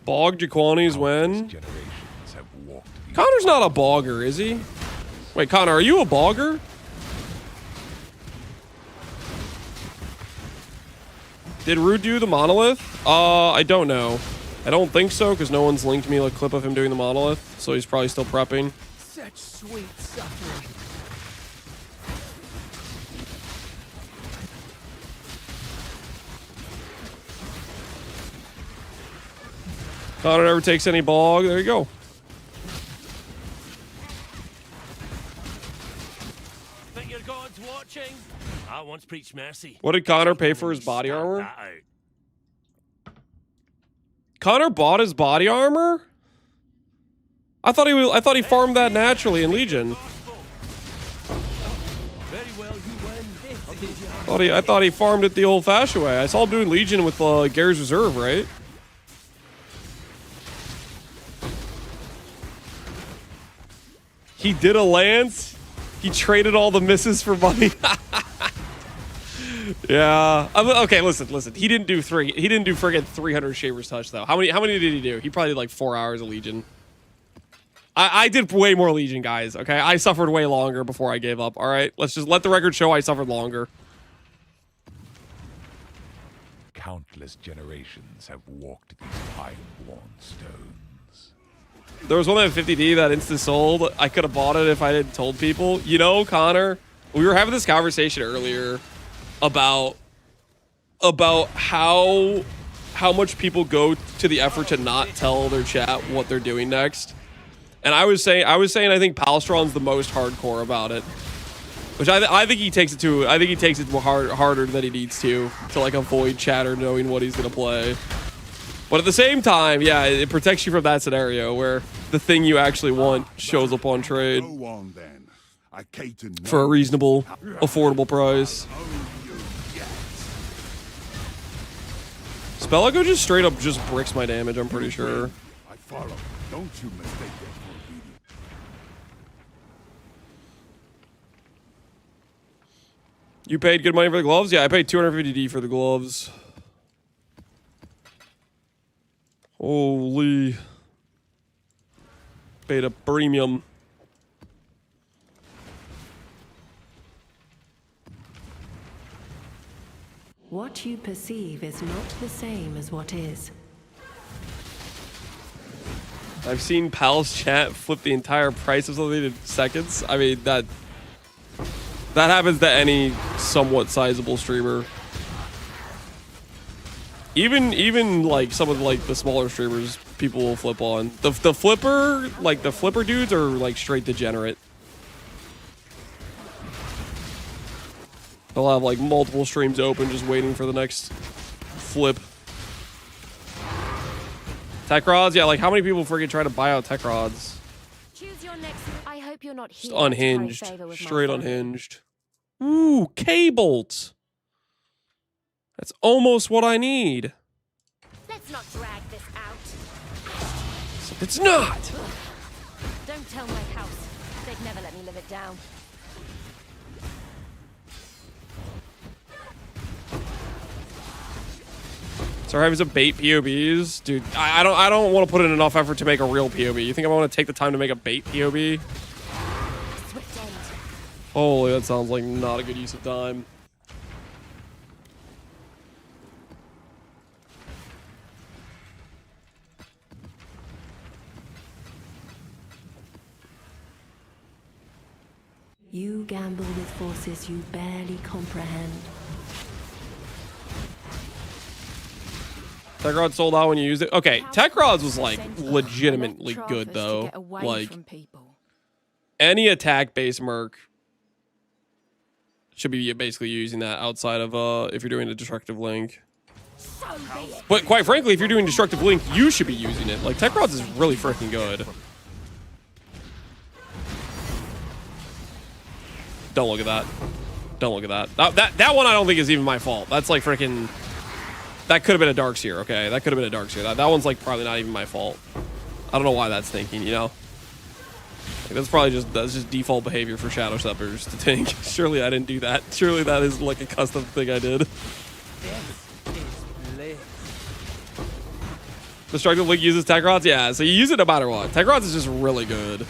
Bog Jaquani's when? Connor's not a bogger, is he? Wait, Connor, are you a bogger? Did Rude do the monolith? I don't know. I don't think so, because no one's linked me a clip of him doing the monolith, so he's probably still prepping. Such sweet suffering. Connor never takes any bog. There you go. Think your God's watching? I once preached mercy. What did Connor pay for his body armor? Connor bought his body armor? I thought he farmed that naturally in Legion. I thought he farmed it the old-fashioned way. I saw him doing Legion with Gary's Reserve, right? He did a lance. He traded all the misses for money. Yeah. Okay, listen. He didn't do friggin' 300 Shaver's Touch though. How many did he do? He probably did like 4 hours of Legion. I did way more Legion, guys. Okay, I suffered way longer before I gave up. All right, let's just let the record show I suffered longer. Countless generations have walked these time-worn stones. There was one that had 50D that insta sold. I could have bought it if I didn't told people. You know, Connor, we were having this conversation earlier about how much people go to the effort to not tell their chat what they're doing next. And I was saying I think Palstron's the most hardcore about it. Which I think he takes it to. I think he takes it harder than he needs to like avoid chatter knowing what he's gonna play. But at the same time, yeah, it protects you from that scenario where the thing you actually want shows up on trade for a reasonable, affordable price. Spell Echo just straight up just bricks my damage, I'm pretty sure. I follow. Don't you mistake that for obedience. You paid good money for the gloves? Yeah, I paid 250D for the gloves. Holy. Paid a premium. What you perceive is not the same as what is. I've seen Pal's chat flip the entire price of something in seconds. I mean, that happens to any somewhat sizable streamer. Even like some of like the smaller streamers, people will flip on. The flipper dudes are like straight degenerate. They'll have like multiple streams open just waiting for the next flip. Tech rods? Yeah, like how many people freaking try to buy out tech rods? Choose your next. I hope you're not here. Just unhinged. Straight unhinged. Ooh, K-Bolt. That's almost what I need. Let's not drag this out. Except it's not. Don't tell my house. They'd never let me live it down. So having some bait POBs, dude. I don't want to put in enough effort to make a real POB. You think I want to take the time to make a bait POB? Swift end. Holy, that sounds like not a good use of time. You gamble with forces you barely comprehend. Tech Rod sold out when you used it. Okay, Tech Rods was like legitimately good though. Like any attack-based merc should be basically using that outside of if you're doing a destructive link. But quite frankly, if you're doing destructive link, you should be using it. Like Tech Rods is really freaking good. Don't look at that. Don't look at that. That one I don't think is even my fault. That's like freaking. That could have been a Darkseer, okay? That could have been a Darkseer. That one's like probably not even my fault. I don't know why that's thinking, you know? Like, that's just default behavior for Shadow Steppers to think. Surely I didn't do that. Surely that is like a custom thing I did. Destructive Link uses Tech Rods? Yeah, so you use it no matter what. Tech Rods is just really good.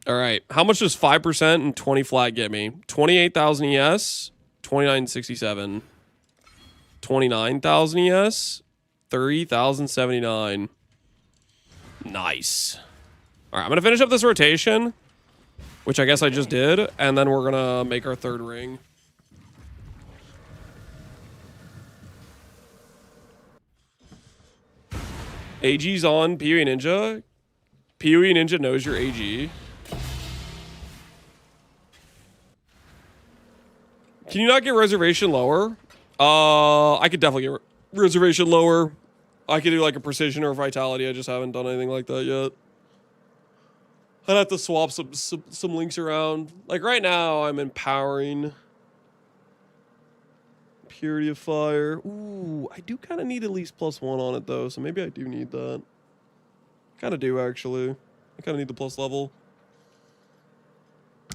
All right, how much does 5% and 20 flat get me? 28,000 ES, 2967. 29,000 ES, 30,079. Nice. All right, I'm gonna finish up this rotation, which I guess I just did, and then we're gonna make our third ring. AG's on PoE Ninja. PoE Ninja knows your AG. Can you not get reservation lower? I could definitely get reservation lower. I could do like a precision or a vitality. I just haven't done anything like that yet. I'd have to swap some links around. Like right now, I'm empowering Purity of Fire. Ooh, I do kind of need at least +1 on it though, so maybe I do need that. Kind of do actually. I kind of need the plus level.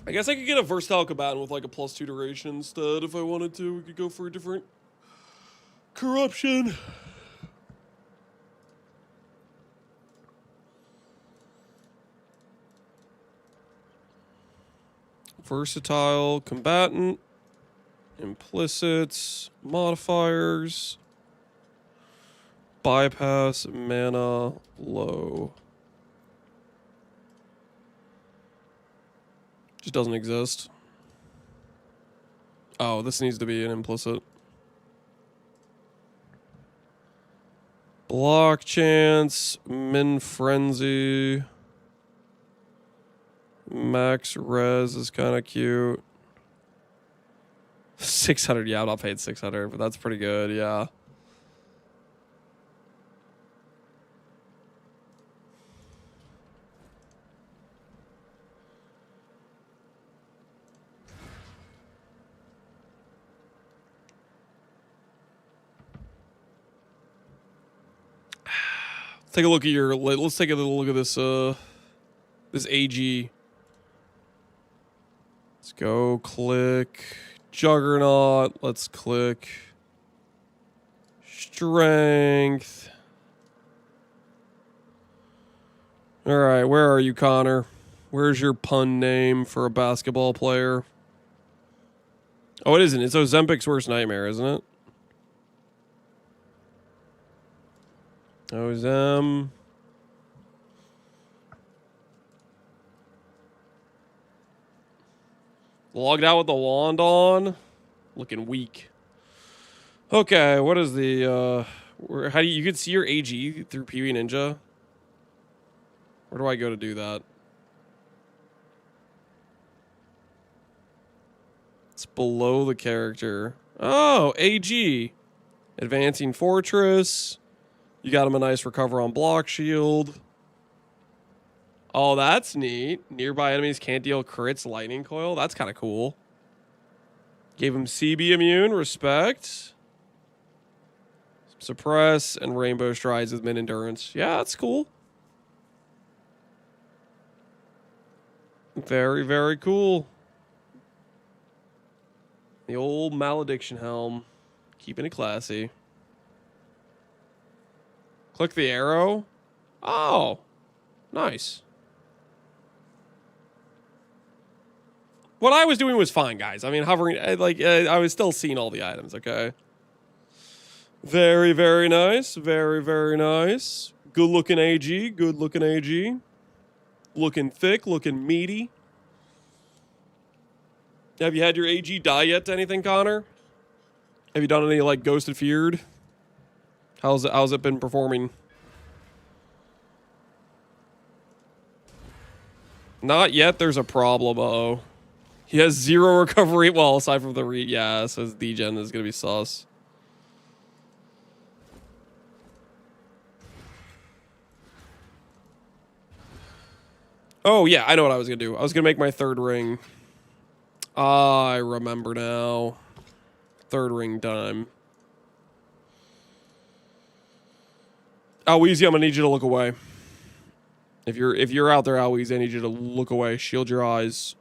I guess I could get a versatile combatant with like a +2 duration instead if I wanted to. We could go for a different corruption. Versatile combatant, implicits, modifiers, bypass, mana, low. Just doesn't exist. Oh, this needs to be an implicit. Block chance, min frenzy. Max res is kind of cute. 600, yeah, I'm not paid 600, but that's pretty good, yeah. Take a look at your. Let's take a little look at this. This AG. Let's go. Click Juggernaut. Let's click Strength. All right, where are you, Connor? Where's your pun name for a basketball player? Oh, it isn't. It's Ozempic's worst nightmare, isn't it? Ozem. Logged out with the wand on. Looking weak. Okay, what is the how do you can see your AG through PoE Ninja? Where do I go to do that? It's below the character. Oh, AG. Advancing Fortress. You got him a nice recover on block shield. Oh, that's neat. Nearby enemies can't deal crits, lightning coil. That's kind of cool. Gave him CB immune, respect. Suppress and rainbow strides with mid endurance. Yeah, that's cool. Very, very cool. The old malediction helm. Keeping it classy. Click the arrow. Oh, nice. What I was doing was fine, guys. I mean, hovering, I was still seeing all the items, okay? Very, very nice. Very, very nice. Good looking AG. Good looking AG. Looking thick, looking meaty. Have you had your AG die yet to anything, Connor? Have you done any, like, Ghosted Feared? How's it been performing? Not yet. There's a problem. Uh-oh. He has 0 recovery. Well, aside from the read, yeah, so his degen is going to be sus. Oh, yeah, I know what I was going to do. I was going to make my 3rd ring. I remember now. 3rd ring time. Alweezy, I'm going to need you to look away. If you're out there, Alweezy, I need you to look away. Shield your eyes.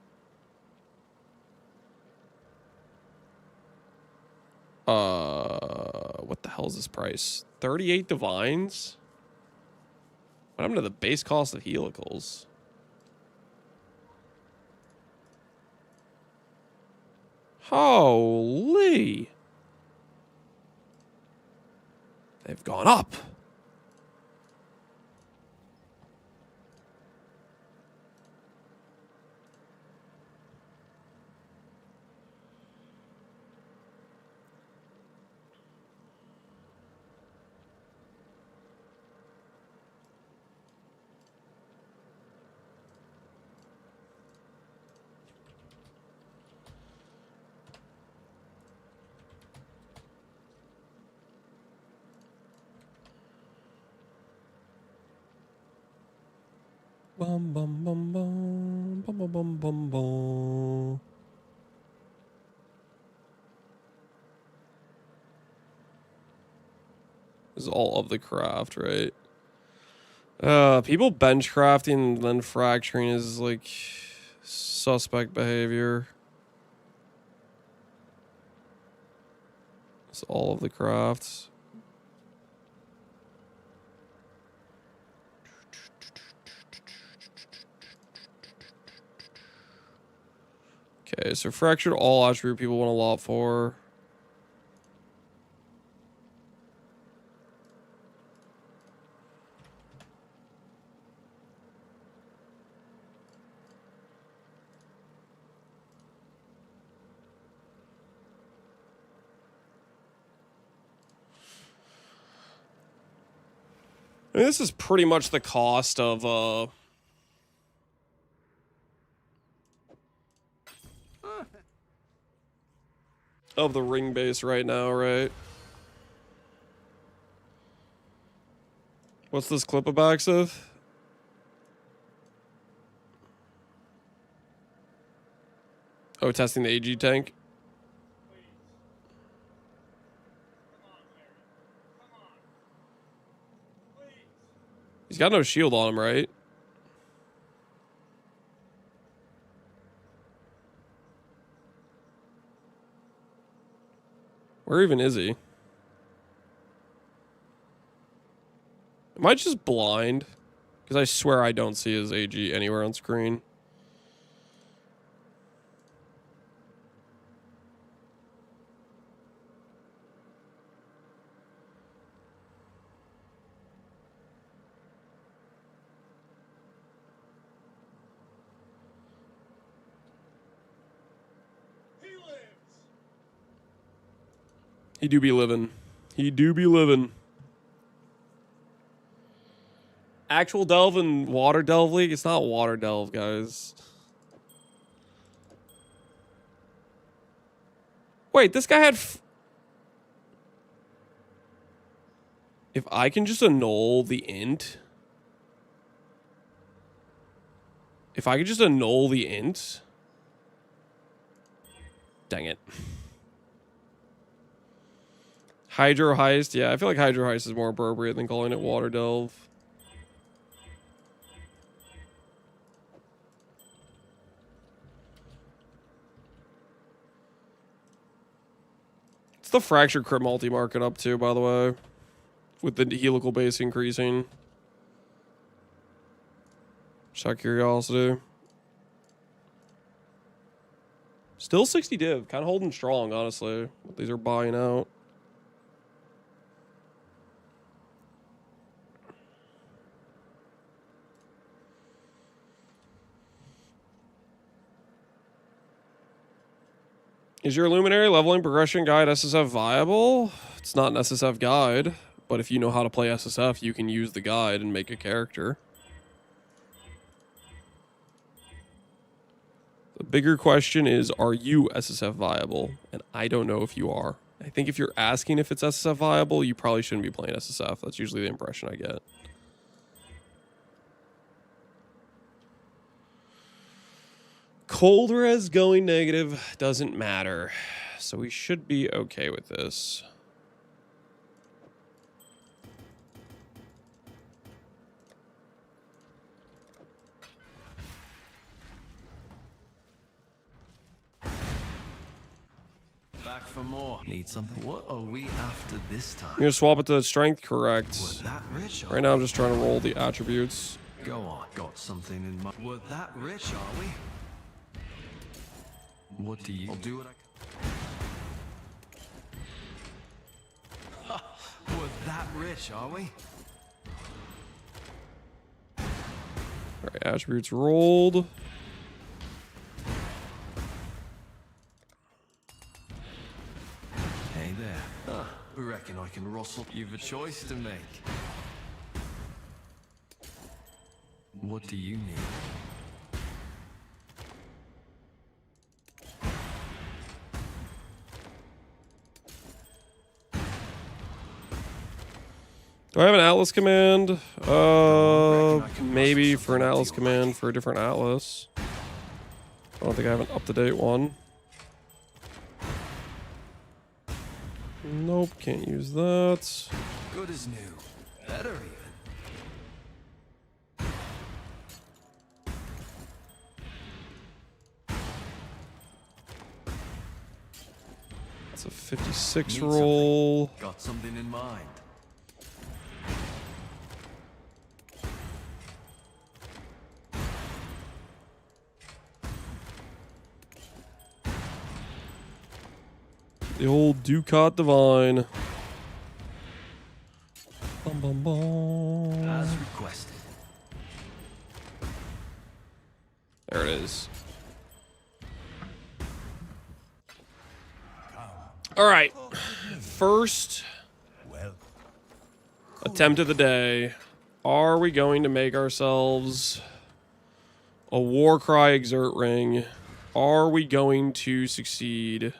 What the hell is this price? 38 divines? What happened to the base cost of helicals? Holy. They've gone up. Bum bum bum bum bum bum bum bum bum. This is all of the craft, right? People bench crafting and then fracturing is like suspect behavior. It's all of the crafts. Okay, so fractured all attribute people want a lot for. I mean, this is pretty much the cost of the ring base right now, right? What's this clip of backs of? Oh, testing the AG tank. He's got no shield on him, right? Where even is he? Am I just blind? Because I swear I don't see his AG anywhere on screen. He do be living. He do be living. Actual Delve and Water Delve League? It's not Water Delve, guys. Wait, this guy had... If I can just annul the int... If I could just annul the int... Dang it. Hydro Heist? Yeah, I feel like Hydro Heist is more appropriate than calling it Water Delve. It's the Fractured Crit multi-market up too, by the way. With the helical base increasing. Just out of curiosity. Still 60 div. Kind of holding strong, honestly. These are buying out. Is your Luminary leveling progression guide SSF viable? It's not an SSF guide, but if you know how to play SSF, you can use the guide and make a character. The bigger question is, are you SSF viable? And I don't know if you are. I think if you're asking if it's SSF viable, you probably shouldn't be playing SSF. That's usually the impression I get. Cold res going negative doesn't matter. So we should be okay with this. Back for more. Need something? What are we after this time? I'm gonna swap it to strength, correct. We're that rich, right now I'm just trying to roll the attributes. Go on. Got something in mind. We're that rich, are we? What do you... I'll do what I... We're that rich, are we? Alright, attributes rolled. Hey there. Reckon I can rustle. You've a choice to make. What do you need? Do I have an Atlas command? Maybe for an Atlas command for a different Atlas. I don't think I have an up-to-date one. Nope, can't use that. Good as new. Better even. It's a 56 roll. Got something in mind. The old Ducat Divine. Bum, bum, bum. As requested. There it is. All right. First attempt of the day. Are we going to make ourselves a Warcry Exert Ring? Are we going to succeed?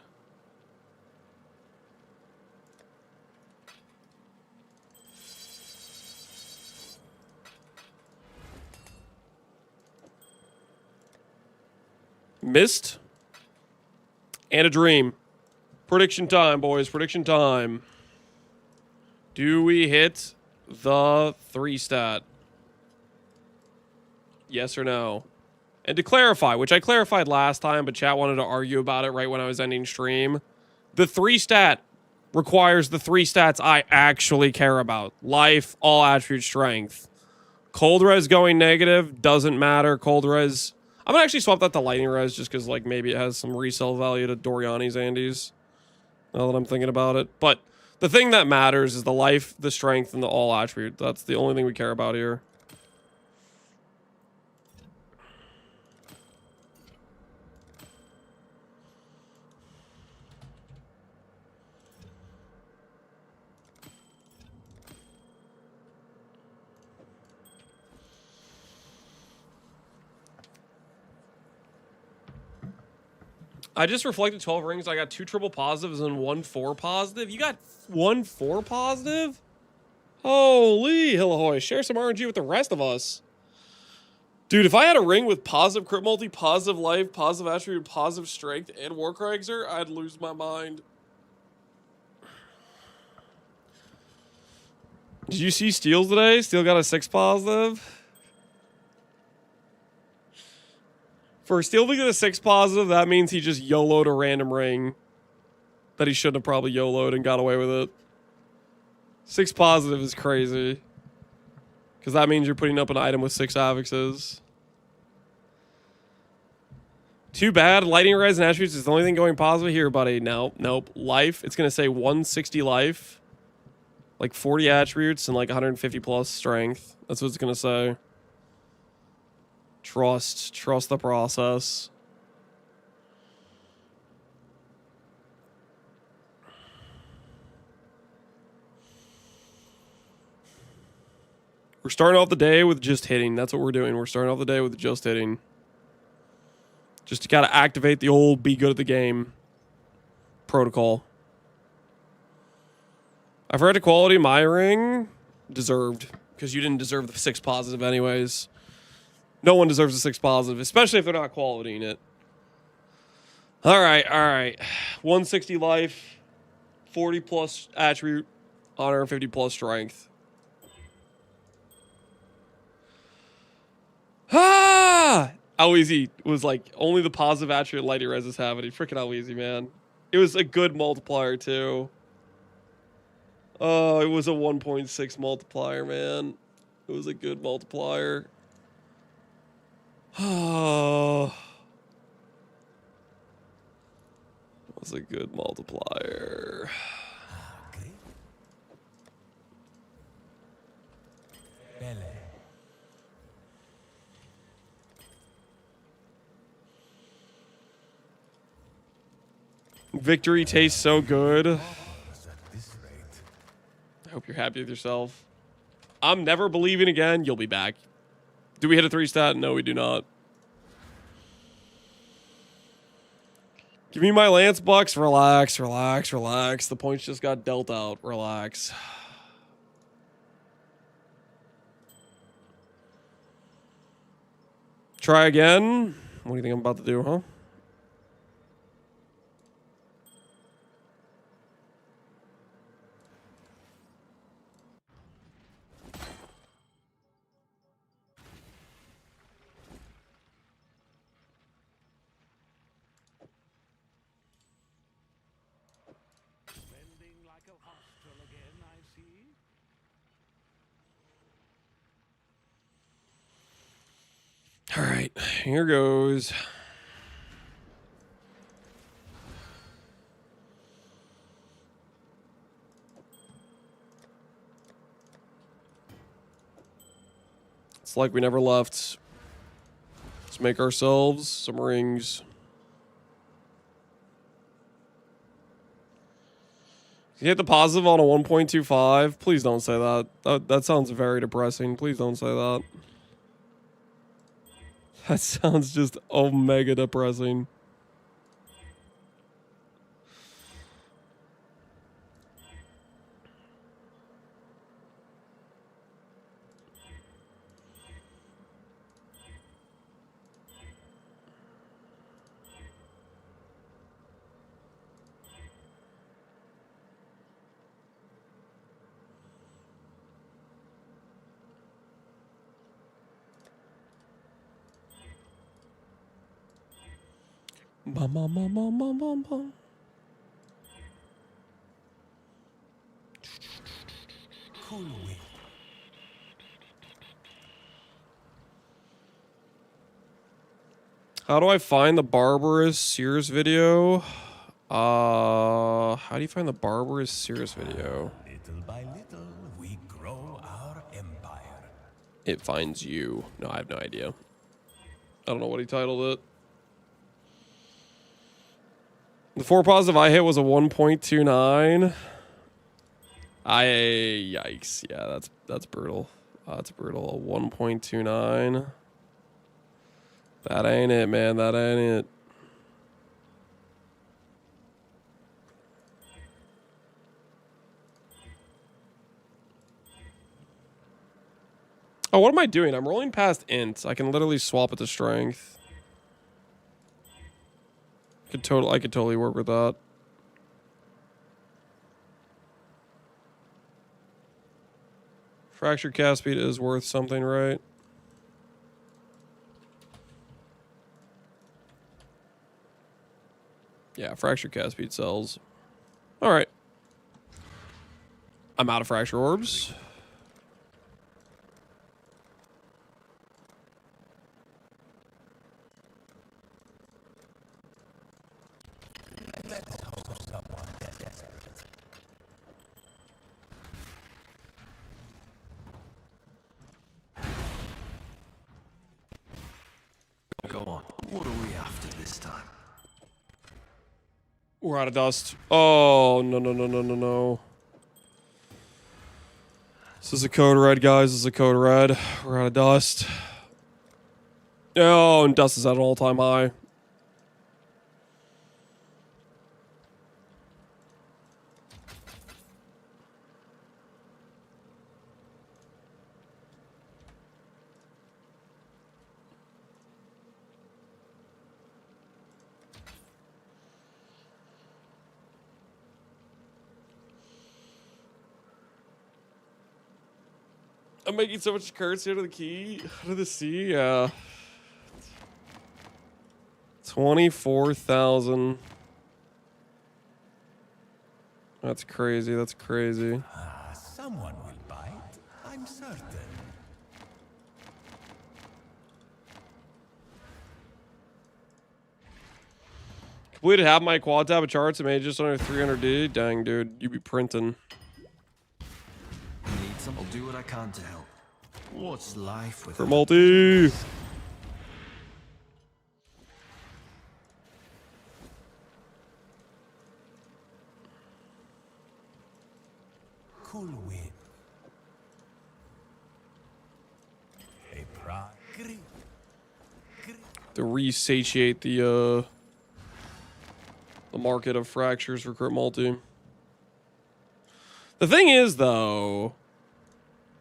Mist and a dream. Prediction time, boys. Prediction time. Do we hit the 3-stat? Yes or no? And to clarify, which I clarified last time, but chat wanted to argue about it right when I was ending stream. The 3-stat requires the 3 stats I actually care about. Life, all attribute, strength. Cold res going negative, doesn't matter. Cold res... I'm gonna actually swap that to lightning res just because, like, maybe it has some resale value to Doriani's Andes. Now that I'm thinking about it. But the thing that matters is the life, the strength, and the all attribute. That's the only thing we care about here. I just reflected 12 rings. I got 2 triple positives and 1 4 positive. You got 1 4 positive? Holy hillahoy. Share some RNG with the rest of us. Dude, if I had a ring with positive crit multi, positive life, positive attribute, positive strength, and Warcragzer, I'd lose my mind. Did you see Steel's today? Steel got a 6 positive. For Steel to get a 6 positive, that means he just YOLO'd a random ring that he shouldn't have probably YOLO'd and got away with it. 6 positive is crazy. Because that means you're putting up an item with 6 affixes. Too bad. Lightning Res and attributes is the only thing going positive here, buddy. Nope. Life. It's going to say 160 life. Like 40 attributes and like 150 plus strength. That's what it's going to say. Trust the process. We're starting off the day with just hitting. That's what we're doing. We're starting off the day with just hitting. Just to kind of activate the old be good at the game protocol. I forgot to quality my ring. Deserved. Because you didn't deserve the 6 positive anyways. No one deserves a 6 positive, especially if they're not qualitying it. Alright. 160 life, 40 plus attribute, 150 plus strength. Ah! Alweezy was like, only the positive attribute Lighty Res have it. Freaking Alweezy, man. It was a good multiplier, too. Oh, it was a 1.6 multiplier, man. It was a good multiplier. Oh. It was a good multiplier. Victory tastes so good. I hope you're happy with yourself. I'm never believing again. You'll be back. Do we hit a 3 stat? No, we do not. Give me my Lance Bucks. Relax. The points just got dealt out. Relax. Try again. What do you think I'm about to do, huh? All right, here goes. It's like we never left. Let's make ourselves some rings. You hit the positive on a 1.25. Please don't say that. That sounds very depressing. Please don't say that. That sounds just omega depressing. Bum, bum, bum, bum, bum, bum, bum. Cool wind. How do I find the Barbarous Sears video? How do you find the Barbarous Sears video? Little by little, we grow our empire. It finds you. No, I have no idea. I don't know what he titled it. The 4 positive I hit was a 1.29. Yikes. Yeah, that's brutal. That's brutal. A 1.29. That ain't it, man. That ain't it. Oh, what am I doing? I'm rolling past int. I can literally swap it to strength. I could totally work with that. Fracture cast speed is worth something, right? Yeah, fracture cast speed sells. All right. I'm out of fracture orbs. Go on. What are we after this time? We're out of dust. Oh, no, no, no, no, no, no. This is a code red, guys. This is a code red. We're out of dust. Oh, and dust is at an all-time high. I'm making so much currency out of the key. Out of the sea, yeah. 24,000. That's crazy. That's crazy. Someone will bite, I'm certain. Completed half my quad tab of charts and made just under 300D. Dang, dude. You be printing. Need some? I'll do what I can to help. What's life For without multi. Cool wind. A To resatiate the market of fractures for crit multi. The thing is, though,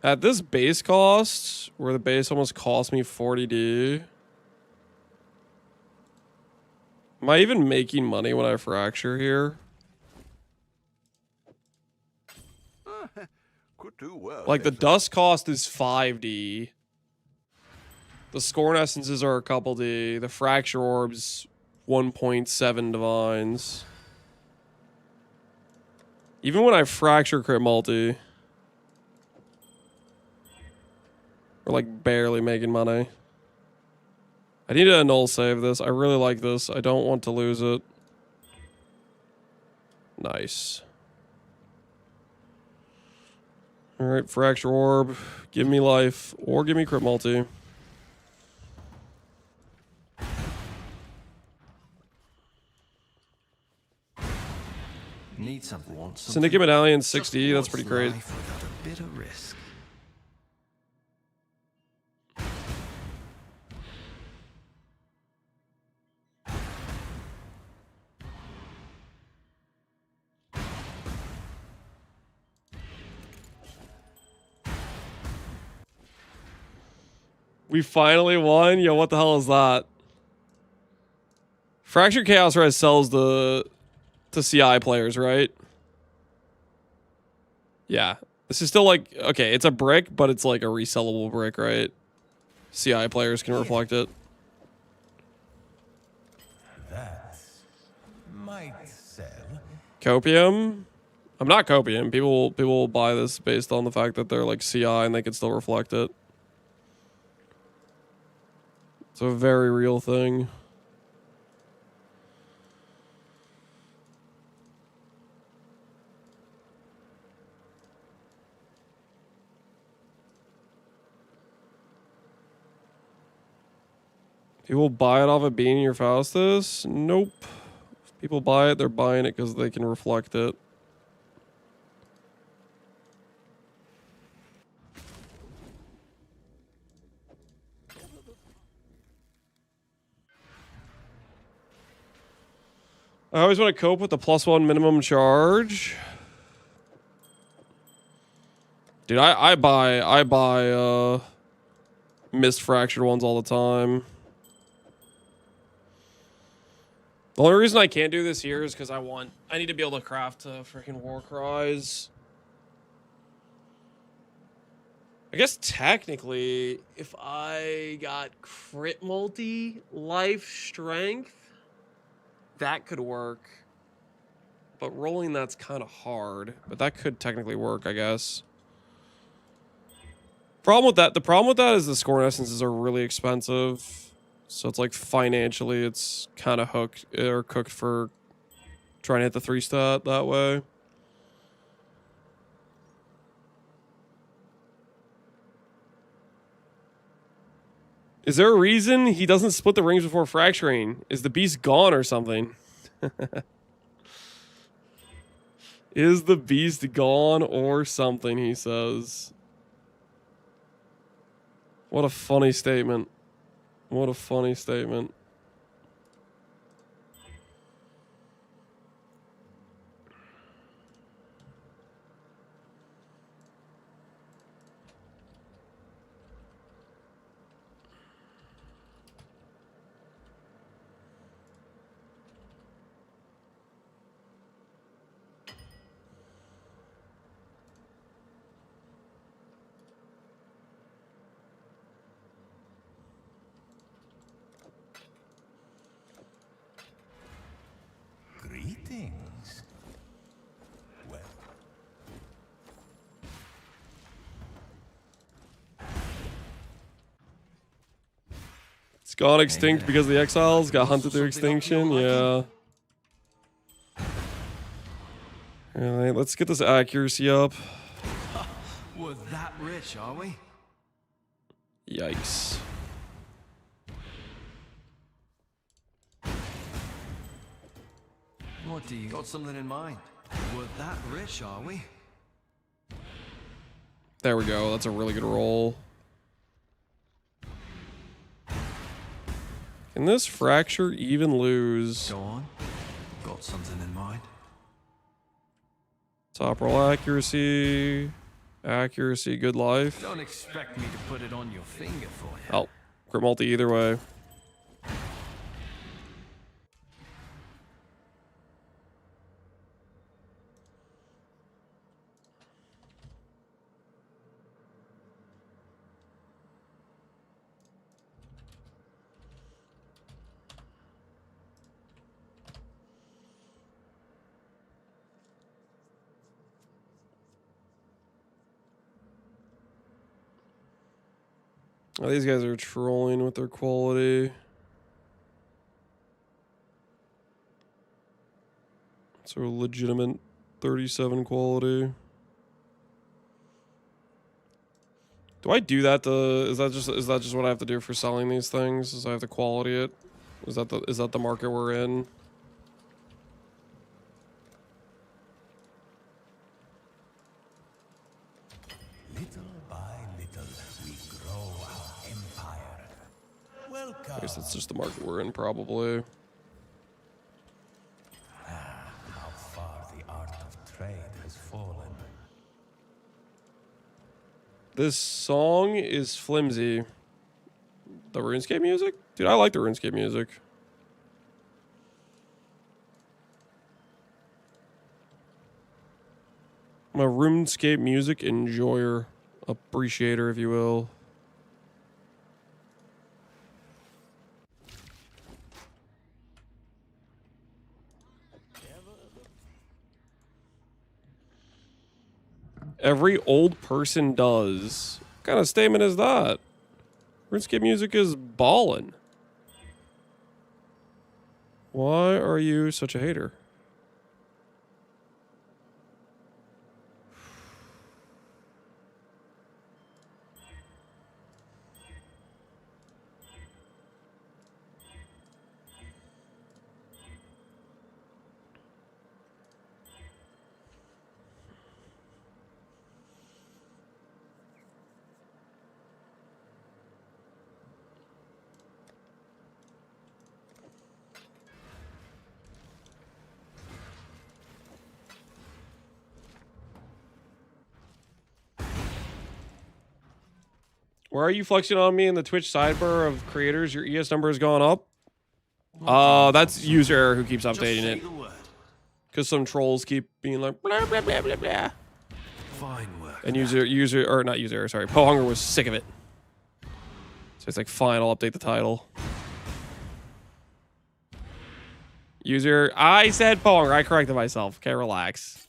at this base cost, where the base almost cost me 40D, am I even making money when I fracture here? Could do well. Like, the dust cost is 5D. The scorn essences are a couple D. The fracture orbs, 1.7 divines. Even when I fracture crit multi, we're like barely making money. I need to annul save this. I really like this. I don't want to lose it. Nice. Alright, fracture orb. Give me life. Or give me crit multi. Need something. Want something? Syndicate Medallion 60. That's pretty great. Life without a bit of risk. We finally won? Yo, what the hell is that? Fractured Chaos Res sells to CI players, right? Yeah. This is still like, okay, it's a brick, but it's like a resellable brick, right? CI players can reflect it. That might sell. Copium? I'm not Copium. People will buy this based on the fact that they're like CI and they can still reflect it. It's a very real thing. People buy it off of being your Faustus? Nope. If people buy it, they're buying it because they can reflect it. I always want to cope with the +1 minimum charge. Dude, I buy miss fractured ones all the time. The only reason I can't do this here is because I need to be able to craft freaking war cries. I guess technically, if I got crit multi, life, strength, that could work. But rolling that's kind of hard. But that could technically work, I guess. The problem with that is the scorn essences are really expensive. So it's like financially it's kind of hooked or cooked for trying to hit the 3 stat that way. Is there a reason he doesn't split the rings before fracturing? Is the beast gone or something? Is the beast gone or something, he says. What a funny statement. What a funny statement. Greetings. Well. It's gone extinct because the exiles got hunted through extinction. Yeah. Alright, let's get this accuracy up. We're that rich, are we? Yikes. What do you got something in mind? We're that rich, are we? There we go. That's a really good roll. Can this fracture even lose? Go on. Got something in mind. Top roll accuracy. Accuracy, good life. Don't expect me to put it on your finger for you. Oh, crit multi either way. Oh, these guys are trolling with their quality. It's a legitimate 37 quality. Do I do that to, is that just what I have to do for selling these things? Is I have to quality it? Is that the market we're in? I guess that's just the market we're in, probably. How far the art of trade has fallen. This song is flimsy. The RuneScape music? Dude, I like the RuneScape music. I'm a RuneScape music enjoyer. Appreciator, if you will. Every old person does. What kind of statement is that? RuneScape music is ballin'. Why are you such a hater? Why are you flexing on me in the Twitch sidebar of creators? Your ES number has gone up. That's user error who keeps updating it. Because some trolls keep being like blah blah blah blah blah. Fine work. And sorry, Pohunger was sick of it. So it's like, fine, I'll update the title. User, I said Pohunger. I corrected myself. Okay, relax.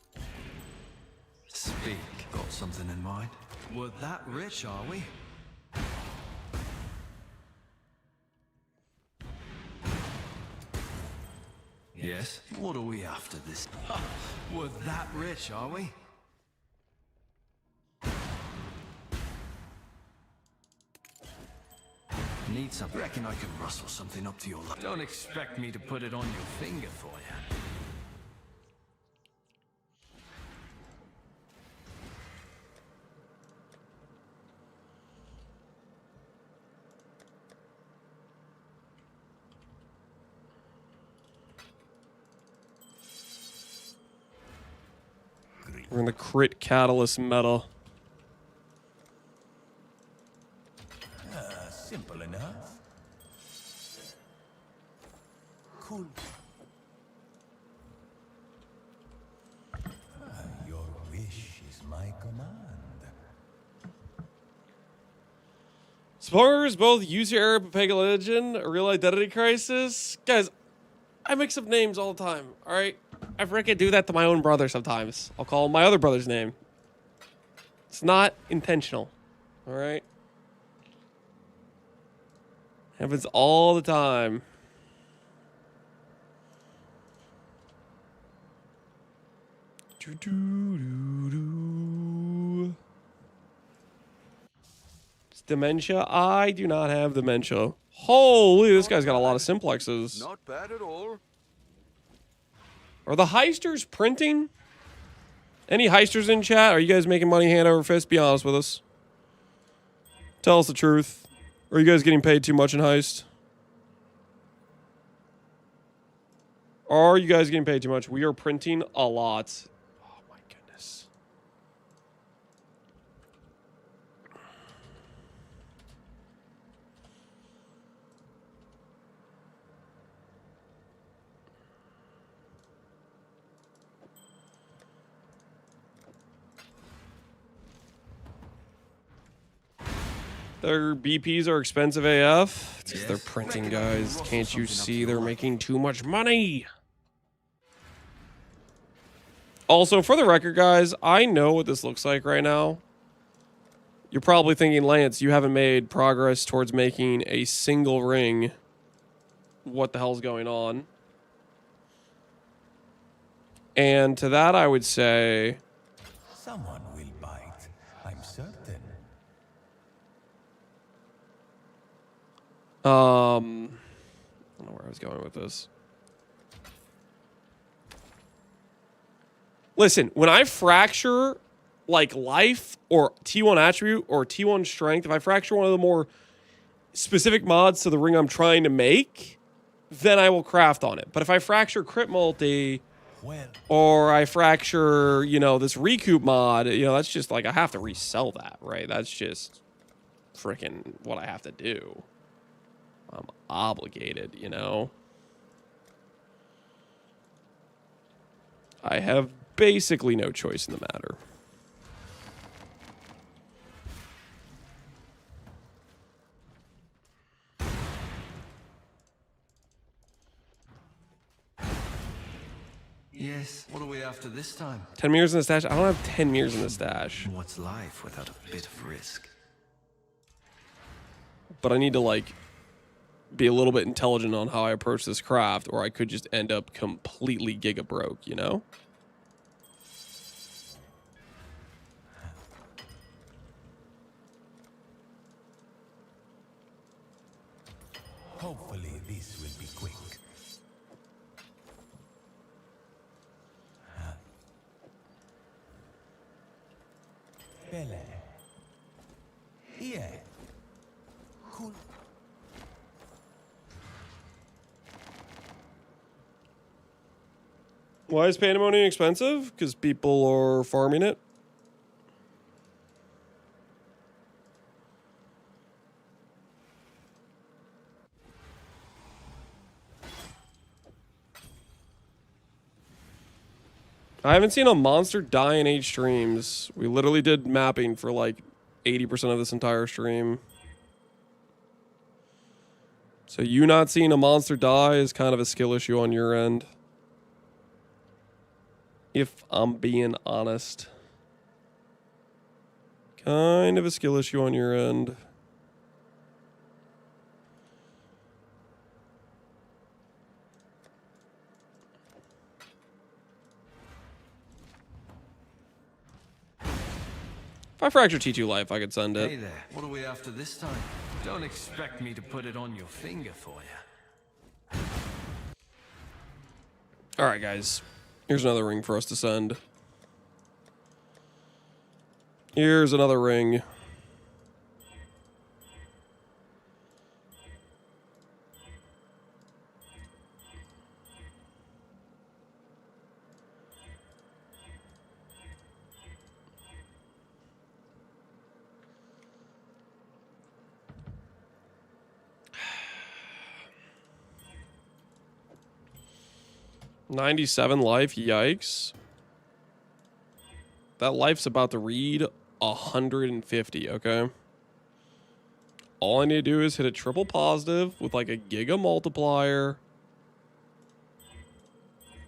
Speak. Got something in mind? We're that rich, are we? Yes? What are we after this? We're that rich, are we? Need something? Reckon I can rustle something up to your life. Don't expect me to put it on your finger for you. We're in the crit catalyst meta. Simple enough. Cool. Your wish is my command. Spoilers, both user error, Pega Legend, a real identity crisis. Guys, I mix up names all the time, alright? I freaking do that to my own brother sometimes. I'll call him my other brother's name. It's not intentional, alright? Happens all the time. It's dementia. I do not have dementia. Holy, this guy's got a lot of simplexes. Not bad at all. Are the heisters printing? Any heisters in chat? Are you guys making money hand over fist? Be honest with us. Tell us the truth. Are you guys getting paid too much in heist? Are you guys getting paid too much? We are printing a lot. Oh my goodness. Their BPs are expensive AF. It's because they're printing, guys. Can't you see they're making too much money? Also, for the record, guys, I know what this looks like right now. You're probably thinking, Lance, you haven't made progress towards making a single ring. What the hell's going on? And to that, I would say... Someone will bite, I'm certain. I don't know where I was going with this. Listen, when I fracture like life or T1 attribute or T1 strength, if I fracture one of the more specific mods to the ring I'm trying to make, then I will craft on it. But if I fracture crit multi or I fracture, you know, this recoup mod, you know, that's just like I have to resell that, right? That's just freaking what I have to do. I'm obligated, you know. I have basically no choice in the matter. Yes. What are we after this time? 10 mirrors in the stash? I don't have 10 mirrors in the stash. What's life without a bit of risk? But I need to, like, be a little bit intelligent on how I approach this craft, or I could just end up completely giga broke, you know? Hopefully this will be quick. Bele. Yeah. Cool. Why is Pandemonium expensive? Because people are farming it. I haven't seen a monster die in 8 streams. We literally did mapping for like 80% of this entire stream. So you not seeing a monster die is kind of a skill issue on your end. If I'm being honest. Kind of a skill issue on your end. If I fracture T2 life, I could send it. Hey there, what are we after this time? Don't expect me to put it on your finger for you. Alright, guys. Here's another ring for us to send. Here's another ring. $97 life, yikes. That life's about to read 150, okay? All I need to do is hit a triple positive with like a giga multiplier.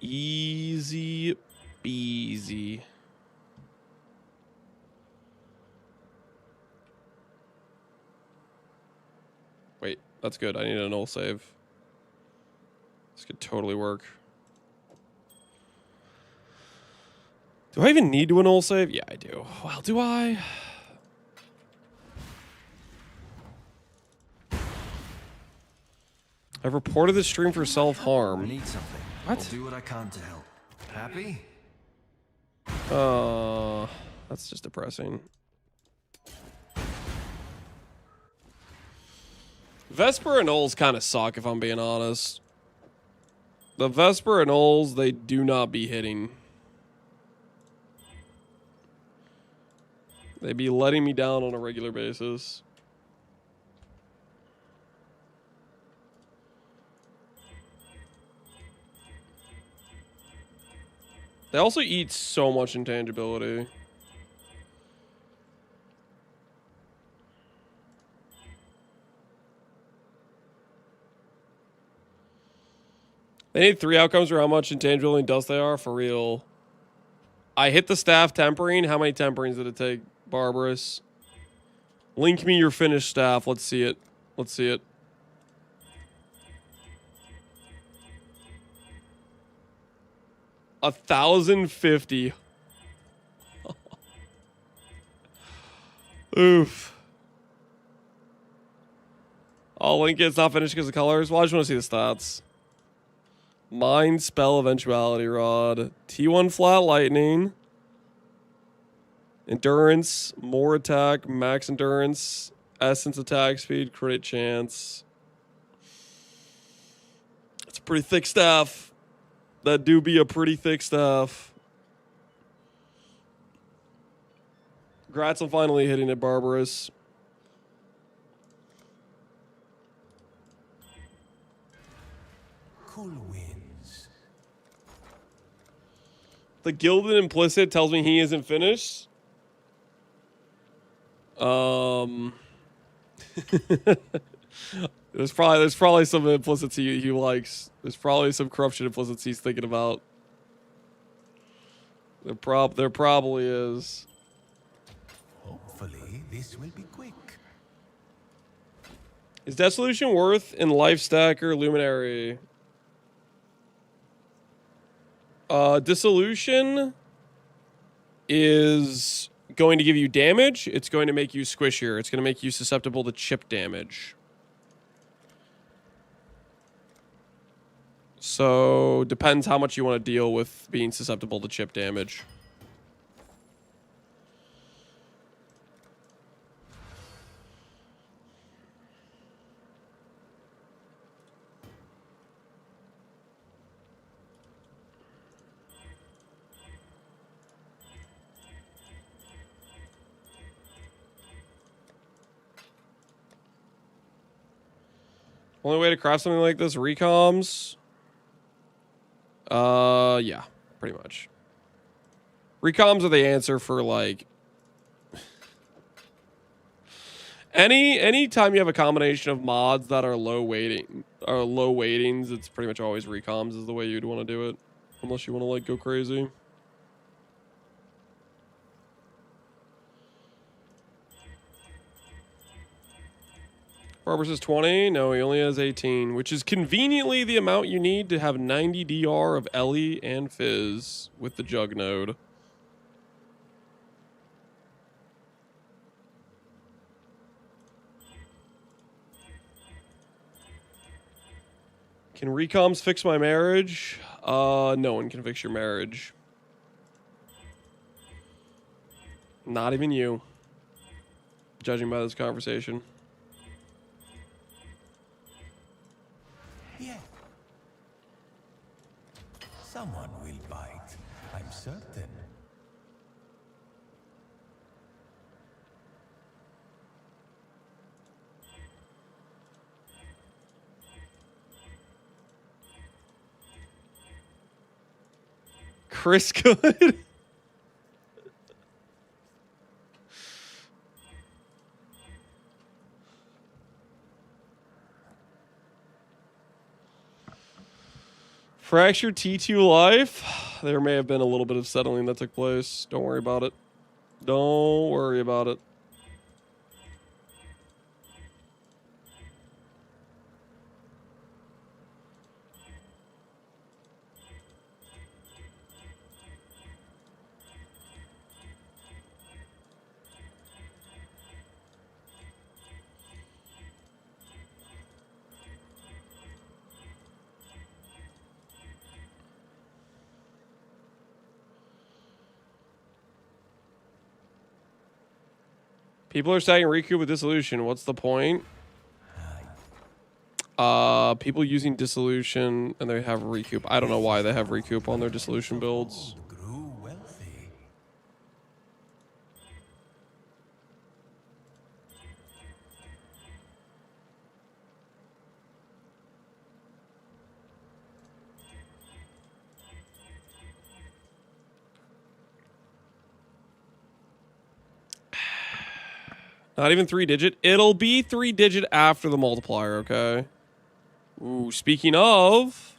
Easy peasy. Wait, that's good. I need a null save. This could totally work. Do I even need to a null save? Yeah, I do. Well, do I? I've reported the stream for self-harm. I need something. What? I'll do what I can to help. Happy? That's just depressing. Vesper and Nulls kind of suck, if I'm being honest. The Vesper and Nulls, they do not be hitting. They be letting me down on a regular basis. They also eat so much intangibility. They need 3 outcomes for how much intangibility and dust they are, for real. I hit the staff tempering. How many temperings did it take, Barbarous? Link me your finished staff. Let's see it. Let's see it. $1,050. Oof. I'll link it. It's not finished because of colors. Well, I just want to see the stats. Mind Spell Eventuality Rod. T1 Flat Lightning. Endurance. More attack. Max endurance. Essence attack speed. Crit chance. It's a pretty thick staff. That do be a pretty thick staff. Congrats on finally hitting it, Barbarous. Cool winds. The Gilded Implicit tells me he isn't finished. There's probably some implicits he likes. There's probably some corruption implicits he's thinking about. There probably is. Hopefully, this will be quick. Is Dissolution worth in Life Stacker Luminary? Dissolution is going to give you damage. It's going to make you squishier. It's going to make you susceptible to chip damage. So, depends how much you want to deal with being susceptible to chip damage. Only way to craft something like this, recoms. Yeah, pretty much. Recoms are the answer for like any time you have a combination of mods that are low weightings, it's pretty much always recoms is the way you'd want to do it, unless you want to like go crazy. Barber says 20. No, he only has 18, which is conveniently the amount you need to have 90 DR of Ellie and Fizz with the Jug node. Can recoms fix my marriage? No one can fix your marriage. Not even you. Judging by this conversation. Yeah. Someone will bite, I'm certain. Chris Good. Fractured T2 life. There may have been a little bit of settling that took place. Don't worry about it. Don't worry about it. People are saying recoup with dissolution. What's the point? People using dissolution and they have recoup. I don't know why they have recoup on their dissolution builds. Not even 3-digit. It'll be 3-digit after the multiplier, okay? Ooh, speaking of...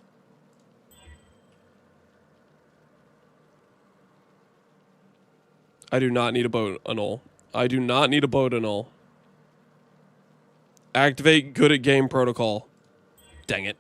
I do not need a boat annul. I do not need a boat annul. Activate good at game protocol. Dang it.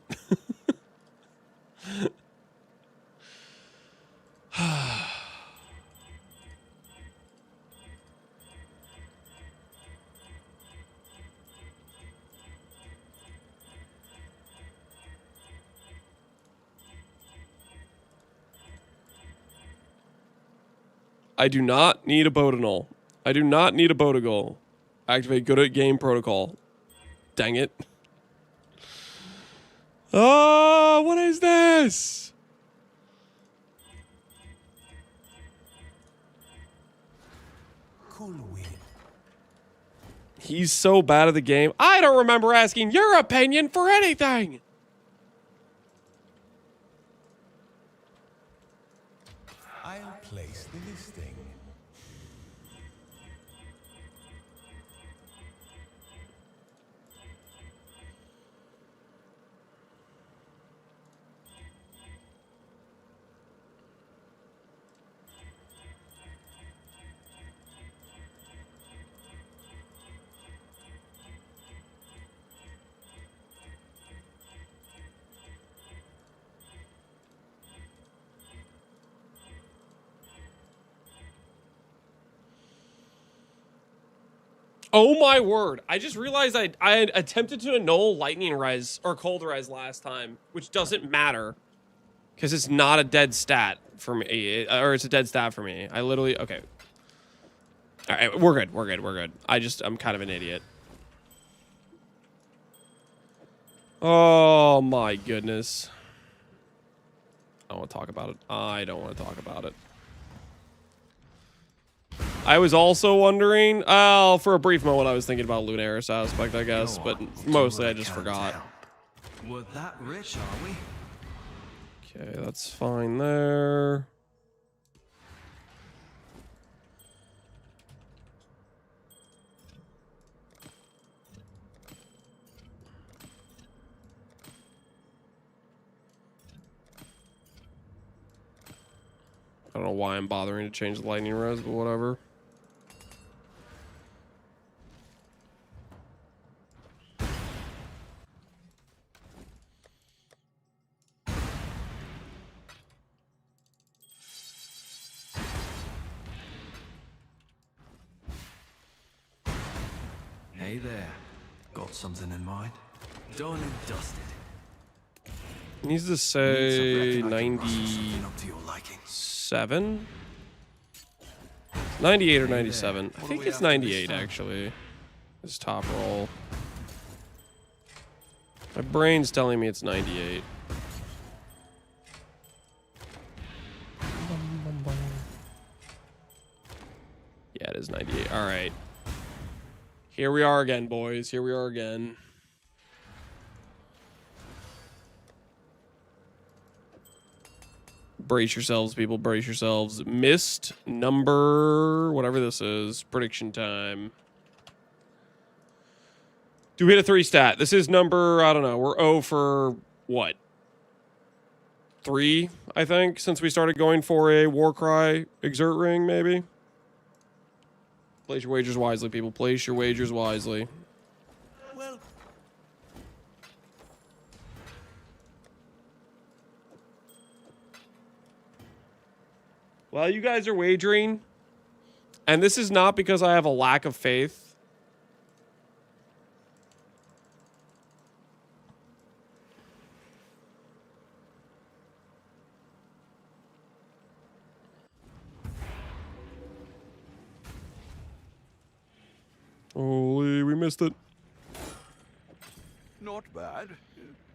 I do not need a Botanol. I do not need a Botagal. Activate good at game protocol. Dang it. Oh, what is this? Cool wind. He's so bad at the game. I don't remember asking your opinion for anything. I'll place the listing. Oh my word. I just realized I had attempted to annul Lightning Res or Cold Res last time, which doesn't matter because it's not a dead stat for me, or it's a dead stat for me. I literally, okay. All right, we're good. We're good. We're good. I'm kind of an idiot. Oh my goodness. I don't want to talk about it. I don't want to talk about it. I was also wondering, for a brief moment, I was thinking about Luminaris aspect, I guess, but mostly I just forgot. We're that rich, are we? Okay, that's fine there. I don't know why I'm bothering to change the lightning res, but whatever. Hey there. Got something in mind? Done and dusted. It needs to say Reckon I can rustle something up to your liking. 97? 98 or 97. I think it's 98 actually. His top roll. My brain's telling me it's 98. Yeah, it is 98. All right. Here we are again, boys. Here we are again. Brace yourselves, people. Brace yourselves. Missed number, whatever this is. Prediction time. Do we hit a 3 stat? This is number, I don't know. We're 0 for what? 3, I think, since we started going for a Warcry exert ring, maybe? Place your wagers wisely, people. Place your wagers wisely. Well, While you guys are wagering, and this is not because I have a lack of faith. Holy, we missed it. Not bad.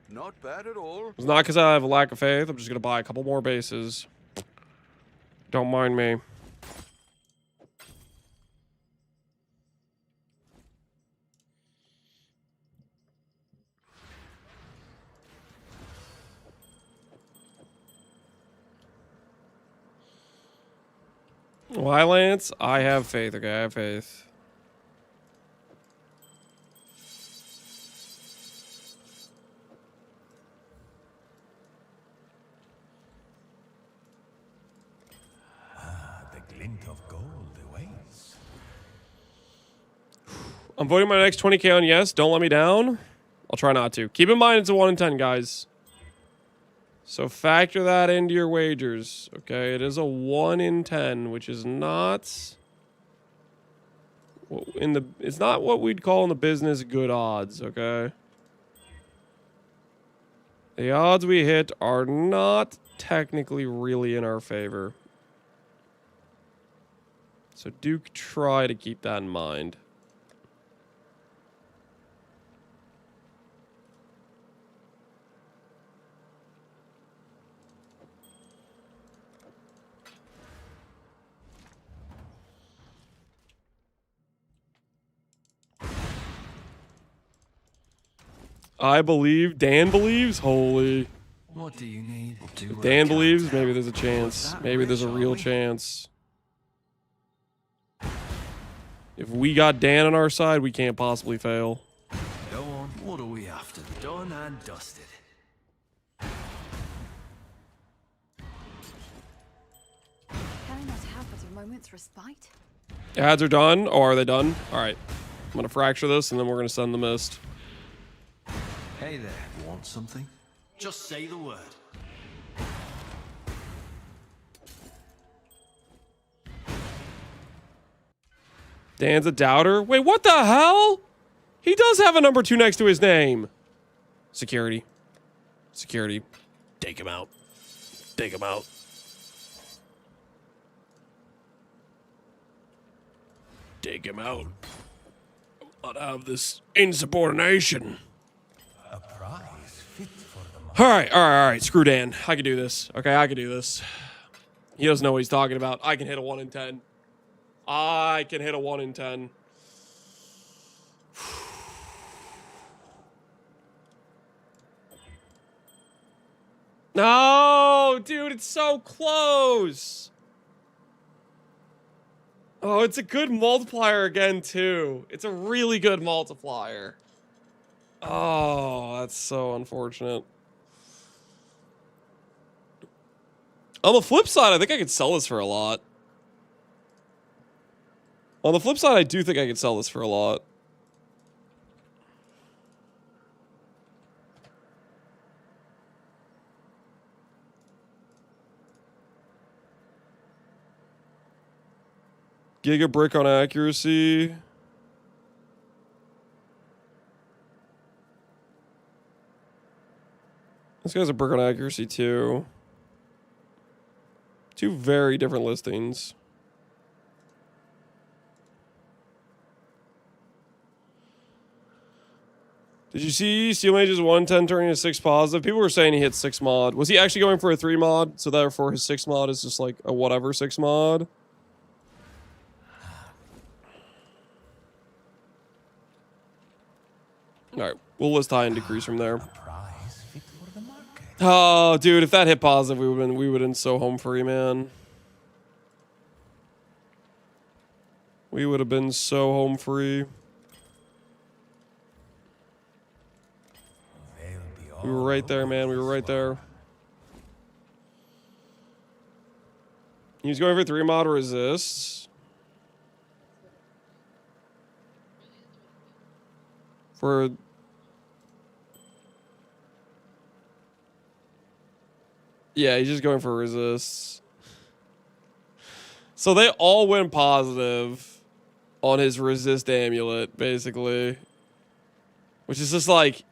Not bad at all. It's not because I have a lack of faith. I'm just going to buy a couple more bases. Don't mind me. Why, Lance? I have faith. Okay, I have faith. The glint of gold awaits. I'm voting my next 20k on yes. Don't let me down. I'll try not to. Keep in mind it's a 1 in 10, guys. So factor that into your wagers. Okay, it is a 1 in 10, which is not it's not what we'd call in the business good odds, okay? The odds we hit are not technically really in our favor. So do try to keep that in mind. I believe. Dan believes. Holy. What do you need? If Dan believes, maybe there's a chance. Maybe there's a real chance. If we got Dan on our side, we can't possibly fail. Go on. What are we after? Done and dusted. Can I not have but a moment's respite? Ads are done. Oh, are they done? All right. I'm going to fracture this, and then we're going to send the mist. Hey there. Want something? Just say the word. Dan's a doubter. Wait, what the hell? He does have a number 2 next to his name. Security. Security. Take him out. Take him out. Take him out. I'll have this insubordination. A prize fit for the moment. All right. Screw Dan. I can do this. Okay, I can do this. He doesn't know what he's talking about. I can hit a 1 in 10. I can hit a 1 in 10. No, dude, it's so close. Oh, it's a good multiplier again, too. It's a really good multiplier. Oh, that's so unfortunate. On the flip side, I think I could sell this for a lot. On the flip side, I do think I could sell this for a lot. Giga brick on accuracy. This guy's a brick on accuracy too. Two very different listings. Did you see Steel Mage's 110 turning to 6 positive? People were saying he hit 6 mod. Was he actually going for a 3 mod? So therefore his 6 mod is just like a whatever 6 mod? Alright, we'll list high and decrease from there. Oh, dude, if that hit positive, we would have been so home free, man. We would have been so home free. We were right there, man. We were right there. He was going for 3 mod resists. For... Yeah, he's just going for resists. So they all went positive on his resist amulet, basically. Which is just like...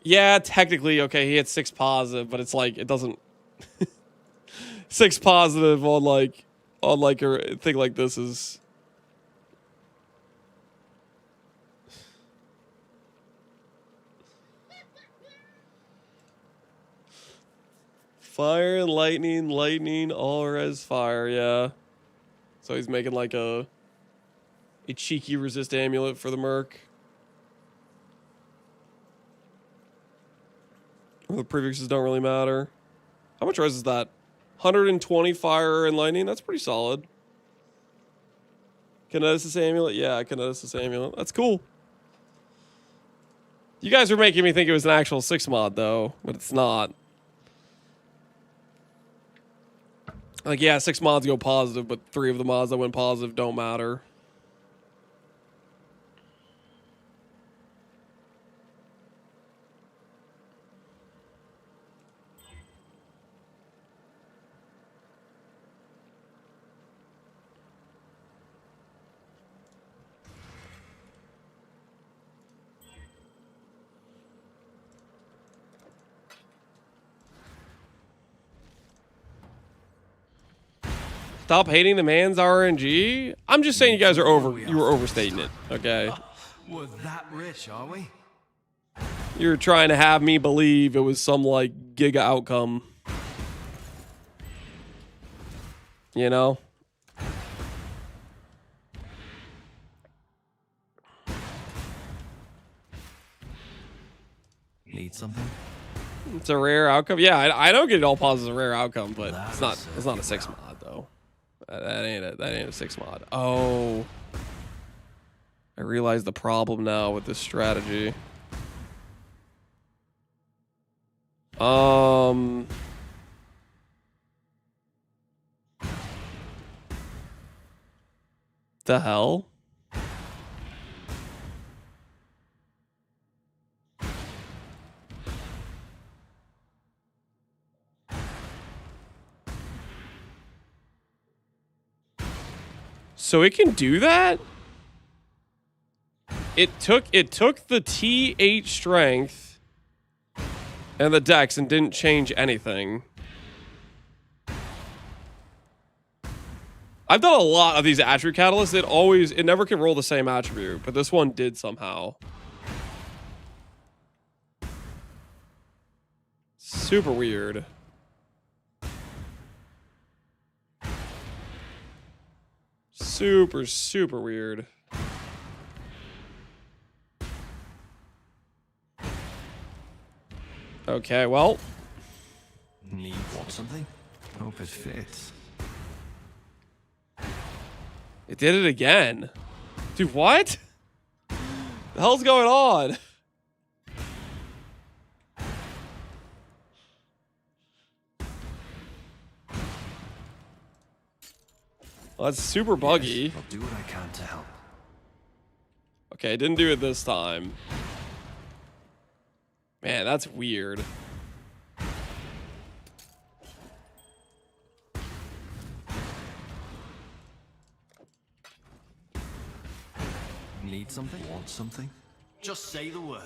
Yeah, technically, okay, he hit 6 positive, but it's like, it doesn't... 6 positive on like a thing like this is... Fire, lightning, lightning, all res fire, yeah. So he's making like a cheeky resist amulet for the Merc. The prefixes don't really matter. How much res is that? 120 fire and lightning? That's pretty solid. Kineticist amulet? Yeah, kineticist amulet. That's cool. You guys are making me think it was an actual 6 mod though, but it's not. Like, yeah, 6 mods go positive, but 3 of the mods that went positive don't matter. Stop hating the man's RNG. I'm just saying you guys are you were overstating it, okay? We're that rich, are we? You're trying to have me believe it was some like giga outcome. You know? Need something? It's a rare outcome. Yeah, I don't get it all positive as a rare outcome, but it's not a 6 mod though. That ain't a 6 mod. Oh. I realize the problem now with this strategy. The hell? So it can do that? It took the T8 strength and the dex and didn't change anything. I've done a lot of these attribute catalysts. It never can roll the same attribute, but this one did somehow. Super weird. Super weird. Okay, well. Want something? Hope it fits. It did it again. Dude, what? The hell's going on? Well, that's super buggy. I'll do what I can to help. Okay, I didn't do it this time. Man, that's weird. Need something? Want something? Just say the word.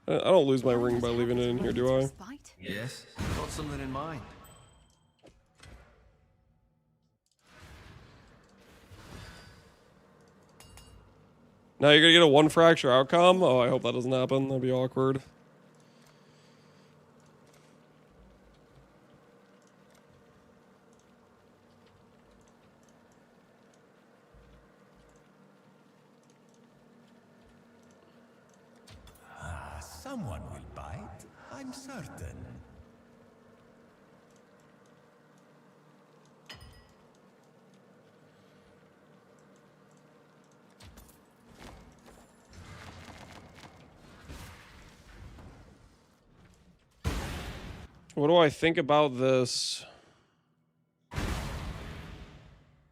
I don't lose my ring by leaving it in here, do I? Yes, got something in mind. Now you're gonna get a 1 fracture outcome? Oh, I hope that doesn't happen. That'd be awkward. Someone will bite, I'm certain. What do I think about this?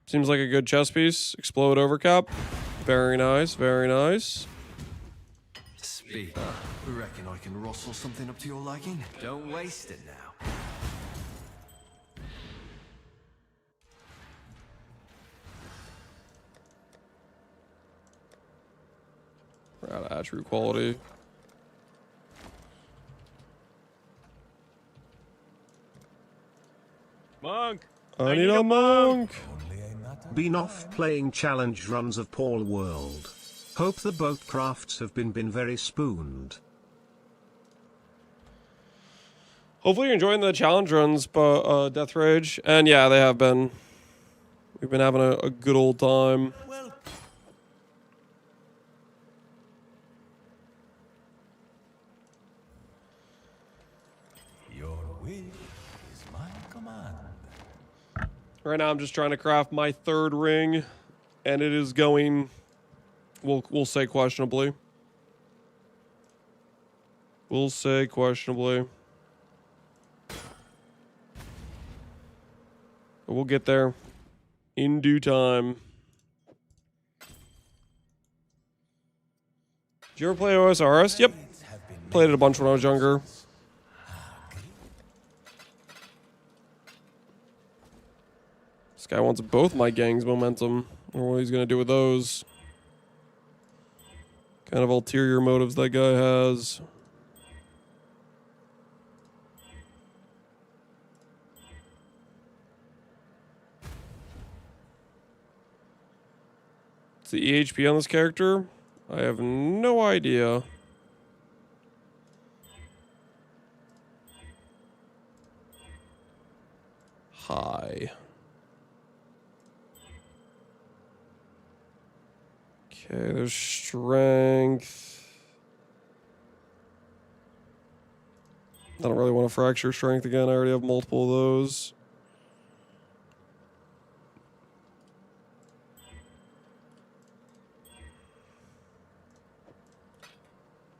Seems like a good chess piece. Explode overcap. Very nice, very nice. Speak. Reckon I can rustle something up to your liking? Don't waste it now. We're out of attribute quality. Monk! I need a monk! Been off playing challenge runs of Paul World. Hope the boat crafts have been very spooned. Hopefully you're enjoying the challenge runs, but Death Rage. And yeah, they have been. We've been having a good old time. Your will is my command. Right now I'm just trying to craft my 3rd ring, and it is going, we'll say questionably. We'll say questionably. But we'll get there in due time. Did you ever play OSRS? Yep. Played it a bunch when I was younger. This guy wants both my gang's momentum. I wonder what he's going to do with those. Kind of ulterior motives that guy has. What's the EHP on this character? I have no idea. High. Okay, there's strength. I don't really want to fracture strength again. I already have multiple of those.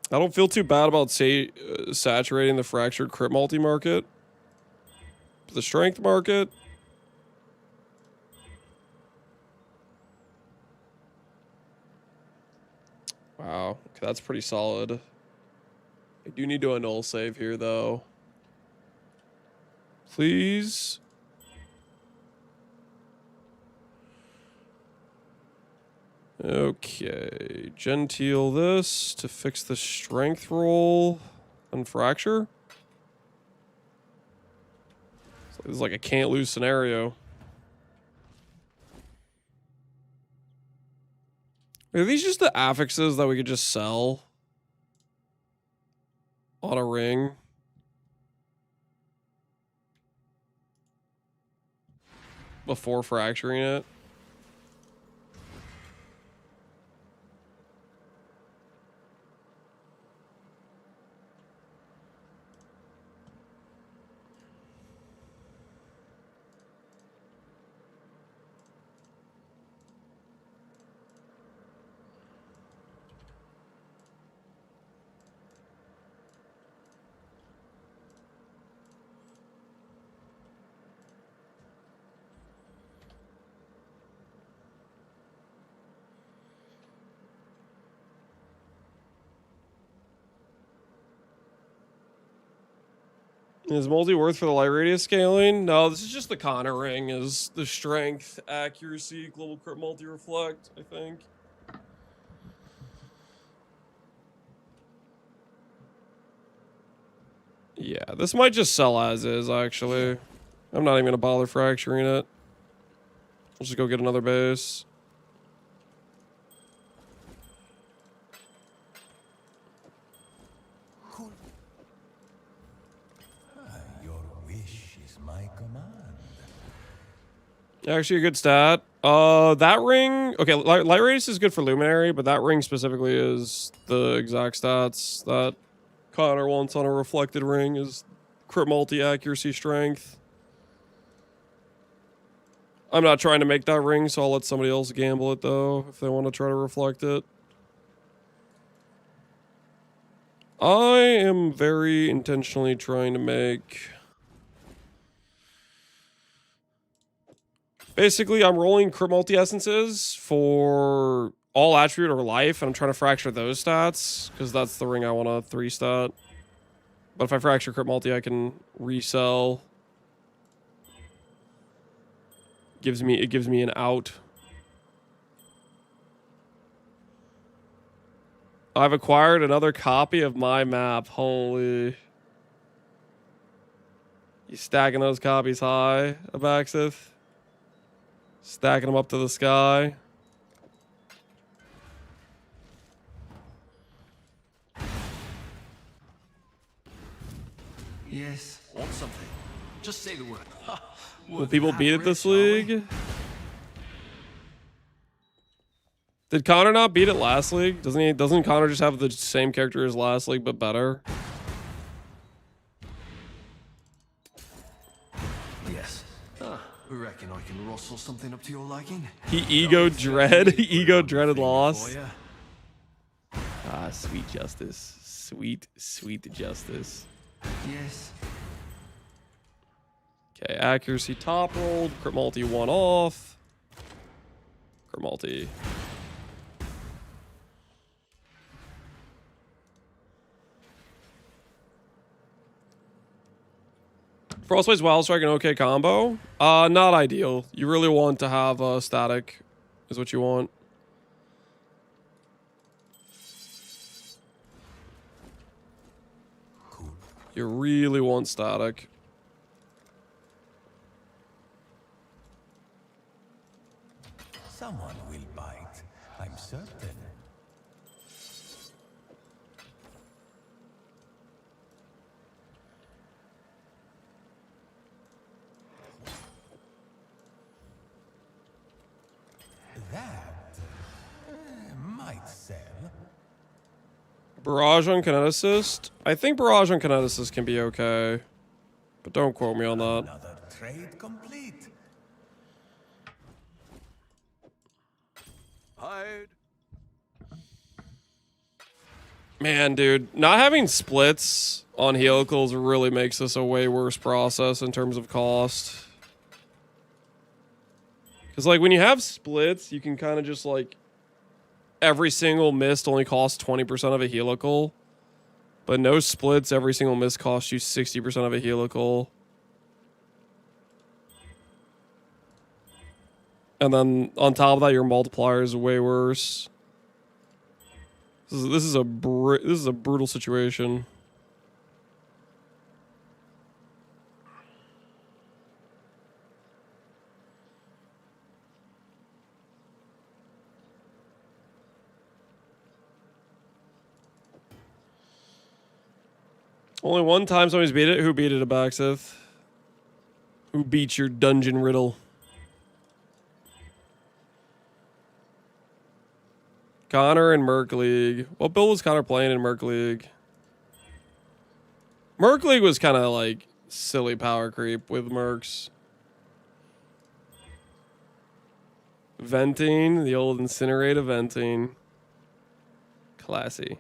I don't feel too bad about saturating the fractured crit multi market. The strength market. Wow, okay, that's pretty solid. I do need to annul save here, though. Please. Okay, genteel this to fix the strength roll and fracture. So this is like a can't lose scenario. Are these just the affixes that we could just sell on a ring? Before fracturing it? Is multi worth for the light radius scaling? No, this is just the Connor ring. Is the strength, accuracy, global crit, multi reflect, I think. Yeah, this might just sell as is, actually. I'm not even going to bother fracturing it. I'll just go get another base. Your wish is my command. Actually, a good stat. That ring... Okay, light radius is good for Luminary, but that ring specifically is the exact stats that Connor wants on a reflected ring is crit multi, accuracy, strength. I'm not trying to make that ring, so I'll let somebody else gamble it, though, if they want to try to reflect it. I am very intentionally trying to make... Basically, I'm rolling crit multi-essences for all attribute or life, and I'm trying to fracture those stats, because that's the ring I want to 3-stat. But if I fracture crit multi, I can resell. It gives me an out. I've acquired another copy of my map. Holy. You stacking those copies high, Abaxith? Stacking them up to the sky. Yes. Want something? Just say the word. Will people beat it this league? Did Connor not beat it last league? Doesn't Connor just have the same character as last league but better? Yes. Reckon I can rustle something up to your liking? He ego dreaded loss. Ah, sweet justice. Sweet justice. Yes. Okay, accuracy top rolled, crit multi 1 off. Crit multi. Frostbite's Wild Strike an okay combo? Not ideal. You really want to have static, is what you want. You really want static. Someone will bite, I'm certain. That might sell. Barrage on Kineticist? I think Barrage on Kineticist can be okay. But don't quote me on that. Another trade complete. Hide. Man, dude, not having splits on helicals really makes this a way worse process in terms of cost. Because, like, when you have splits, you can kind of just, like, every single mist only costs 20% of a helical. But no splits, every single mist costs you 60% of a helical. And then, on top of that, your multiplier is way worse. This is a brutal situation. Only one time somebody's beat it. Who beat it, Abaxith? Who beat your dungeon riddle? Connor in Merc League. What build was Connor playing in Merc League? Merc League was kind of like silly power creep with Mercs. Venting, the old Incinerate venting. Classy.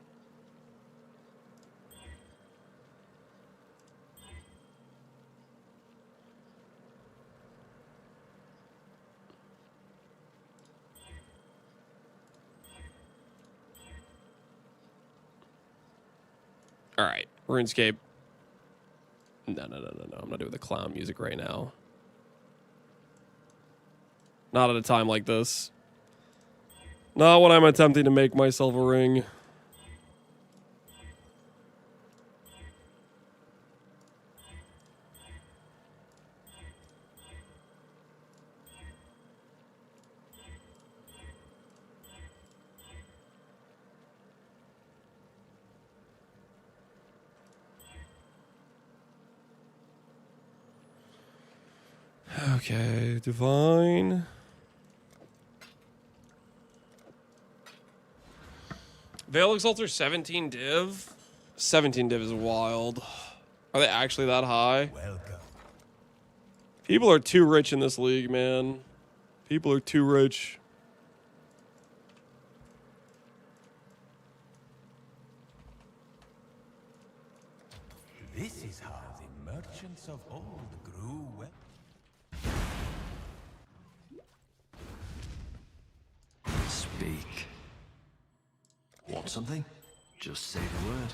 All right, RuneScape. No. I'm not doing the clown music right now. Not at a time like this. Not when I'm attempting to make myself a ring. Okay, divine. Veil Exalter 17 div? 17 div is wild. Are they actually that high? Welcome. People are too rich in this league, man. People are too rich. This is how the merchants of old grew well. Speak. Want something? Just say the word.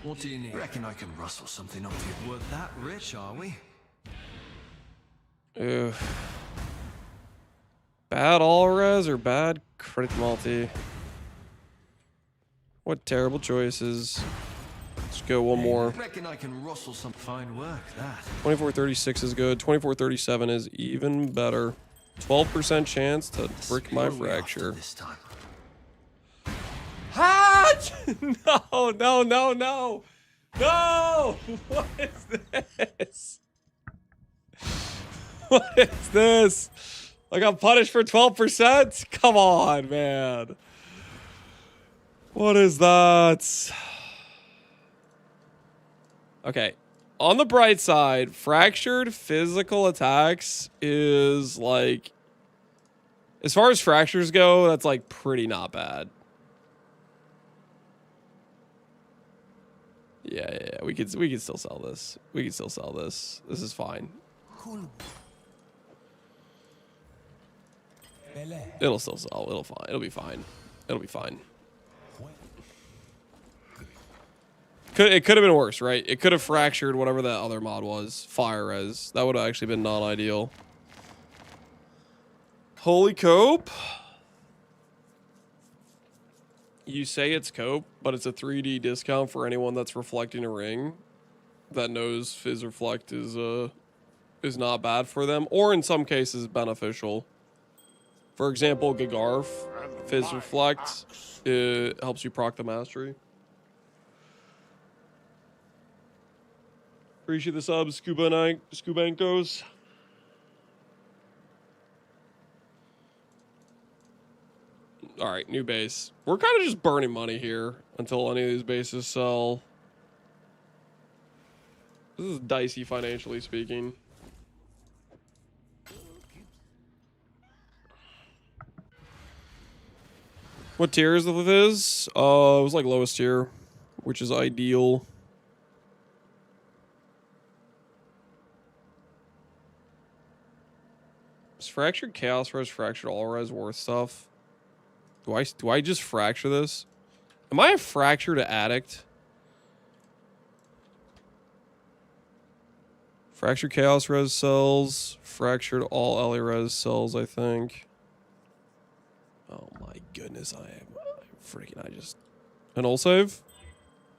What do you need? Reckon I can rustle something up to you. We're that rich, are we? Ugh. Bad all res or bad crit multi? What terrible choices. Let's go one more. Reckon I can rustle some fine work, that. 2436 is good. 2437 is even better. 12% chance to brick my fracture. This time. What? No. No! What is this? What is this? I got punished for 12%? Come on, man. What is that? Okay. On the bright side, fractured physical attacks is like, as far as fractures go, that's like pretty not bad. Yeah. We could still sell this. We can still sell this. This is fine. It'll still sell. It'll be fine. It'll be fine. It could have been worse, right? It could have fractured whatever that other mod was. Fire res. That would have actually been non-ideal. Holy cope. You say it's cope, but it's a 3D discount for anyone that's reflecting a ring that knows Fizz Reflect is not bad for them, or in some cases beneficial. For example, Gagarf, Fizz Reflect, it helps you proc the mastery. Appreciate the subs, Scubankos. All right, new base. We're kind of just burning money here until any of these bases sell. This is dicey financially speaking. What tier is the Viz? It was like lowest tier, which is ideal. Is fractured chaos res, fractured all res worth stuff? Do I just fracture this? Am I a fractured addict? Fractured chaos res sells. Fractured all LA res sells, I think. Oh my goodness, I just... An ult save?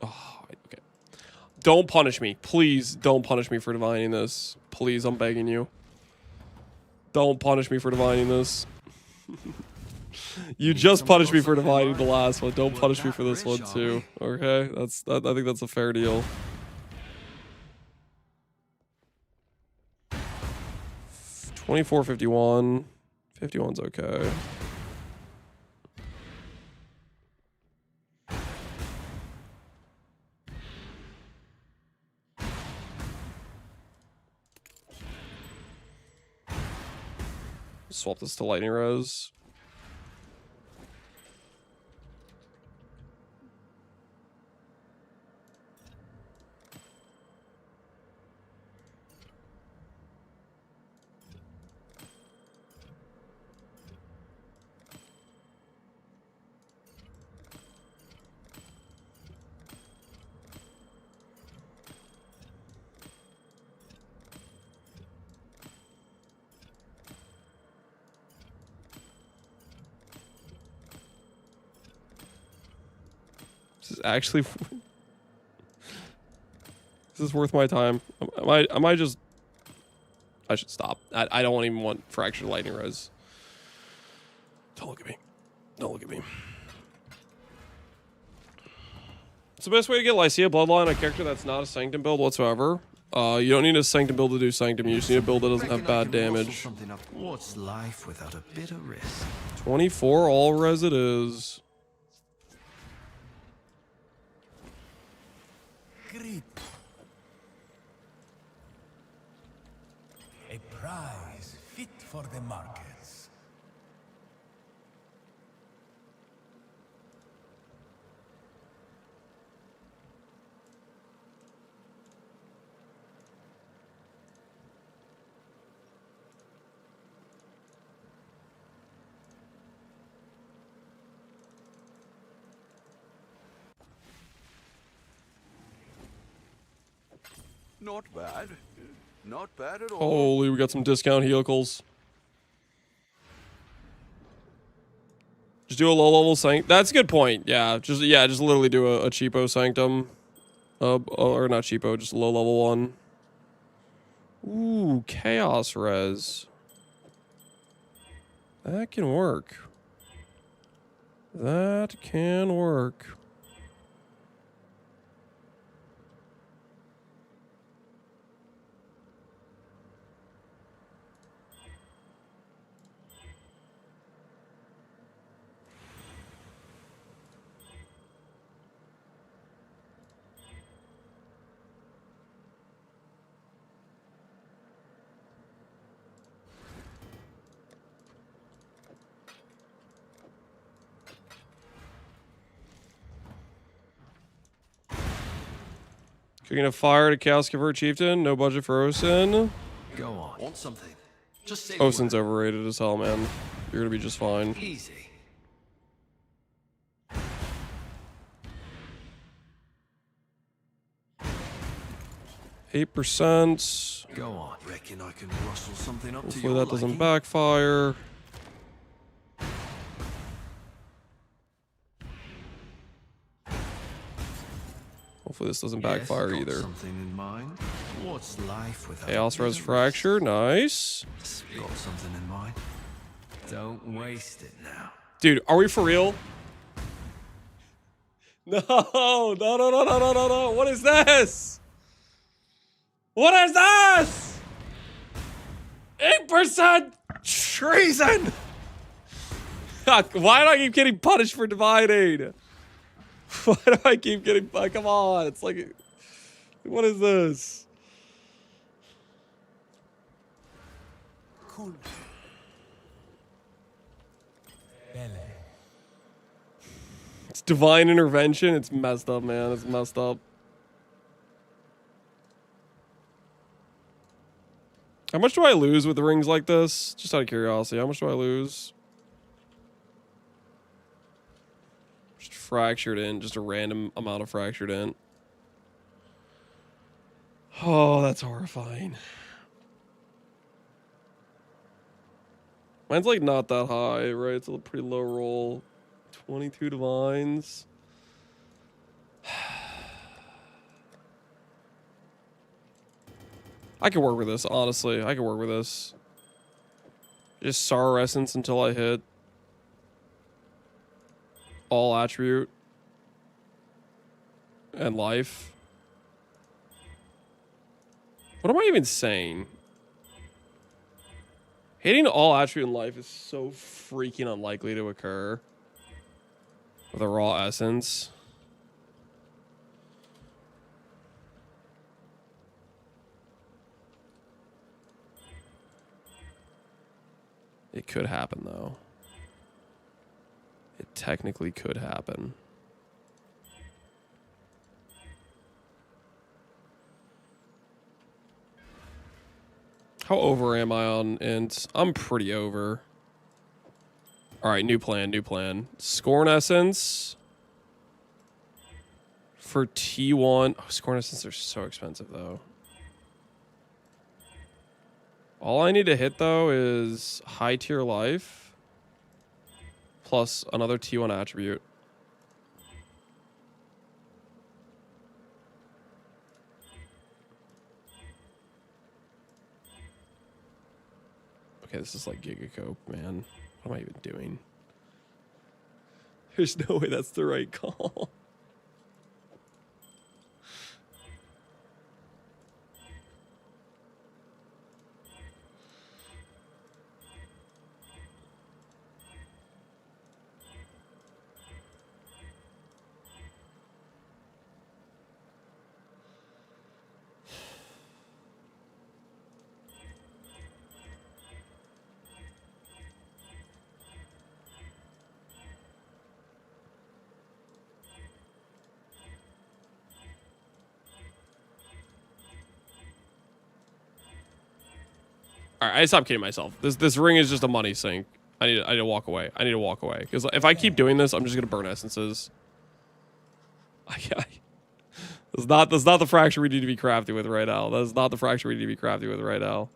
Oh, okay. Don't punish me. Please don't punish me for divining this. Please, I'm begging you. Don't punish me for divining this. You just punished me for dividing the last one. Don't punish me for this one too. Okay? I think that's a fair deal. $24.51. 51's okay. Swap this to lightning rose. actually... Is this worth my time? Am I just... I should stop. I don't even want fractured lightning res. Don't look at me. Don't look at me. It's the best way to get Lycia Bloodline, a character that's not a Sanctum build whatsoever. You don't need a Sanctum build to do Sanctum. You just need a build that doesn't have bad damage. What's life without a bit of risk? 24 all res it is. Great. A prize fit for the markets. Not bad. Not bad at all. Holy, we got some discount vehicles. Just do a low level sanct. That's a good point. Yeah, just literally do a cheapo sanctum, or not cheapo, just a low level one. Ooh, chaos res. That can work. That can work. Cooking a fire to Chaos Convert Chieftain. No budget for Osin. Go on. Want something? Just say Osin's overrated as hell, man. You're gonna be just fine. Easy. 8%. Go on. Reckon I can rustle something up to Hopefully your that doesn't liking? backfire. Hopefully this doesn't backfire got either. Something in mind. What's life without Chaos a bit Res of Fracture, nice. risk? Got something in mind. Don't waste it now. Dude, are we for real? No, no, no, no, no, no, no, no. What is this? What is this? 8% treason. Why do I keep getting punished for dividing? Why do I keep getting... Come on. It's like... What is this? Cool. It's divine intervention. It's messed up, man. It's messed up. How much do I lose with the rings like this? Just out of curiosity, how much do I lose? Just fractured in, just a random amount of fractured in. Oh, that's horrifying. Mine's like not that high, right? It's a pretty low roll. 22 divines. I can work with this, honestly. I can work with this. Just Sorrow Essence until I hit all attribute and life. What am I even saying? Hitting all attribute and life is so freaking unlikely to occur with a raw essence. It could happen, though. It technically could happen. How over am I on int? I'm pretty over. All right, new plan, new plan. Scorn Essence for T1. Oh, Scorn Essence are so expensive, though. All I need to hit, though, is high tier life plus another T1 attribute. Okay, this is like Gigacope, man. What am I even doing? There's no way that's the right call. All right, I stopped kidding myself. This ring is just a money sink. I need to walk away. I need to walk away because if I keep doing this, I'm just gonna burn essences. That's not the fracture we need to be crafty with right now. That is not the fracture we need to be crafty with right now.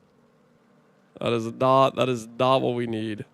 That is not what we need.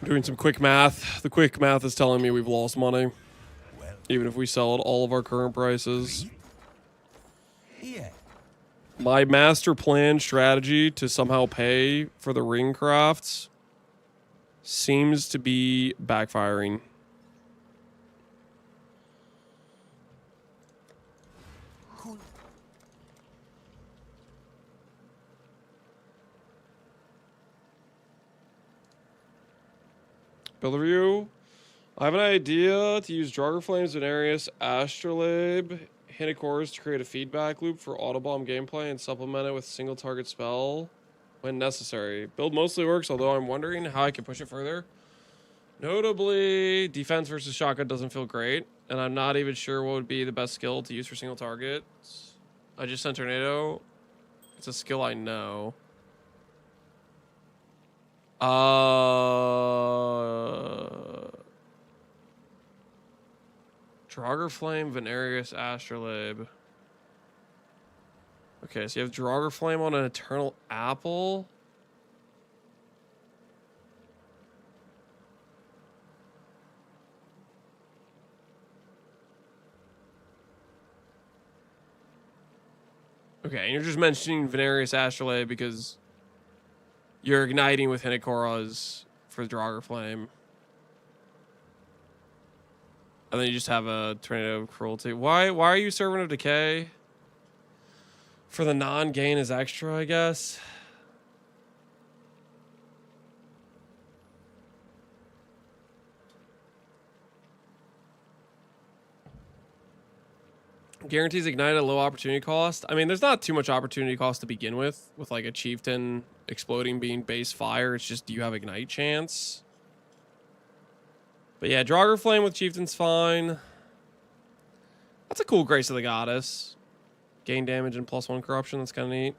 Doing some quick math. The quick math is telling me we've lost money. Even if we sell at all of our current prices. My master plan strategy to somehow pay for the ring crafts seems to be backfiring. Build review. I have an idea to use Draugr Flames, Venarius, Astrolabe, Hinacores to create a feedback loop for Autobomb gameplay and supplement it with a single target spell when necessary. Build mostly works, although I'm wondering how I can push it further. Notably, defense versus shotgun doesn't feel great, and I'm not even sure what would be the best skill to use for single targets. I just sent Tornado. It's a skill I know. Draugr Flame, Venarius, Astrolabe. Okay, so you have Draugr Flame on an Eternal Apple. Okay, and you're just mentioning Venarius, Astrolabe because you're igniting with Hinacoras for Draugr Flame. And then you just have a Tornado of Cruelty. Why are you Servant of Decay? For the non-gain is extra, I guess. Guarantees ignite at low opportunity cost. I mean, there's not too much opportunity cost to begin with like a Chieftain exploding being base fire. It's just, do you have ignite chance? But yeah, Draugr Flame with Chieftain's fine. That's a cool Grace of the Goddess. Gain damage and +1 corruption. That's kind of neat.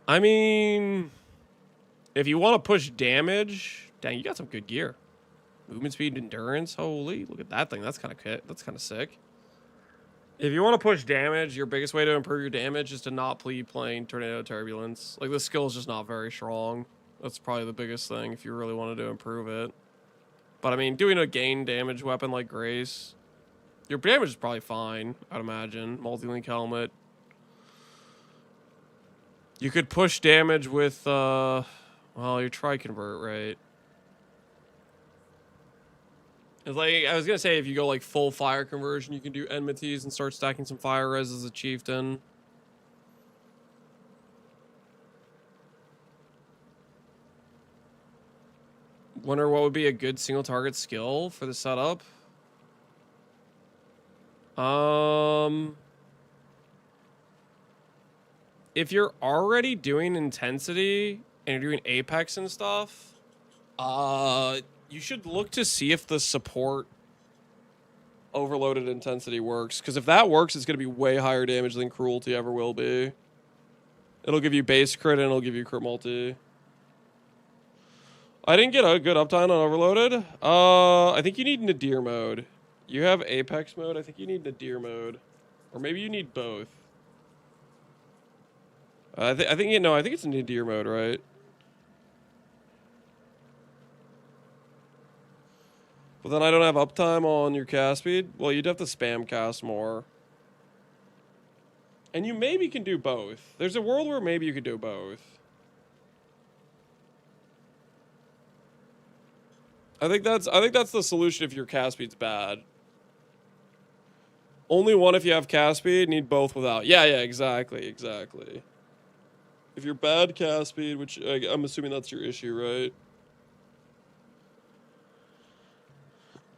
I mean, if you want to push damage, dang, you got some good gear. Movement speed, endurance. Holy, look at that thing. That's kind of sick. If you want to push damage, your biggest way to improve your damage is to not be playing Tornado Turbulence. Like, the skill is just not very strong. That's probably the biggest thing if you really wanted to improve it. But, I mean, doing a gain damage weapon like Grace, your damage is probably fine, I'd imagine. Multi-link helmet. You could push damage with, well, your Tri-Convert, right? It's like, I was going to say, if you go, like, full fire conversion, you can do enmities and start stacking some fire res as a Chieftain. Wonder what would be a good single target skill for the setup. If you're already doing intensity and you're doing apex and stuff, you should look to see if the support overloaded intensity works. Because if that works, it's going to be way higher damage than cruelty ever will be. It'll give you base crit and it'll give you crit multi. I didn't get a good uptime on overloaded. I think you need Nadir mode. You have Apex mode. I think you need Nadir mode. Or maybe you need both. I think it's Nadir mode, right? But then I don't have uptime on your cast speed. Well, you'd have to spam cast more. And you maybe can do both. There's a world where maybe you could do both. I think that's the solution if your cast speed's bad. Only one if you have cast speed, need both without. Yeah, exactly. If you're bad cast speed, which I'm assuming that's your issue, right?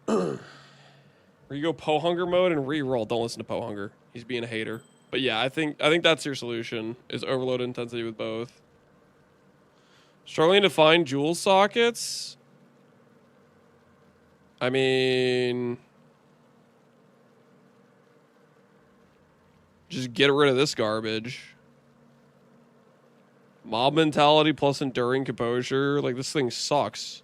Or you go Pohunger mode and re-roll. Don't listen to Pohunger. He's being a hater. But yeah, I think that's your solution, is overload intensity with both. Struggling to find jewel sockets? I mean, just get rid of this garbage. Mob mentality plus enduring composure. Like, this thing sucks.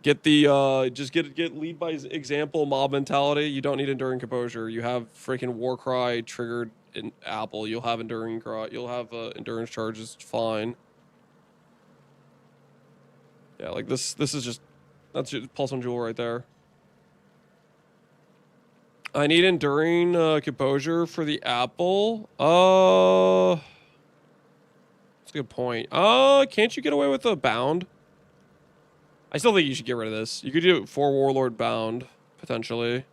Get the just get lead by example mob mentality. You don't need enduring composure. You have freaking war cry triggered in Apple. You'll have enduring cry. You'll have endurance charges. Fine. Yeah, like this is just, that's your +1 jewel right there. I need enduring composure for the Apple. That's a good point. Can't you get away with a bound? I still think you should get rid of this. You could do 4 Warlord bound, potentially.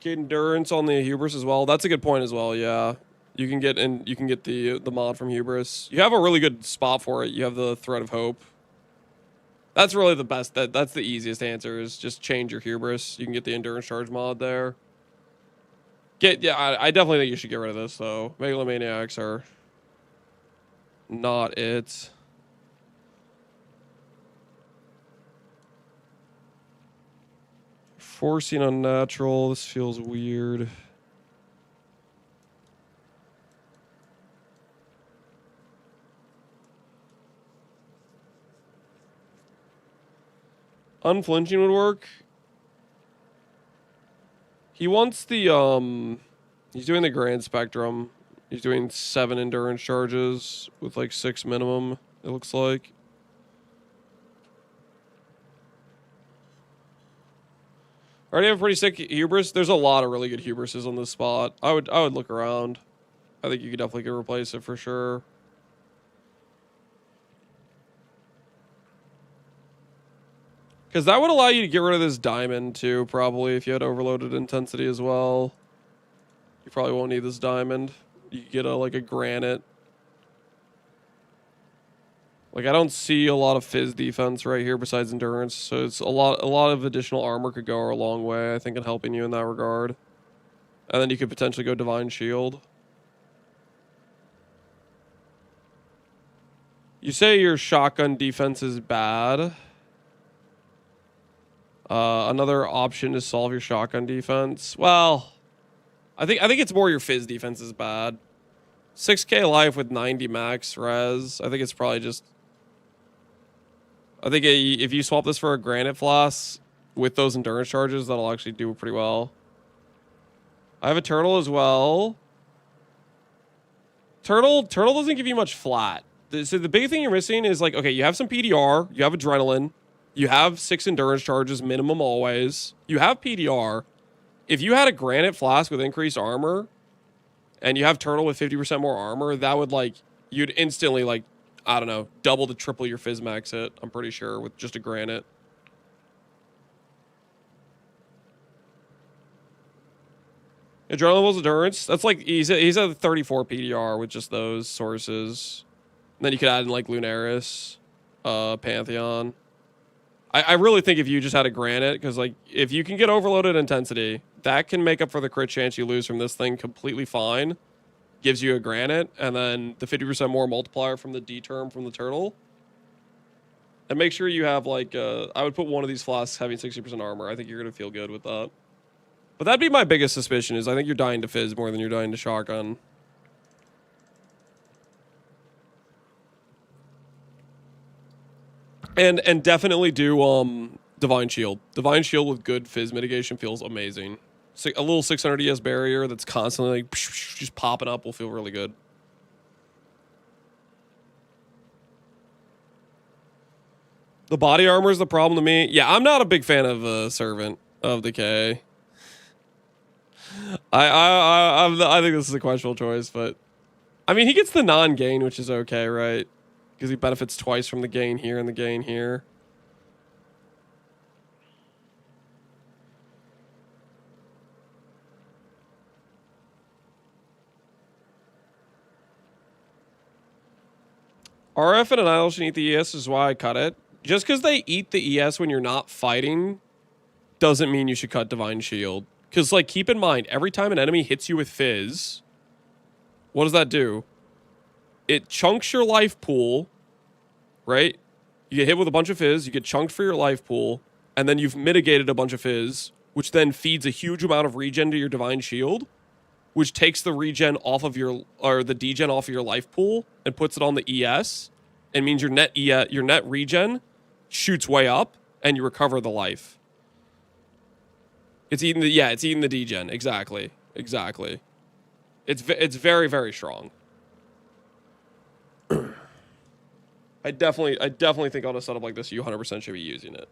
Get endurance on the Hubris as well. That's a good point as well, yeah. You can get the mod from Hubris. You have a really good spot for it. You have the Thread of Hope. That's really the best. That's the easiest answer, is just change your Hubris. You can get the endurance charge mod there. I definitely think you should get rid of this, though. Megalomaniacs are not it. Forcing unnatural. This feels weird. Unflinching would work. He wants the, he's doing the Grand Spectrum. He's doing 7 endurance charges with like 6 minimum, it looks like. I already have a pretty sick Hubris. There's a lot of really good Hubrises on this spot. I would look around. I think you could definitely replace it for sure. Because that would allow you to get rid of this diamond too, probably, if you had overloaded intensity as well. You probably won't need this diamond. You could get like a granite. Like, I don't see a lot of fizz defense right here besides endurance, so it's a lot of additional armor could go a long way, I think, in helping you in that regard. And then you could potentially go Divine Shield. You say your shotgun defense is bad. Another option to solve your shotgun defense. Well, I think it's more your fizz defense is bad. 6k life with 90 max res. I think it's probably just. I think if you swap this for a granite floss with those endurance charges, that'll actually do pretty well. I have a turtle as well. Turtle doesn't give you much flat. So the big thing you're missing is, like, okay, you have some PDR, you have adrenaline. You have 6 endurance charges minimum always. You have PDR. If you had a granite flask with increased armor, and you have turtle with 50% more armor, that would, like, you'd instantly, like, I don't know, double to triple your fizz max hit, I'm pretty sure, with just a granite. Adrenaline levels endurance. That's like, he's at 34 PDR with just those sources. And then you could add in, like, Lunaris, Pantheon. I really think if you just had a granite, because, like, if you can get overloaded intensity, that can make up for the crit chance you lose from this thing completely fine. gives you a granite, and then the 50% more multiplier from the D term from the turtle. And make sure you have like, I would put one of these flasks having 60% armor. I think you're going to feel good with that. But that'd be my biggest suspicion is I think you're dying to fizz more than you're dying to shotgun. And definitely do Divine Shield. Divine Shield with good fizz mitigation feels amazing. A little 600 ES barrier that's constantly like, just popping up will feel really good. The body armor is the problem to me. Yeah, I'm not a big fan of Servant of Decay. I think this is a questionable choice, but I mean he gets the non-gain, which is okay, right? Because he benefits twice from the gain here and the gain here. RF and Annihilation eat the ES is why I cut it. Just because they eat the ES when you're not fighting doesn't mean you should cut Divine Shield. Because, like, keep in mind, every time an enemy hits you with Fizz, what does that do? It chunks your life pool, right? You get hit with a bunch of Fizz, you get chunked for your life pool, and then you've mitigated a bunch of Fizz, which then feeds a huge amount of regen to your Divine Shield, which takes the regen off of your, or the degen off of your life pool and puts it on the ES, and means your net regen shoots way up, and you recover the life. It's eating the, yeah, it's eating the degen. Exactly. Exactly. It's very, very strong. I definitely think on a setup like this, you 100% should be using it.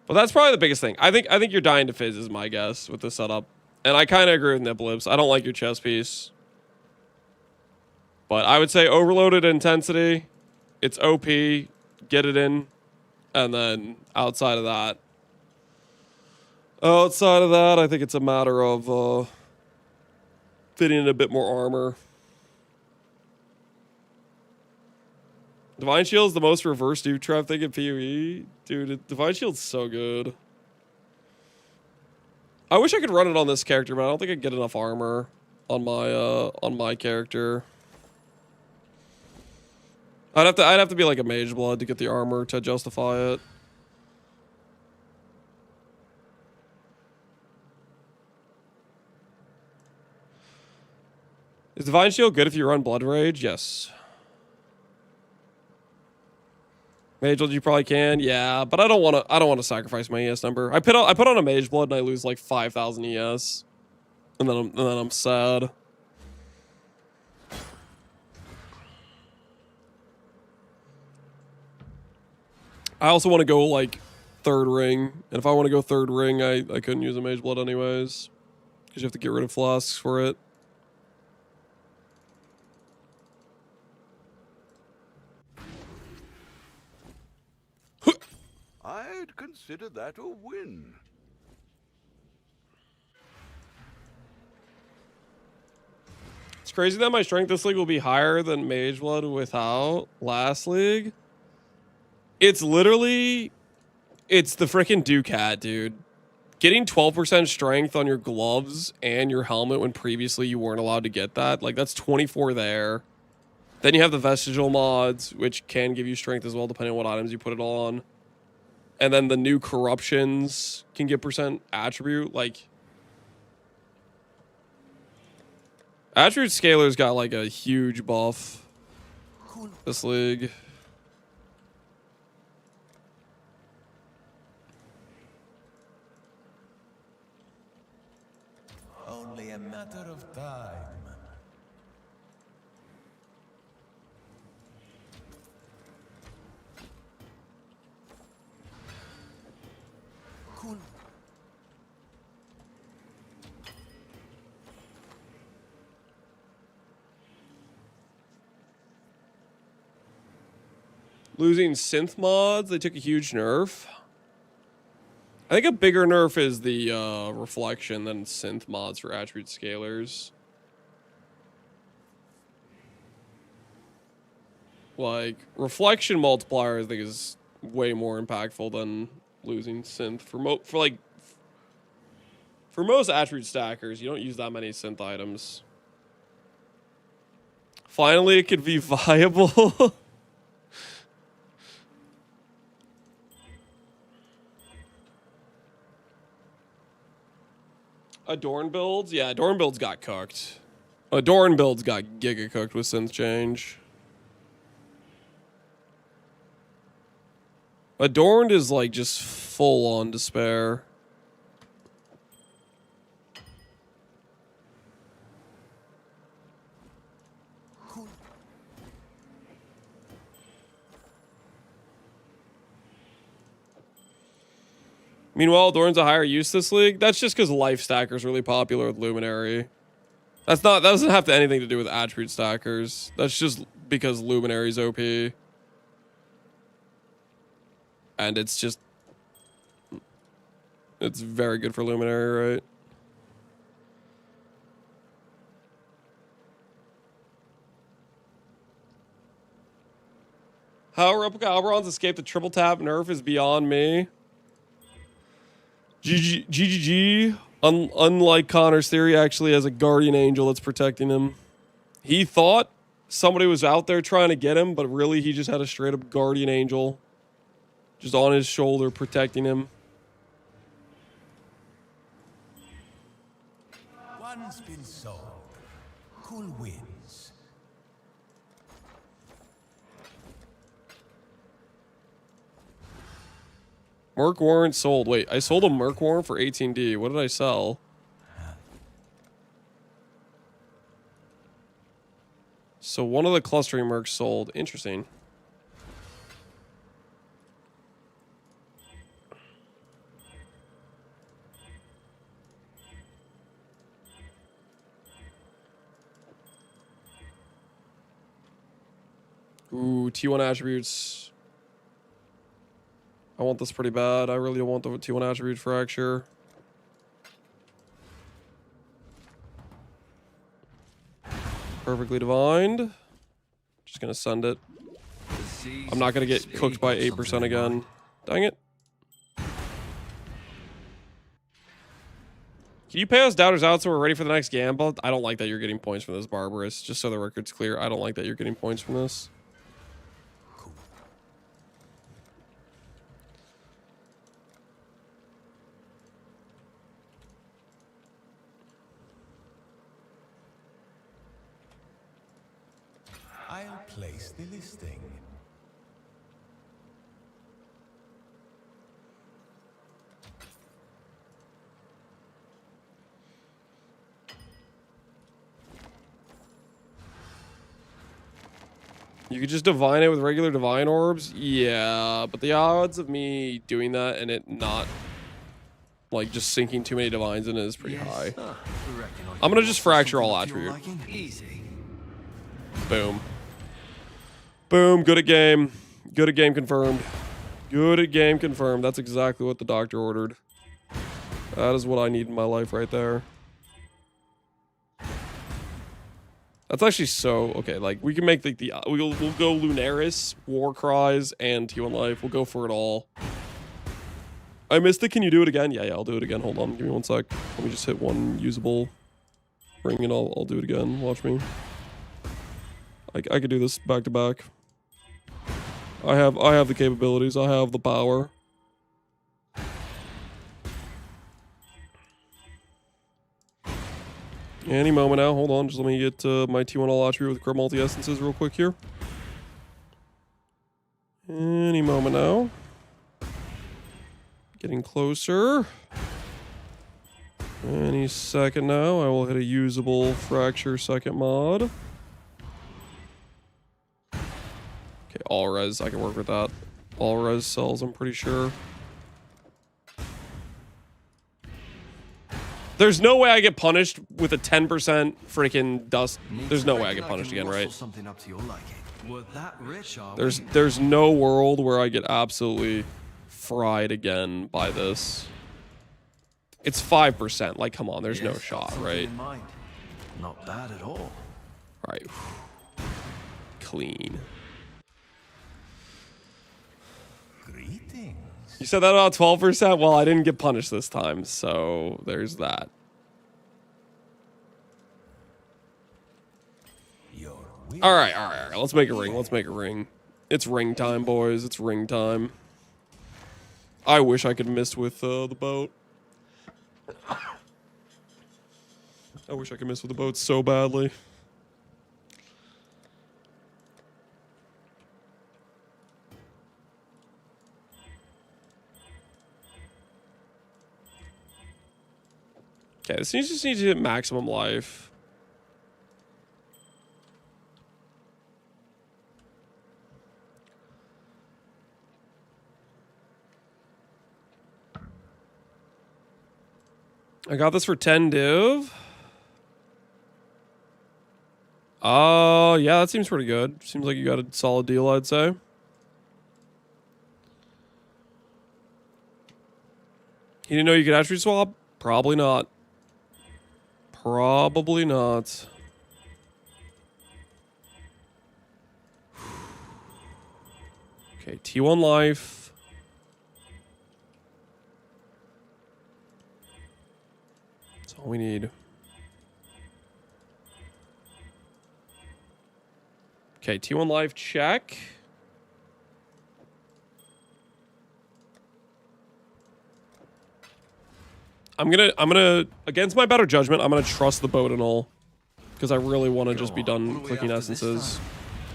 But that's probably the biggest thing. I think you're dying to Fizz is my guess with this setup. And I kind of agree with Niblips. I don't like your chest piece. But I would say overloaded intensity. It's OP. Get it in. And then outside of that, I think it's a matter of fitting in a bit more armor. Divine Shield's the most reverse dupe trap thing in PoE. Dude, Divine Shield's so good. I wish I could run it on this character, but I don't think I can get enough armor on my character. I'd have to be like a Mage Blood to get the armor to justify it. Is Divine Shield good if you run Blood Rage? Yes. Mage Blood you probably can, yeah, but I don't want to sacrifice my ES number. I put on a Mage Blood and I lose like 5,000 ES, and then I'm sad. I also want to go like third ring, and if I want to go third ring, I couldn't use a Mage Blood anyways, because you have to get rid of flasks for it. I'd consider that a win. It's crazy that my strength this league will be higher than Mage Blood without last league. It's literally, it's the freaking Ducat, dude. Getting 12% strength on your gloves and your helmet when previously you weren't allowed to get that, like that's 24 there. Then you have the vestigial mods, which can give you strength as well, depending on what items you put it on. And then the new corruptions can get percent attribute. Like, attribute scaler's got like a huge buff this league. Only a matter of time. Losing synth mods, they took a huge nerf. I think a bigger nerf is the reflection than synth mods for attribute scalers. Like, reflection multiplier I think is way more impactful than losing synth for For most attribute stackers, you don't use that many synth items. Finally, it could be viable. Adorn builds? Yeah, Adorn builds got cooked. Adorn builds got giga cooked with synth change. Adorned is like just full on despair. Meanwhile, Adorn's a higher use this league. That's just because Life Stacker's really popular with Luminary. That doesn't have anything to do with attribute stackers. That's just because Luminary's OP. And it's just... It's very good for Luminary, right? How Replica Alberons escaped the triple tap nerf is beyond me. GGG. Unlike Connor's theory, actually has a guardian angel that's protecting him. He thought somebody was out there trying to get him, but really he just had a straight up guardian angel just on his shoulder protecting him. One's been sold. Cool wins. Merc Warrant sold. Wait, I sold a Merc Warrant for 18D. What did I sell? So one of the clustering mercs sold. Interesting. Ooh, T1 attributes. I want this pretty bad. I really want the T1 attribute fracture. Perfectly divined. Just gonna send it. I'm not gonna get cooked by 8% again. Dang it. Can you pay us doubters out so we're ready for the next gamble? I don't like that you're getting points from this, Barbarous. Just so the record's clear, I don't like that you're getting points from this. I'll place the listing. You could just divine it with regular divine orbs? Yeah, but the odds of me doing that and it not, like, just sinking too many divines in it is pretty high. I'm gonna just fracture all attribute. Boom. Boom, good at game. Good at game confirmed. Good at game confirmed. That's exactly what the doctor ordered. That is what I need in my life right there. That's actually so... Okay, like, we can make the we'll go Lunaris, War Cries, and T1 Life. We'll go for it all. I missed it. Can you do it again? Yeah, I'll do it again. Hold on. Give me one sec. Let me just hit one usable ring and I'll do it again. Watch me. I could do this back to back. I have the capabilities. I have the power. Any moment now. Hold on. Just let me get my T1 all attribute with crit multi essences real quick here. Any moment now. Getting closer. Any second now. I will hit a usable fracture second mod. Okay, all res. I can work with that. All res cells, I'm pretty sure. There's no way I get punished with a 10% freaking dust. There's no way I get punished again, right? There's no world where I get absolutely fried again by this. It's 5%. Like, come on, there's no shot, right? Not bad at all. Right. Clean. Greetings. You said that about 12%? Well, I didn't get punished this time, so there's that. All right. Let's make a ring. Let's make a ring. It's ring time, boys. It's ring time. I wish I could miss with the boat. I wish I could miss with the boat so badly. Okay, this just needs to hit maximum life. I got this for 10 div. Yeah, that seems pretty good. Seems like you got a solid deal, I'd say. You didn't know you could attribute swap? Probably not. Probably not. Okay, T1 life. That's all we need. Okay, T1 life check. I'm gonna against my better judgment, I'm gonna trust the boat and all. Because I really want to just be done clicking essences.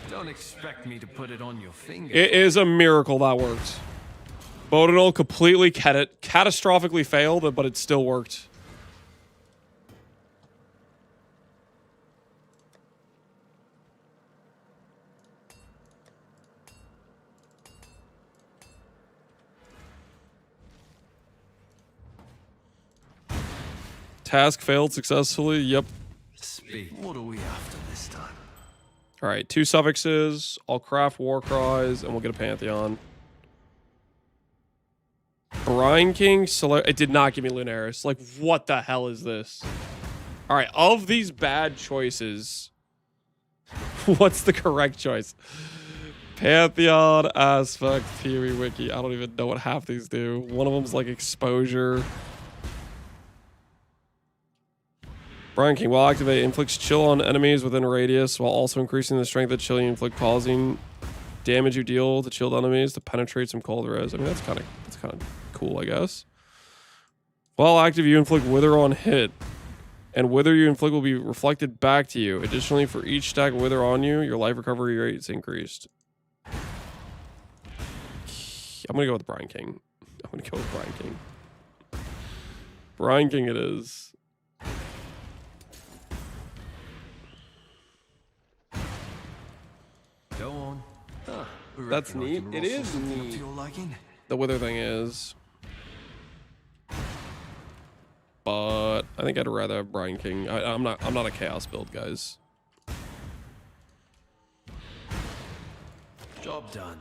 Don't expect me to put it on your finger. It is a miracle that worked. Bodinol completely catastrophically failed, but it still worked. Task failed successfully. Yep. Speak. What are we after this time? All right, 2 suffixes. I'll craft war cries, and we'll get a pantheon. Brine King. It did not give me Lunaris. Like, what the hell is this? All right, of these bad choices, what's the correct choice? Pantheon, Aspect, Theory, Wiki. I don't even know what half these do. One of them's like exposure. Brine King, while activate, inflicts chill on enemies within a radius while also increasing the strength of chill you inflict, causing damage you deal to chilled enemies to penetrate some cold res. I mean, that's kind of cool, I guess. While active, you inflict wither on hit, and wither you inflict will be reflected back to you. Additionally, for each stack of wither on you, your life recovery rate is increased. I'm gonna go with Brine King. Brine King it is. Go on. That's neat. It is neat. The wither thing is. But I think I'd rather have Brine King. I'm not a chaos build, guys. Job done.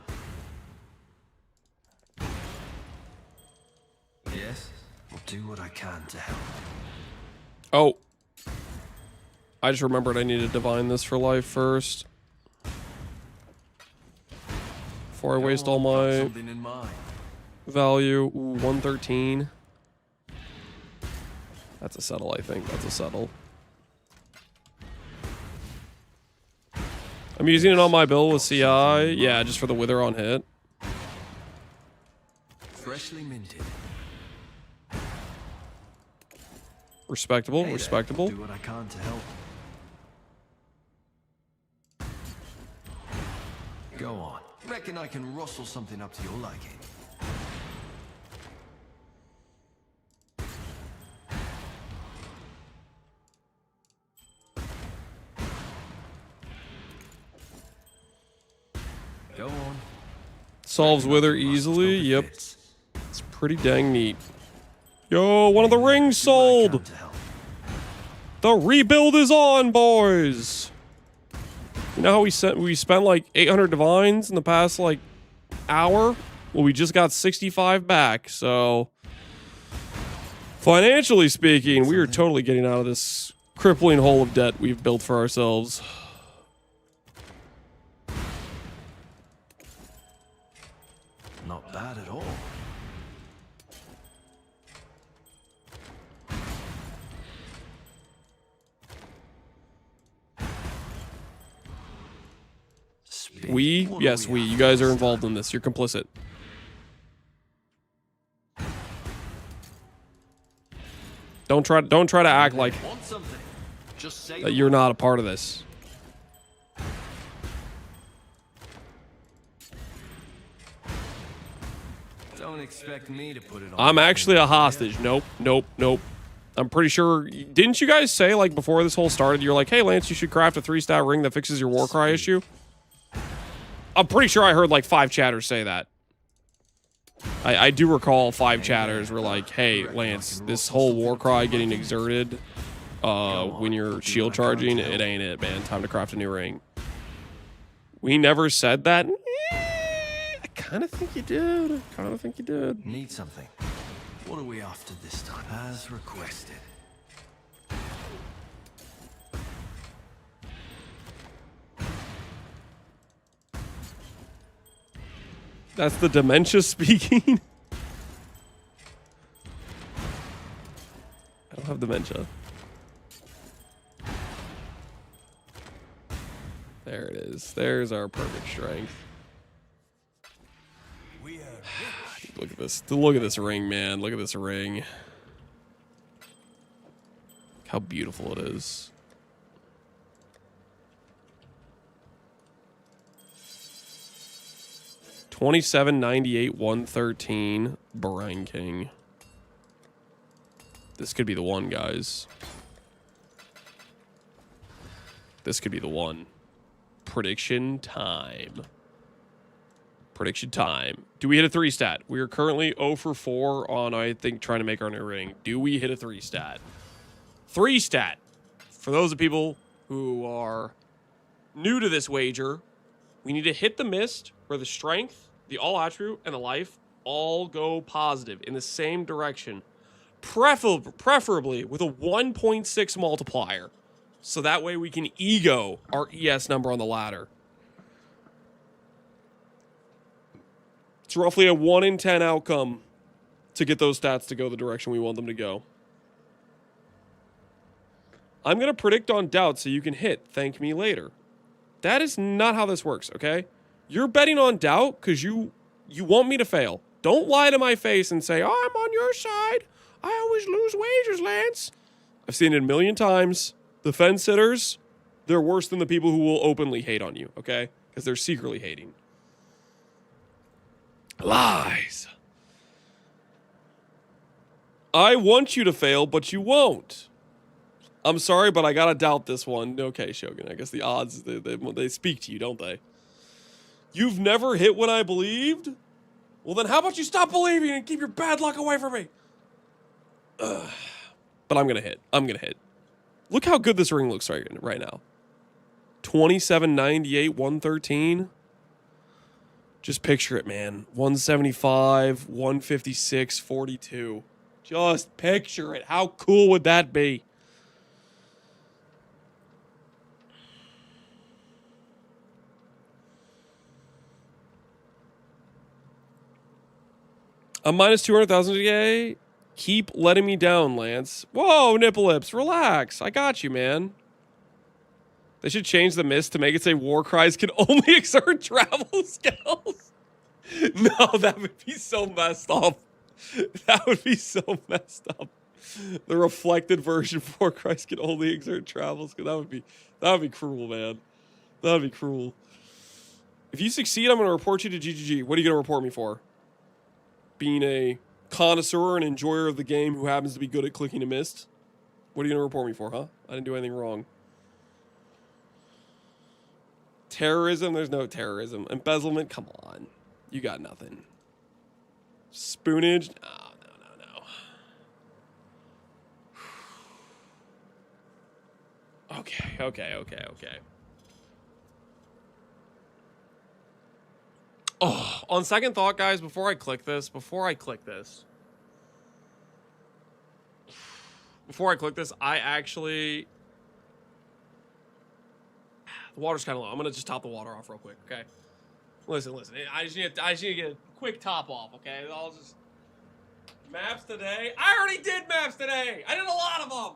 Yes, I'll do what I can to help. Oh. I just remembered I need to divine this for life first. Before I waste all my value. Ooh, 113. That's a settle, I think. That's a settle. I'm using it on my bill with CI. Yeah, just for the wither on hit. Freshly minted. Respectable, Hey respectable. there. Do what I can to help. Go on. Reckon I can rustle something up to your liking. Go on. Solves wither easily. Yep. It's pretty dang neat. Yo, one of the rings sold. The rebuild is on, boys. You know how we spent like 800 divines in the past like hour? Well, we just got 65 back. So financially speaking, we are totally getting out of this crippling hole of debt we've built for ourselves. Not bad at all. We? Yes, we. You guys are involved in this. You're complicit. Don't try to act like that you're not a part of this. Don't expect me to put it on. I'm actually a hostage. Nope, nope, nope. I'm pretty sure. Didn't you guys say, like, before this whole started, you're like, hey, Lance, you should craft a 3-stat ring that fixes your Warcry issue? I'm pretty sure I heard, like, 5 chatters say that. I do recall 5 chatters were like, hey, Lance, this whole Warcry getting exerted when you're shield charging, it ain't it, man. Time to craft a new ring. We never said that. I kind of think you did. I kind of think you did. Need something. What are we after this time? As requested. That's the dementia speaking. I don't have dementia. There it is. There's our perfect strength. Look at this. Look at this ring, man. Look at this ring. How beautiful it is. $27.98, $113. Brine King. This could be the one, guys. This could be the one. Prediction time. Prediction time. Do we hit a 3-stat? We are currently 0 for 4 on, I think, trying to make our new ring. Do we hit a 3-stat? 3-stat. For those of people who are new to this wager, we need to hit the mist where the strength, the all attribute, and the life all go positive in the same direction. Preferably with a 1.6 multiplier. So that way we can ego our ES number on the ladder. It's roughly a 1 in 10 outcome to get those stats to go the direction we want them to go. I'm going to predict on doubt so you can hit thank me later. That is not how this works, okay? You're betting on doubt because you want me to fail. Don't lie to my face and say, oh, I'm on your side. I always lose wagers, Lance. I've seen it a million times. The fence sitters, they're worse than the people who will openly hate on you, okay? Because they're secretly hating. Lies. I want you to fail, but you won't. I'm sorry, but I gotta doubt this one. Okay, Shogun, I guess the odds, they speak to you, don't they? You've never hit when I believed? Well, then how about you stop believing and keep your bad luck away from me? Ugh. But I'm gonna hit. I'm gonna hit. Look how good this ring looks right now. 27.98, 113. Just picture it, man. 175, 156, 42. Just picture it. How cool would that be? I'm minus 200,000 today. Keep letting me down, Lance. Whoa, nipple lips. Relax. I got you, man. They should change the mist to make it say war cries can only exert travel skills. No, that would be so messed up. That would be so messed up. The reflected version of war cries can only exert travel skills. That would be cruel, man. That would be cruel. If you succeed, I'm going to report you to GGG. What are you going to report me for? Being a connoisseur and enjoyer of the game who happens to be good at clicking a mist? What are you going to report me for, huh? I didn't do anything wrong. Terrorism? There's no terrorism. Embezzlement? Come on. You got nothing. Spoonage? No. Okay. Oh, on second thought, guys, before I click this, I actually... The water's kind of low. I'm going to just top the water off real quick, okay? Listen. I just need to get a quick top off, okay? I'll just... Maps today? I already did maps today! I did a lot of them!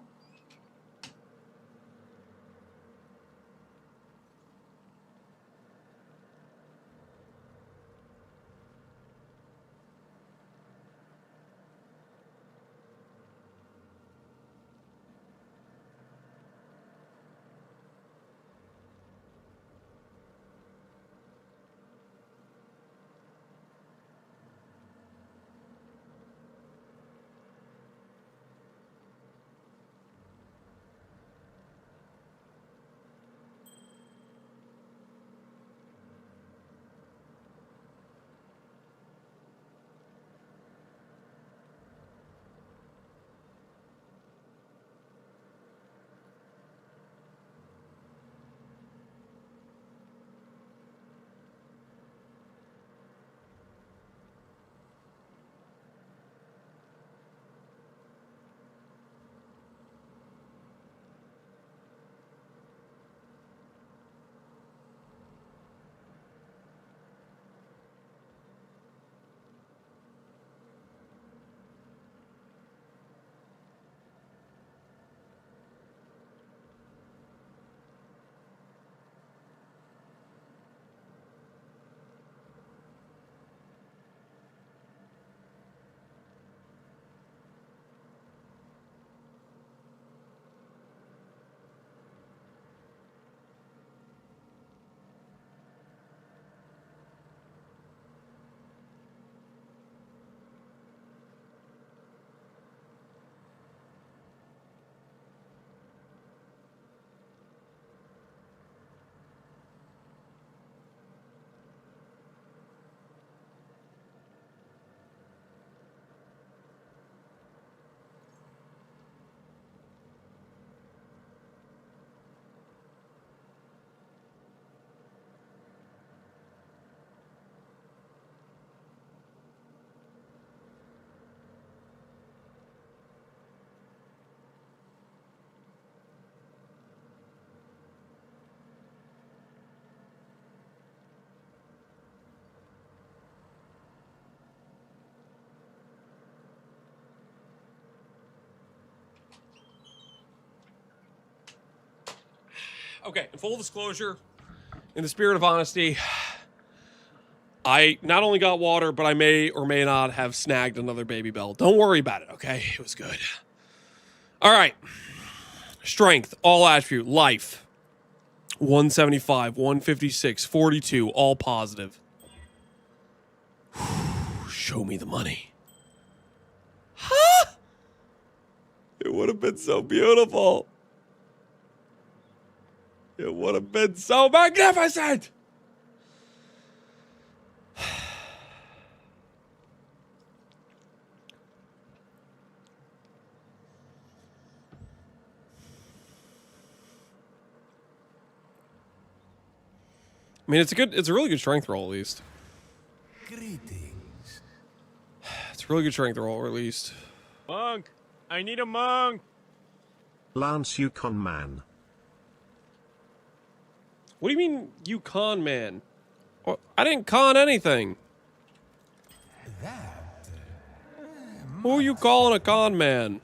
Okay, in full disclosure, in the spirit of honesty, I not only got water, but I may or may not have snagged another baby bell. Don't worry about it, okay? It was good. All right. Strength, all attribute, life. 175, 156, 42, all positive. Show me the money. Huh? It would have been so beautiful. It would have been so magnificent. I mean, it's a really good strength roll, at least. Greetings. It's a really good strength roll, at least. Monk! I need a monk! Lance Yukon Man. What do you mean, you con man? Well, I didn't con anything. That. Who are you calling a con man?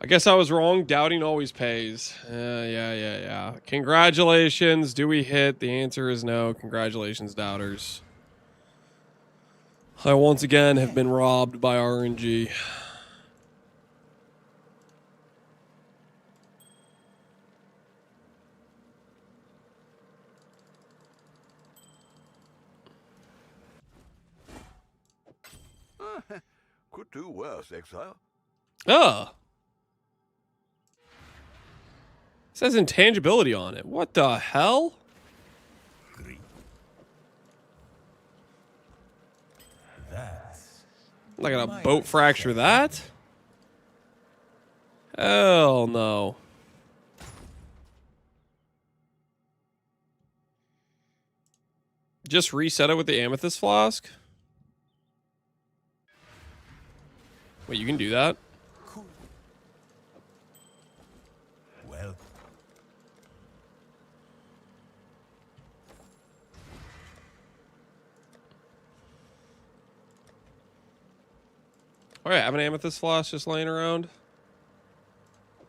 I guess I was wrong. Doubting always pays. Yeah. Congratulations. Do we hit? The answer is no. Congratulations, doubters. I once again have been robbed by RNG. Could do worse, exile. It says intangibility on it. What the hell? I'm not gonna boat fracture that. Hell no. Just reset it with the amethyst flask? Wait, you can do that? Cool. Well. Oh yeah, I have an amethyst flask just laying around.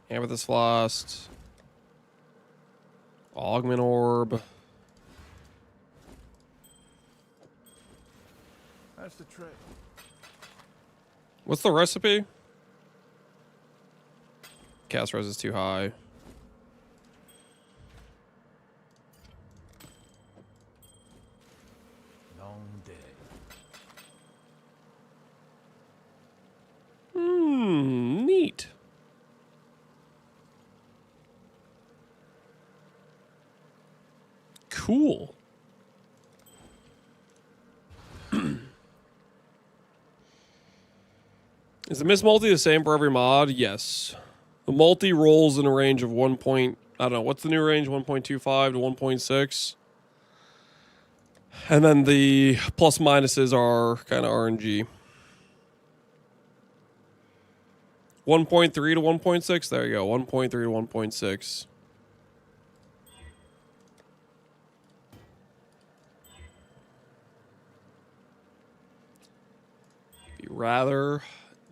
Amethyst flask. Augment orb. That's the trick. What's the recipe? Cast res is too high. Long day. Neat. Cool. Is the Miss Multi the same for every mod? Yes. The multi rolls in a range of 1. I don't know, what's the new range? 1.25 to 1.6. And then the plus minuses are kind of RNG. 1.3 to 1.6. There you go. 1.3 to 1.6. Be rather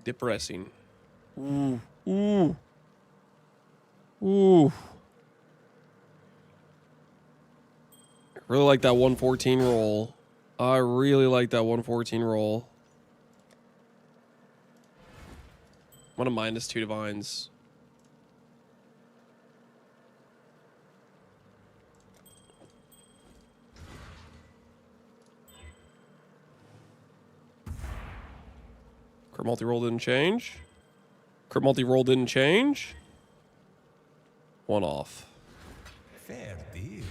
depressing. Ooh. I really like that 114 roll. I really like that 114 roll. I'm gonna -2 divines. Crit multi-roll didn't change. Crit multi-roll didn't change. 1 off. Fair deal.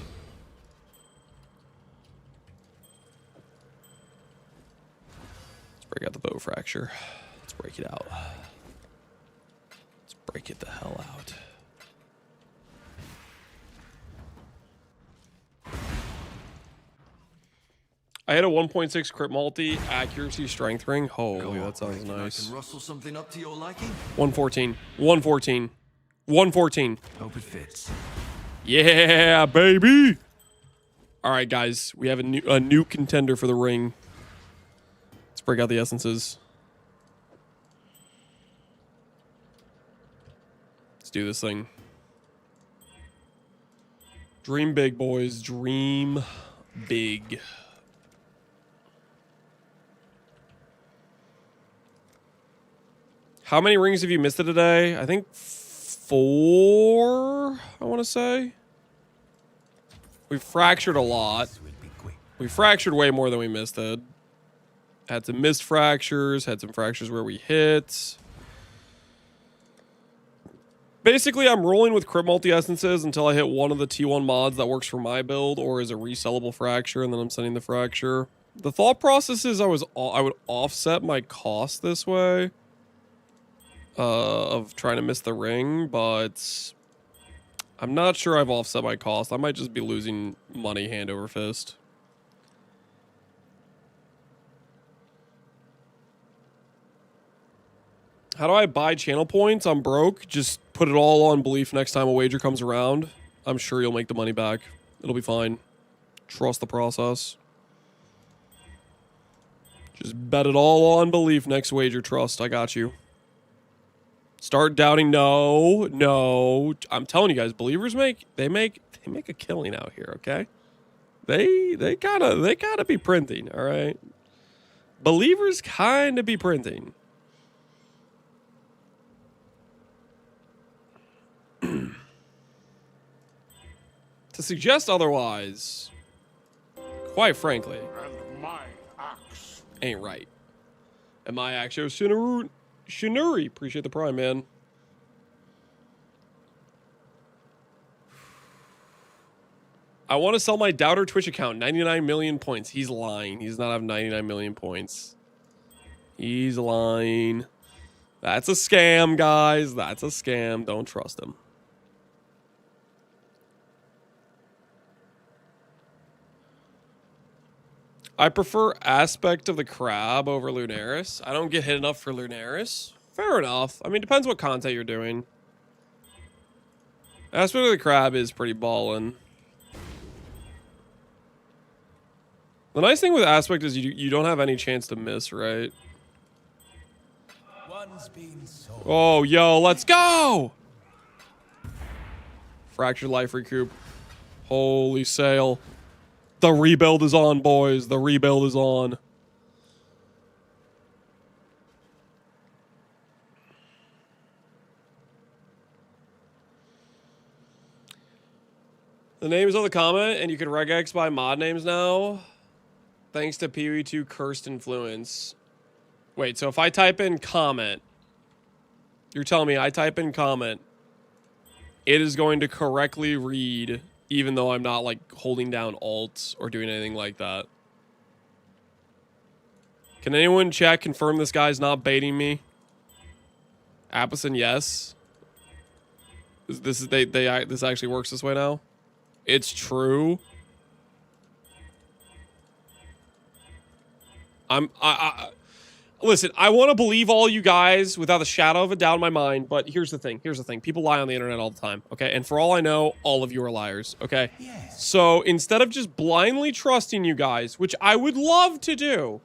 Let's break out the bow fracture. Let's break it out. Let's break it the hell out. I had a 1.6 crit multi, accuracy, strength ring. Holy, that sounds nice. I can rustle something up to your liking. 114. 114. 114. Hope it fits. Yeah, baby. All right, guys, we have a new contender for the ring. break out the essences. Let's do this thing. Dream big, boys. Dream big. How many rings have you missed it today? I think 4, I want to say. We fractured a lot. We fractured way more than we missed it. Had some missed fractures, had some fractures where we hit. Basically, I'm rolling with crit multi-essences until I hit one of the T1 mods that works for my build or is a resellable fracture, and then I'm sending the fracture. The thought process is I would offset my cost this way. Of trying to miss the ring, but I'm not sure I've offset my cost. I might just be losing money hand over fist. How do I buy channel points? I'm broke. Just put it all on belief next time a wager comes around. I'm sure you'll make the money back. It'll be fine. Trust the process. Just bet it all on belief next wager. Trust. I got you. Start doubting. No. I'm telling you guys, believers make a killing out here, okay? They gotta be printing, all right? Believers kind of be printing. To suggest otherwise, quite frankly, And my axe. ain't right. And my axe shows Shinuri, appreciate the prime, man. I want to sell my Doubter Twitch account, 99 million points. He's lying. He does not have 99 million points. He's lying. That's a scam, guys. That's a scam. Don't trust him. I prefer Aspect of the Crab over Lunaris. I don't get hit enough for Lunaris. Fair enough. I mean, depends what content you're doing. Aspect of the Crab is pretty ballin'. The nice thing with Aspect is you don't have any chance to miss, right? Oh, yo, let's go! Fractured life recoup. Holy sail. The rebuild is on, boys. The rebuild is on. The names on the comment, and you can regex by mod names now. Thanks to PoE2 Cursed Influence. Wait, so if I type in comment, you're telling me I type in comment, it is going to correctly read, even though I'm not like holding down Alt or doing anything like that. Can anyone check, confirm this guy's not baiting me? Appison, yes. This actually works this way now. It's true. Listen, I want to believe all you guys without a shadow of a doubt in my mind, but here's the thing. People lie on the internet all the time, okay? And for all I know, all of you are liars, okay? Yes. So instead of just blindly trusting you guys, which I would love to do,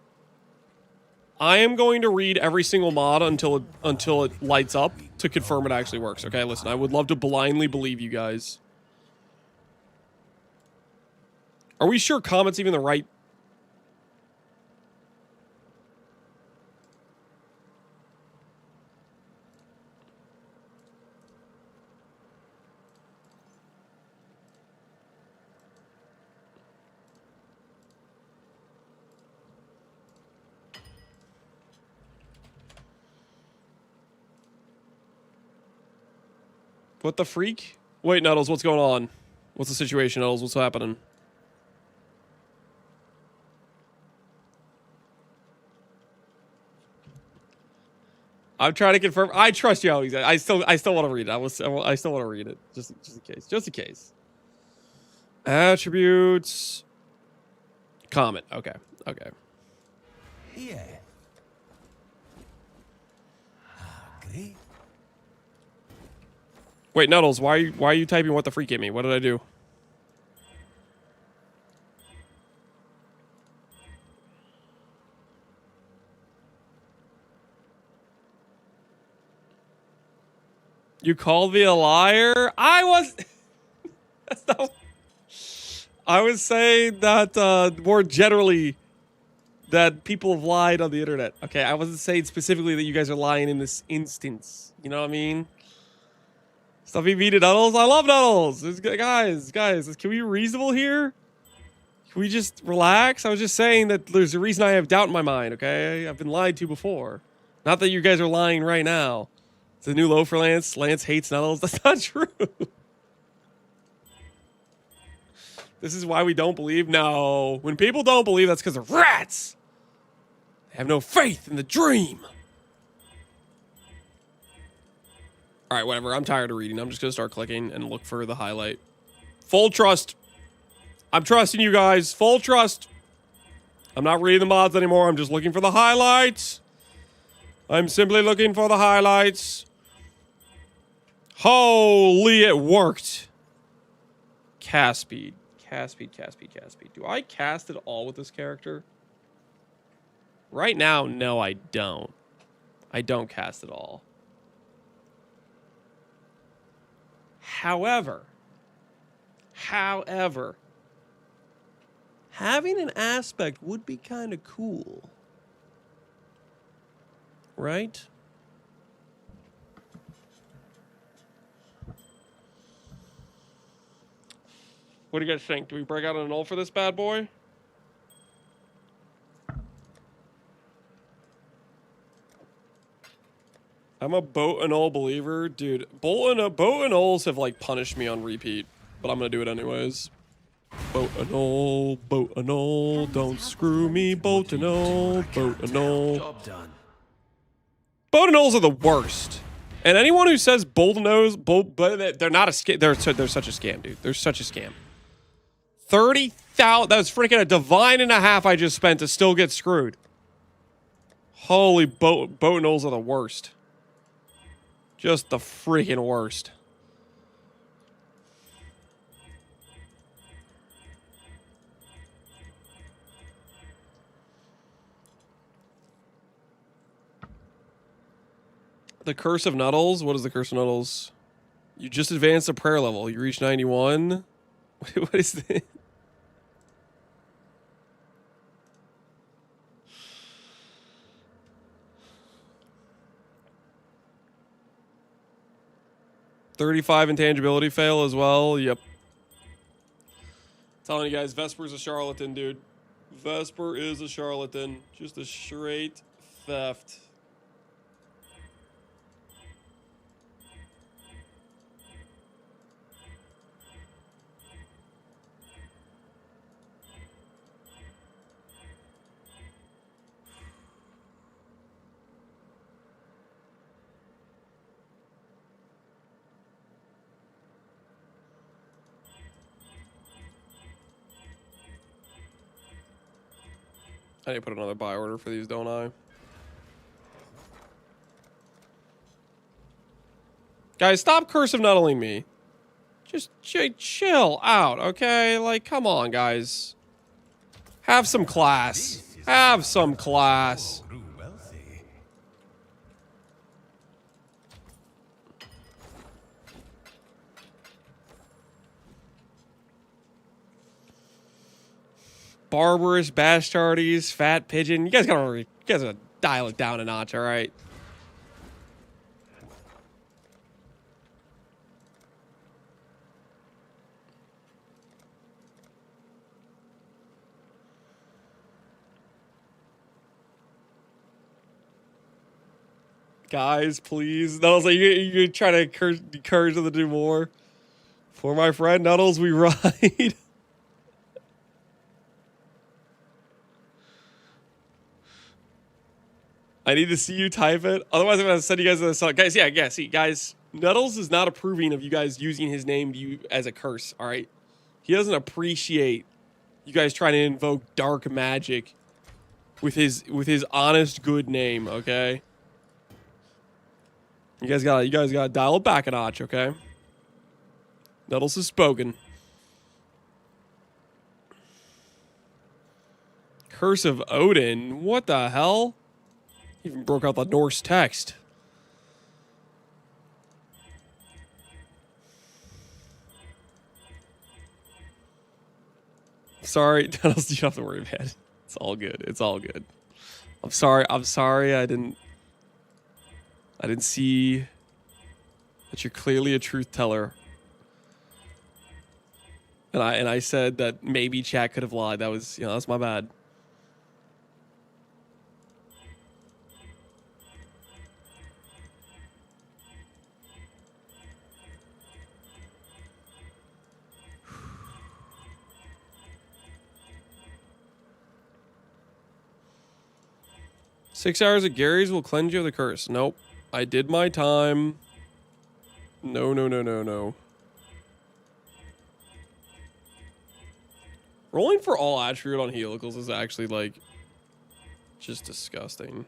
I am going to read every single mod until it lights up to confirm it actually works, okay? Listen, I would love to blindly believe you guys. Are we sure comment's even the right... What the freak? Wait, Nuddles, what's going on? What's the situation, Nuddles? What's happening? I'm trying to confirm. I trust you, Alex. I still want to read it. I still want to read it, just in case. Attributes. Comment. Okay. Yeah. Agree. Wait, Nuddles, why are you typing what the freak at me? What did I do? You called me a liar? I was... That's not... I was saying that more generally that people have lied on the internet. Okay, I wasn't saying specifically that you guys are lying in this instance. You know what I mean? Stuffy meat and Nuddles? I love Nuddles! Guys, can we be reasonable here? Can we just relax? I was just saying that there's a reason I have doubt in my mind, okay? I've been lied to before. Not that you guys are lying right now. It's a new low for Lance. Lance hates Nuddles. That's not true. This is why we don't believe? No. When people don't believe, that's because they're rats. They have no faith in the dream. All right, whatever. I'm tired of reading. I'm just going to start clicking and look for the highlight. Full trust. I'm trusting you guys. Full trust. I'm not reading the mods anymore. I'm just looking for the highlights. I'm simply looking for the highlights. Holy, it worked. Cast speed. Cast speed. Do I cast at all with this character? Right now, no, I don't. I don't cast at all. However, having an aspect would be kind of cool. Right? What do you guys think? Do we break out an ult for this bad boy? I'm a boat and ult believer. Dude, boat and ults have like punished me on repeat. But I'm gonna do it anyways. Boat and ult, don't screw me. Boat and ult. Job done. Boat and ults are the worst. And anyone who says bolt nose, but they're not a scam. They're such a scam, dude. They're such a scam. 30,000. That was freaking a divine and a half I just spent to still get screwed. Holy boat and ults are the worst. Just the freaking worst. The Curse of Nuddles? What is the Curse of Nuddles? You just advanced a prayer level. You reached 91. What is this? $35 intangibility fail as well. Yep. Telling you guys, Vesper's a charlatan, dude. Vesper is a charlatan. Just a straight theft. I need to put another buy order for these, don't I? Guys, stop Curse of Nuddling me. Just chill out, okay? Like, come on, guys. Have some class. Have some class. Barbarous bastardies, fat pigeon. You guys gotta dial it down a notch, all right? Guys, please. Nuddles, like, you try to encourage them to do more. For my friend Nuddles, we ride. I need to see you type it. Otherwise, I'm going to send you guys to the song. Guys, yeah, see, guys, Nuddles is not approving of you guys using his name as a curse, all right? He doesn't appreciate you guys trying to invoke dark magic with his honest, good name, okay? You guys gotta dial it back a notch, okay? Nuddles has spoken. Curse of Odin? What the hell? Even broke out the Norse text. sorry. Tunnels, you don't have to worry, man. It's all good. It's all good. I'm sorry. I'm sorry. I didn't see that you're clearly a truth teller. And I said that maybe chat could have lied. That was, that's my bad. Six hours at Gary's will cleanse you of the curse. Nope. I did my time. No, no, no, no, no. Rolling for all attribute on helicals is actually, like, just disgusting.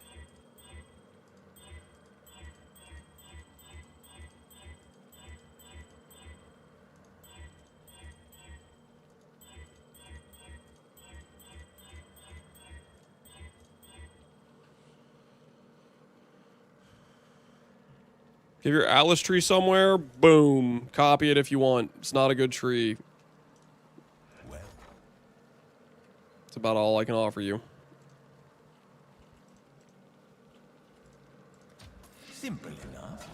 Give your Atlas tree somewhere, boom. Copy it if you want. It's not a good tree. It's about all I can offer you. Simple enough.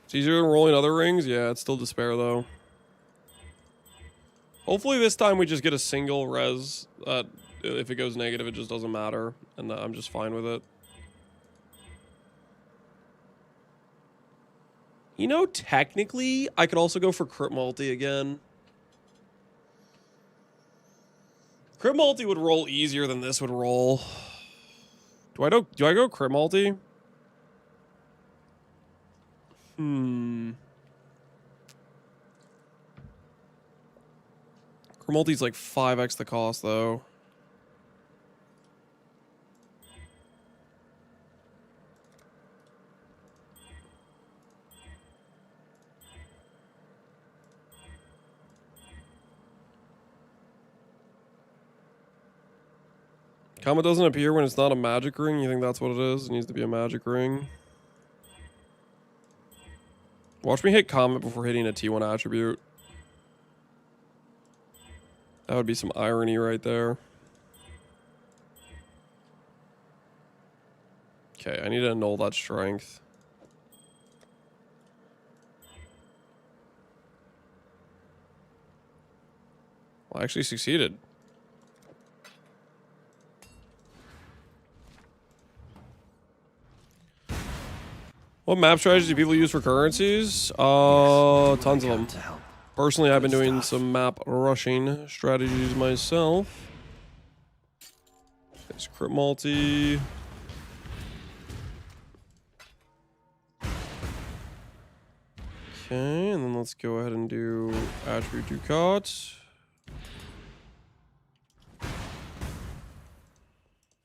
It's easier than rolling other rings? Yeah, it's still despair though. Hopefully this time we just get a single res. If it goes negative, it just doesn't matter. And I'm just fine with it. You know, technically, I could also go for crit multi again. Crit multi would roll easier than this would roll. Do I go crit multi? Crit multi's like 5x the cost though. Comet doesn't appear when it's not a magic ring. You think that's what it is? It needs to be a magic ring. Watch me hit Comet before hitting a T1 attribute. That would be some irony right there. Okay, I need to annul that strength. Well, I actually succeeded. What map strategies do people use for currencies? Tons of them. Personally, I've been doing some map rushing strategies myself. There's crit multi. Okay, and then let's go ahead and do attribute Ducat.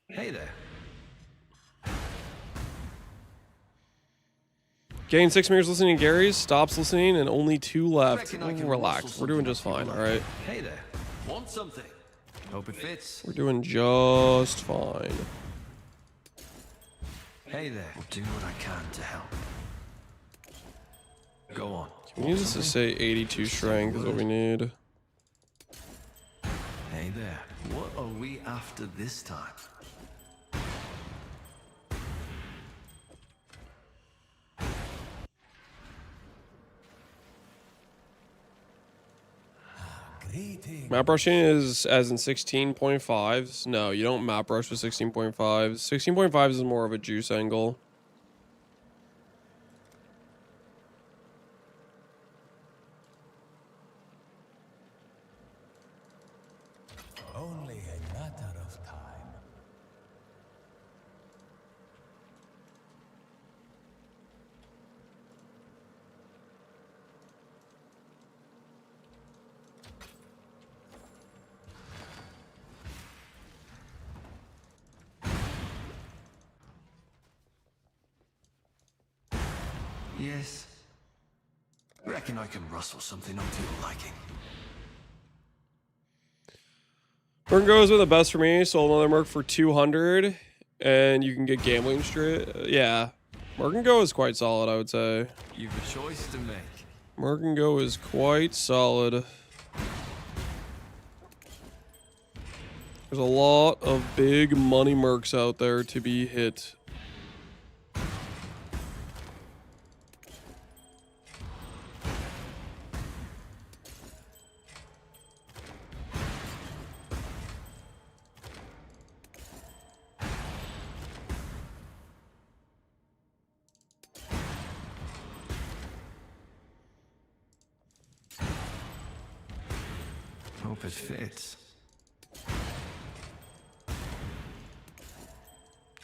Hey there. Gain 6 meters listening to Gary's, stops listening, and only 2 left. Ooh, relax. We're doing just fine, alright? Hey there. Want something? Hope it fits. We're doing just fine. Hey there. I'll do what I can to help. Go on. We need this to say 82 strength is what we need. Hey there. What are we after this time? Map rushing is as in 16.5s. No, you don't map rush with 16.5s. 16.5s is more of a juice angle. Only a matter of time. Yes. Reckon I can rustle something up to your liking. Merc goes with the best for me. Sold another Merc for 200, and you can get gambling straight. Yeah, Merc and Go is quite solid, I would say. You've a choice to make. Merc and Go is quite solid. There's a lot of big money mercs out there to be hit. Hope it fits.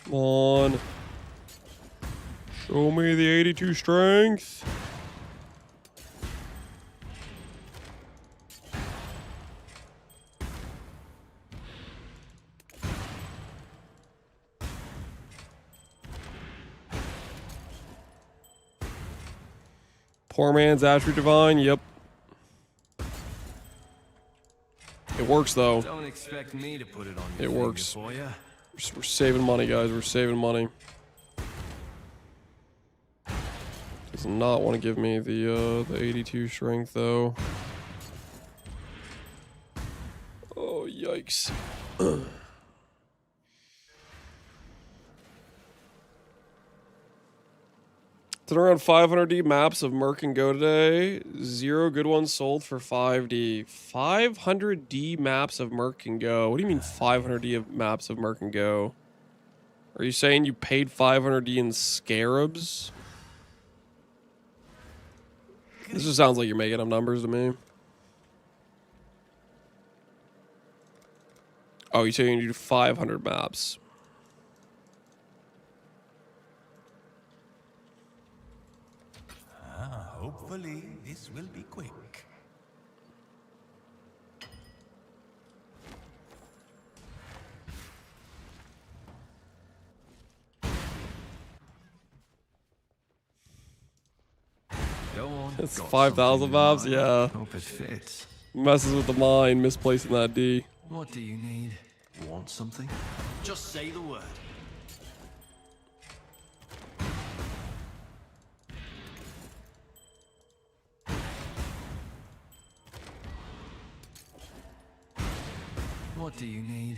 Come on. Show me the 82 strength. Poor man's Attribute Divine, yep. It works though. Don't expect me to put it on It your works. finger for ya. We're saving money, guys. We're saving money. Does not want to give me the 82 strength though. Oh yikes! It's around 500D maps of Merc and Go today. 0 good ones sold for 5D. 500D maps of Merc and Go. What do you mean 500D of maps of Merc and Go? Are you saying you paid 500D in scarabs? This just sounds like you're making up numbers to me. Oh, you're saying you do 500 maps. Hopefully, this will be quick. Go on. It's 5,000 maps, yeah. Hope it fits. Messes with the mind, misplacing that D. What do you need? Want something? Just say the word. What do you need?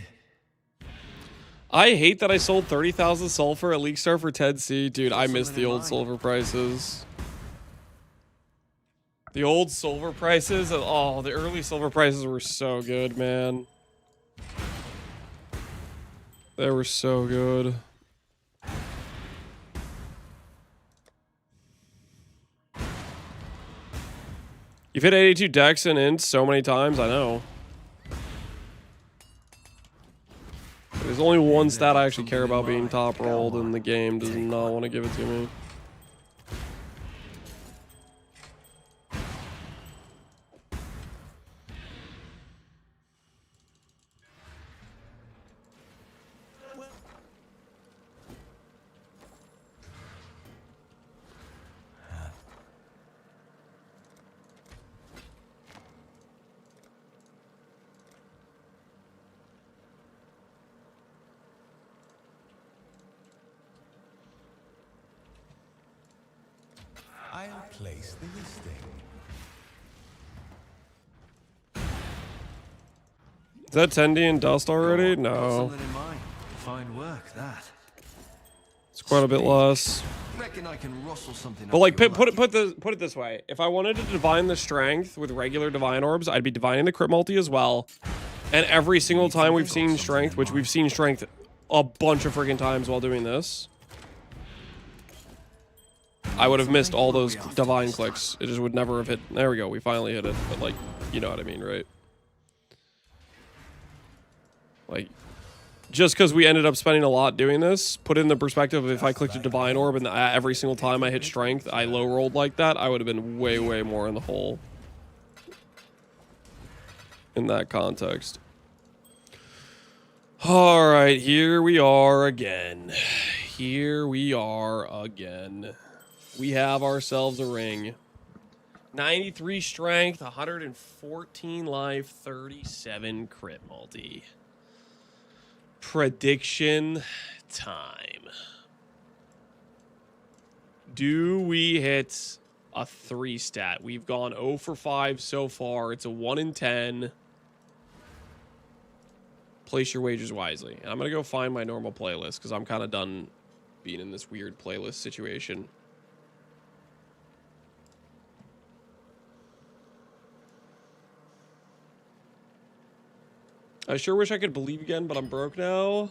I hate that I sold 30,000 sulfur at Leakstar for 10C. Dude, I miss the old silver prices. The old silver prices, oh, the early silver prices were so good, man. They were so good. You've hit 82 decks and ints so many times, I know. There's only one stat I actually care about being top rolled, and the game does not want to give it to me. I'll place the listing. Is that 10D and dust already? No. Something in mind. Fine work, that. It's quite a bit less. Reckon I can rustle something. But like, put it this way: if I wanted to divine the strength with regular divine orbs, I'd be divining the crit multi as well. And every single time we've seen strength, which we've seen strength a bunch of freaking times while doing this, I would have missed all those divine clicks. It just would never have hit. There we go. We finally hit it. But like, you know what I mean, right? Like, just because we ended up spending a lot doing this, put in the perspective of if I clicked a divine orb and every single time I hit strength, I low rolled like that, I would have been way, way more in the hole. In that context. All right, here we are again. Here we are again. We have ourselves a ring. 93 strength, 114 life, 37 crit multi. Prediction time. Do we hit a 3 stat? We've gone 0 for 5 so far. It's a 1 in 10. Place your wagers wisely. And I'm going to go find my normal playlist because I'm kind of done being in this weird playlist situation. I sure wish I could believe again, but I'm broke now.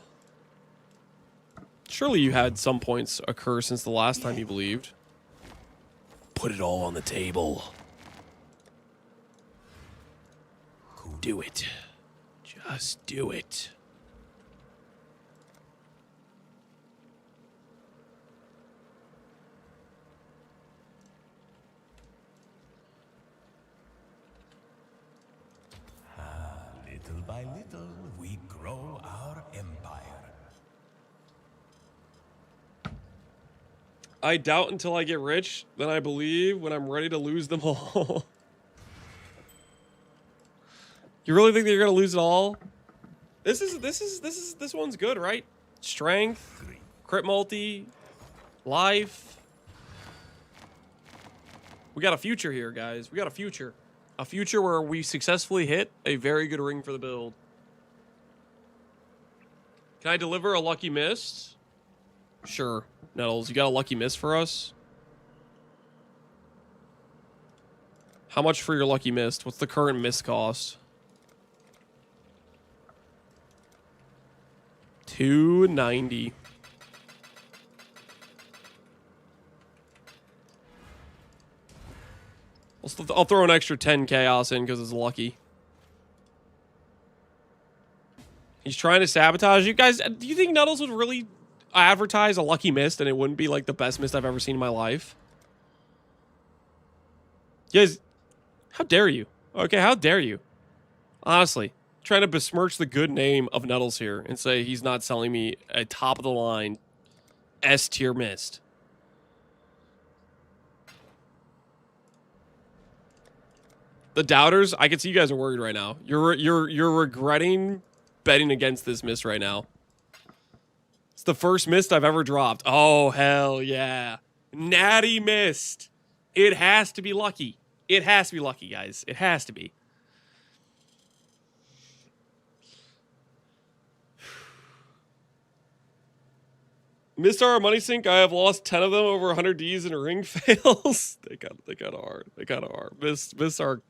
Surely you had some points occur since the last time you believed. Put it all on the table. Do it. Just do it. Little by little, we grow our empire. I doubt until I get rich, then I believe when I'm ready to lose them all. You really think that you're gonna lose it all? This one's good, right? Strength, crit multi, life. We got a future here, guys. We got a future. A future where we successfully hit a very good ring for the build. Can I deliver a lucky mist? Sure. Nettles, you got a lucky mist for us? How much for your lucky mist? What's the current mist cost? $290. I'll throw an extra 10 chaos in because it's lucky. He's trying to sabotage you guys. Do you think Nuddles would really advertise a lucky mist and it wouldn't be like the best mist I've ever seen in my life? You guys, how dare you? Okay, how dare you? Honestly, trying to besmirch the good name of Nuddles here and say he's not selling me a top of the line S tier mist. The doubters, I can see you guys are worried right now. You're regretting betting against this mist right now. It's the first mist I've ever dropped. Oh, hell yeah. Natty mist. It has to be lucky. It has to be lucky, guys. It has to be. Missed our money sink. I have lost 10 of them over 100 Ds in a ring fails. They kind of hard. They kind of hard. Miss our,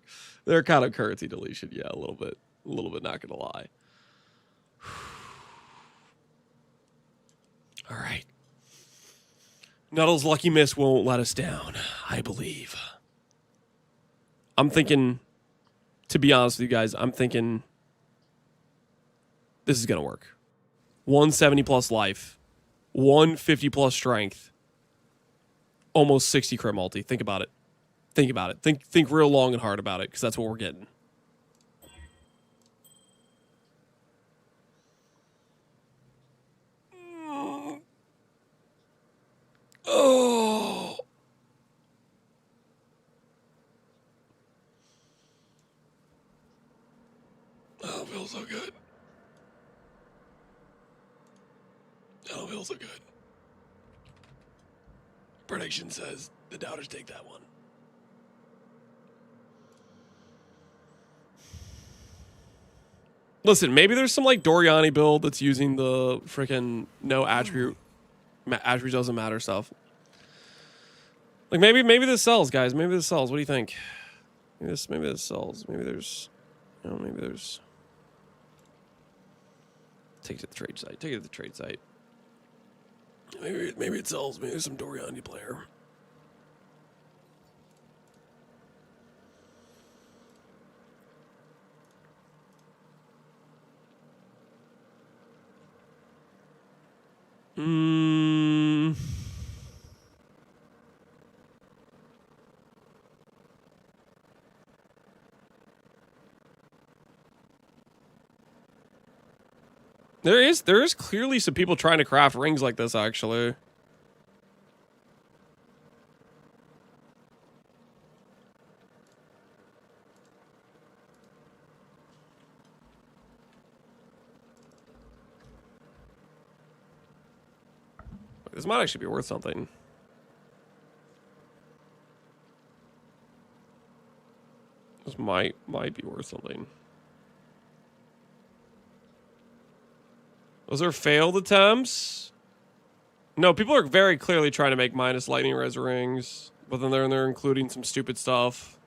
they're kind of currency deletion. Yeah, a little bit. Not gonna lie. All right. Nuddle's lucky miss won't let us down. I believe. I'm thinking. To be honest with you guys, I'm thinking. This is gonna work. 170 plus life. 150 plus strength. Almost 60 crit multi. Think about it. Think about it. Think real long and hard about it, because that's what we're getting. Oh. Oh, it feels so good. Oh, it feels so good. Prediction says the doubters take that one. Listen, maybe there's some like Doriani build that's using the freaking no attribute. Attribute doesn't matter stuff. Like maybe this sells, guys. Maybe this sells. What do you think? Maybe this sells. Maybe there's, you know, maybe there's. Take it to the trade site. Take it to the trade site. Maybe it sells. Maybe there's some Doriani player. There is clearly some people trying to craft rings like this, actually. This might actually be worth something. This might be worth something. Those are failed attempts. No, people are very clearly trying to make minus lightning res rings, but then they're including some stupid stuff.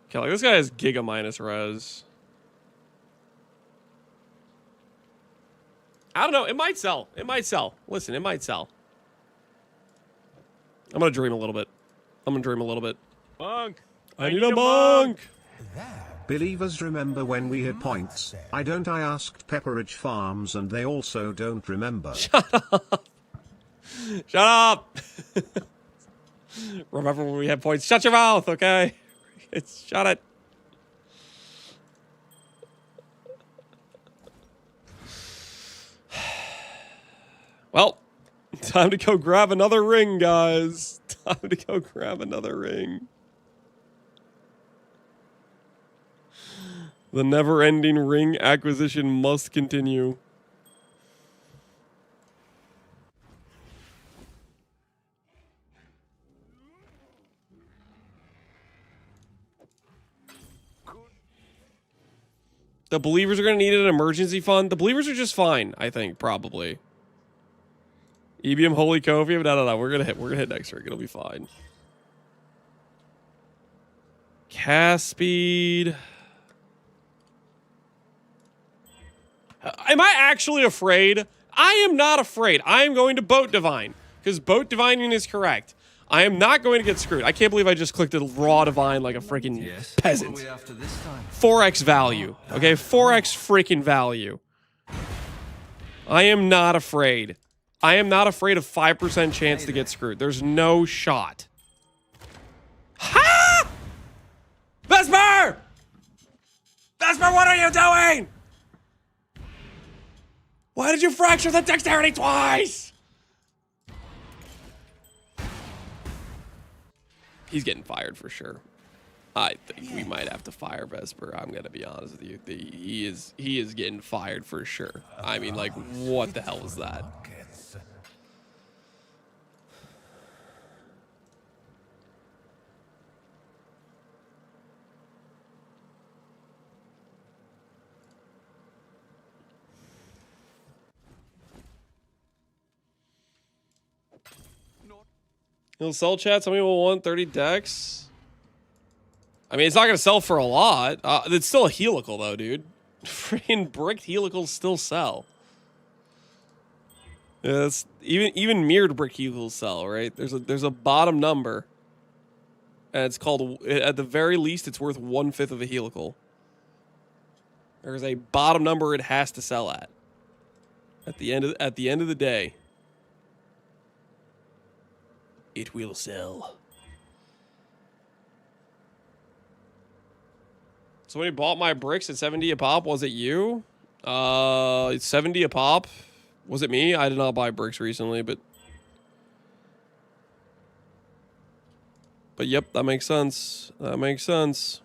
Okay, like this guy has giga minus res. I don't know. It might sell. It might sell. Listen, it might sell. I'm gonna dream a little bit. Monk! I need a monk! Believers remember when we hit points. I asked Pepperidge Farms and they also don't remember. Shut up! Remember when we had points? Shut your mouth, okay? Shut it. Well, time to go grab another ring, guys. Time to go grab another ring. The never-ending ring acquisition must continue. The believers are going to need an emergency fund. The believers are just fine, I think, probably. EBM Holy Covium? No. We're gonna hit next ring. It'll be fine. Cast speed. Am I actually afraid? I am not afraid. I am going to Boat Divine. Because Boat Divining is correct. I am not going to get screwed. I can't believe I just clicked a raw divine like a freaking peasant. 4x value. Okay, 4x freaking value. I am not afraid. I am not afraid of 5% chance to get screwed. There's no shot. Ha! Vesper! Vesper, what are you doing? Why did you fracture the dexterity twice? He's getting fired for sure. I think we might have to fire Vesper. I'm gonna be honest with you. He is getting fired for sure. I mean, like, what the hell was that? He'll sell chat. Somebody will want 30 decks. I mean, it's not going to sell for a lot. It's still a helical, though, dude. Freaking bricked helicals still sell. Yeah, that's, even mirrored brick helicals sell, right? There's a bottom number. And it's called, at the very least, it's worth 1/5 of a helical. There's a bottom number it has to sell at. At the end of the day. It will sell. Somebody bought my bricks at 70 a pop. Was it you? It's 70 a pop. Was it me? I did not buy bricks recently, but yep, that makes sense. That makes sense.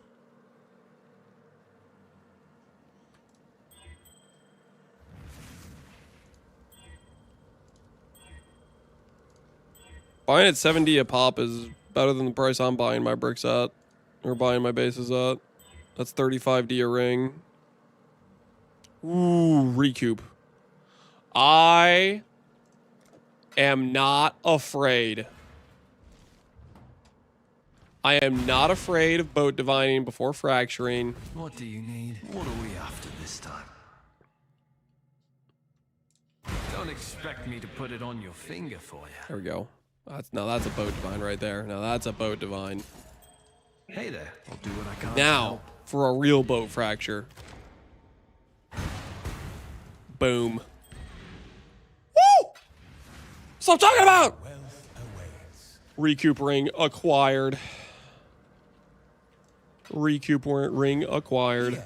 Buying at 70 a pop is better than the price I'm buying my bricks at. Or buying my bases at. That's 35D a ring. Ooh, recoup. I am not afraid. I am not afraid of boat divining before fracturing. What do you need? What are we after this time? Don't expect me to put it on your finger for you. There we go. Now that's a boat divine right there. Now that's a boat divine. Hey there, I'll do what I can. Now, for a real boat fracture. Boom. Woo! That's what I'm talking about! Recoup ring acquired. Recoup ring acquired.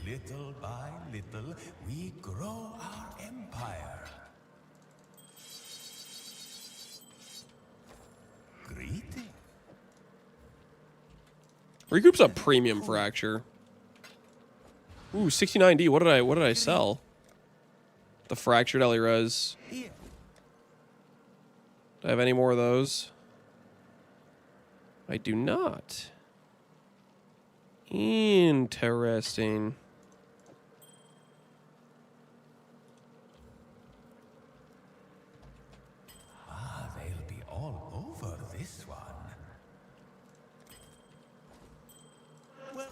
Little by little, we grow our empire. Greeting. Recoup's a premium fracture. Ooh, 69D. What did I sell? The fractured Elirez. Do I have any more of those? I do not. Interesting. Ah, they'll be all over this one. Well,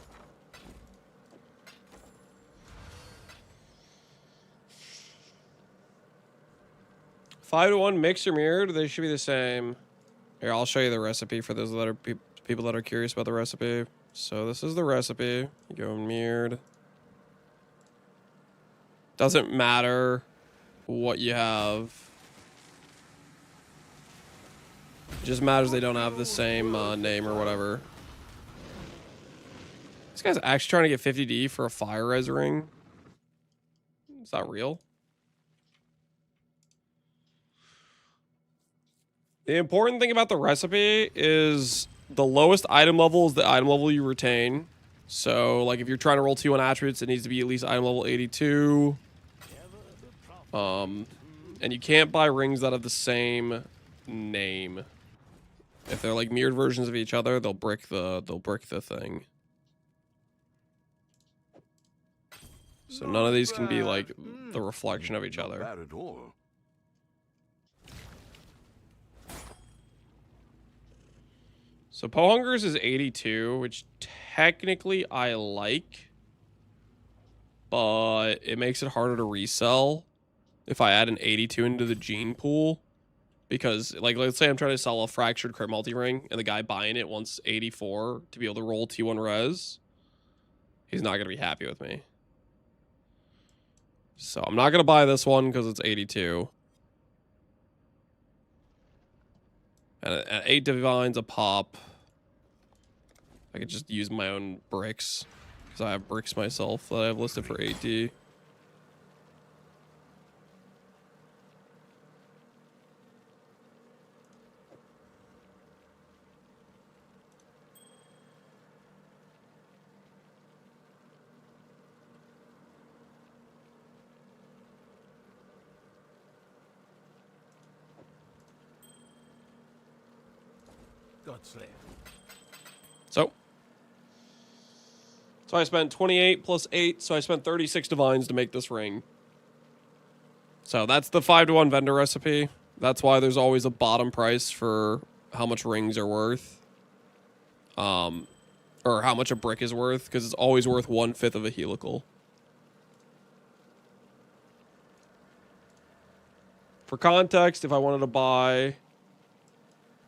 5-to-1 mixed or mirrored, they should be the same. Here, I'll show you the recipe for those that are people that are curious about the recipe. So this is the recipe. You go mirrored. Doesn't matter what you have. It just matters they don't have the same name or whatever. This guy's actually trying to get 50D for a fire res ring. Is that real? The important thing about the recipe is the lowest item level is the item level you retain. So, like, if you're trying to roll T1 attributes, it needs to be at least item level 82. And you can't buy rings that have the same name. If they're like mirrored versions of each other, they'll brick the thing. So none of these can be like the reflection of each other. Not bad at all. So Pohunger's is 82, which technically I like, but it makes it harder to resell if I add an 82 into the gene pool. Because, like, let's say I'm trying to sell a fractured crit multi-ring, and the guy buying it wants 84 to be able to roll T1 res. He's not going to be happy with me. So I'm not going to buy this one because it's 82. And at 8 divines a pop, I could just use my own bricks. Because I have bricks myself that I have listed for 8D. So I spent 28 plus 8, so I spent 36 divines to make this ring. So that's the 5-to-1 vendor recipe. That's why there's always a bottom price for how much rings are worth. Or how much a brick is worth, because it's always worth 1/5 of a helical. For context, if I wanted to buy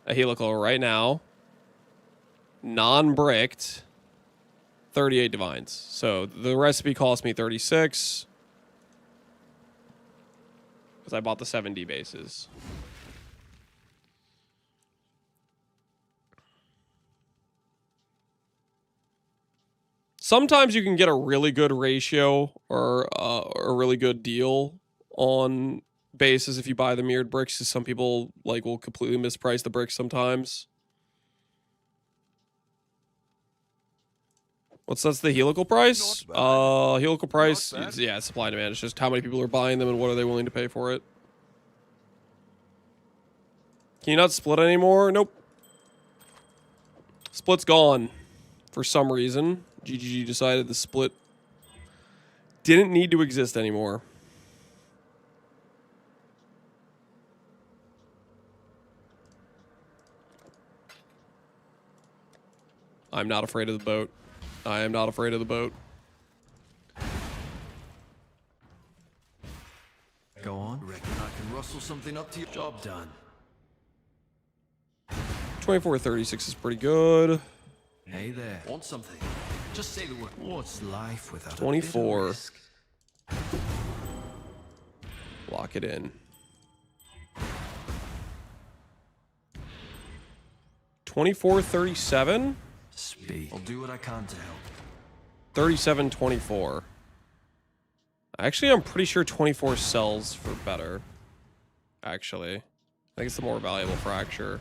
a helical right now, non-bricked, 38 divines. So the recipe cost me 36 because I bought the 7D bases. Sometimes you can get a really good ratio or a really good deal on bases if you buy the mirrored bricks, because some people like will completely misprice the bricks sometimes. That's the helical price? Helical price, yeah, supply and demand. It's just how many people are buying them and what are they willing to pay for it. Can you not split anymore? Nope. Split's gone. For some reason, GGG decided the split didn't need to exist anymore. I'm not afraid of the boat. I am not afraid of the boat. Go on. Reckon I can rustle something up to your job done. 2436 is pretty good. Hey there. Want something? Just say the word. What's life without 24. a bit of risk? Lock it in. 2437? Speak. I'll do what I can to help. 3724. Actually, I'm pretty sure 24 sells for better. Actually. I think it's the more valuable fracture.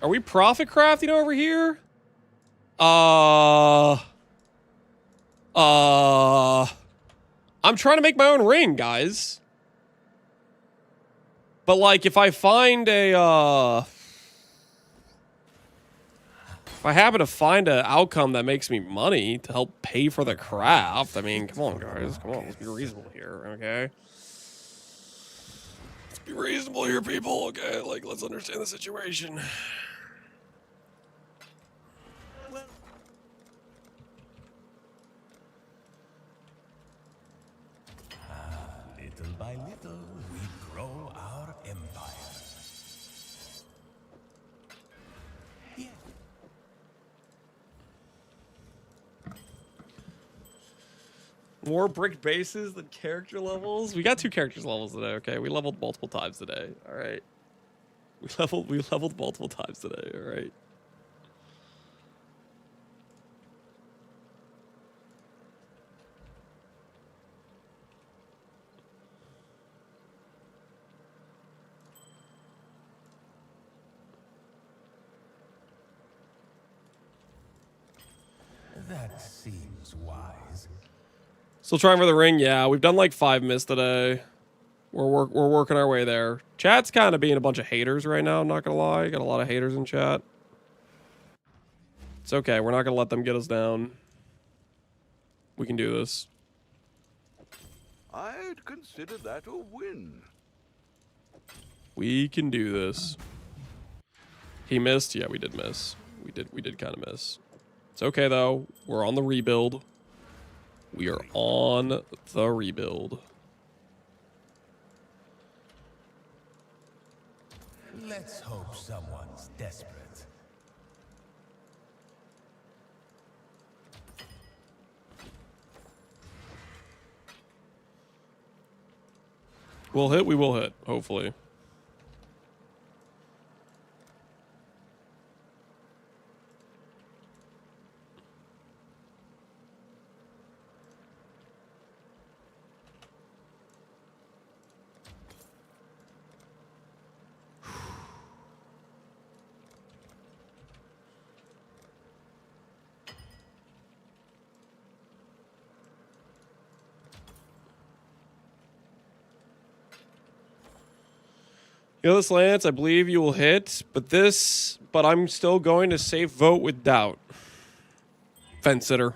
Are we profit crafting over here? I'm trying to make my own ring, guys. But like, if I find a, if I happen to find an outcome that makes me money to help pay for the craft, I mean, come on, guys. Come on, let's be reasonable here, okay? Let's be reasonable here, people, okay? Like, let's understand the situation. Little by little, we grow our empire. Yeah. More brick bases than character levels? We got 2 characters levels today, okay? We leveled multiple times today, alright? We leveled multiple times today, alright? That seems wise. Still trying for the ring? Yeah, we've done like 5 myths today. We're working our way there. Chat's kind of being a bunch of haters right now, I'm not gonna lie. Got a lot of haters in chat. It's okay, we're not gonna let them get us down. We can do this. I'd consider that a win. We can do this. He missed? Yeah, we did miss. We did kind of miss. It's okay though. We're on the rebuild. We are on the rebuild. Let's hope someone's desperate. We'll hit, we will hit, hopefully. You know this, Lance, I believe you will hit, but I'm still going to safe vote with doubt. Fence sitter.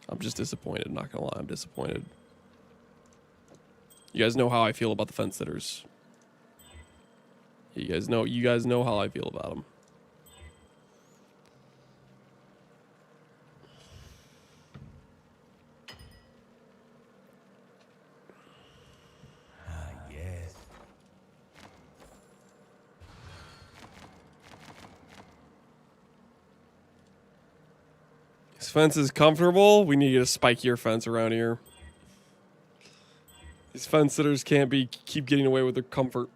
I'm just disappointed, not gonna lie, I'm disappointed. You guys know how I feel about the fence sitters. You guys know how I feel about them. This fence is comfortable. We need to get a spikier fence around here. These fence sitters can't keep getting away with their comfort.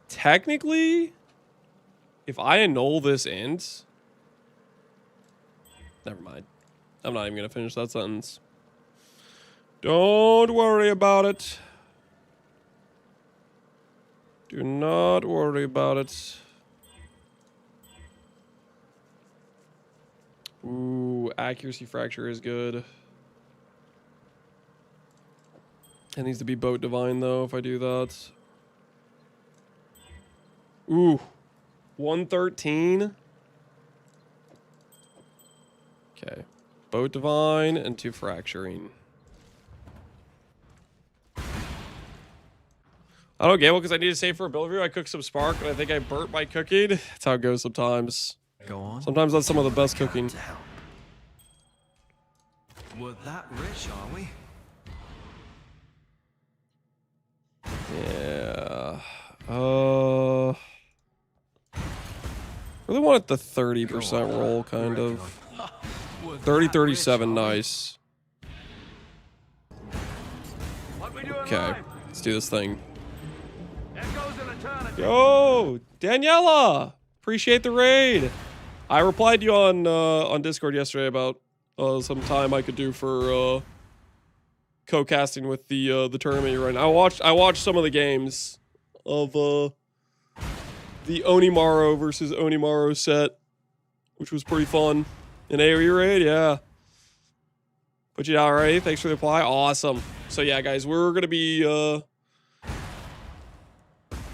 Technically, if I annul this end, never mind. I'm not even gonna finish that sentence. Don't worry about it. Do not worry about it. Ooh, accuracy fracture is good. It needs to be boat divine though if I do that. Ooh, 113. Okay, boat divine and 2 fracturing. I don't gamble because I need to save for a build review. I cooked some spark and I think I burnt my cooking. That's how it goes sometimes. Go on. Sometimes that's some of the best cooking. We're that rich, are we? Yeah. Really wanted the 30% roll, kind of. 30-37, nice. Okay, let's do this thing. Yo, Daniela! Appreciate the raid. I replied to you on Discord yesterday about some time I could do for co-casting with the tournament you're right now. I watched some of the games of the Onimaru versus Onimaru set, which was pretty fun. An AoE raid, yeah. Put you down already. Thanks for the reply. Awesome. So yeah, guys, we're gonna be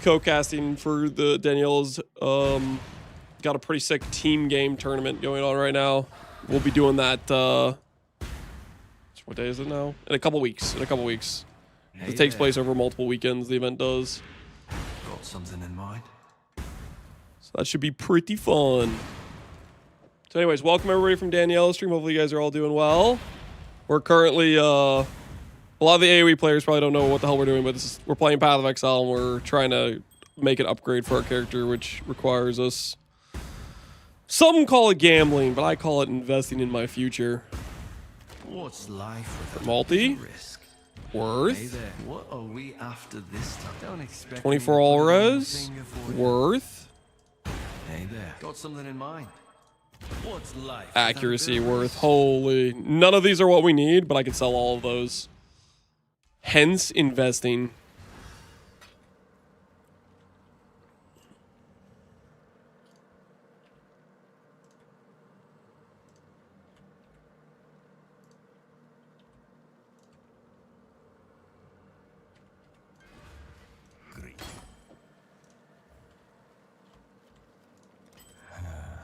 co-casting for the Danielle's got a pretty sick team game tournament going on right now. We'll be doing that what day is it now? In a couple weeks. Hey It takes there. place over multiple weekends, the event does. Got something in mind? So that should be pretty fun. So anyways, welcome everybody from Danielle's stream. Hopefully you guys are all doing well. We're currently a lot of the AoE players probably don't know what the hell we're doing, but we're playing Path of Exile and we're trying to make an upgrade for our character, which requires us. Some call it gambling, but I call it investing in my future. What's life without Multi? risk? Worth? Hey there, what are we after this time? Don't expect 24 me to all put it on your res? finger for you. Worth? Hey there, got something in mind? What's life? without Accuracy, a bit of worth. risk? Holy. None of these are what we need, but I can sell all of those. Hence, investing.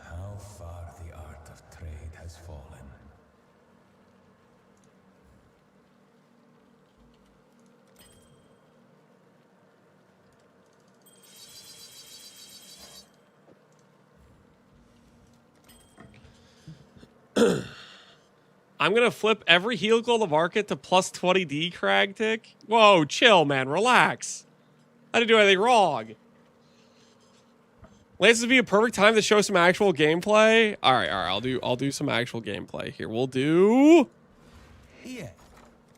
How far the art of trade has fallen. I'm gonna flip every helical in the market to plus 20D, Crag Tick. Whoa, chill, man. Relax. I didn't do anything wrong. Lance, this would be a perfect time to show some actual gameplay. All right. I'll do some actual gameplay here. We'll do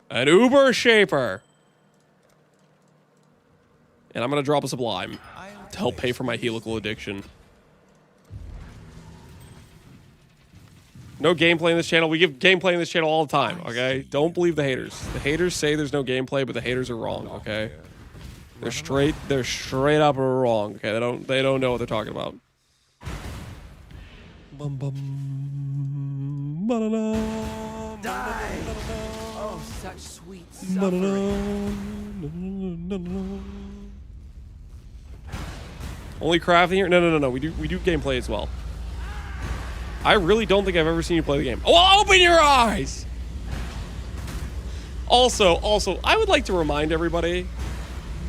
an Uber Shaper, and I'm gonna drop a Sublime to help pay for my helical addiction. No gameplay in this channel. We give gameplay in this channel all the time, okay? Don't believe the haters. The haters say there's no gameplay, but the haters are wrong, okay? They're straight up wrong, okay? They don't know what they're talking about. Bum bum. Ba-da-da. Die! Oh, such sweet Ba-da-da. suffering. Only crafting here? No. We do gameplay as well. I really don't think I've ever seen you play the game. Oh, open your eyes! Also, I would like to remind everybody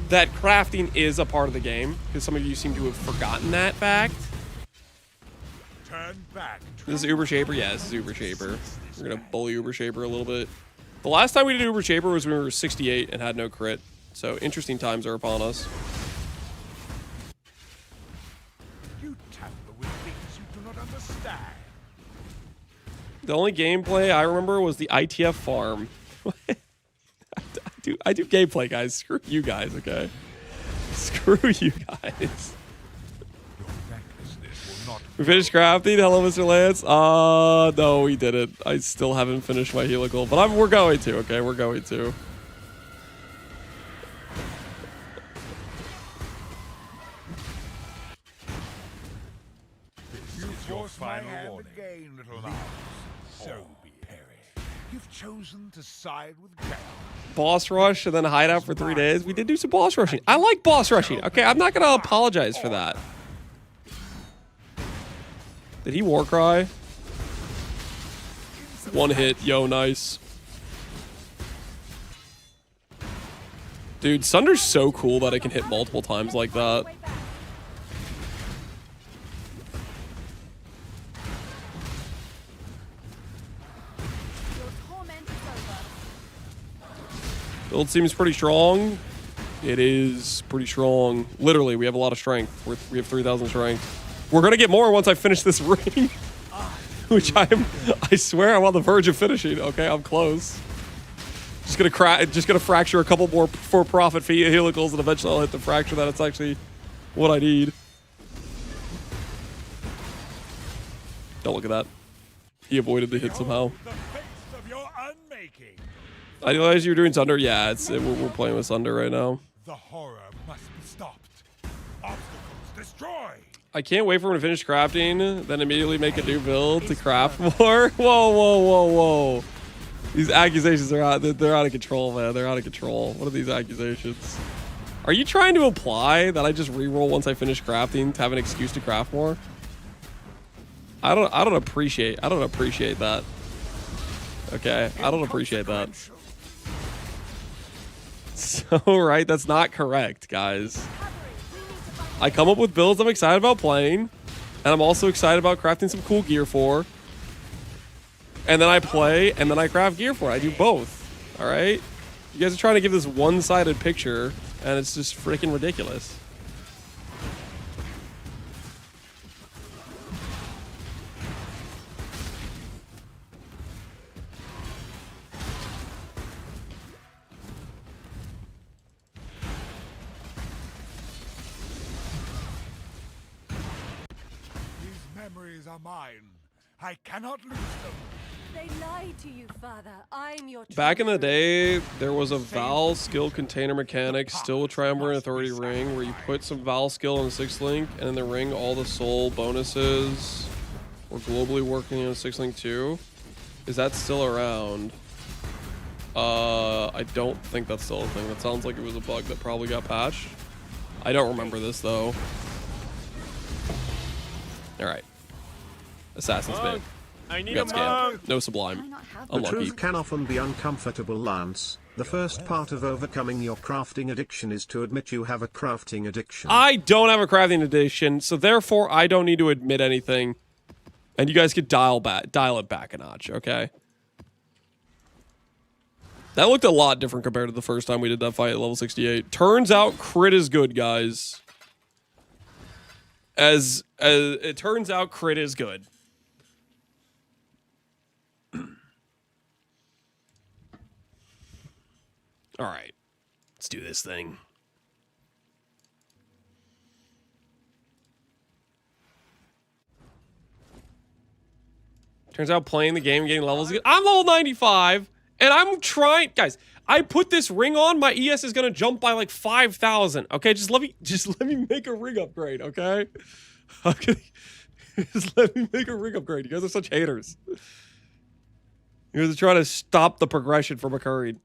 that crafting is a part of the game, because some of you seem to have forgotten that fact. Turn back. This is Uber Shaper? Yeah, this is Uber Shaper. We're gonna bully Uber Shaper a little bit. The last time we did Uber Shaper was when we were 68 and had no crit. So interesting times are upon us. You tamper with things you do not understand. The only gameplay I remember was the ITF farm. I do gameplay, guys. Screw you guys, okay? Screw you guys. We finished crafting. Hello, Mr. Lance. No, we didn't. I still haven't finished my helical, but we're going to, okay? We're going to. This is your final warning. Again, little mouse. So be perish. You've chosen to side with Gaing. Boss rush and then hide out for 3 days. We did do some boss rushing. I like boss rushing. Okay, I'm not gonna apologize for that. Did he war cry? One hit. Yo, nice. Dude, Sunder's so cool that it can hit multiple times like that. Build seems pretty strong. It is pretty strong. Literally, we have a lot of strength. We have 3,000 strength. We're gonna get more once I finish this ring, which I swear I'm on the verge of finishing. Okay, I'm close. Just gonna fracture a couple more for-profit helicals, and eventually I'll hit the fracture that it's actually what I need. Don't look at that. He avoided the hit somehow. The face of your unmaking. I realize you're doing Thunder. Yeah, we're playing with Thunder right now. The horror must be stopped. Obstacles destroyed. I can't wait for him to finish crafting, then immediately make a new build to craft more. Whoa, whoa, whoa, whoa. These accusations are out. They're out of control, man. They're out of control. What are these accusations? Are you trying to imply that I just reroll once I finish crafting to have an excuse to craft more? I don't appreciate that. Okay, I don't appreciate that. So, right, that's not correct, guys. I come up with builds I'm excited about playing, and I'm also excited about crafting some cool gear for. And then I play, and then I craft gear for it. I do both, all right? You guys are trying to give this one-sided picture, and it's just freaking ridiculous. Memories are mine. I cannot lose them. They lied to you, Father. I'm your Back in the day, there was a Val skill container mechanic, still a Triumvirate Authority ring, where you put some Val skill in the 6th link, and in the ring, all the soul bonuses were globally working in 6th link too. Is that still around? I don't think that's still a thing. That sounds like it was a bug that probably got patched. I don't remember this though. All right. Assassin's Bane. I need We got scammed. No Sublime. The Unlucky. truth can often be uncomfortable, Lance. The first part of overcoming your crafting addiction is to admit you have a crafting addiction. I don't have a crafting addiction, so therefore I don't need to admit anything. And you guys could dial it back a notch, okay? That looked a lot different compared to the first time we did that fight at level 68. Turns out crit is good, guys. As it turns out, crit is good. All right, let's do this thing. Turns out playing the game and getting levels is good. I'm level 95, and I'm trying, guys. I put this ring on, my ES is gonna jump by like 5,000. Okay, just let me make a ring upgrade. Okay, okay, just let me make a ring upgrade. You guys are such haters. You guys are trying to stop the progression from occurring.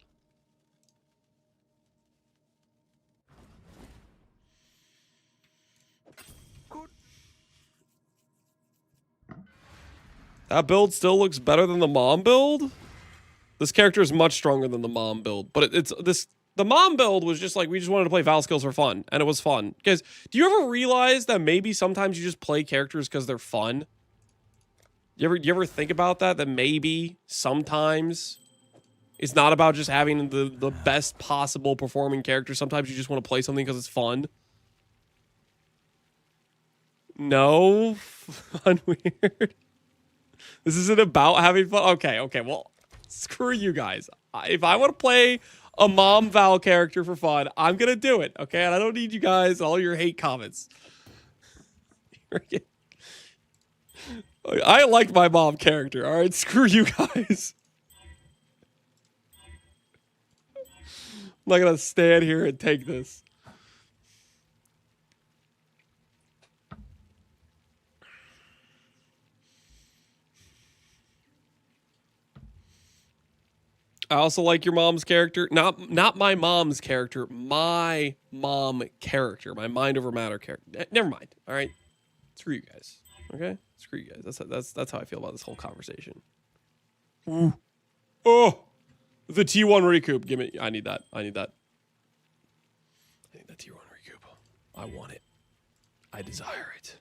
That build still looks better than the mom build. This character is much stronger than the mom build, but the mom build was just like, we just wanted to play Val skills for fun, and it was fun. Guys, do you ever realize that maybe sometimes you just play characters because they're fun? You ever think about that? That maybe sometimes it's not about just having the best possible performing character. Sometimes you just want to play something because it's fun. No, fun weird. This isn't about having fun. Okay, well, screw you guys. If I want to play a mom Val character for fun, I'm going to do it, okay? And I don't need you guys, all your hate comments. I liked my mom character, all right? Screw you guys. I'm not going to stand here and take this. I also like your mom's character. Not my mom's character. My mom character. My mind over matter character. Never mind. All right. Screw you guys. Okay. Screw you guys. That's how I feel about this whole conversation. Ooh. Oh, the T1 recoup. Give me. I need that. I need that. I need that T1 recoup. I want it. I desire it.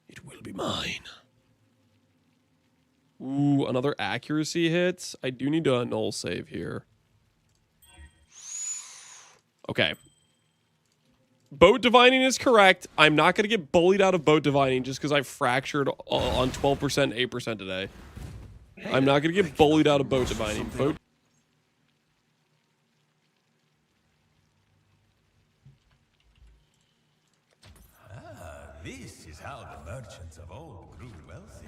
It will be mine. Ooh, another accuracy hit. I do need to null save here. Okay. Boat divining is correct. I'm not going to get bullied out of boat divining just because I fractured on 12%, 8% today. I'm not going to get bullied out of boat divining. This is how the merchants of old grew wealthy.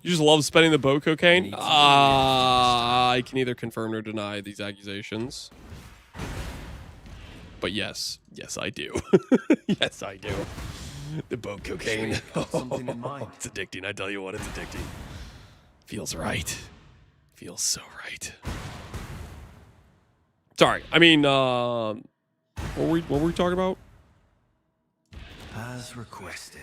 You just love spending the boat cocaine? I can neither confirm nor deny these accusations. But yes, I do. Yes, I do. The boat cocaine. Something in mind. It's addicting. I tell you what, it's addicting. Feels right. Feels so right. Sorry. I mean, what were we talking about? As requested.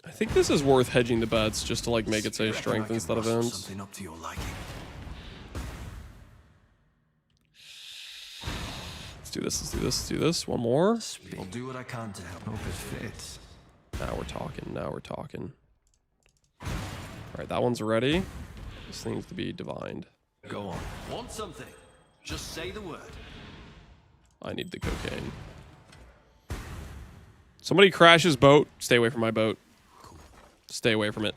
I think this is worth hedging the bets just to like make it say strength instead of ends. Something up to your liking. Let's do this. Let's do this. Let's do this. One more. I'll do what I can to help. Hope it fits. Now we're talking. Now we're talking. All right, that one's ready. This needs to be divined. Go on. Want something? Just say the word. I need the cocaine. Somebody crashes boat. Stay away from my boat. Stay away from it.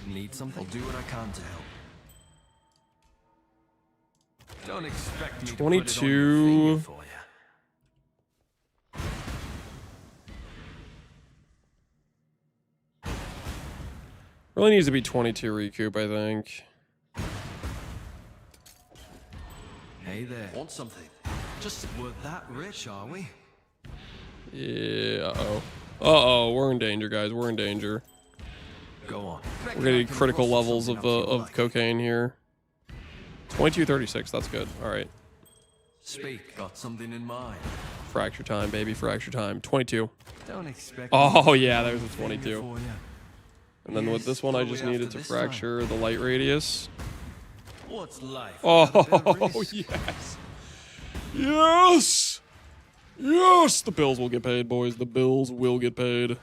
Need something? I'll do what I can to help. Don't expect me to put it on your 22. finger for you. Really needs to be 22 recoup, I think. Hey there. Want something? Just we're that rich, are we? Yeah, uh-oh. Uh-oh, we're in danger, guys. We're in danger. Go on. We're gonna need critical levels of cocaine here. 2236, that's good. All right. Speak. Got something in mind. Fracture time, baby. Fracture time. 22. Don't expect. Oh, yeah, there's a 22. For you. And then with this one, I just needed to fracture the light radius. What's life? Oh, yes. Yes! Yes! The bills will get paid, boys. The bills will get paid.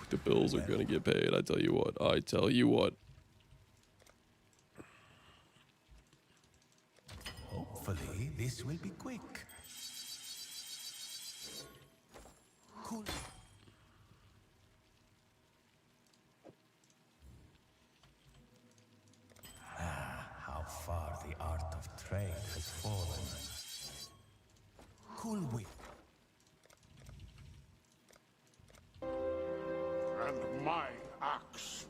The bills are gonna get paid. I tell you what. I tell you what. Hopefully, this will be quick. Cool. How far the art of trade has fallen. Cool whip. And my axe.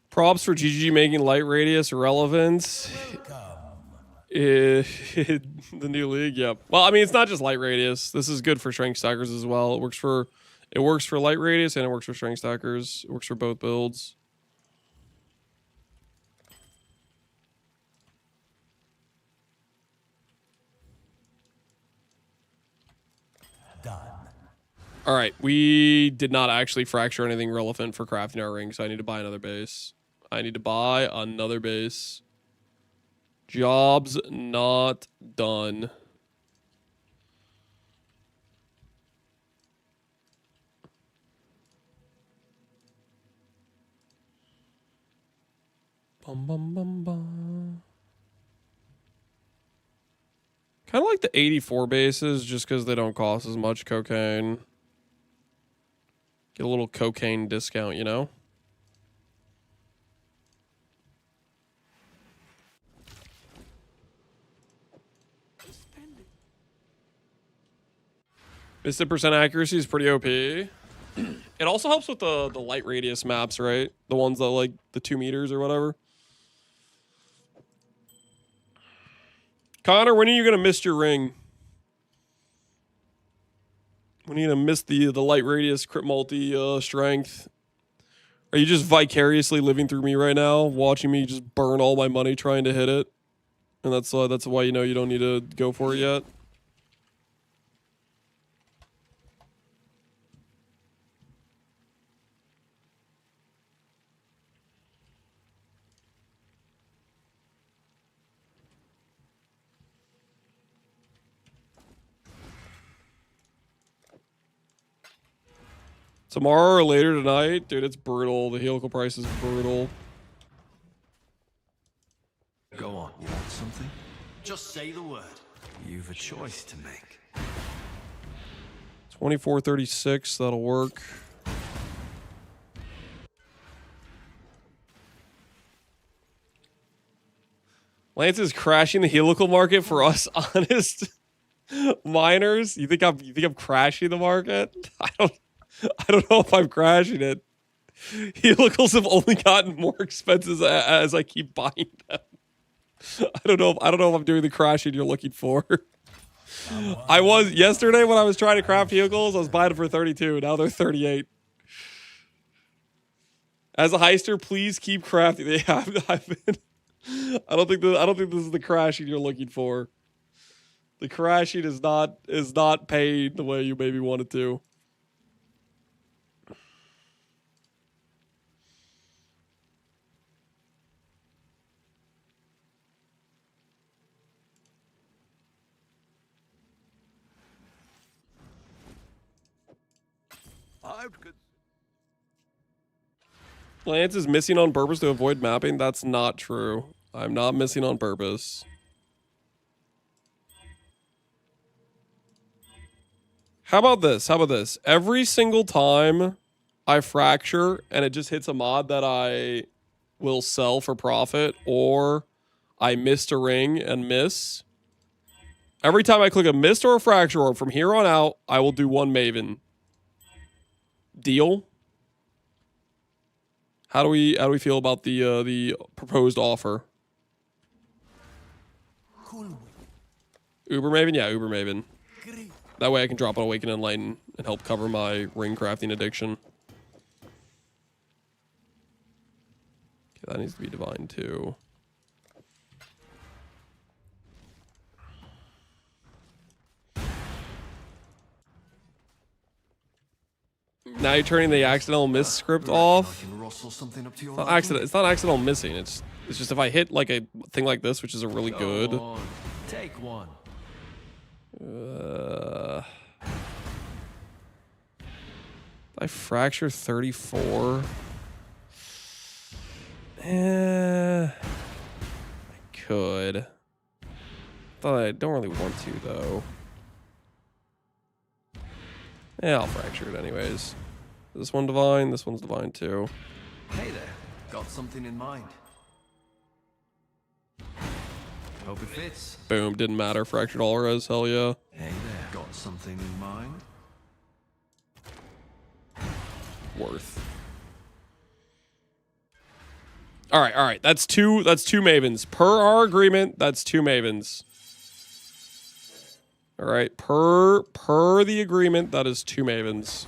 Props for GG making light radius irrelevant. The new league, yep. Well, I mean, it's not just light radius. This is good for strength stackers as well. It works for light radius and it works for strength stackers. It works for both builds. Done. All right, we did not actually fracture anything relevant for crafting our ring, so I need to buy another base. I need to buy another base. Job's not done. Bum, bum, bum, bum. Kind of like the 84 bases, just because they don't cost as much cocaine. Get a little cocaine discount, you know? Misted percent accuracy is pretty OP. It also helps with the light radius maps, right? The ones that like the 2 meters or whatever. Connor, when are you gonna miss your ring? When are you gonna miss the light radius crit multi strength? Are you just vicariously living through me right now, watching me just burn all my money trying to hit it? And that's why you know you don't need to go for it yet. Tomorrow or later tonight, dude, it's brutal. The helical price is brutal. Go on. You want something? Just say the word. You've a choice to make. 24.36. That'll work. Lance is crashing the helical market for us honest miners. You think I'm crashing the market? I don't know if I'm crashing it. Helicals have only gotten more expensive as I keep buying them. I don't know if I'm doing the crashing you're looking for. I was yesterday when I was trying to craft helicals, I was buying them for 32. Now they're 38. As a heister, please keep crafting. They I've been. I don't think this is the crashing you're looking for. The crashing is not paid the way you maybe want it to. Lance is missing on purpose to avoid mapping. That's not true. I'm not missing on purpose. How about this? Every single time I fracture and it just hits a mod that I will sell for profit, or I missed a ring and miss, every time I click a mist or a fracture orb from here on out, I will do one Maven. Deal? How do we feel about the proposed offer? Uber Maven? Yeah, Uber Maven. That way I can drop an Awaken and Enlighten and help cover my ring crafting addiction. Okay, that needs to be Divine too. Now you're turning the accidental miss script off. It's not accidental missing. It's just if I hit like a thing like this, which is a really good. Take one. I fracture 34. I could. But I don't really want to though. Yeah, I'll fracture it anyways. This one divine, this one's divine too. Hey there, got something in mind. Hope it fits. Boom, didn't matter. Fractured all res, hell yeah. Hey there, got something in mind. Worth. All right. That's two Mavens. Per our agreement, that's two Mavens. All right, per the agreement, that is two Mavens.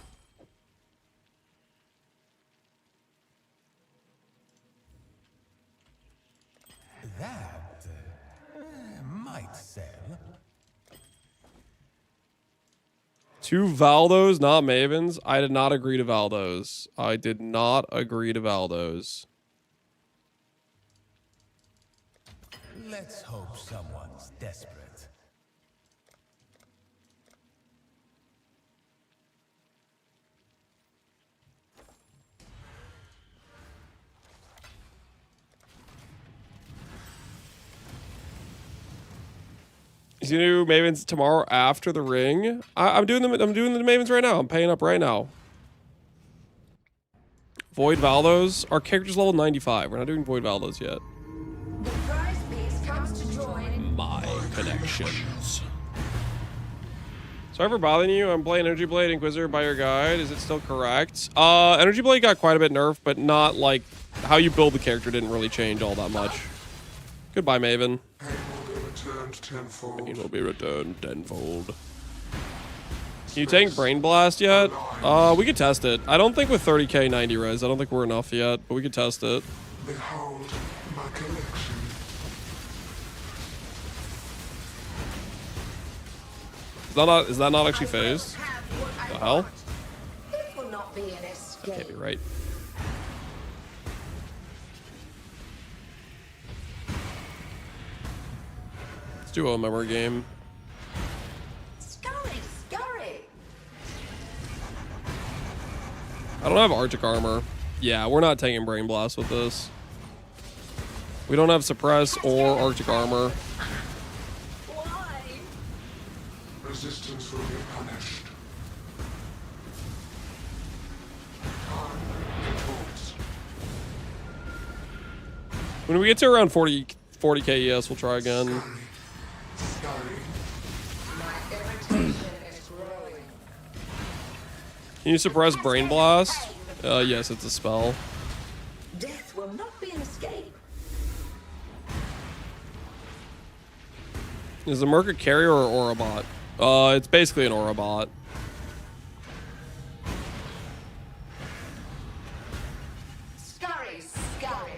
That might sell. Two Valdos, not Mavens. I did not agree to Valdos. Let's hope someone's desperate. Is you do Mavens tomorrow after the ring? I'm doing the Mavens right now. I'm paying up right now. Void Valdos. Our character's level 95. We're not doing Void Valdos yet. The prize piece comes to join my connections. Sorry for bothering you. I'm playing Energy Blade Inquisitor by your guide. Is it still correct? Energy Blade got quite a bit nerfed, but not like how you build the character didn't really change all that much. Goodbye, Maven. Pain will be returned tenfold. Can you tank Brain Blast yet? We could test it. I don't think with 30k 90 res. I don't think we're enough yet, but we could test it. Behold my collection. Is that not actually phased? The hell? It will not be an escape. That can't be right. Let's do a memory game. Scurry. I don't have Arctic armor. Yeah, we're not taking Brain Blast with this. We don't have Suppress or Arctic armor. Why? Resistance will be punished. When we get to around 40k ES, we'll try again. Can you suppress Brain Blast? Yes, it's a spell. Death will not be an escape. Is the Merc a carrier or Aurabot? It's basically an Aurabot. Scurry, scurry.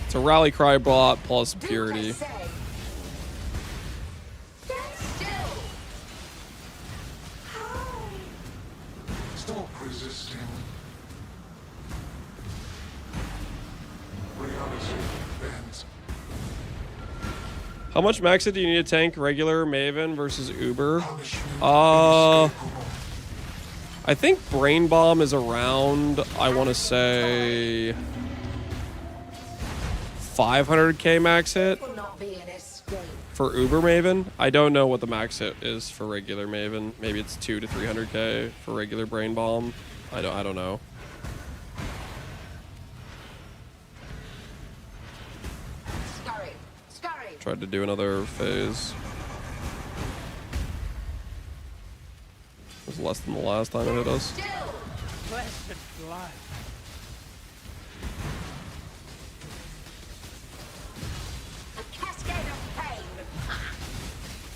It's a Rally Cry bot plus Purity. Stop resisting. Reality bends. How much max do you need to tank regular Maven versus Uber? I think Brain Bomb is around, I want to say, 500k max hit for Uber Maven. I don't know what the max hit is for regular Maven. Maybe it's 200 to 300k for regular Brain Bomb. I don't know. Tried to do another phase. It was less than the last time it hit us.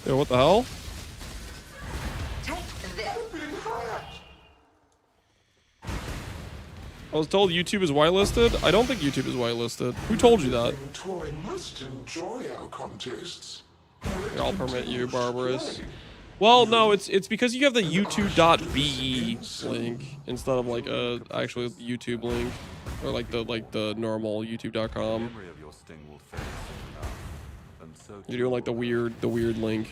Yeah, what the hell? I was told YouTube is whitelisted. I don't think YouTube is whitelisted. Who told you that? Toy must enjoy our contests. I'll permit you, Barbarous. Well, no, it's because you have the youtube.be link instead of like a actual YouTube link or like the normal youtube.com. You're doing like the weird link.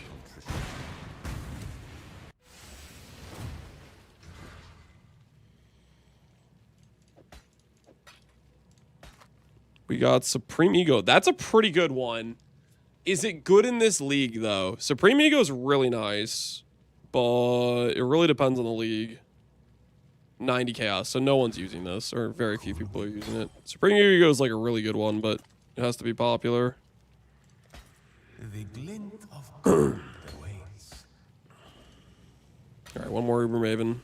We got Supreme Ego. That's a pretty good one. Is it good in this league, though? Supreme Ego is really nice, but it really depends on the league. 90 chaos, so no one's using this, or very few people are using it. Supreme Ego is like a really good one, but it has to be popular. The glint of gold awaits. Alright, one more Uber Maven.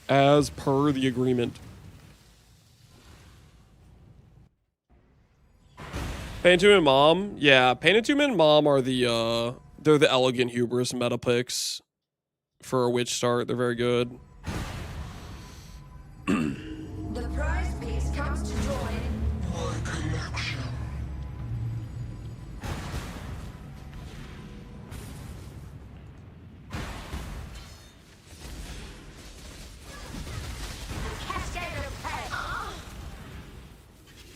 As per the agreement. Painted and Mom, yeah, Painted and Mom are the they're the elegant hubris meta picks for a witch start. They're very good. The prize piece comes to join my collection.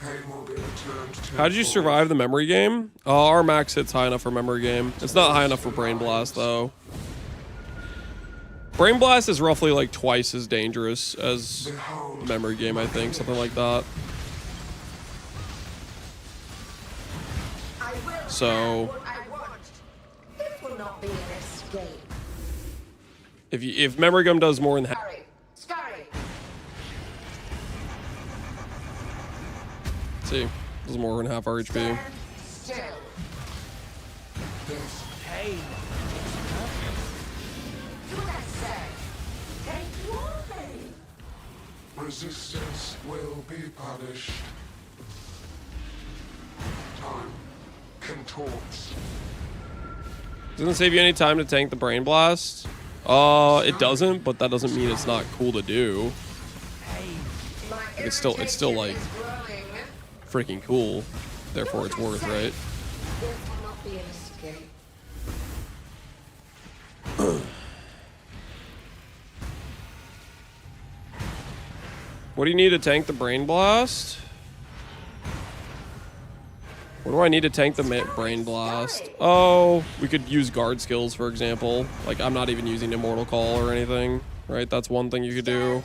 Pain will be returned to. How did you survive the memory game? Our max hit's high enough for memory game. It's not high enough for Brain Blast, though. Brain Blast is roughly like twice as dangerous as memory game, I think. Something like that. So This will not be an escape. if memory gum does more than half. See, does more than half our HP. Hey. Resistance will be punished. Time contorts. Doesn't save you any time to tank the Brain Blast. It doesn't, but that doesn't mean it's not cool to do. Like, it's still like freaking cool. Therefore, it's worth, right? This will not be an escape. What do you need to tank the Brain Blast? What do I need to tank the Brain Blast? Oh, we could use guard skills, for example. Like, I'm not even using Immortal Call or anything, right? That's one thing you could do.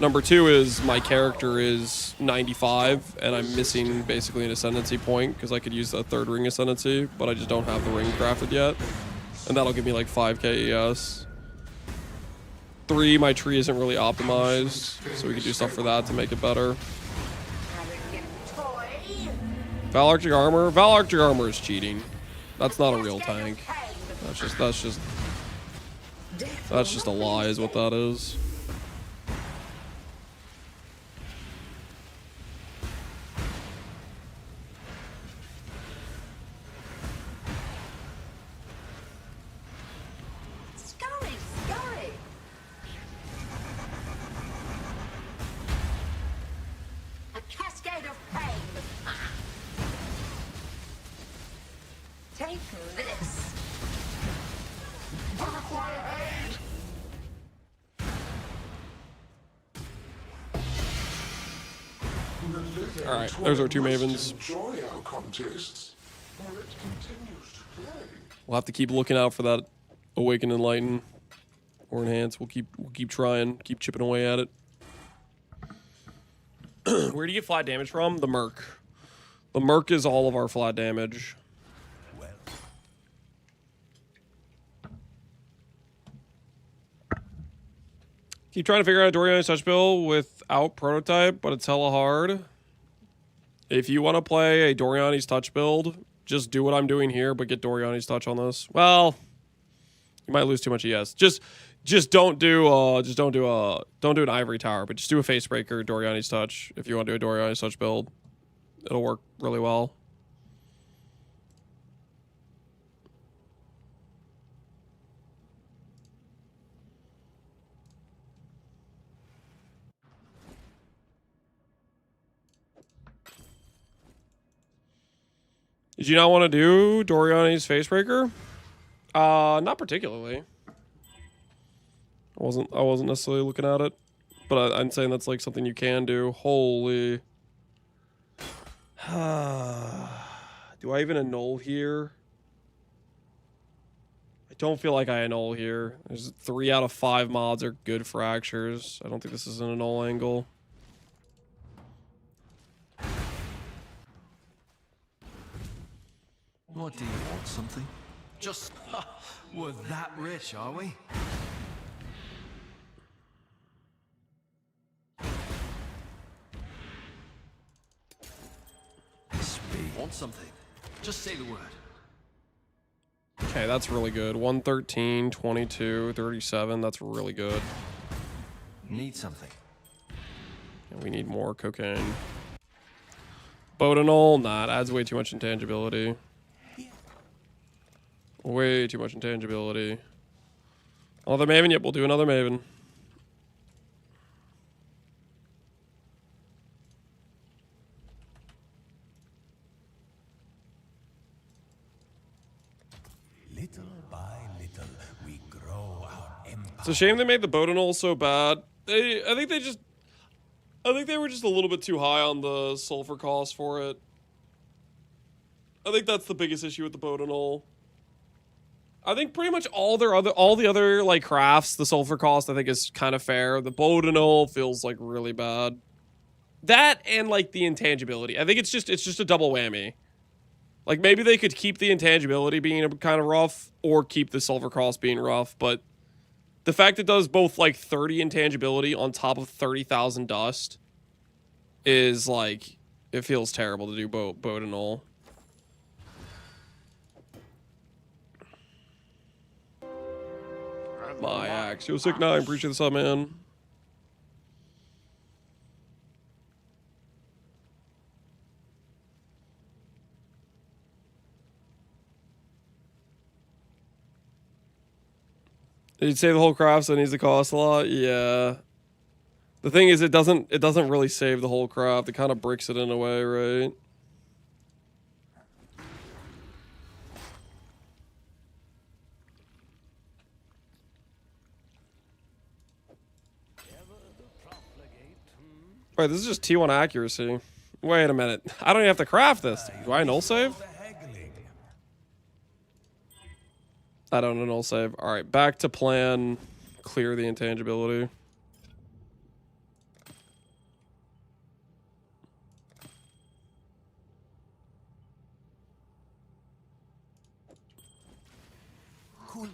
Number 2 is my character is 95, and I'm missing basically an Ascendancy point, because I could use the 3rd ring Ascendancy, but I just don't have the ring crafted yet. And that'll give me like 5k ES. 3, my tree isn't really optimized, so we could do stuff for that to make it better. Valarctic Armor? Valarctic Armor is cheating. That's not a real tank. That's just a lie is what that is. Alright, there's our 2 Mavens. We'll have to keep looking out for that Awaken, Enlighten, or Enhance. We'll keep trying, keep chipping away at it. Where do you get flat damage from? The Merc. The Merc is all of our flat damage. Keep trying to figure out a Doriani's Touch build without Prototype, but it's hella hard. If you want to play a Doriani's Touch build, just do what I'm doing here, but get Doriani's Touch on this. Well, you might lose too much ES. Just don't do an Ivory Tower, but just do a Facebreaker Doriani's Touch if you want to do a Doriani's Touch build. It'll work really well. Did you not want to do Doriani's Facebreaker? Not particularly. I wasn't necessarily looking at it, but I'm saying that's like something you can do. Holy. Do I even annul here? I don't feel like I annul here. There's 3 out of 5 mods are good fractures. I don't think this is an annul angle. What do you want? Something? Just... we're that rich, are we? Speed. Want something? Just say the word. Okay, that's really good. 113, 22, 37. That's really good. Need something. And we need more cocaine. Bodinol? Nah, it adds way too much intangibility. Way too much intangibility. Another Maven? Yep, we'll do another Maven. Little by little, we grow our empire. It's a shame they made the Bodinol so bad. I think they were just a little bit too high on the sulfur cost for it. I think that's the biggest issue with the Bodinol. I think pretty much all the other like crafts, the sulfur cost I think is kind of fair. The Bodinol feels like really bad. That and like the intangibility. I think it's just a double whammy. Like maybe they could keep the intangibility being kind of rough or keep the sulfur cost being rough, but the fact it does both like 30 intangibility on top of 30,000 dust is like, it feels terrible to do Bodinol. My axe. Yo, Sick 9, appreciate the sub, man. You'd say the whole craft, so it needs to cost a lot? Yeah. The thing is, it doesn't really save the whole craft. It kind of bricks it in a way, right? Alright, this is just T1 accuracy. Wait a minute. I don't even have to craft this. Do I null save? I don't null save. All right, back to plan. Clear the intangibility. Cool.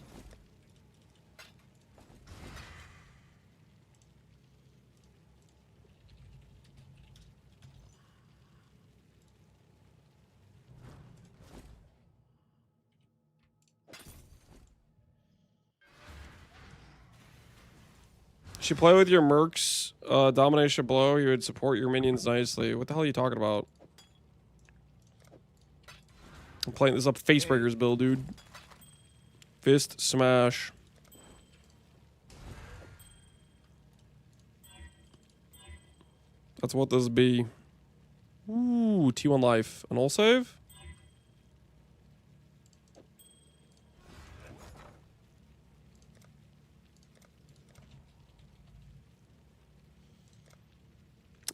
Should play with your mercs, domination blow. You would support your minions nicely. What the hell are you talking about? I'm playing this up Facebreaker's build, dude. Fist smash. That's what this be. Ooh, T1 life. An all save?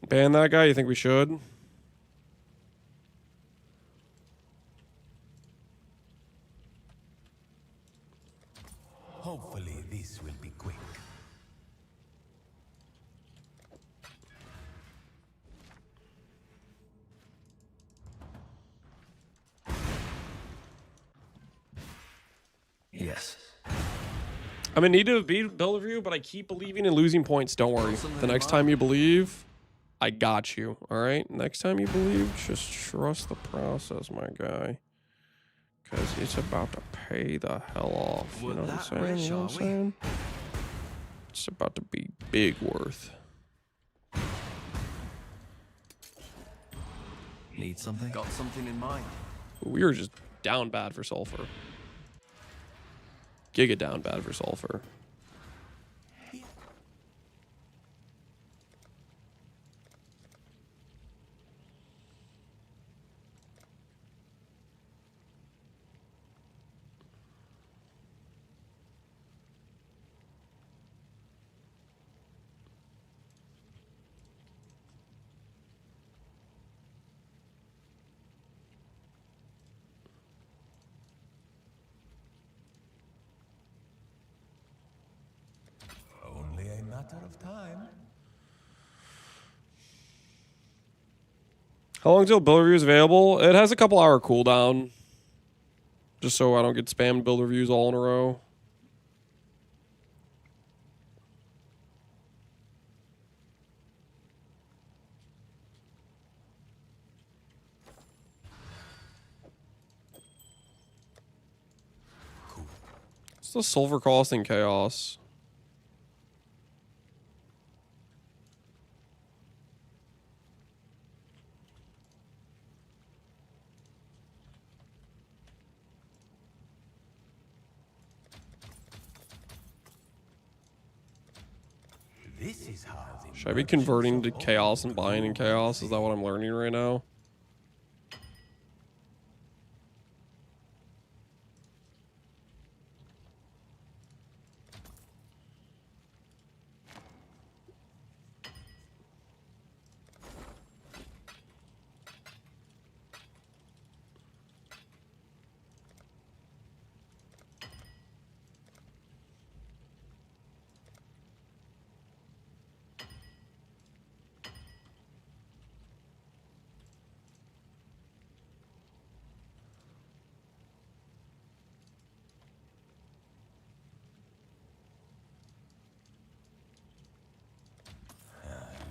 Ban that guy? You think we should? Hopefully this will be quick. Yes. I'm in need of a build review, but I keep believing in losing points. Don't worry. The next time you believe, I got you. All right? Next time you believe, just trust the process, my guy. Because it's about to pay the hell off. You know what I'm saying? You know what I'm saying? It's about to be big worth. Need something? Got something in mind. We were just down bad for sulfur. Giga down bad for sulfur. Only a matter of time. How long till build review is available? It has a couple hour cooldown. Just so I don't get spammed build reviews all in a row. What's the sulfur cost in chaos? This is how the Should I be converting to chaos and buying in chaos? Is that what I'm learning right now?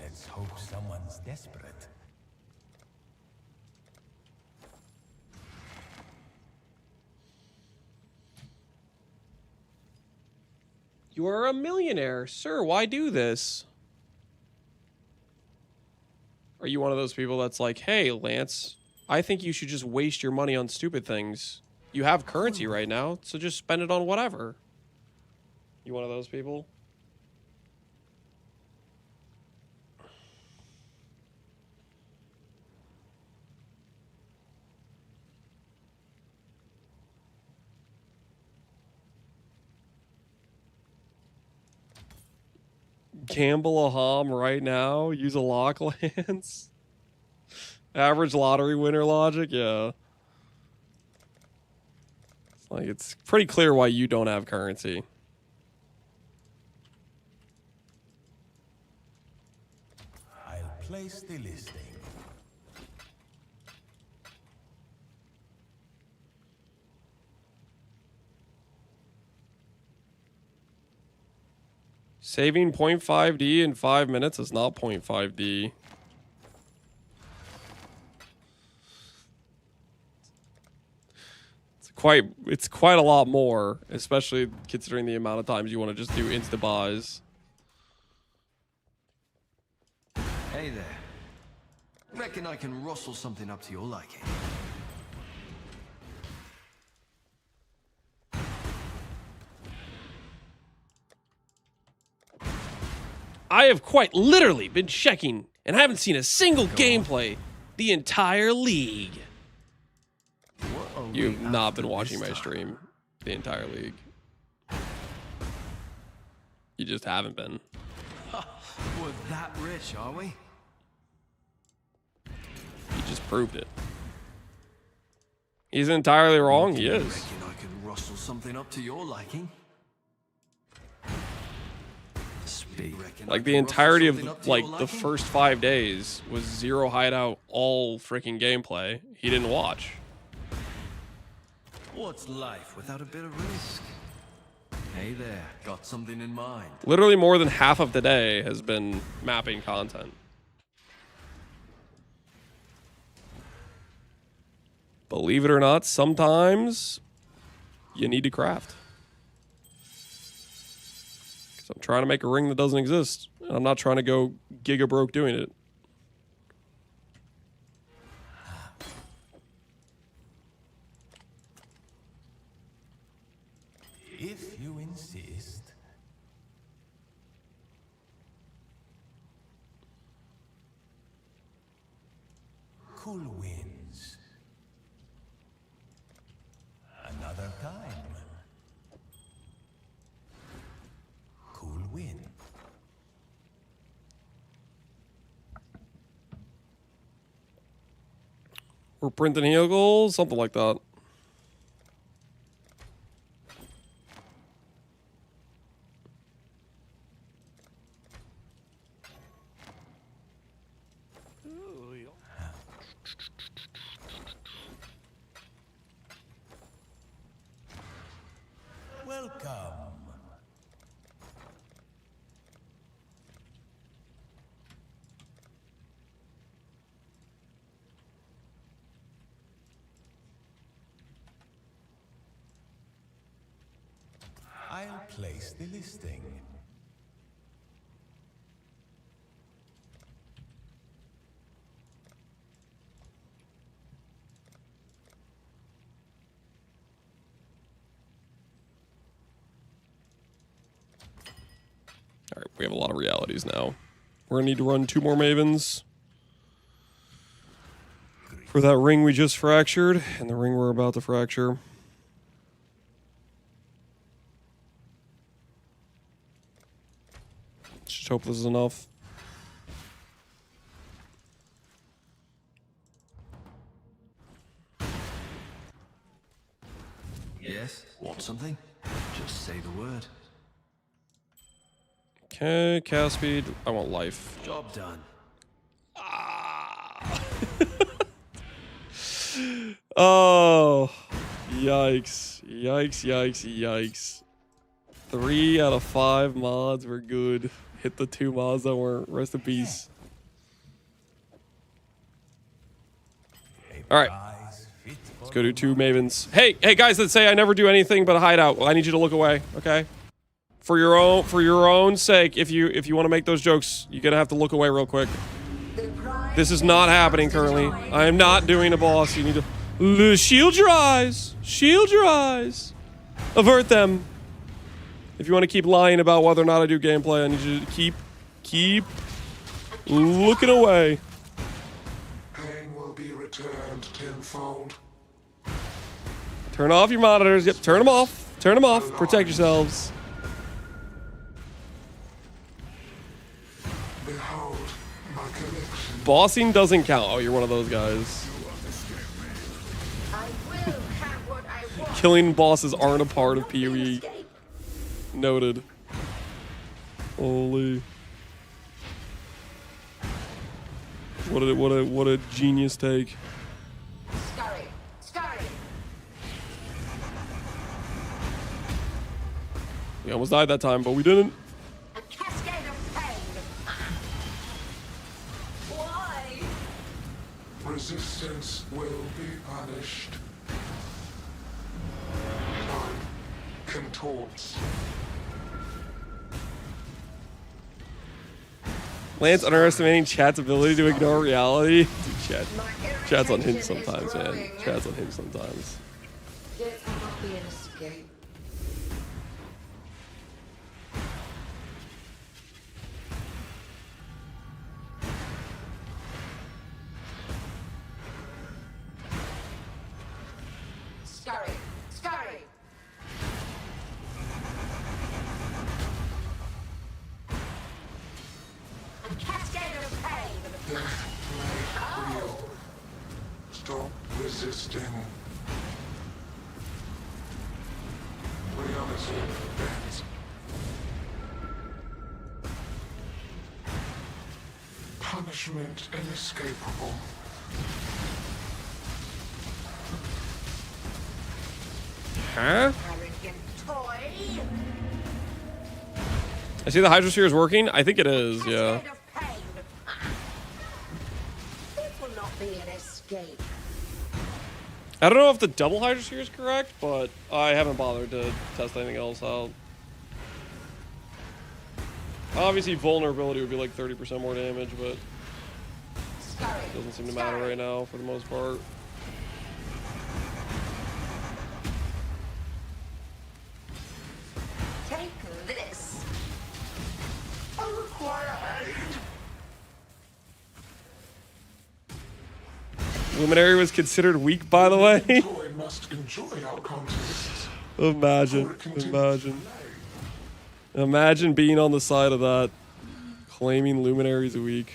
Let's hope someone's desperate. You are a millionaire. Sir, why do this? Are you one of those people that's like, hey, Lance, I think you should just waste your money on stupid things. You have currency right now, so just spend it on whatever. You one of those people? Gamble a hom right now. Use a lock lance. Average lottery winner logic, yeah. It's like, it's pretty clear why you don't have currency. I'll place the listing. Saving 0.5D in 5 minutes is not 0.5D. It's quite a lot more, especially considering the amount of times you want to just do insta buys. Hey there. Reckon I can rustle something up to your liking. I have quite literally been checking and haven't seen a single gameplay the entire league. You've not been watching my stream the entire league. You just haven't been. We're that rich, are we? You just proved it. He's entirely wrong. He is. Reckon I can rustle something up to your liking. Like the entirety of like the first 5 days was zero hideout, all freaking gameplay. He didn't watch. What's life without a bit of risk? Hey there, got something in mind. Literally more than half of the day has been mapping content. Believe it or not, sometimes you need to craft. Because I'm trying to make a ring that doesn't exist. And I'm not trying to go giga broke doing it. If you insist. Cool winds. Another time. Cool wind. We're printing heal goals, something like that. Welcome. I'll place the listing. All right, we have a lot of realities now. We're gonna need to run 2 more Mavens for that ring we just fractured and the ring we're about to fracture. Just hope this is enough. Yes? Want something? Just say the word. Okay, cast speed. I want life. Job done. Oh, yikes. Yikes, yikes, yikes. 3 out of 5 mods were good. Hit the 2 mods that weren't. Rest in peace. All right. Let's go do 2 Mavens. Hey guys that say I never do anything but a hideout. Well, I need you to look away, okay? For your own sake, if you want to make those jokes, you're gonna have to look away real quick. This is not happening currently. I am not doing a boss. You need to shield your eyes. Shield your eyes. Avert them. If you want to keep lying about whether or not I do gameplay, I need you to keep looking away. Pain will be returned tenfold. Turn off your monitors. Yep, turn them off. Turn them off. Protect yourselves. Behold my collection Bossing doesn't count. Oh, you're one of those guys. I will have what I want. Killing bosses aren't a part of PoE. Noted. Holy. What a genius take. Scurry, scurry. We almost died that time, but we didn't. A cascade of pain. Why? Resistance will be punished. Time contorts. Lance underestimating chat's ability to ignore reality. Dude, chat's on him sometimes, man. Chat's on him sometimes. Death will not be an escape. Scurry, scurry. A cascade of pain. Death may real. Stop resisting. Reality bends. Punishment inescapable. Huh? Arrogant toy. I see the Hydrosphere is working. I think it is, yeah. Cascade of pain. This will not be an escape. I don't know if the double Hydrosphere is correct, but I haven't bothered to test anything else out. Obviously, vulnerability would be like 30% more damage, but it doesn't seem to matter right now for the most part. Take this. I require aid. Luminary was considered weak, by the way. Toy must enjoy our contests. Imagine being on the side of that, claiming Luminary's weak.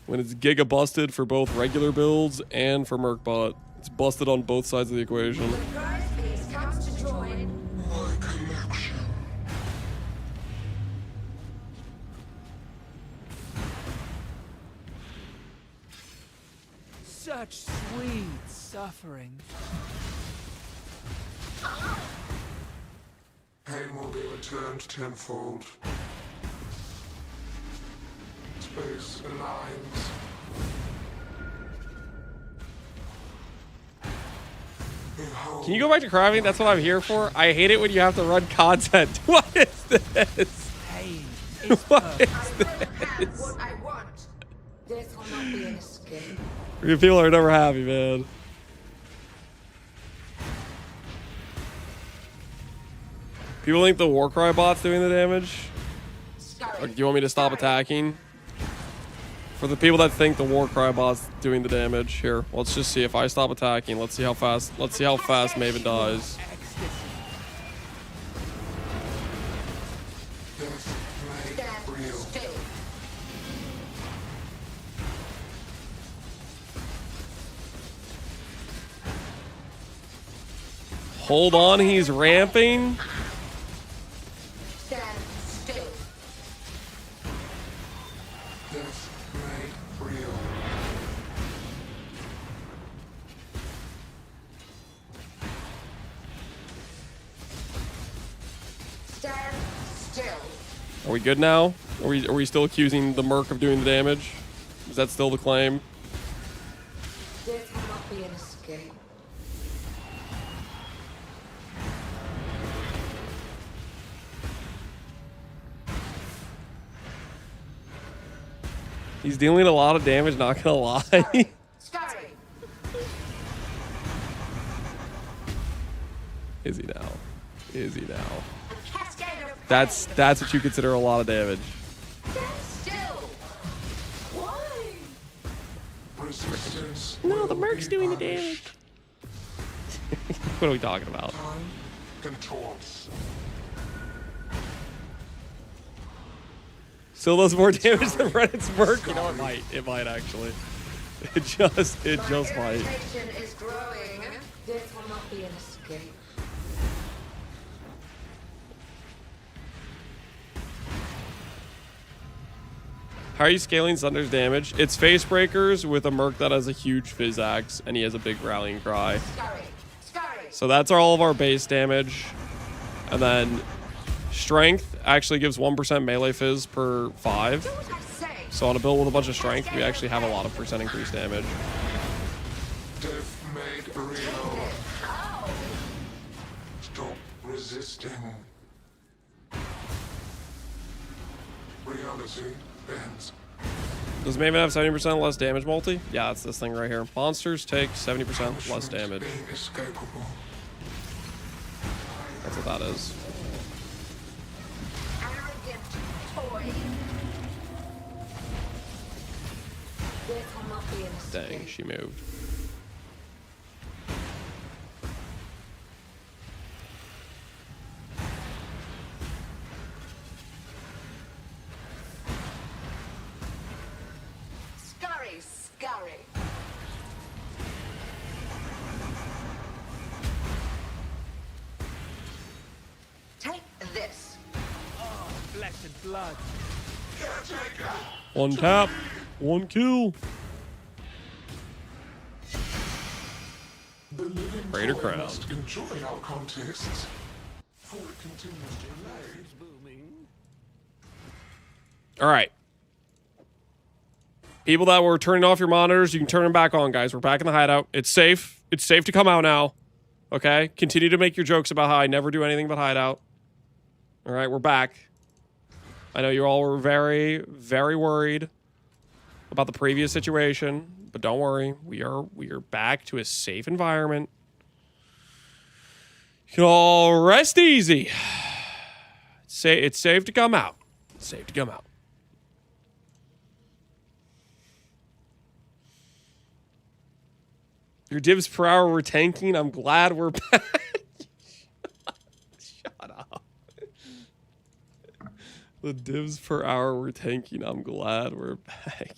When it's giga busted for both regular builds and for Mercbot. It's busted on both sides of the equation. Prize piece comes to join. My collection. Such sweet suffering. Pain will be returned tenfold. Space aligns. Behold. Can you go back to crafting? That's what I'm here for. I hate it when you have to run content. What is this? Pain What is I will have what I want. Death will not be an escape. You people are never happy, man. People think the Warcry bot's doing the damage? Or do you want me to stop attacking? For the people that think the Warcry bot's doing the damage, here, let's just see if I stop attacking. Let's see how fast Maven dies. Death may real. Still. Hold on, he's ramping. Stand still. Death made real. Stand still. Are we good now? Are we still accusing the Merc of doing the damage? Is that still the claim? Death will not be an escape. He's dealing a lot of damage, not gonna lie. Scurry. Is he now? Is he now? A cascade of That's what you consider a lot of damage. Stand still. Why? Resistance. No, the will Merc's be doing the punished. damage. What are we talking about? Time contorts. Still does more damage than Reddit's Merc. You know, it might. It might actually. It just might. Irritation is growing. This will not be an escape. How are you scaling Thunder's damage? It's Facebreakers with a Merc that has a huge Fizz Axe, and he has a big Rallying Cry. So that's all of our base damage. And then Strength actually gives 1% melee Fizz per 5. So on a build with a bunch of Strength, we actually have a lot of percent increased damage. Death made real. Stop resisting. Reality bends. Does Maven have 70% less damage multi? Yeah, it's this thing right here. Monsters take 70% less damage. Inescapable. That's what that is. Arrogant toy. This will not be an escape. Dang, she moved. Scurry. Take this. Oh, blessed blood. One tap, one kill. Raider Crown. Enjoy our contests. For it continues to delay. All right. People that were turning off your monitors, you can turn them back on, guys. We're back in the hideout. It's safe. It's safe to come out now. Okay? Continue to make your jokes about how I never do anything but hideout. All right, we're back. I know you all were very, very worried about the previous situation, but don't worry. We are back to a safe environment. You can all rest easy. It's safe to come out. It's safe to come out. Your divs per hour were tanking. I'm glad we're back. Shut up. The divs per hour were tanking. I'm glad we're back.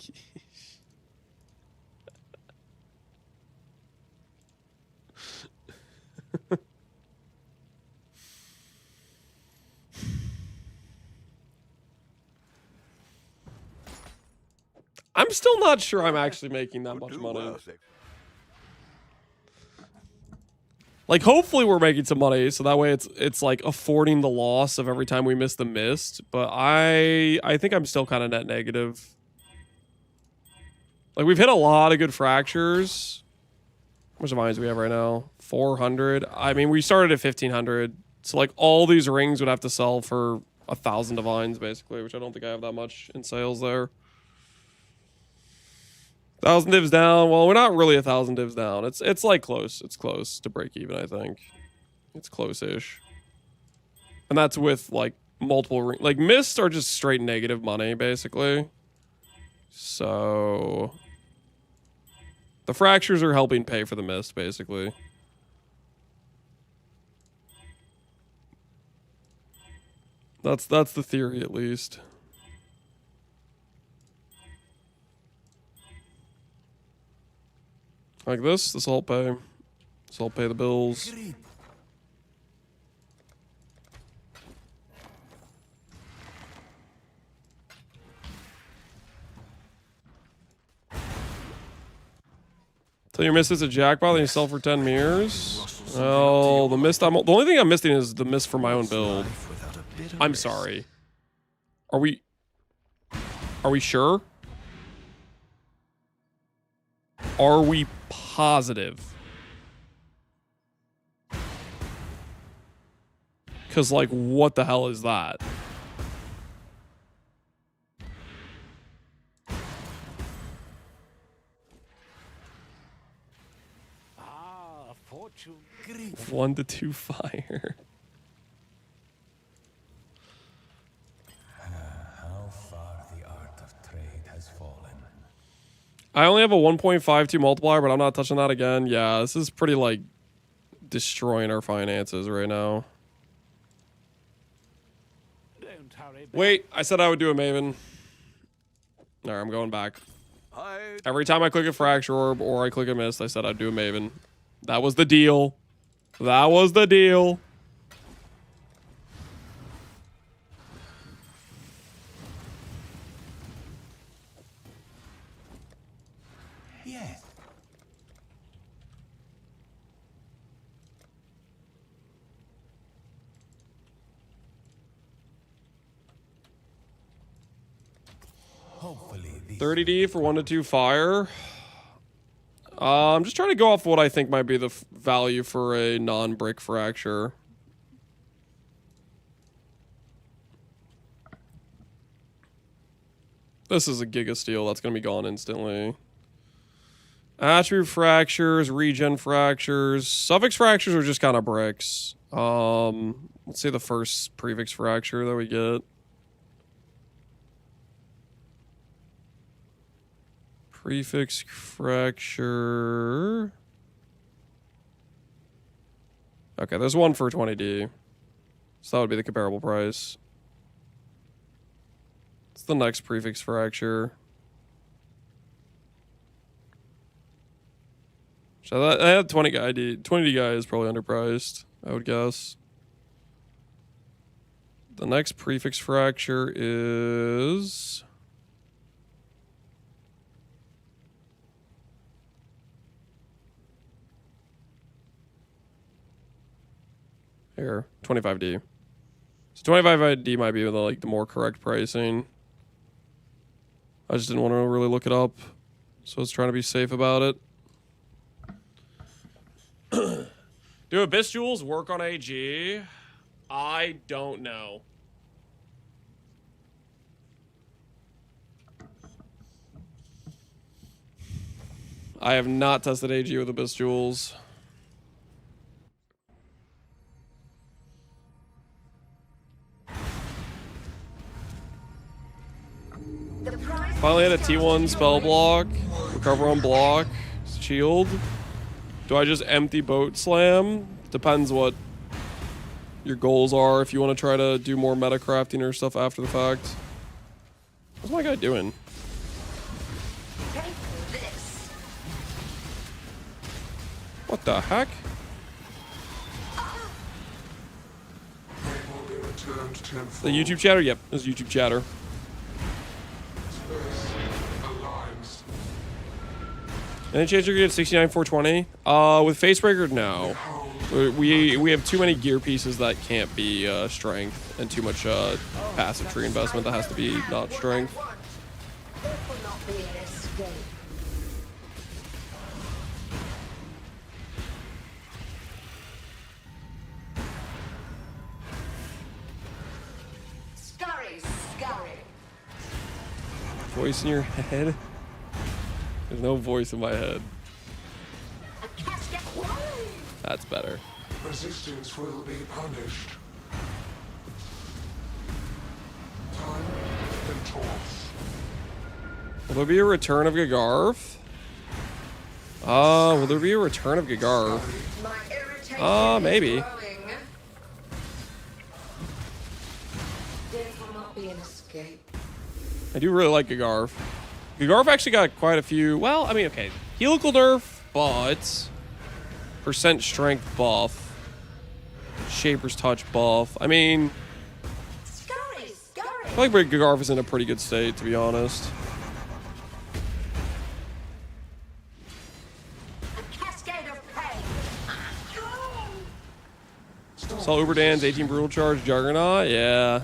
I'm still not sure I'm actually making that much money. Like, hopefully we're making some money, so that way it's like affording the loss of every time we miss the mist. But I think I'm still kind of net negative. Like, we've hit a lot of good fractures. How much vines do we have right now? 400. I mean, we started at 1,500. So, like, all these rings would have to sell for 1,000 divines, basically, which I don't think I have that much in sales there. 1,000 divs down. Well, we're not really 1,000 divs down. It's like close. It's close to break even, I think. It's close-ish. And that's with like multiple like mists are just straight negative money, basically. So the fractures are helping pay for the mist, basically. That's the theory, at least. Like this will help pay. This will help pay the bills. Tell your mist is a jackpot and you sell for 10 mirrors. Oh, the mist. The only thing I'm missing is the mist for my own build. I'm sorry. Are we sure? Are we positive? Because, like, what the hell is that? Ah, fortune. 1 to 2 fire. How far the art of trade has fallen. I only have a 1.52 multiplier, but I'm not touching that again. Yeah, this is pretty, like, destroying our finances right now. Don't hurry back. Wait, I said I would do a Maven. All right, I'm going back. Every time I click a Fracture Orb or I click a Mist, I said I'd do a Maven. That was the deal. That was the deal. Yes. Hopefully 30D for 1 to 2 fire. I'm just trying to go off what I think might be the value for a non-brick fracture. This is a Giga Steel. That's going to be gone instantly. Attribute fractures, regen fractures. Suffix fractures are just kind of bricks. Let's see the first prefix fracture that we get. Prefix fracture. Okay, there's one for 20D. So that would be the comparable price. It's the next prefix fracture. So that 20D guy is probably underpriced, I would guess. The next prefix fracture is here, 25D. So 25D might be the more correct pricing. I just didn't want to really look it up, so I was trying to be safe about it. Do Abyss Jewels work on AG? I don't know. I have not tested AG with Abyss Jewels. Finally had a T1 spell block, recover on block, shield. Do I just empty boat slam? Depends what your goals are. If you want to try to do more meta crafting or stuff after the fact. What's my guy doing? What the heck? The YouTube chatter? Yep, it was YouTube chatter. Any chance you're gonna get 69 420? With Facebreaker, no. We have too many gear pieces that can't be strength, and too much passive tree investment that has to be not strength. Voice in your head? There's no voice in my head. That's better. Resistance will be punished. Time and toss. Will there be a return of Gagarth? Will there be a return of Gagarth? Maybe. Death will not be an escape. I do really like Gagarth. Gagarth actually got quite a few. Well, I mean, okay. Helical nerf, but percent strength buff. Shaper's touch buff. I mean, I feel like Gagarth is in a pretty good state, to be honest. Saw Uberdan's 18 brutal charge Juggernaut. Yeah.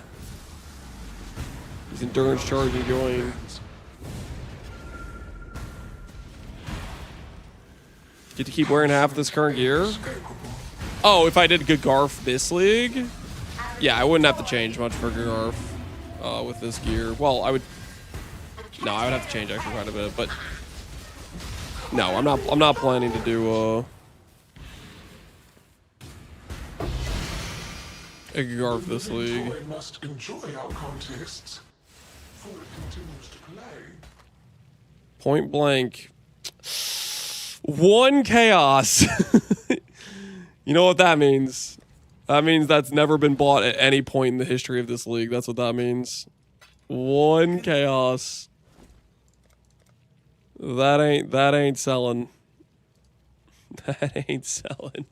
He's endurance charge enjoying. Get to keep wearing half of this current gear. Oh, if I did Gagarth this league? Yeah, I wouldn't have to change much for Gagarth with this gear. Well, I would... No, I would have to change actually quite a bit, but... No, I'm not planning to do a Gagarth this league. We must enjoy our contests, for it continues to play. Point blank. 1 chaos. You know what that means? That means that's never been bought at any point in the history of this league. That's what that means. 1 chaos. That ain't selling. That ain't selling.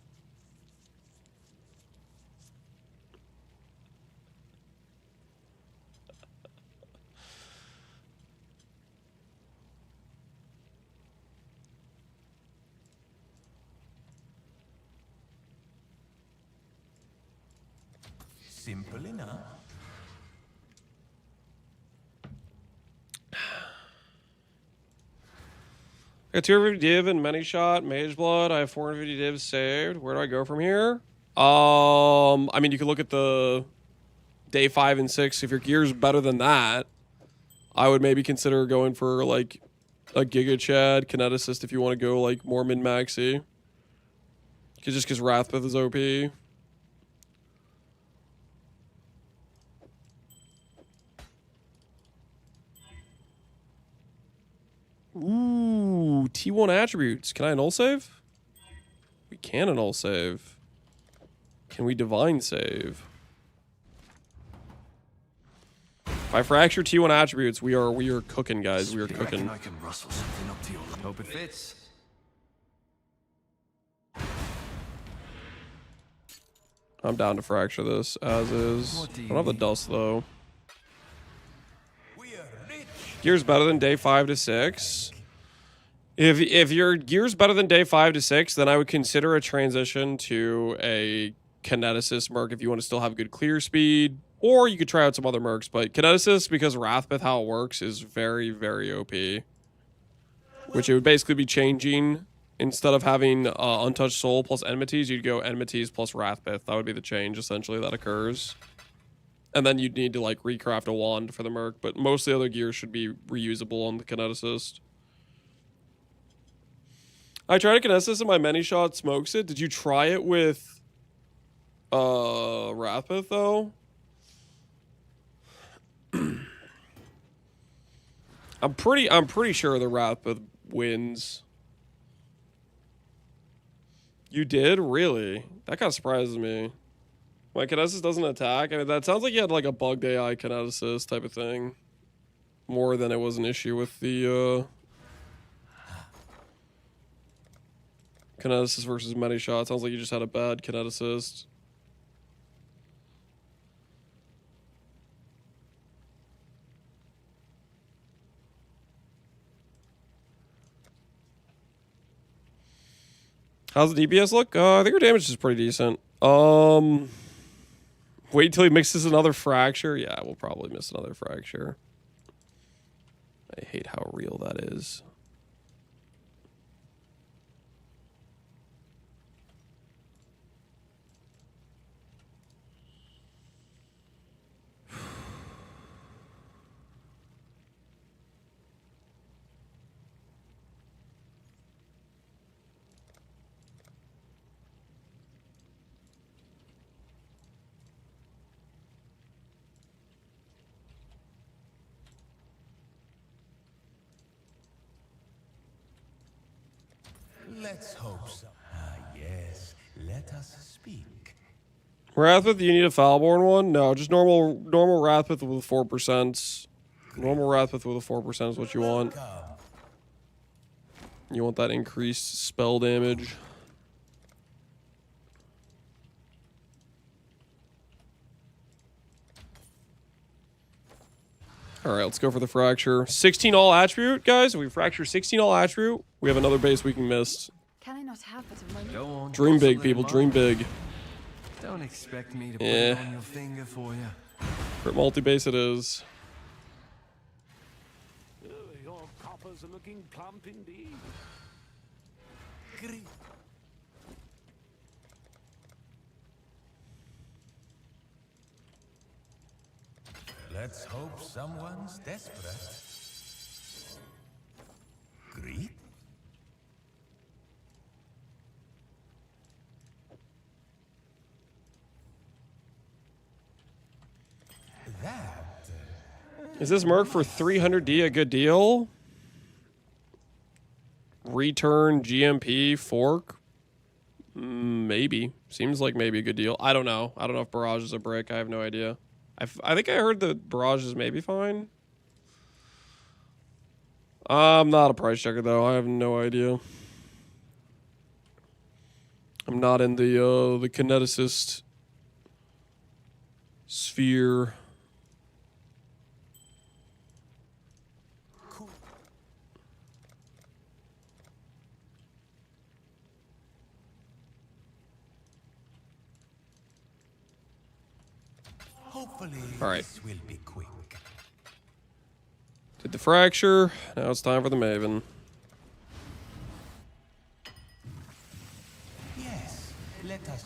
Simple enough. I got 250 div and many shot, mage blood. I have 450 divs saved. Where do I go from here? I mean, you can look at the day 5 and 6. If your gear's better than that, I would maybe consider going for like a Giga Chad, Kineticist if you want to go like more min-maxy. Just because Wrathbith is OP. Ooh, T1 attributes. Can I null save? We can null save. Can we divine save? If I fracture T1 attributes, we are cooking, guys. We are cooking. I can rustle something up to your hope it fits. I'm down to fracture this as is. I don't have the dust though. Gear's better than day 5 to 6. If your gear's better than day 5 to 6, then I would consider a transition to a Kineticist merc if you want to still have good clear speed. Or you could try out some other mercs, but Kineticist, because Wrathbith, how it works, is very, very OP. Which it would basically be changing, instead of having Untouched Soul plus Enmities, you'd go Enmities plus Wrathbith. That would be the change, essentially, that occurs. And then you'd need to, like, recraft a wand for the merc, but most of the other gear should be reusable on the Kineticist. I tried a Kineticist and my many shot smokes it. Did you try it with Wrathbith, though? I'm pretty sure the Wrathbith wins. You did? Really? That kind of surprises me. My Kineticist doesn't attack. I mean, that sounds like you had like a bugged AI Kineticist type of thing. More than it was an issue with the Kineticist versus many shot. Sounds like you just had a bad Kineticist. How's the DPS look? I think her damage is pretty decent. Wait till he mixes another fracture. Yeah, we'll probably miss another fracture. I hate how real that is. Let's hope so. Ah, yes. Let us speak. Wrathbith, you need a Foulborn one? No, just normal Wrathbith with 4%. Normal Wrathbith with a 4% is what you want. You want that increased spell damage. Alright, let's go for the fracture. 16 all attribute, guys. If we fracture 16 all attribute, we have another base we can miss. Can I not have but a moment? Go on. Dream big, people. Dream big. Don't expect me to put it on your finger for you. Crit multi-base it is. Your coppers are looking plump indeed. Let's hope someone's desperate. Greet? That... Is this merc for 300D a good deal? Return GMP fork? Maybe. Seems like maybe a good deal. I don't know. I don't know if barrage is a brick. I have no idea. I think I heard that barrage is maybe fine. I'm not a price checker though. I have no idea. I'm not in the kineticist sphere. Hopefully, All right. this will be quick. Did the fracture. Now it's time for the Maven. Yes, let us.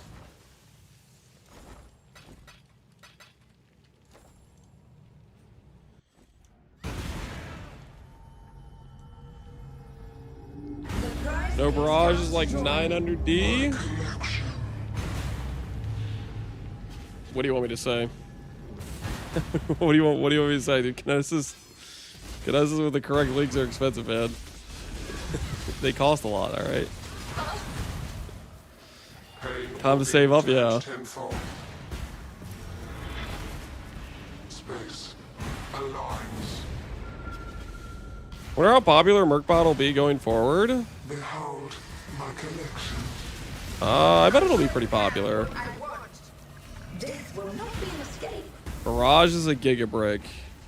No barrage is like 900D. What do you want me to say? What do you want me to say, dude? Kineticists with the correct leagues are expensive, man. They cost a lot, alright. Time to save up, yeah. Space aligns. Wonder how popular Merkbot will be going forward. Behold my collection. I bet it'll be pretty popular. Death will not be an escape. Barrage is a gigabrick.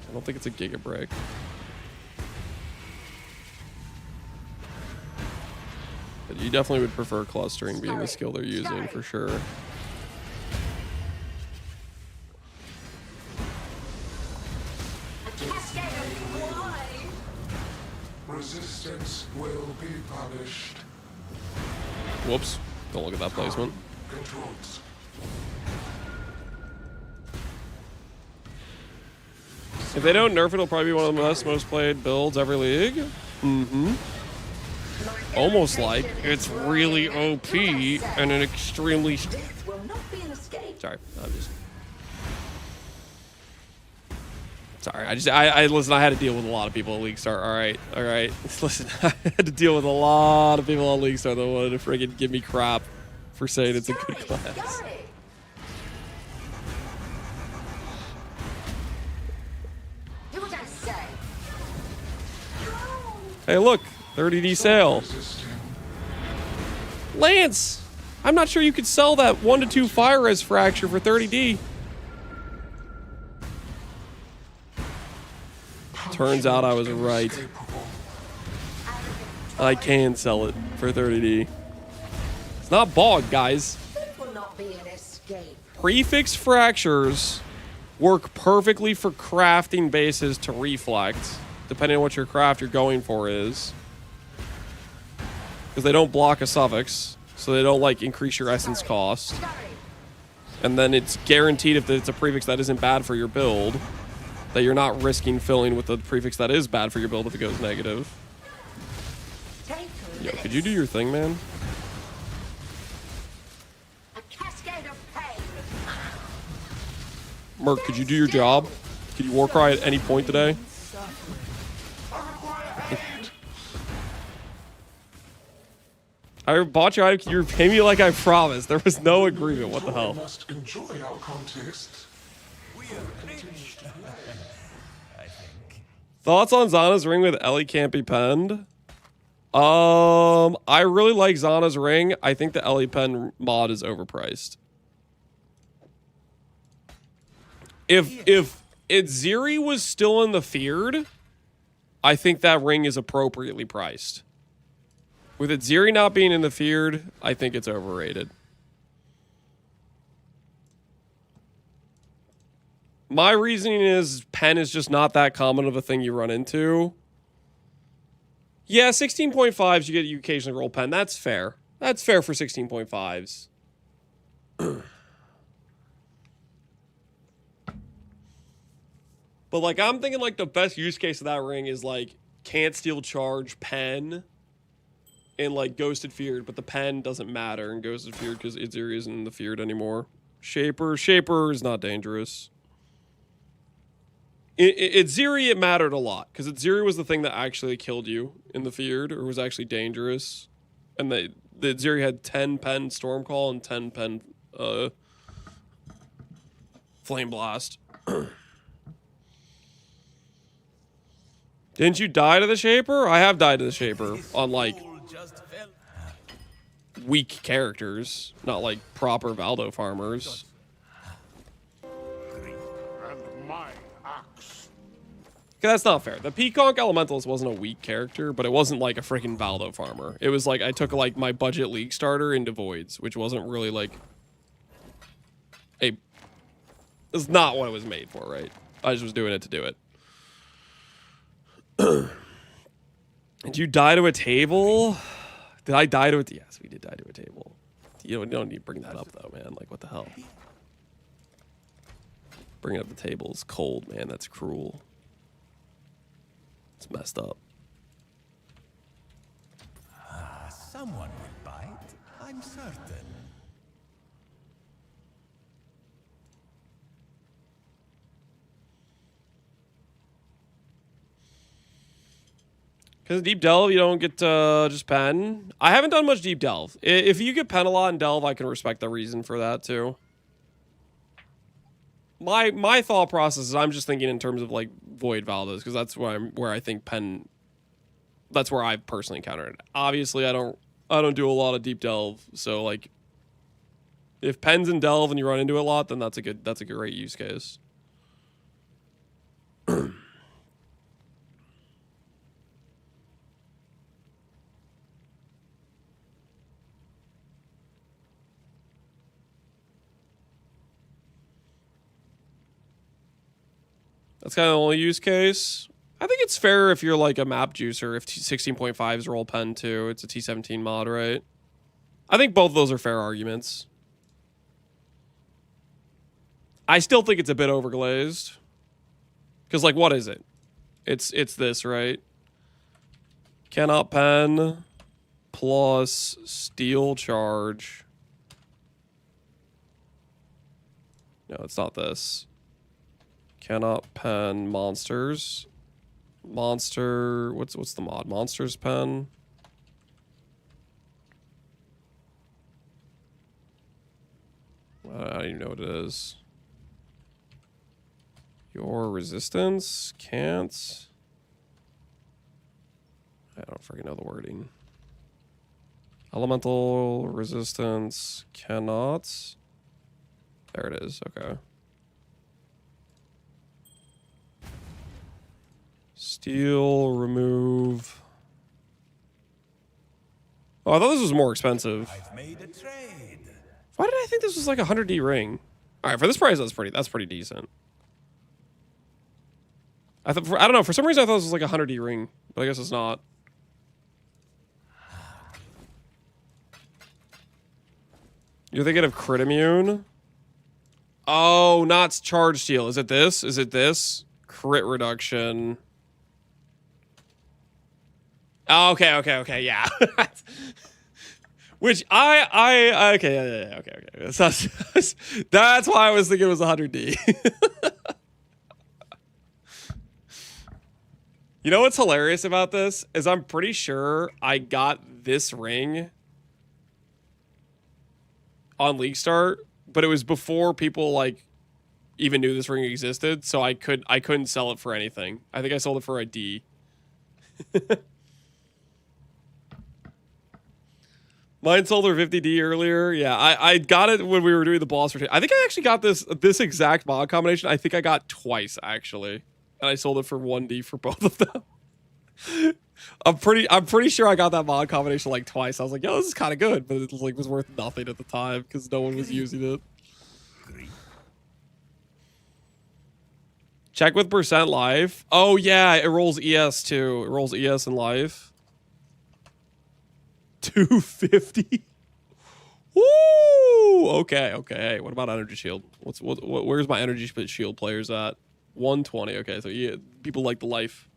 I don't think it's a gigabrick. But you definitely would prefer clustering being the skill they're using for sure. Resistance will be punished. Whoops. Don't look at that placement. Controls. If they don't nerf it, it'll probably be one of the most played builds every league. Mm-hmm. Almost like it's really OP and an extremely... Sorry, I'm just... Sorry, I listen, I had to deal with a lot of people at League Start. Alright. Listen, I had to deal with a lot of people on League Start that wanted to friggin' give me crap for saying it's a good class. Do what I say. Hey, look, 30D sale. Lance, I'm not sure you could sell that 1 to 2 fire res fracture for 30D. Turns out I was right. I can sell it for 30D. It's not bog, guys. It will not be an escape. Prefix fractures work perfectly for crafting bases to reflect, depending on what your craft you're going for is. Because they don't block a suffix, so they don't like increase your essence cost. And then it's guaranteed if it's a prefix that isn't bad for your build, that you're not risking filling with the prefix that is bad for your build if it goes negative. Yo, could you do your thing, man? A cascade of pain. Merc, could you do your job? Could you war cry at any point today? I bought your item. Can you repay me like I promised? There was no agreement. What the hell? Must enjoy our contest. Thoughts on Zana's ring with Ellie can't be penned? I really like Zana's ring. I think the Ellie pen mod is overpriced. If Itziri was still in the feared, I think that ring is appropriately priced. With Itziri not being in the feared, I think it's overrated. My reasoning is pen is just not that common of a thing you run into. Yeah, 16.5s you occasionally roll pen. That's fair. That's fair for 16.5s. But like I'm thinking like the best use case of that ring is like can't steal charge pen and like ghosted feared, but the pen doesn't matter in ghosted feared because Itziri isn't in the feared anymore. Shaper is not dangerous. Itziri, it mattered a lot because Itziri was the thing that actually killed you in the feared or was actually dangerous. And the Itziri had 10 pen Stormcall and 10 pen Flame Blast. Didn't you die to the Shaper? I have died to the Shaper on, like, weak characters. Not, like, proper Valdo farmers. And my axe. That's not fair. The Peaconk Elementalist wasn't a weak character, but it wasn't, like, a freaking Valdo farmer. It was, like, I took, like, my budget League starter into Voids, which wasn't really, like, a... It's not what it was made for, right? I just was doing it to do it. Did you die to a table? Did I die to a... Yes, we did die to a table. You don't need to bring that up, though, man. Like, what the hell? Bringing up the table is cold, man. That's cruel. It's messed up. Someone will bite, I'm certain. Because Deep Delve, you don't get just pen. I haven't done much Deep Delve. If you get pen a lot in Delve, I can respect the reason for that, too. My thought process is I'm just thinking in terms of, like, Void Valdos, because that's where I think pen... That's where I've personally encountered it. Obviously, I don't do a lot of Deep Delve, so, like... If pen's in Delve and you run into it a lot, then that's a great use case. That's kind of the only use case. I think it's fair if you're like a map juicer, if 16.5 is roll pen too. It's a T17 mod, right? I think both of those are fair arguments. I still think it's a bit overglazed. Because, like, what is it? It's this, right? Cannot pen plus steel charge. No, it's not this. Cannot pen monsters. Monster, what's the mod? Monsters pen. I don't even know what it is. Your resistance can't. I don't freaking know the wording. Elemental resistance cannot. There it is. Okay. Steel, remove. Oh, I thought this was more expensive. I've made a trade. Why did I think this was like a 100D ring? All right, for this price, that's pretty decent. I don't know. For some reason, I thought this was like a 100D ring, but I guess it's not. You're thinking of crit immune? Oh, not charge steal. Is it this? Is it this? Crit reduction. Oh, okay, yeah. Which okay, yeah, okay. That's why I was thinking it was 100D. You know what's hilarious about this is I'm pretty sure I got this ring on League Start, but it was before people like even knew this ring existed, so I couldn't sell it for anything. I think I sold it for a D. Mine sold for 50D earlier. Yeah, I got it when we were doing the boss rotation. I think I actually got this exact mod combination. I think I got twice actually, and I sold it for 1D for both of them. I'm pretty sure I got that mod combination like twice. I was like, yo, this is kind of good, but it was worth nothing at the time because no one was using it. Check with percent life. Oh yeah, it rolls ES too. It rolls ES in life. 250. Woo! Okay. Hey, what about energy shield? Where's my energy shield players at? 120. Okay, so yeah, people like the life.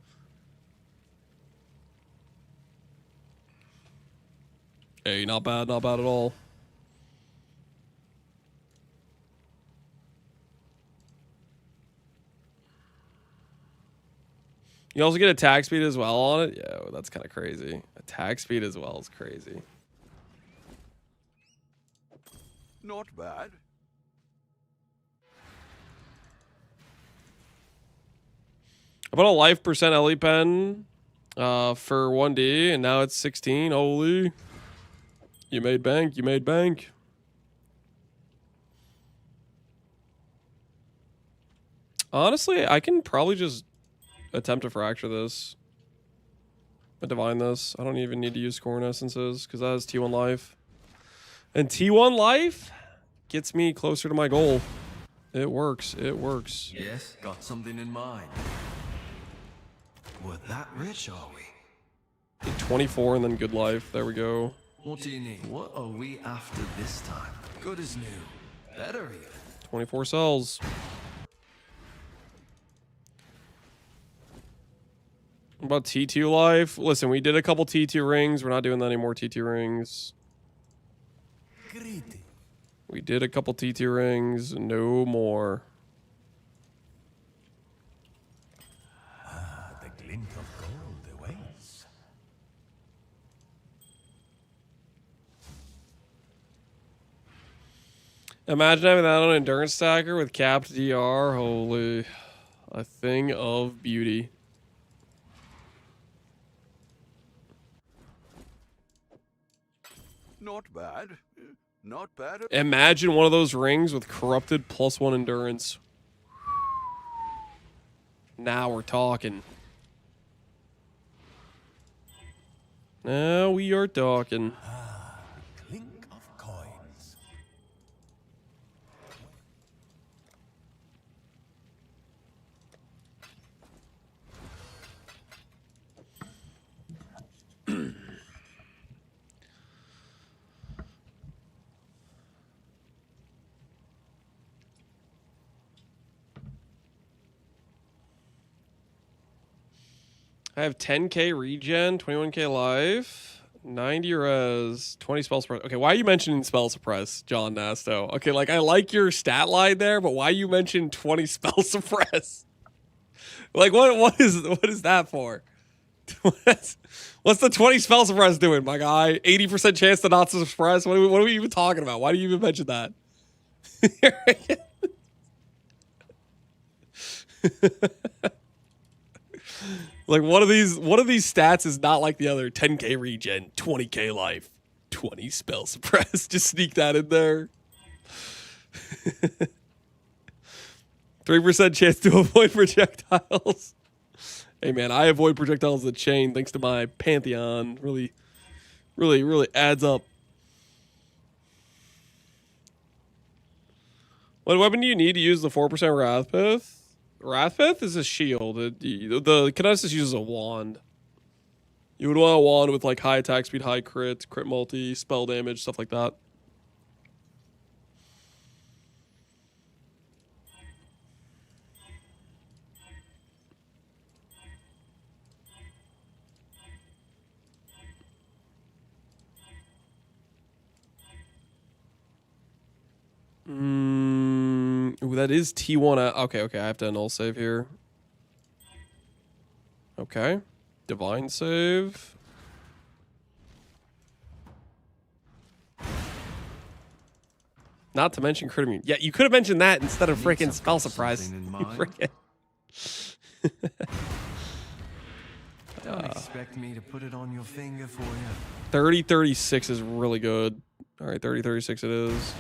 Hey, not bad at all. You also get attack speed as well on it? Yeah, that's kind of crazy. Attack speed as well is crazy. Not bad. I bought a life percent Ellie pen for 1D, and now it's 16. Holy. You made bank. You made bank. Honestly, I can probably just attempt to fracture this. I divine this. I don't even need to use Scorn Essences because that has T1 life. And T1 life gets me closer to my goal. It works. It works. Yes, got something in mind. We're that rich, are we? 24 and then good life. There we go. What do you need? What are we after this time? Good as new. Better even. 24 cells. What about T2 life? Listen, we did a couple T2 rings. We're not doing any more T2 rings. We did a couple T2 rings. No more. Ah, the glint of gold awaits. Imagine having that on Endurance Stacker with capped DR. Holy. A thing of beauty. Not bad. Not bad. Imagine one of those rings with corrupted +1 endurance. Now we're talking. Now we are talking. Ah, clink of coins. I have 10k regen, 21k life, 90 res, 20 spell suppress. Okay, why are you mentioning spell suppress, John Nasto? Okay, like I like your stat line there, but why you mention 20 spell suppress? Like what is that for? What's the 20 spell suppress doing, my guy? 80% chance to not suppress? What are we even talking about? Why do you even mention that? Like one of these stats is not like the other. 10k regen, 20k life, 20 spell suppress. Just sneak that in there. 3% chance to avoid projectiles. Hey man, I avoid projectiles with a chain thanks to my Pantheon. Really adds up. What weapon do you need to use the 4% Wrathpith? Wrathpith is a shield. The Kinesis uses a wand. You would want a wand with like high attack speed, high crit multi, spell damage, stuff like that. Ooh, that is T1. Okay, I have to null save here. Okay. Divine save. Not to mention crit immune. Yeah, you could have mentioned that instead of freaking spell surprise. Don't expect me to put it on your finger for you. 30-36 is really good. All right, 30-36 it is.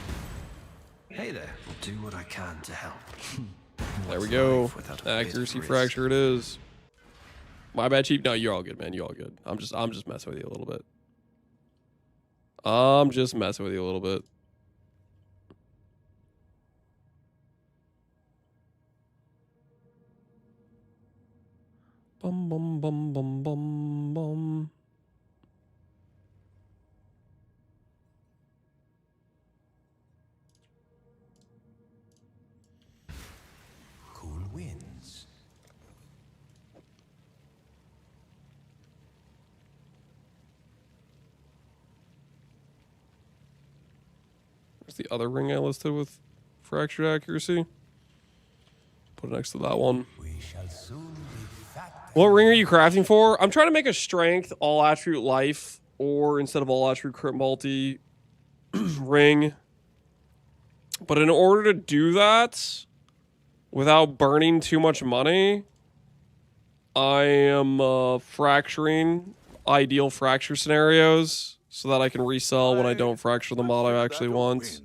Hey there, I'll do what I can to help. There we go. Accuracy fracture it is. My bad, Chief. No, you're all good, man. You're all good. I'm just messing with you a little bit. I'm just messing with you a little bit. Bum bum bum bum bum bum. Cool winds. Where's the other ring I listed with fractured accuracy? Put it next to that one. We shall soon be fat. What ring are you crafting for? I'm trying to make a strength all attribute life, or instead of all attribute crit multi ring. But in order to do that without burning too much money, I am fracturing ideal fracture scenarios so that I can resell when I don't fracture the mod I actually want.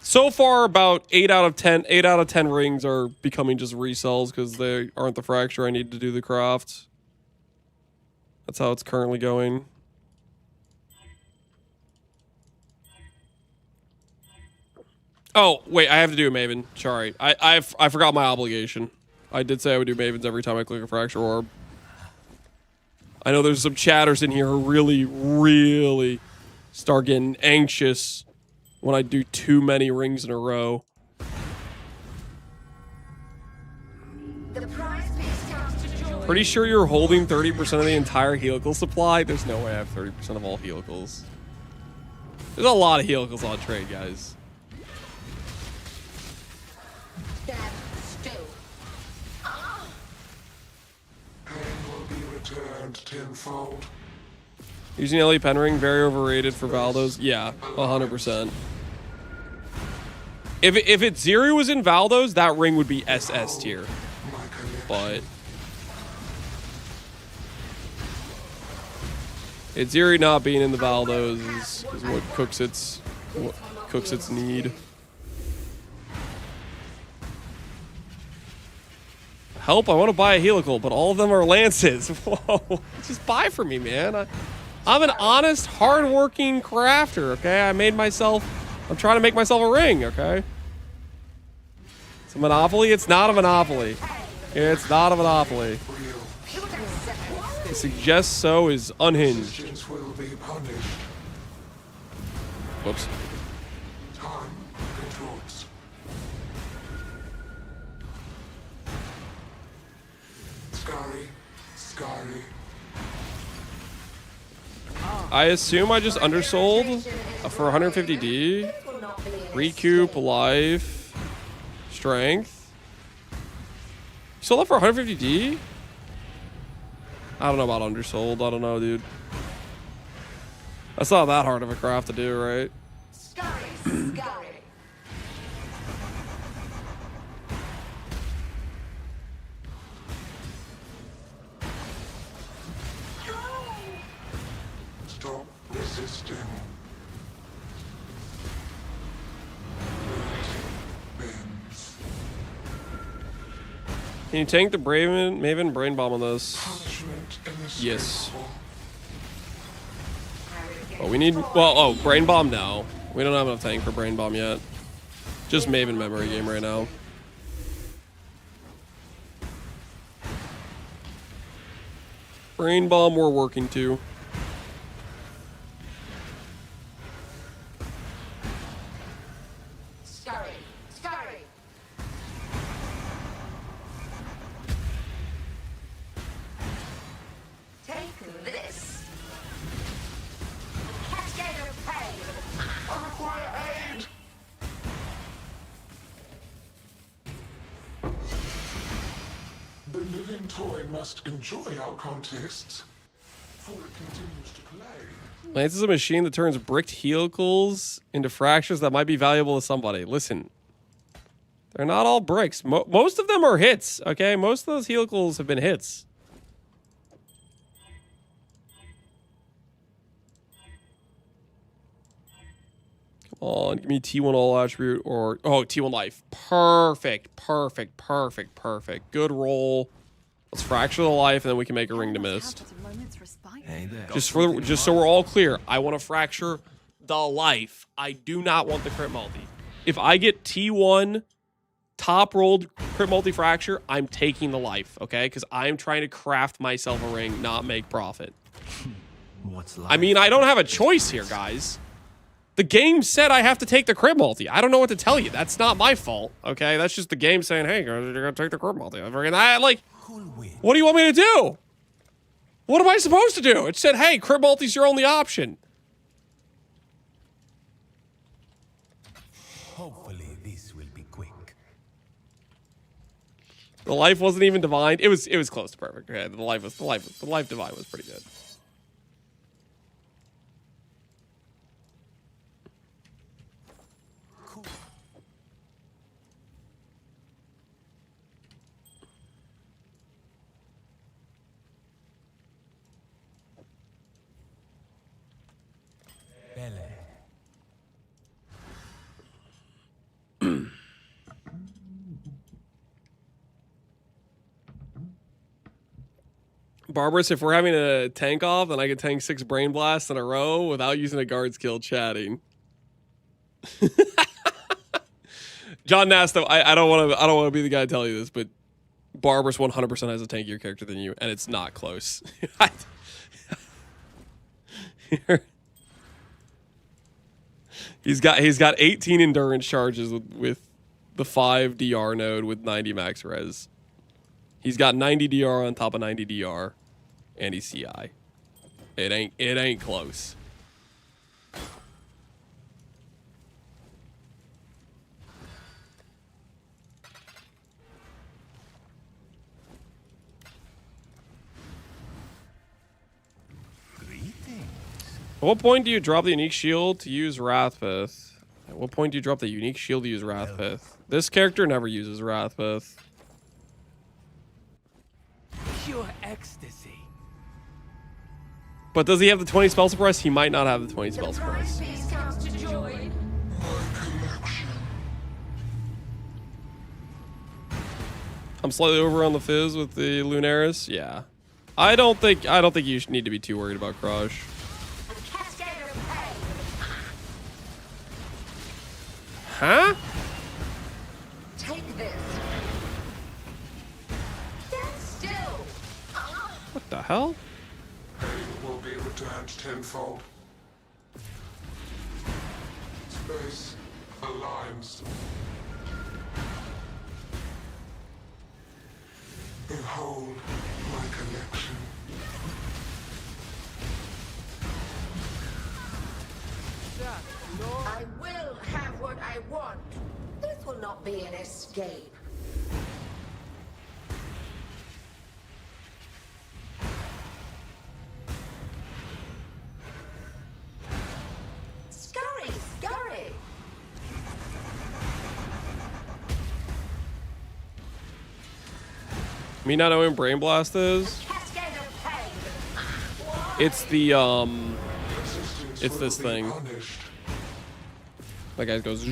So far, about 8 out of 10 rings are becoming just resells because they aren't the fracture I need to do the craft. That's how it's currently going. Oh, wait, I have to do a Maven. Sorry. I forgot my obligation. I did say I would do Mavens every time I click a fracture orb. I know there's some chatters in here who really start getting anxious when I do too many rings in a row. Pretty sure you're holding 30% of the entire helical supply? There's no way I have 30% of all helicals. There's a lot of helicals on trade, guys. Tenfold. Using LE pen ring, very overrated for Valdos. Yeah, 100%. If it's Ziri was in Valdos, that ring would be SS tier. But it's Ziri not being in the Valdos is what cooks its need. Help, I want to buy a helical, but all of them are lances. Whoa, just buy for me, man. I'm an honest, hardworking crafter, okay? I'm trying to make myself a ring, okay? It's a monopoly? It's not a monopoly. It's not a monopoly. To suggest so is unhinged. Whoops. I assume I just undersold for 150D. Recoup, life, strength. You sold that for 150D? I don't know about undersold. I don't know, dude. That's not that hard of a craft to do, right? Stop resisting. Bends. Can you tank the Maven brain bomb on this? Yes. Oh, we need. Well, oh, brain bomb now. We don't have enough tank for brain bomb yet. Just Maven memory game right now. Brain bomb we're working to. The living toy must enjoy our contests, for it continues to play. Lance is a machine that turns bricked helicals into fractures that might be valuable to somebody. Listen, they're not all bricks. Most of them are hits, okay? Most of those helicals have been hits. Come on, give me T1 all attribute or... Oh, T1 life. Perfect, perfect, perfect, perfect. Good roll. Let's fracture the life, and then we can make a ring to mist. Just so we're all clear, I want to fracture the life. I do not want the crit multi. If I get T1 top rolled crit multi fracture, I'm taking the life, okay? Because I'm trying to craft myself a ring, not make profit. What's life? I mean, I don't have a choice here, guys. The game said I have to take the crit multi. I don't know what to tell you. That's not my fault, okay? That's just the game saying, hey, you're going to take the crit multi. What do you want me to do? What am I supposed to do? It said, hey, crit multi's your only option. Hopefully this will be quick. The life wasn't even divine. It was close to perfect. Okay, the life divine was pretty good. Barbarous, if we're having a tank off, then I could tank 6 brain blasts in a row without using a guard skill chatting. John Nasto, I don't want to be the guy to tell you this, but Barbarous 100% has a tankier character than you, and it's not close. He's got 18 endurance charges with the 5 DR node with 90 max res. He's got 90 DR on top of 90 DR, and he's CI. It ain't close. At what point do you drop the unique shield to use Wrathpith? At what point do you drop the unique shield to use Wrathpith? This character never uses Wrathpith. Pure ecstasy. But does he have the 20 spell suppress? He might not have the 20 spell suppress. I'm slightly over on the fizz with the Luminaris. Yeah. I don't think you should need to be too worried about Crush. Huh? Take this. Stand still. What the hell? Pain will be returned tenfold. Space aligns. Behold my connection. I will have what I want. This will not be an escape. Scurry, scurry. Me not knowing Brain Blast is? It's the it's this thing. That guy goes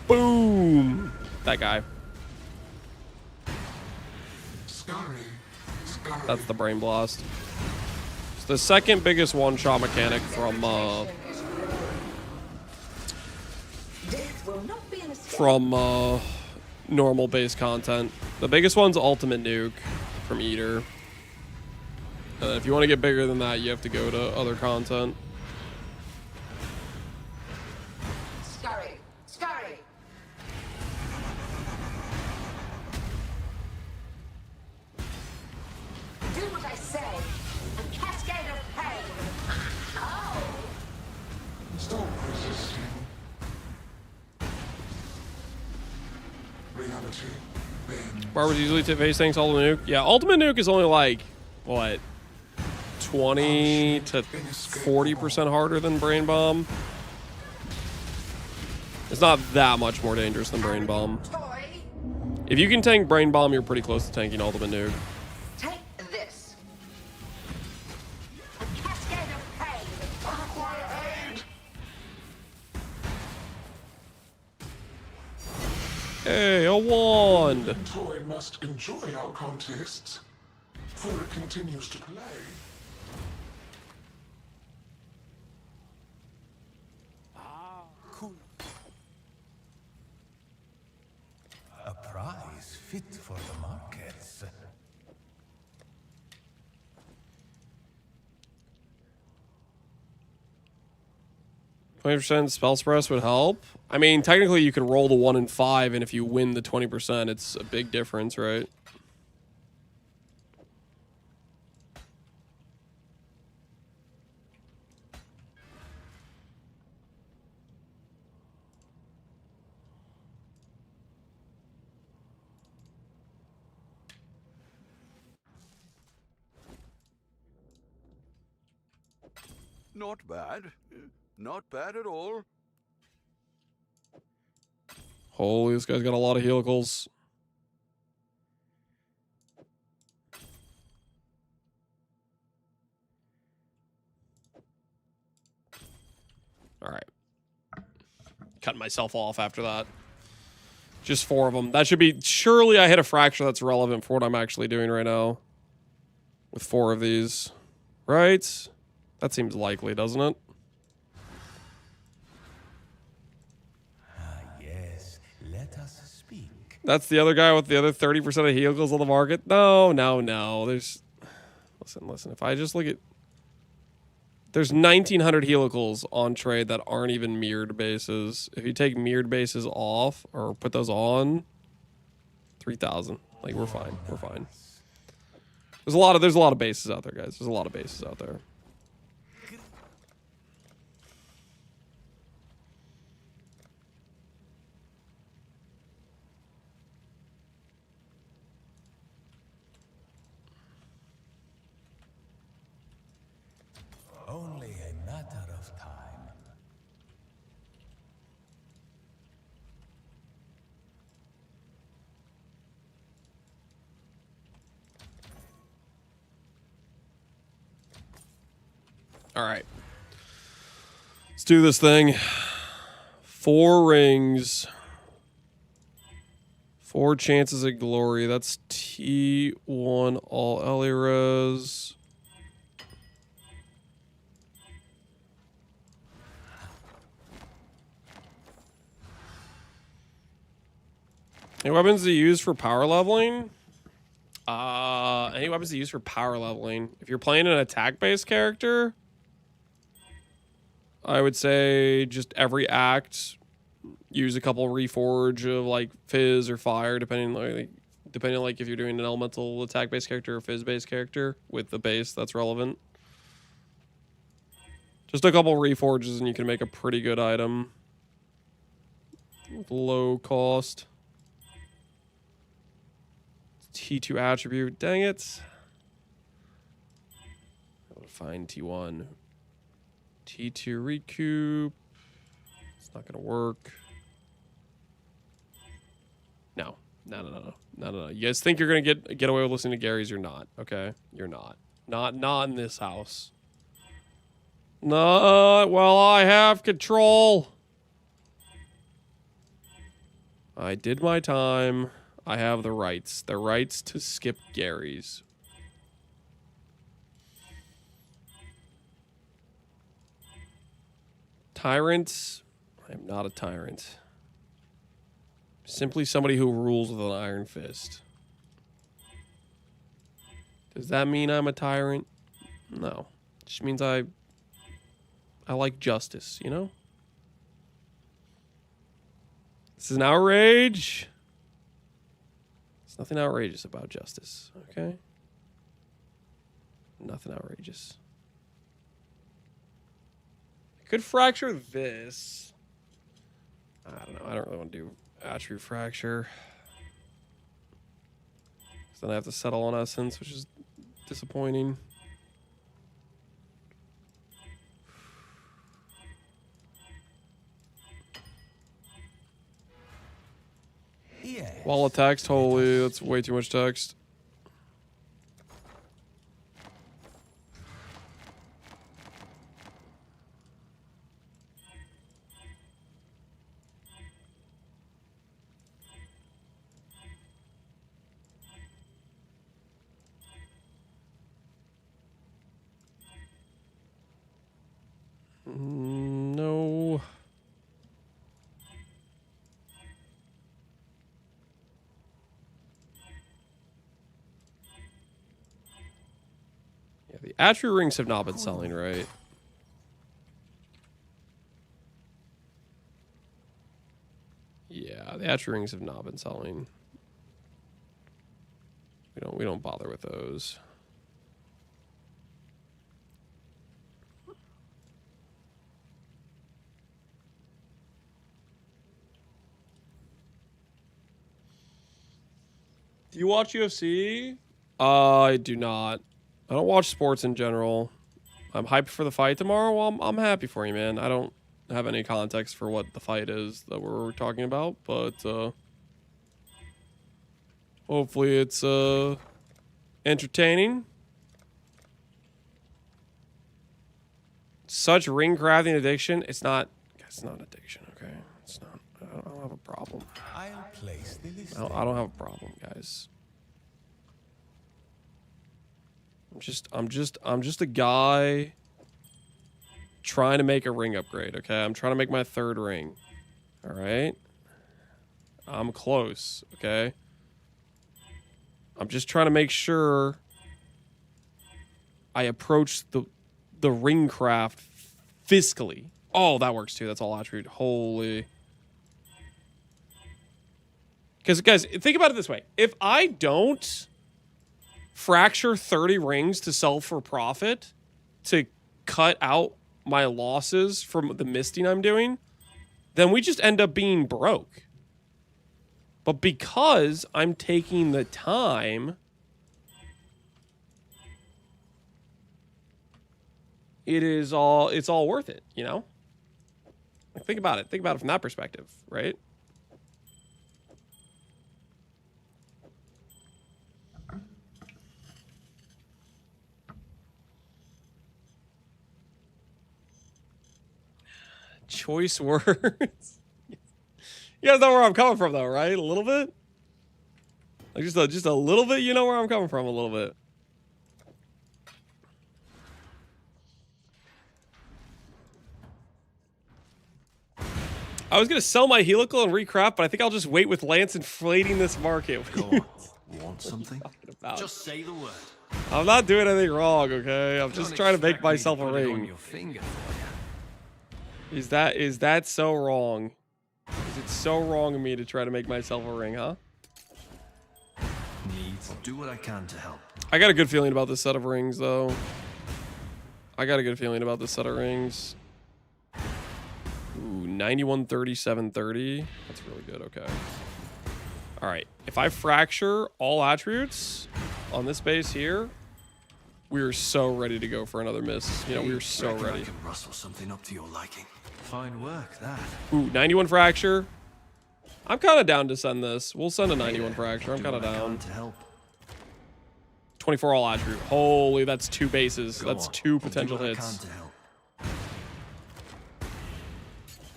boom. That guy. That's the Brain Blast. It's the second biggest one-shot mechanic from normal base content. The biggest one's Ultimate Nuke from Eater. If you want to get bigger than that, you have to go to other content. Scurry, scurry. Do what I say. A cascade of pain. Oh. Stop resisting. Reality. Barbers usually to face tanks Ultimate Nuke. Yeah, Ultimate Nuke is only like, what, 20 to 40% harder than Brain Bomb. It's not that much more dangerous than Brain Bomb. If you can tank Brain Bomb, you're pretty close to tanking Ultimate Nuke. Take this. A cascade of pain. Require aid. Hey, a wand. The toy must enjoy our contests, for it continues to play. A prize fit for the markets. 20% spell suppress would help. I mean, technically you can roll the 1 and 5, and if you win the 20%, it's a big difference, right? Not bad. Not bad at all. Holy, this guy's got a lot of helicals. All right. Cutting myself off after that. Just 4 of them. That should be... Surely I hit a fracture that's relevant for what I'm actually doing right now. With 4 of these. Right? That seems likely, doesn't it? Yes, let us speak. That's the other guy with the other 30% of heals on the market? No. There's... Listen. If I just look at... There's 1,900 helicals on trade that aren't even mirrored bases. If you take mirrored bases off or put those on, 3,000. Like, we're fine. We're fine. There's a lot of bases out there, guys. There's a lot of bases out there. Only a matter of time. All right. Let's do this thing. 4 rings. 4 chances at glory. That's T1 all Eliras. Any weapons to use for power leveling? Any weapons to use for power leveling? If you're playing an attack-based character, I would say just every act, use a couple reforge of like fizz or fire, depending like if you're doing an elemental attack-based character or fizz-based character with the base that's relevant. Just a couple reforges and you can make a pretty good item with low cost. T2 attribute. Dang it. I'll find T1. T2 recoup. It's not going to work. No. You guys think you're going to get away with listening to Gary's? You're not. Okay? You're not. Not in this house. Not while I have control. I did my time. I have the rights. The rights to skip Gary's. Tyrants? I am not a tyrant. Simply somebody who rules with an iron fist. Does that mean I'm a tyrant? No. It just means I like justice, you know? This is an outrage. There's nothing outrageous about justice, okay? Nothing outrageous. I could fracture this. I don't know. I don't really want to do attribute fracture. So then I have to settle on essence, which is disappointing. Yes. Wall of text, holy, that's way too much text. No. Yeah, the attribute rings have not been selling, right? Yeah, the attribute rings have not been selling. We don't bother with those. Do you watch UFC? I do not. I don't watch sports in general. I'm hyped for the fight tomorrow. Well, I'm happy for you, man. I don't have any context for what the fight is that we're talking about, but hopefully it's entertaining. Such ring crafting addiction. It's not an addiction, okay? It's not. I don't have a problem. I'll place the list. I don't have a problem, guys. I'm just a guy trying to make a ring upgrade, okay? I'm trying to make my 3rd ring. All right? I'm close, okay? I'm just trying to make sure I approach the ring craft fiscally. Oh, that works too. That's all attribute. Holy. Because, guys, think about it this way. If I don't fracture 30 rings to sell for profit to cut out my losses from the misting I'm doing, then we just end up being broke. But because I'm taking the time, it's all worth it, you know? Like, think about it. Think about it from that perspective, right? Choice words. You guys know where I'm coming from, though, right? A little bit? Like, just a little bit, you know where I'm coming from a little bit. I was going to sell my helical and recraft, but I think I'll just wait with Lance inflating this market. Go on. Want something? Just say the word. I'm not doing anything wrong, okay? I'm just trying to make myself a ring. Is that so wrong? Is it so wrong of me to try to make myself a ring, huh? I'll do what I can to help. I got a good feeling about this set of rings, though. I got a good feeling about this set of rings. Ooh, 91, 37, 30. That's really good, okay. All right, if I fracture all attributes on this base here, we are so ready to go for another miss. You know, we are so ready. I can rustle something up to your liking. Fine work, that. Ooh, 91 fracture. I'm kind of down to send this. We'll send a 91 fracture. I'm kind of down. 24 all attribute. Holy, that's 2 bases. That's 2 potential hits.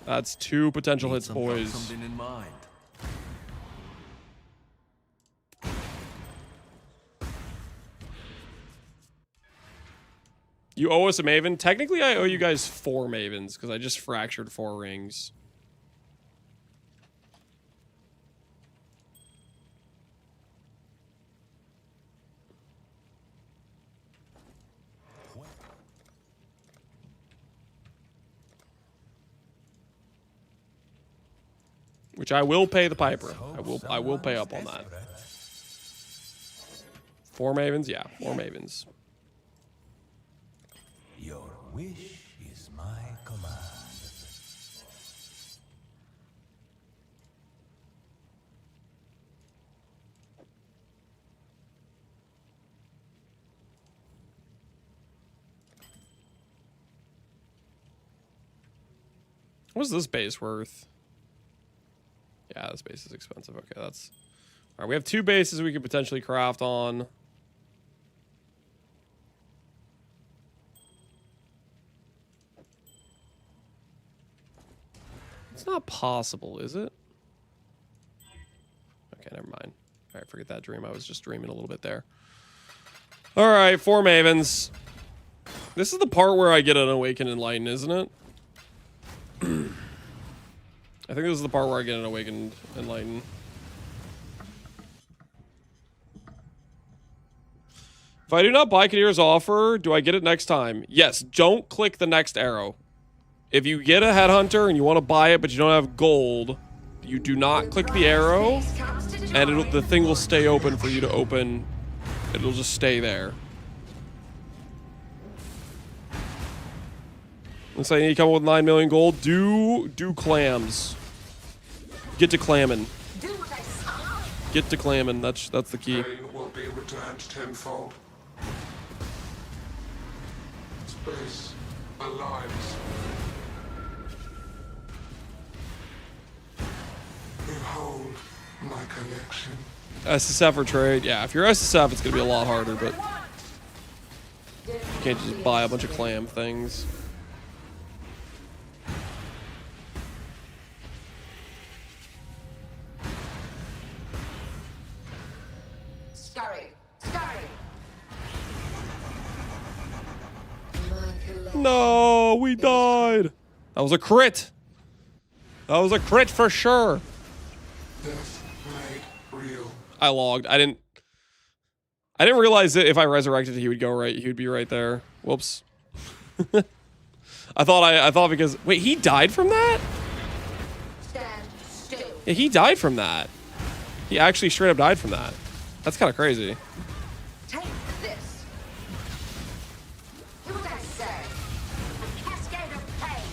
That's 2 potential hits, boys. Something in mind. You owe us a Maven? Technically, I owe you guys 4 Mavens because I just fractured 4 rings. Which I will pay the piper. I will pay up on that. 4 Mavens? Yeah, 4 Mavens. Your wish is my command. What's this base worth? Yeah, this base is expensive. Okay, that's... All right, we have 2 bases we could potentially craft on. It's not possible, is it? Okay, never mind. All right, forget that dream. I was just dreaming a little bit there. All right, 4 Mavens. This is the part where I get an Awaken Enlighten, isn't it? I think this is the part where I get an Awakened Enlighten. If I do not buy Kadir's offer, do I get it next time? Yes, don't click the next arrow. If you get a Headhunter and you want to buy it but you don't have gold, you do not click the arrow, and the thing will stay open for you to open. It'll just stay there. Looks like you need to come up with 9 million gold. Do clams. Get to clamming. Get to clamming. That's the key. Gain will be returned tenfold. Space, our lives. Behold my collection. SSF or trade. Yeah, if you're SSF, it's going to be a lot harder, but you can't just buy a bunch of clam things. No, we died. That was a crit. That was a crit for sure. Death made real. I logged. I didn't realize that if I resurrected, he would go right. He would be right there. Whoops. I thought because wait, he died from that? Stand still. Yeah, he died from that. He actually straight up died from that. That's kind of crazy. Take this. Do what I say. A cascade of pain.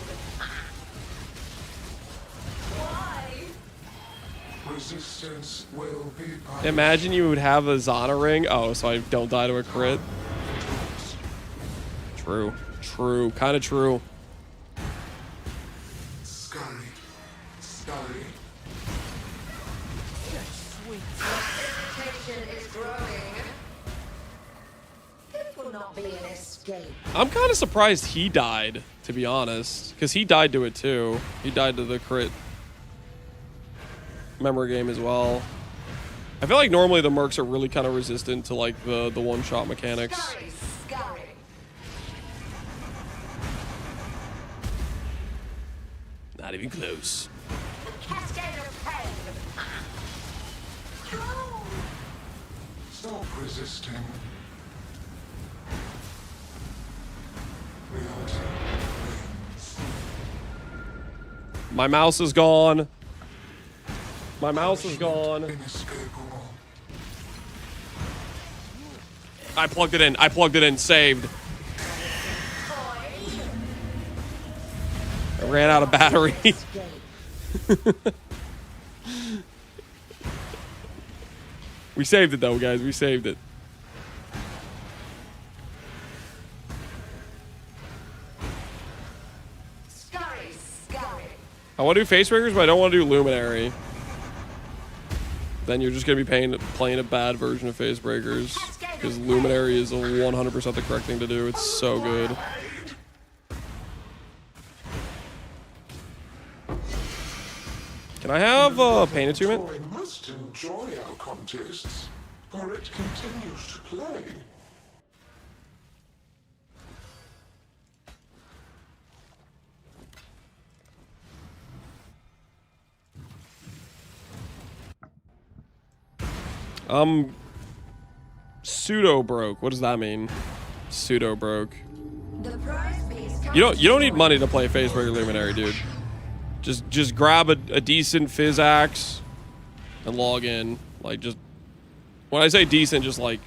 Why? Resistance will be punished. Imagine you would have a Zana ring. Oh, so I don't die to a crit. True. True. Kind of true. Scurry. Scurry. Tension is growing. This will not be an escape. I'm kind of surprised he died, to be honest. Because he died to it too. He died to the crit memory game as well. I feel like normally the mercs are really kind of resistant to like the one-shot mechanics. Scurry, scurry. Not even close. Cascade of pain. Stop resisting. Reality reigns. My mouse is gone. My mouse is gone. Inescapable. I plugged it in. I plugged it in. Saved. I ran out of battery. We saved it though, guys. We saved it. Scurry, scurry. I want to do Facebreakers, but I don't want to do Luminary. Then you're just going to be playing a bad version of Facebreakers. Because Luminary is 100% the correct thing to do. It's so good. Can I have a pain attunement? Toy must enjoy our contests, or it continues to play. Pseudo broke. What does that mean? Pseudo broke. The prize piece You don't need money to play Facebreaker Luminary, dude. Just grab a decent Fizz axe and log in. Like, just when I say decent, just like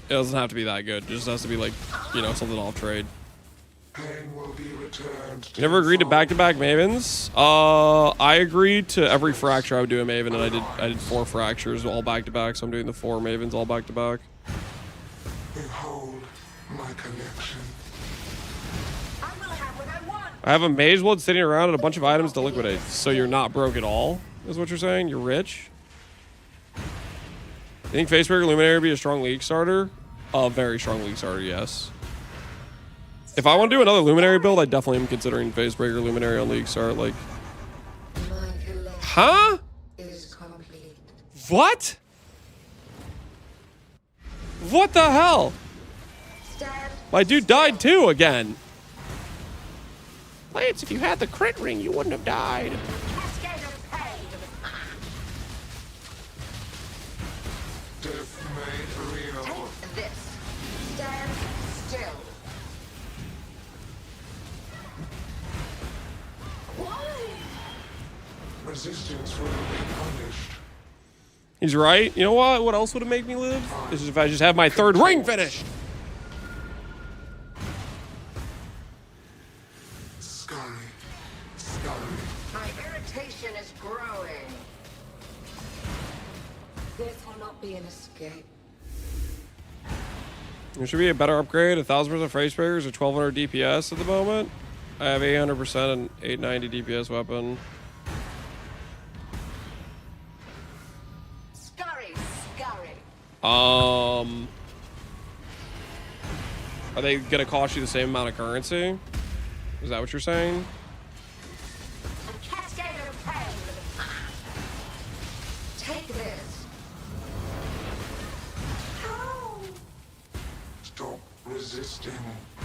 it doesn't have to be that good. It just has to be like, you know, something off trade. Pain will be returned. You never agreed to back-to-back Mavens? I agreed to every fracture I would do a Maven, and I did 4 fractures all back-to-back, so I'm doing the 4 Mavens all back-to-back. Behold my collection. I have a Mage Blood sitting around and a bunch of items to liquidate. So you're not broke at all, is what you're saying? You're rich? You think Facebreaker Luminary would be a strong League starter? A very strong League starter, yes. If I want to do another Luminary build, I definitely am considering Facebreaker Luminary on League start. Like, huh? What? What the hell? My dude died too again. Lance, if you had the crit ring, you wouldn't have died. Death made real. Take this. Stand still. Why? Resistance will be punished. He's right. You know what? What else would have made me live? Is if I just have my 3rd ring finished. Scurry. Scurry. My irritation is growing. This will not be an escape. There should be a better upgrade. 1,000% Facebreakers or 1,200 DPS at the moment. I have 800% and 890 DPS weapon. Scurry, scurry. Are they gonna cost you the same amount of currency? Is that what you're saying? A cascade of pain. Take this. How? Resisting.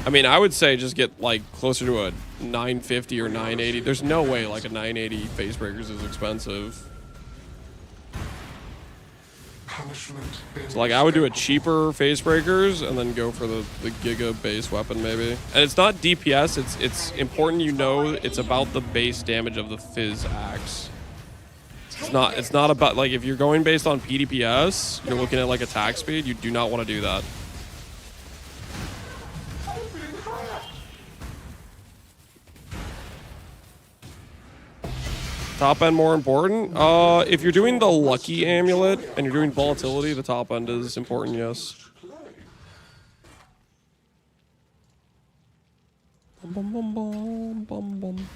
I mean, I would say just get like closer to a 950 or 980. There's no way like a 980 Facebreakers is expensive. Punishment. So like I would do a cheaper Facebreakers and then go for the Giga base weapon maybe. And it's not DPS, it's important you know it's about the base damage of the Fizz axe. It's not about like if you're going based on PDPS, you're looking at like attack speed, you do not want to do that. Top end more important? If you're doing the lucky amulet and you're doing volatility, the top end is important, yes. Bum, bum, bum, bum, bum, bum.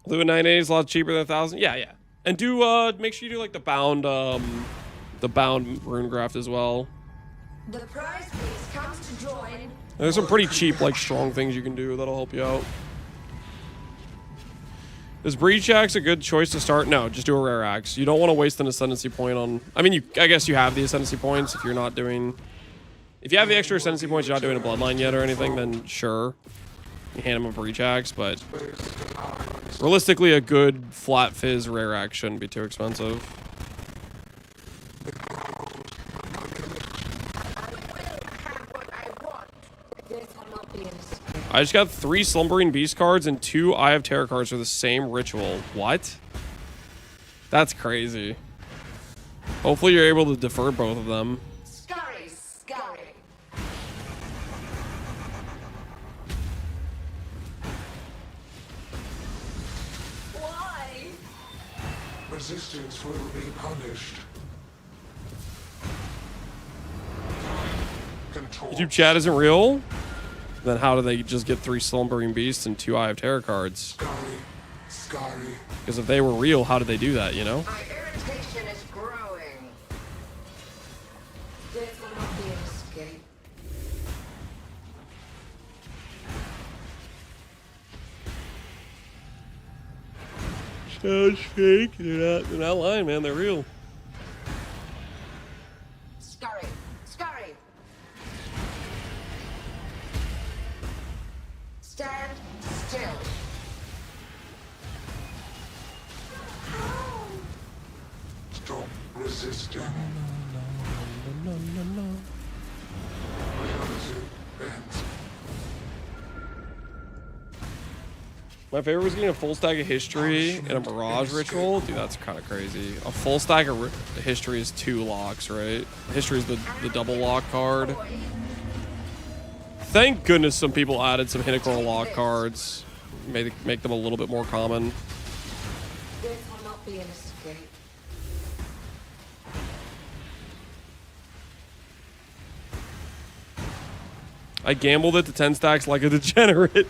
Lua 980 is a lot cheaper than 1,000. Yeah, yeah. And do make sure you do like the bound rune graft as well. The prize piece comes to join. There's some pretty cheap, like strong things you can do that'll help you out. Is Breach Axe a good choice to start? No, just do a rare axe. You don't want to waste an ascendancy point on. I mean, I guess you have the ascendancy points if you're not doing. If you have the extra ascendancy points, you're not doing a bloodline yet or anything, then sure. You hand him a Breach Axe, but realistically, a good flat Fizz rare axe shouldn't be too expensive. I just got 3 Slumbering Beast cards and 2 Eye of Terror cards for the same ritual. What? That's crazy. Hopefully you're able to defer both of them. Resistance will be punished. YouTube chat isn't real? Then how do they just get 3 Slumbering Beasts and 2 Eye of Terror cards? Because if they were real, how did they do that, you know? My irritation is growing. This will not be an escape. Sounds fake. They're not lying, man. They're real. Scurry. Scurry. Stand still. Stop resisting. My favorite was getting a full stack of history and a Mirage ritual. Dude, that's kind of crazy. A full stack of history is 2 locks, right? History is the double lock card. Thank goodness some people added some Hinekor lock cards. Make them a little bit more common. This will not be an escape. I gambled it to 10 stacks like a degenerate.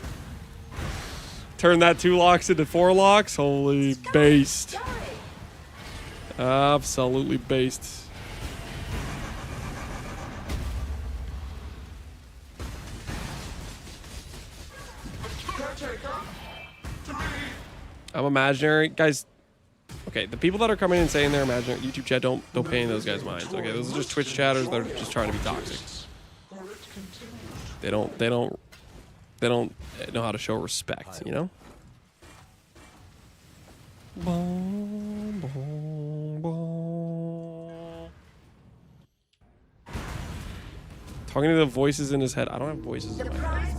Turn that 2 locks into 4 locks. Holy based. Absolutely based. I'm imaginary. Guys, okay, the people that are coming and saying they're imaginary, YouTube chat, don't pay any of those guys' minds. Okay, those are just Twitch chatters that are just trying to be toxic. They don't know how to show respect, you know? Talking to the voices in his head. I don't have voices in my head.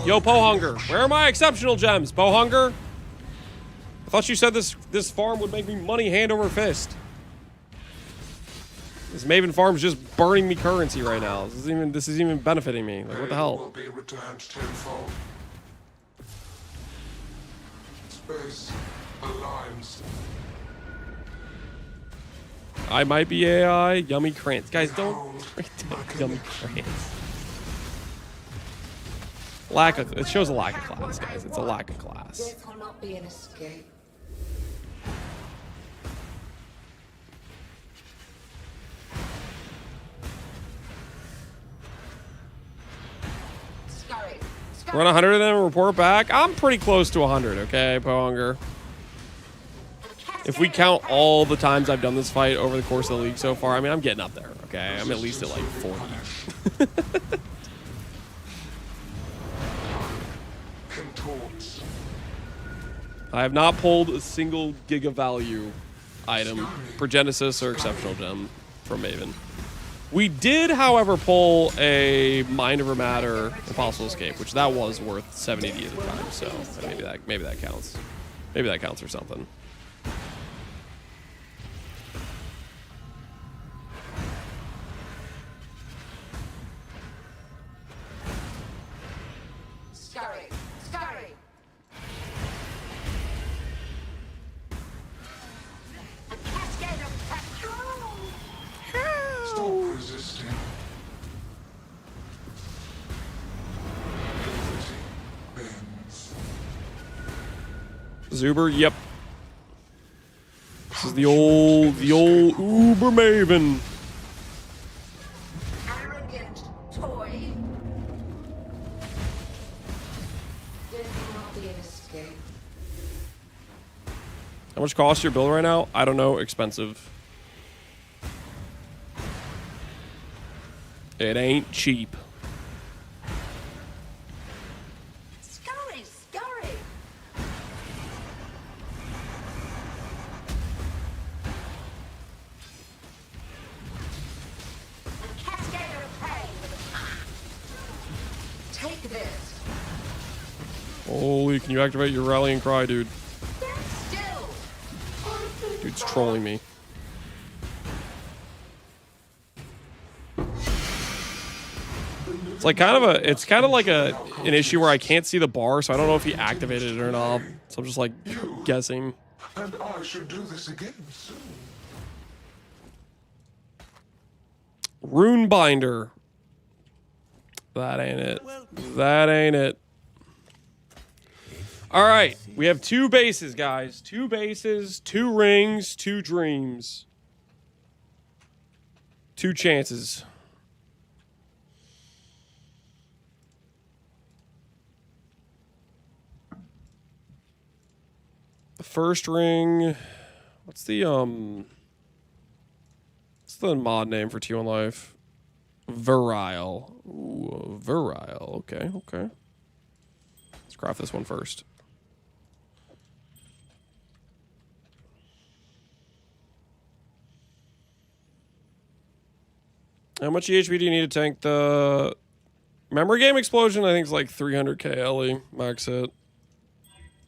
Yo, Pohunger, where are my exceptional gems? Pohunger? I thought you said this farm would make me money hand over fist. This Maven farm's just burning me currency right now. This is even benefiting me. Like, what the hell? Will be returned tenfold. Space aligns. I might be AI. Yummy Krantz. Guys, don't Yummy Krantz. It shows a lack of class, guys. It's a lack of class. This will not be an escape. Run 100 of them and report back. I'm pretty close to 100, okay, Pohunger. If we count all the times I've done this fight over the course of the league so far, I mean, I'm getting up there, okay? I'm at least at like 40. I have not pulled a single Giga Value item for Genesis or Exceptional Gem from Maven. We did, however, pull a Mind Over Matter Impossible Escape, which that was worth 70 at the time, so maybe that counts. Maybe that counts for something. Scurry. A cascade of Stop resisting. Bends. Zuber, yep. This is the old Uber Maven. arrogant toy. This will not be an escape. How much costs your build right now? I don't know. Expensive. It ain't cheap. Scurry. A cascade of pain. Take this. Holy, can you activate your rallying cry, dude? Still. Dude's trolling me. It's kind of like an issue where I can't see the bar, so I don't know if he activated it or not. So I'm just like guessing. And I should do this again soon. Rune Binder. That ain't it. That ain't it. All right, we have 2 bases, guys. 2 bases, 2 rings, 2 dreams. 2 chances. The first ring, what's the mod name for T1 Life? Virile. Ooh, Virile. Okay. Let's craft this one first. How much EHP do you need to tank the memory game explosion? I think it's like 300k LE max hit.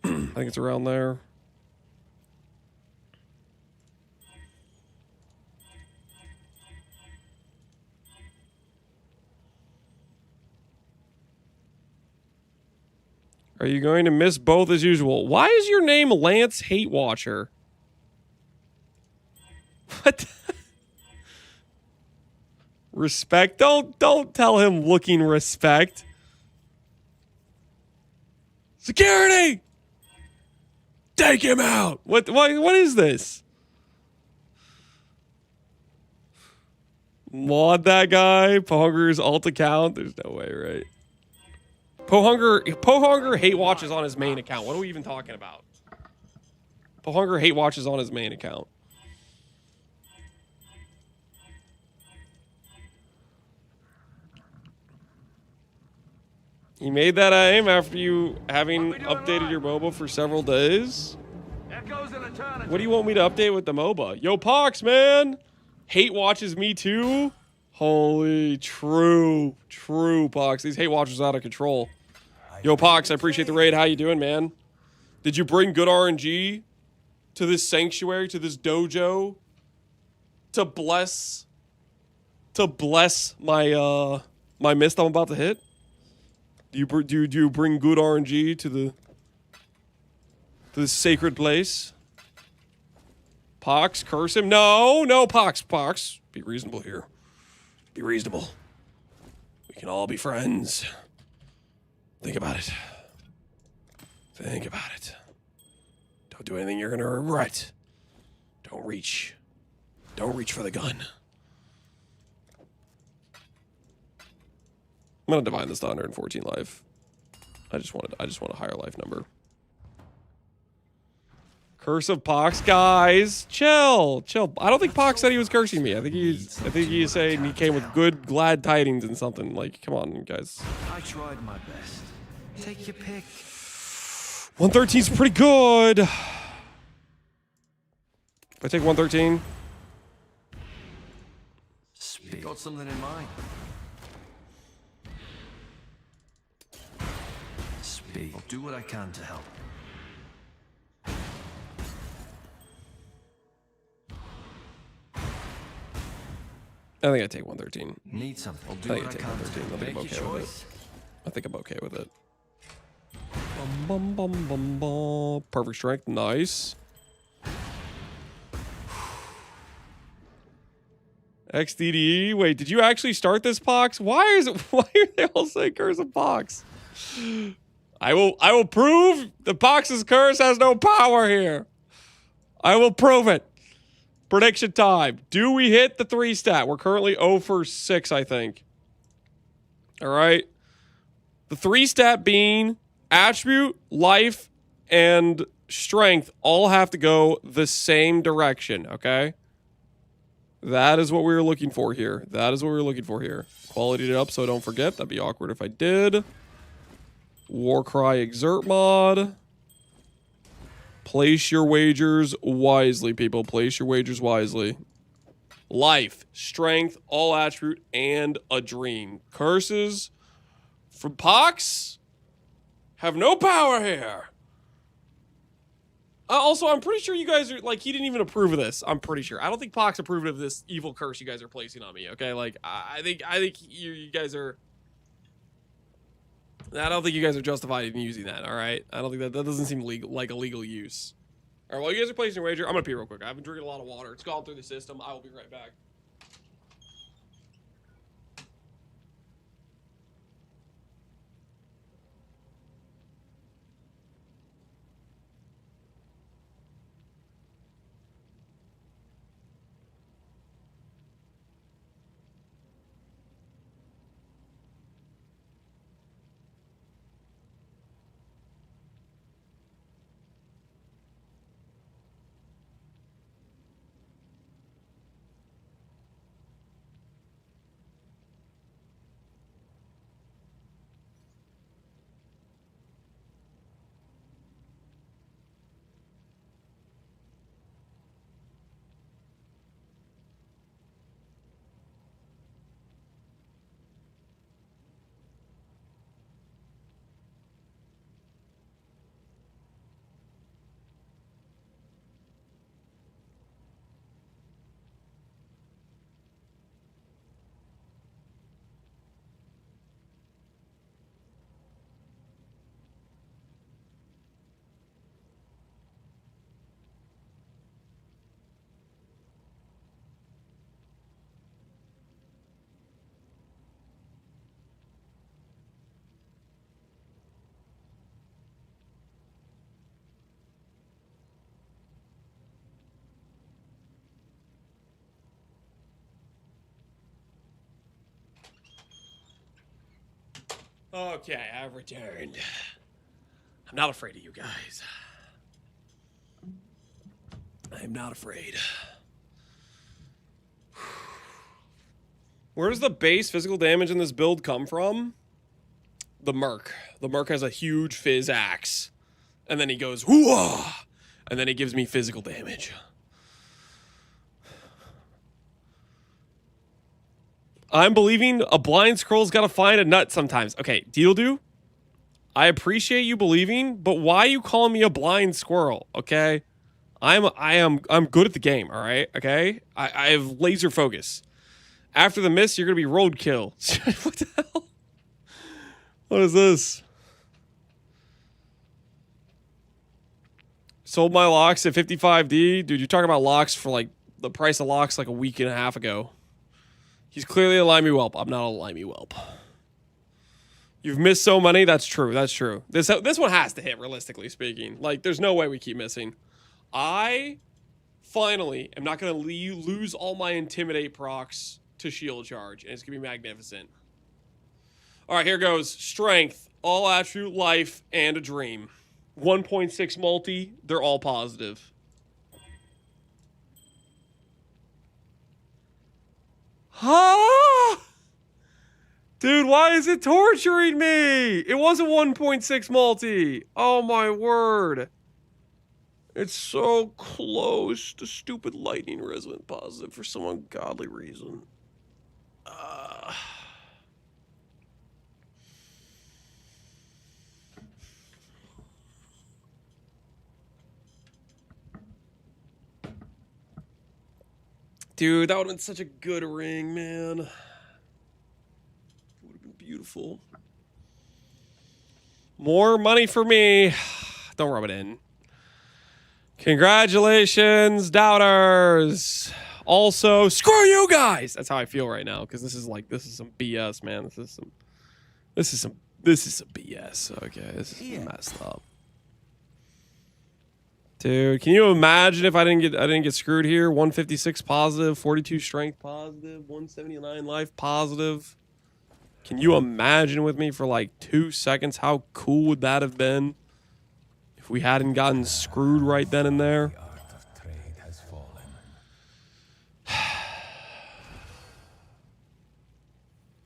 I think it's around there. Are you going to miss both as usual? Why is your name Lance Hate Watcher? What? Respect? Don't tell him looking respect. Security! Take him out! What is this? Mod that guy? Pohunger's alt account? There's no way, right? Pohunger hate watches on his main account. What are we even talking about? Pohunger hate watches on his main account. You made that aim after you having updated your MOBA for several days? What do you want me to update with the MOBA? Yo, Pox, man! Hate watches me too? Holy, true, Pox. These hate watchers are out of control. Yo, Pox, I appreciate the raid. How you doing, man? Did you bring good RNG to this sanctuary, to this dojo, to bless my my mist I'm about to hit? Do you bring good RNG to the sacred place? Pox, curse him? No, Pox. Be reasonable here. Be reasonable. We can all be friends. Think about it. Think about it. Don't do anything you're gonna regret. Don't reach for the gun. I'm gonna divine this to 114 life. I just want a higher life number. Curse of Pox, guys, chill. I don't think Pox said he was cursing me. I think he's saying he came with good, glad tidings and something. Like, come on, guys. I tried my best. Take your pick. 113's pretty good. If I take 113. Got something in mind. Speak. I'll do what I can to help. I think I take 113. Need something. I'll do I think I what take I can 113. I to think I'm make okay your with choice. it. I think I'm okay with it. Bum, bum, bum, bum, bum. Perfect strength. Nice. XDDE. Wait, did you actually start this, Pox? Why are they all saying Curse of Pox? I will prove the Pox's curse has no power here. I will prove it. Prediction time. Do we hit the 3 stat? We're currently 0 for 6, I think. All right. The 3 stat being attribute, life, and strength all have to go the same direction, okay? That is what we were looking for here. Quality it up so I don't forget. That'd be awkward if I did. Warcry Exert mod. Place your wagers wisely, people. Place your wagers wisely. Life, strength, all attribute, and a dream. Curses from Pox have no power here. Also, I'm pretty sure you guys are, like, he didn't even approve of this. I'm pretty sure. I don't think Pox approved of this evil curse you guys are placing on me, okay? Like, I think you guys are... I don't think you guys are justified in using that, all right? I don't think that doesn't seem legal, like a legal use. All right, while you guys are placing your wager, I'm going to pee real quick. I've been drinking a lot of water. It's gone through the system. I will be right back. Okay, I've returned. I'm not afraid of you guys. I am not afraid. Where does the base physical damage in this build come from? The Merc. The Merc has a huge fizz axe. And then he goes, whoa! And then he gives me physical damage. I'm believing a blind squirrel's gotta find a nut sometimes. Okay, Deedledoo, I appreciate you believing, but why are you calling me a blind squirrel, okay? I'm good at the game, all right, okay? I have laser focus. After the miss, you're gonna be roadkill. What the hell? What is this? Sold my locks at 55D. Dude, you're talking about locks for like the price of locks like a week and a half ago. He's clearly a limey whelp. I'm not a limey whelp. You've missed so many. That's true. That's true. This one has to hit, realistically speaking. Like, there's no way we keep missing. I finally am not going to lose all my Intimidate procs to shield charge, and it's going to be magnificent. All right, here goes. Strength, all attribute, life, and a dream. 1.6 multi. They're all positive. Huh? Dude, why is it torturing me? It wasn't 1.6 multi. Oh my word. It's so close to stupid lightning resonant positive for some ungodly reason. Dude, that would have been such a good ring, man. It would have been beautiful. More money for me. Don't rub it in. Congratulations, doubters. Also, screw you guys. That's how I feel right now, because this is some BS, man. This is some BS. Okay, this is messed up. Dude, can you imagine if I didn't get screwed here? 156 positive, 42 strength positive, 179 life positive. Can you imagine with me for like 2 seconds how cool would that have been if we hadn't gotten screwed right then and there?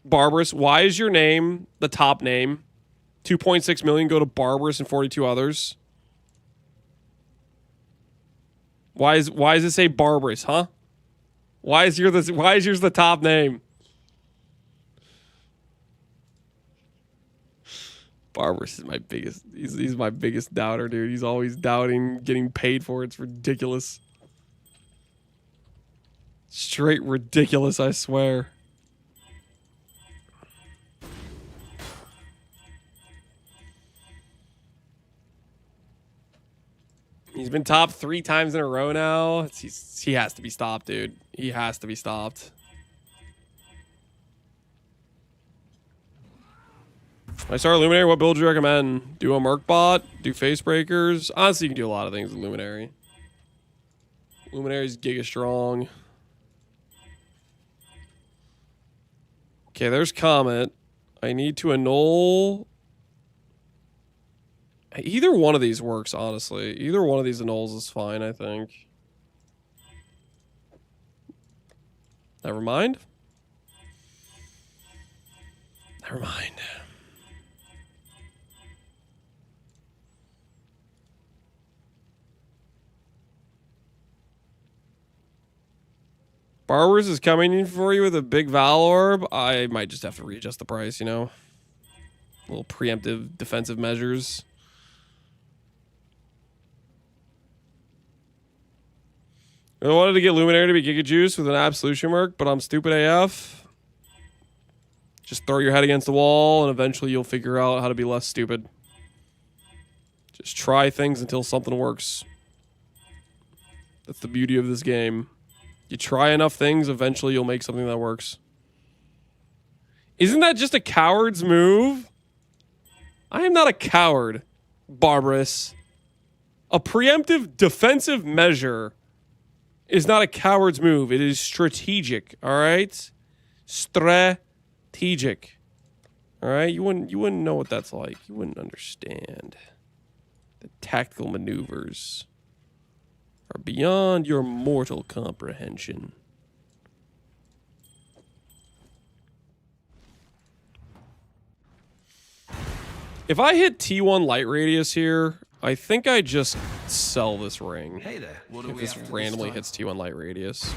Barbarous, why is your name the top name? 2.6 million go to Barbarous and 42 others. Why does it say Barbarous, huh? Why is yours the top name? Barbarous is my biggest. He's my biggest doubter, dude. He's always doubting, getting paid for it. It's ridiculous. Straight ridiculous, I swear. He's been top 3 times in a row now. He has to be stopped, dude. He has to be stopped. When I start Luminary, what build do you recommend? Do a Merc bot? Do Facebreakers? Honestly, you can do a lot of things with Luminary. Luminary's giga strong. Okay, there's Comet. I need to annul... Either one of these works, honestly. Either one of these annuls is fine, I think. Never mind. Never mind. Barbarous is coming in for you with a big Val Orb. I might just have to readjust the price, you know? Little preemptive defensive measures. I wanted to get Luminary to be Giga Juice with an Absolution Merc, but I'm stupid AF. Just throw your head against the wall, and eventually you'll figure out how to be less stupid. Just try things until something works. That's the beauty of this game. You try enough things, eventually you'll make something that works. Isn't that just a coward's move? I am not a coward, Barbarous. A preemptive defensive measure is not a coward's move. It is strategic, all right? Strategic. All right? You wouldn't know what that's like. You wouldn't understand. The tactical maneuvers are beyond your mortal comprehension. If I hit T1 light radius here, I think I just sell this ring. Hey there. What do if we this have randomly hits T1 light radius.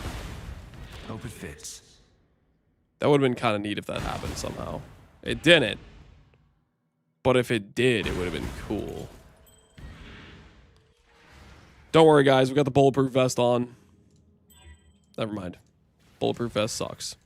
Hope it fits. That would have been kind of neat if that happened somehow. It didn't. But if it did, it would have been cool. Don't worry, guys. We got the bulletproof vest on. Never mind. Bulletproof vest sucks.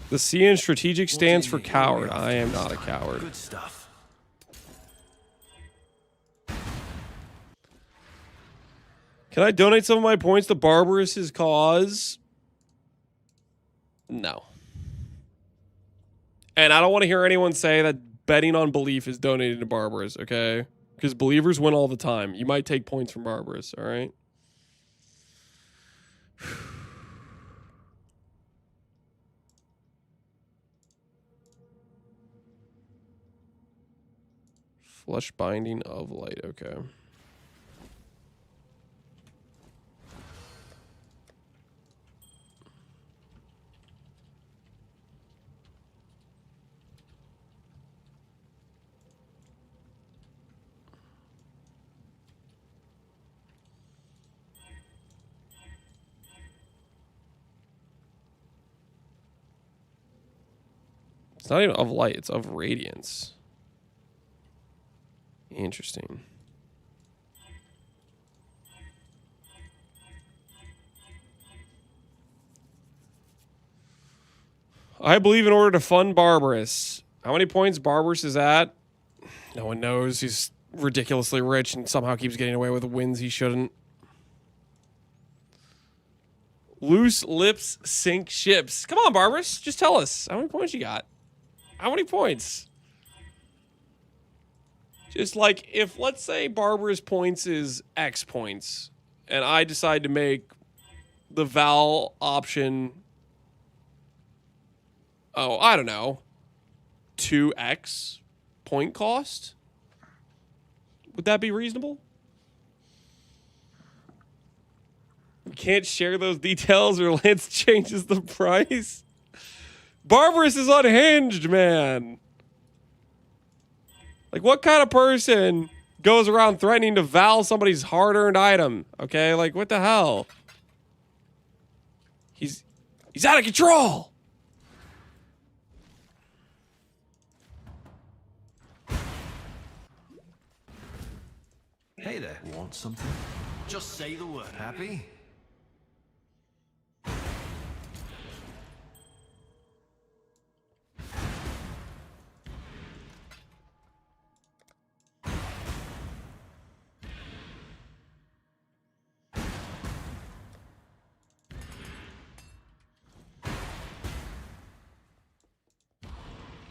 The C in strategic stands for coward. I am not a coward. Good stuff. Can I donate some of my points to Barbarous's cause? No. And I don't want to hear anyone say that betting on belief is donating to Barbarous, okay? Because believers win all the time. You might take points from Barbarous, all right? Flesh binding of light, okay. It's not even of light, it's of radiance. Interesting. I believe in order to fund Barbarous. How many points Barbarous is at? No one knows. He's ridiculously rich and somehow keeps getting away with wins he shouldn't. Loose lips sink ships. Come on, Barbarous. Just tell us. How many points you got? How many points? Just like, if, let's say, Barbarous points is X points, and I decide to make the Val option, oh, I don't know, 2X point cost? Would that be reasonable? We can't share those details or Lance changes the price. Barbarous is unhinged, man. Like, what kind of person goes around threatening to Val somebody's hard-earned item? Okay, like, what the hell? He's out of control. Hey there. Want something? Just say the word. Happy?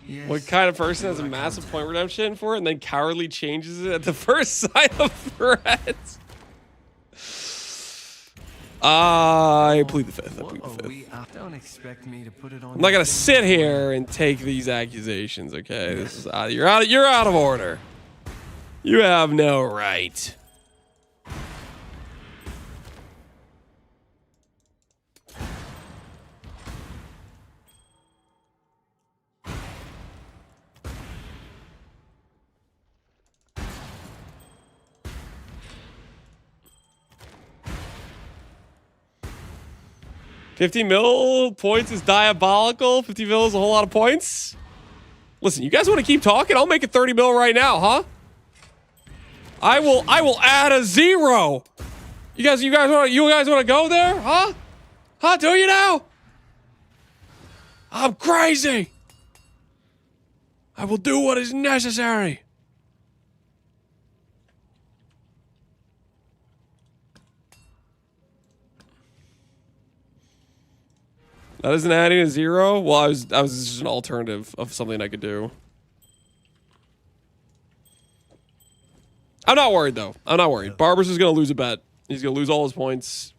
Yes. What kind of person has a massive point redemption for it and then cowardly changes it at the first sign of threat? I plead the fifth. I plead the fifth. Don't expect me to put it on. I'm not gonna sit here and take these accusations. Okay, this is you're out of order. You have no right. $50 mil points is diabolical. 50 mil is a whole lot of points. Listen, you guys want to keep talking? I'll make it 30 mil right now, huh? I will add a 0. You guys want to go there, huh? Huh? Do you now? I'm crazy. I will do what is necessary. That isn't adding a 0? Well, I was just an alternative of something I could do. I'm not worried though. I'm not worried. Barbarous is gonna lose a bet. He's gonna lose all his points.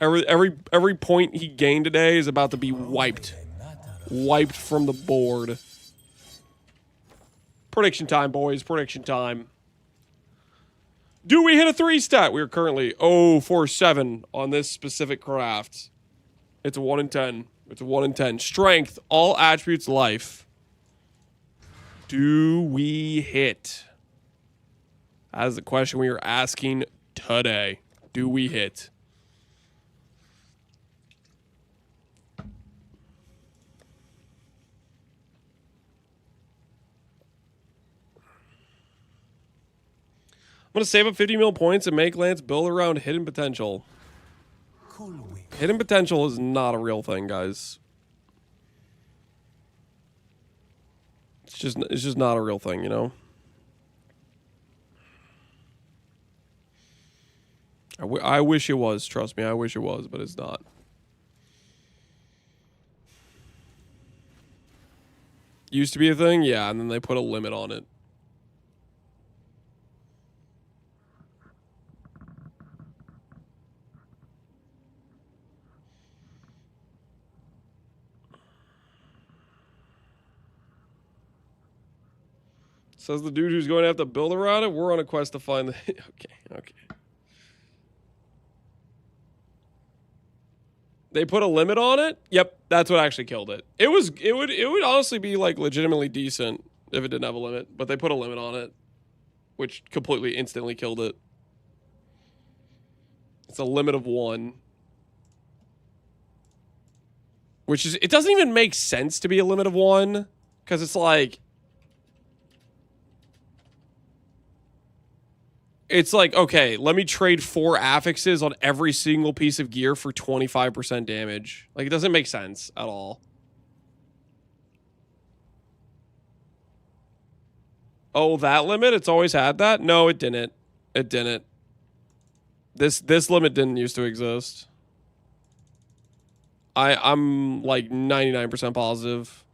Every point he gained today is about to be wiped. Wiped from the board. Prediction time, boys. Prediction time. Do we hit a 3 stat? We are currently 0-4-7 on this specific craft. It's a 1 in 10. It's a 1 in 10. Strength, all attributes, life. Do we hit? That is the question we are asking today. Do we hit? I'm going to save up 50 mil points and make Lance build around hidden potential. Hidden potential is not a real thing, guys. It's just not a real thing, you know? I wish it was. Trust me, I wish it was, but it's not. Used to be a thing, yeah, and then they put a limit on it. Says the dude who's going to have to build around it. We're on a quest to find the... Okay. They put a limit on it? Yep, that's what actually killed it. It would honestly be like legitimately decent if it didn't have a limit, but they put a limit on it, which completely instantly killed it. It's a limit of 1. Which is... It doesn't even make sense to be a limit of 1, because it's like... It's like, okay, let me trade 4 affixes on every single piece of gear for 25% damage. Like, it doesn't make sense at all. Oh, that limit? It's always had that? No, it didn't. It didn't. This limit didn't used to exist. I'm like 99% positive.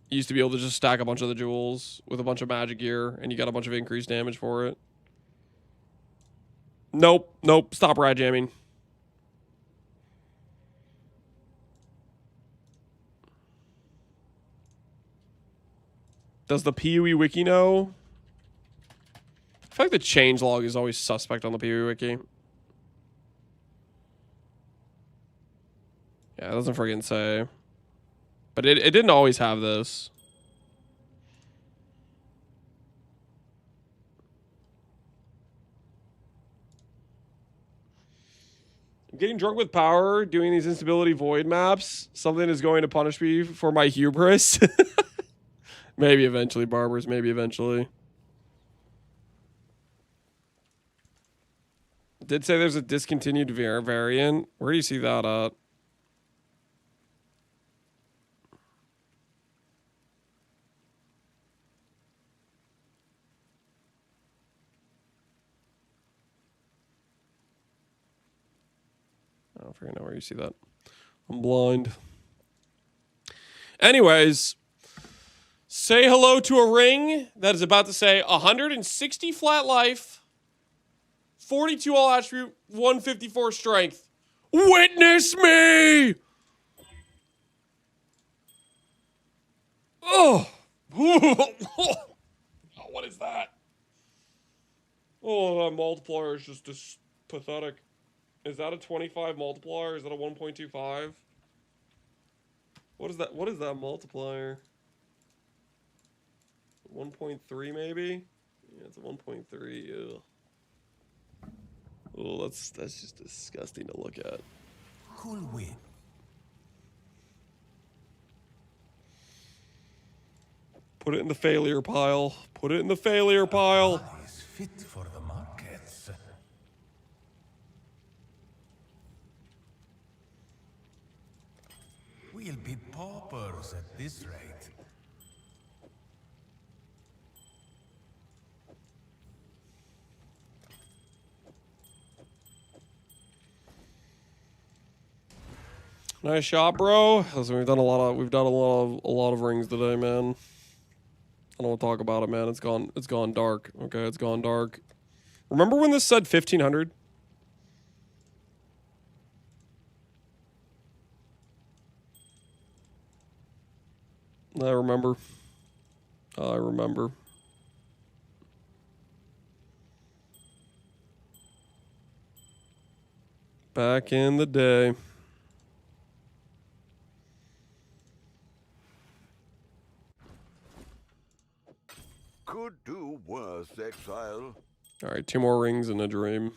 You used to be able to just stack a bunch of the jewels with a bunch of magic gear, and you got a bunch of increased damage for it. Nope. Stop rat jamming. Does the PoE wiki know? I feel like the changelog is always suspect on the PoE wiki. Yeah, it doesn't friggin' say. But it didn't always have this. Getting drunk with power, doing these instability void maps, something is going to punish me for my hubris. Maybe eventually, Barbers. Maybe eventually. Did say there's a discontinued variant. Where do you see that at? I don't freaking know where you see that. I'm blind. Anyways, say hello to a ring that is about to say 160 flat life, 42 all attribute, 154 strength. Witness me! Oh! What is that? Oh, that multiplier is just pathetic. Is that a 25 multiplier? Is that a 1.25? What is that? What is that multiplier? 1.3 maybe? Yeah, it's a 1.3. Ugh. Oh, that's just disgusting to look at. Cool win. Put it in the failure pile. Put it in the failure pile. Is fit for the markets. We'll be paupers at this rate. Nice shot, bro. Listen, we've done a lot of rings today, man. I don't want to talk about it, man. It's gone dark. Okay, it's gone dark. Remember when this said 1500? I remember. Back in the day. Could do worse, exile. All right, 2 more rings and a dream.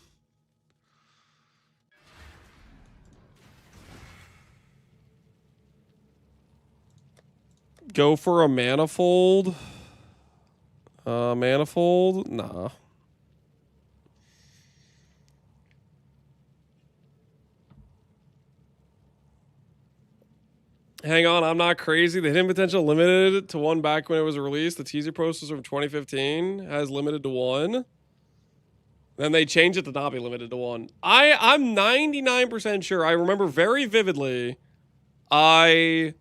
Go for a manifold. Manifold? Nah. Hang on, I'm not crazy. The Hidden Potential limited to 1 back when it was released. The teaser post was from 2015. Has limited to 1. Then they changed it to not be limited to 1. I'm 99% sure. I remember very vividly. At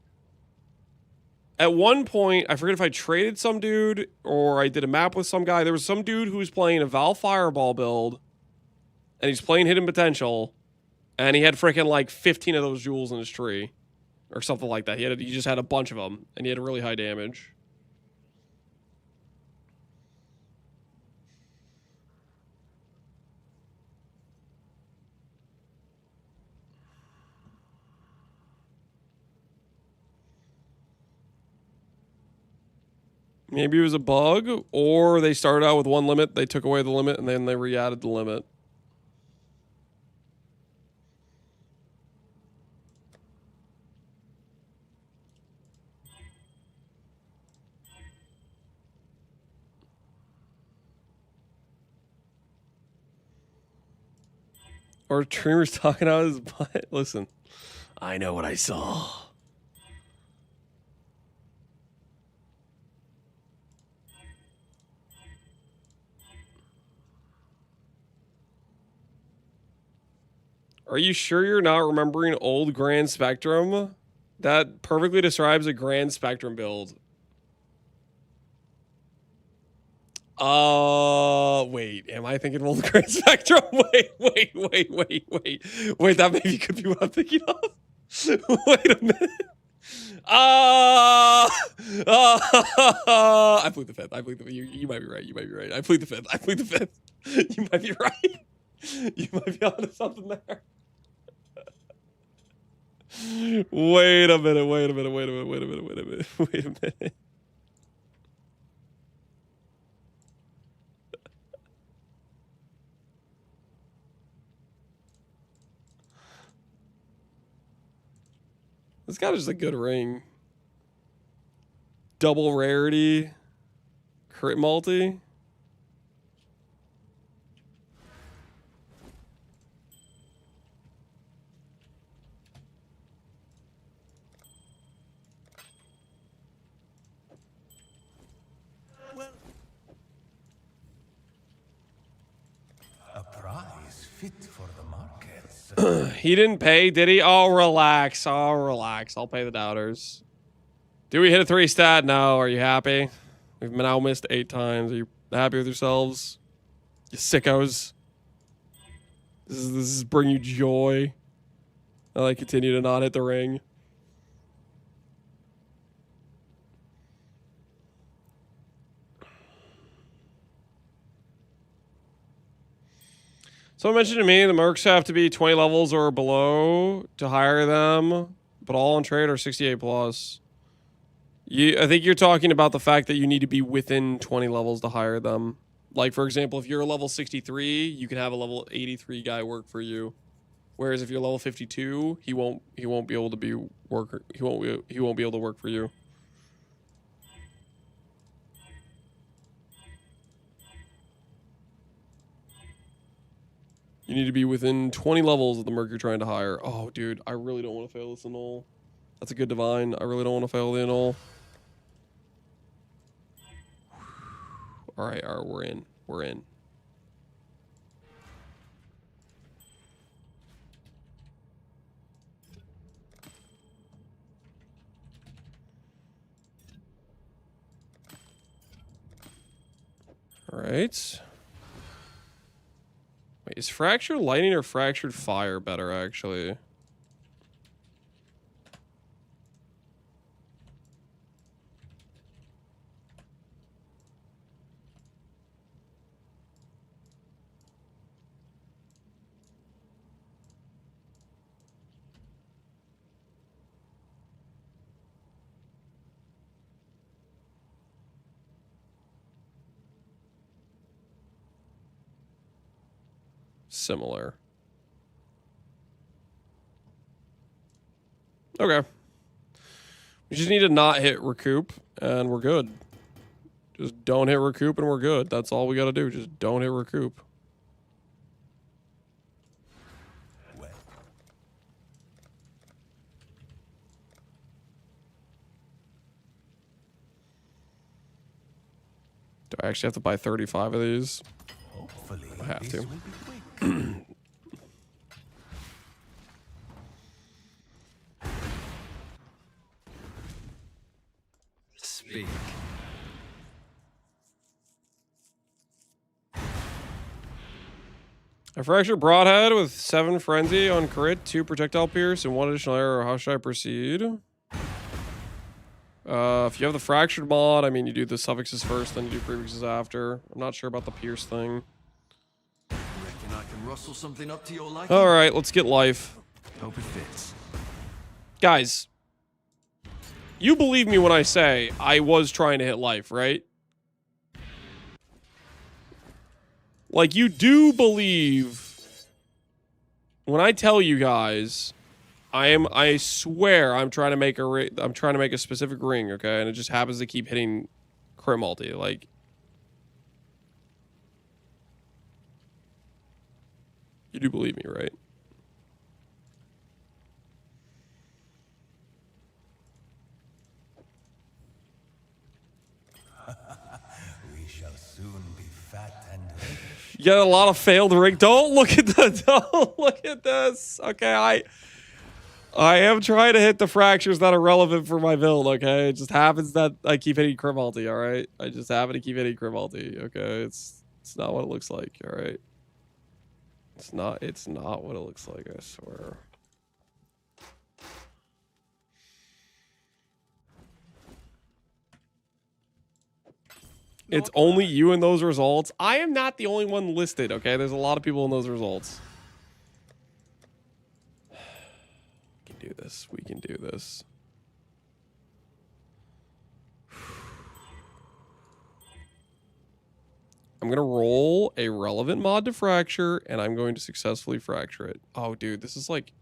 one point, I forget if I traded some dude or I did a map with some guy. There was some dude who was playing a Val Fireball build, and he's playing Hidden Potential, and he had freaking like 15 of those jewels in his tree, or something like that. He just had a bunch of them, and he had really high damage. Maybe it was a bug, or they started out with 1 limit, they took away the limit, and then they re-added the limit. Or Dreamer's talking out his butt. Listen, I know what I saw. Are you sure you're not remembering old Grand Spectrum? That perfectly describes a Grand Spectrum build. Wait, am I thinking of old Grand Spectrum? Wait, that maybe could be what I'm thinking of. Wait a minute. I plead the fifth. You might be right. I plead the fifth. You might be right. You might be onto something there. Wait a minute. This guy is a good ring. Double rarity. Crit multi. A prize fit for the markets. He didn't pay, did he? Oh, relax. I'll pay the doubters. Did we hit a 3 stat? No. Are you happy? We've now missed 8 times. Are you happy with yourselves? You sickos. This is bring you joy. I continue to not hit the ring. Someone mentioned to me the mercs have to be 20 levels or below to hire them, but all on trade are 68 plus. I think you're talking about the fact that you need to be within 20 levels to hire them. Like, for example, if you're a level 63, you can have a level 83 guy work for you. Whereas if you're level 52, he won't be able to be worker. He won't be able to work for you. You need to be within 20 levels of the merc you're trying to hire. Oh, dude, I really don't want to fail this annul. That's a good divine. I really don't want to fail the annul. All right, we're in. All right. Wait, is fractured lightning or fractured fire better, actually? Similar. Okay. We just need to not hit recoup, and we're good. Just don't hit recoup, and we're good. That's all we gotta do. Just don't hit recoup. Do I actually have to buy 35 of these? Hopefully, I have to. Speak. I fracture broadhead with 7 frenzy on crit, 2 projectile pierce, and 1 additional arrow. How should I proceed? If you have the fractured mod, I mean, you do the suffixes first, then you do prefixes after. I'm not sure about the pierce thing. Reckon I can rustle something up to your liking? All right, let's get life. Hope it fits. Guys, you believe me when I say I was trying to hit life, right? Like, you do believe when I tell you guys, I swear I'm trying to make a specific ring, okay? And it just happens to keep hitting crit multi. Like, you do believe me, right? We shall soon be fat and rich. You got a lot of failed ring. Don't look at don't look at this. Okay, I am trying to hit the fractures that are relevant for my build, okay? It just happens that I keep hitting crit multi, alright? I just happen to keep hitting crit multi, okay? It's not what it looks like, alright? It's not what it looks like, I swear. It's only you in those results. I am not the only one listed, okay? There's a lot of people in those results. We can do this. We can do this. I'm going to roll a relevant mod to fracture, and I'm going to successfully fracture it. Oh, dude, this is like...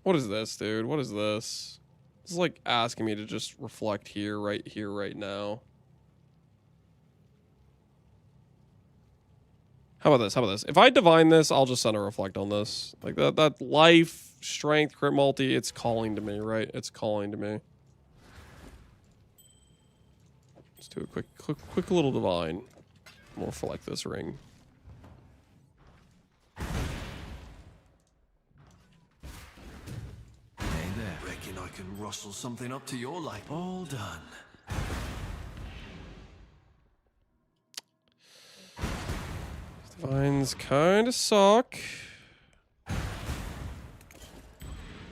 What is this, dude? What is this? This is like asking me to just reflect here, right now. How about this? How about this? If I divine this, I'll just send a reflect on this. Like that life, strength, crit multi, it's calling to me, right? It's calling to me. Let's do a quick little divine. We'll reflect this ring. Hey there. Reckon I can rustle something up to your liking. All done. Divines kind of suck.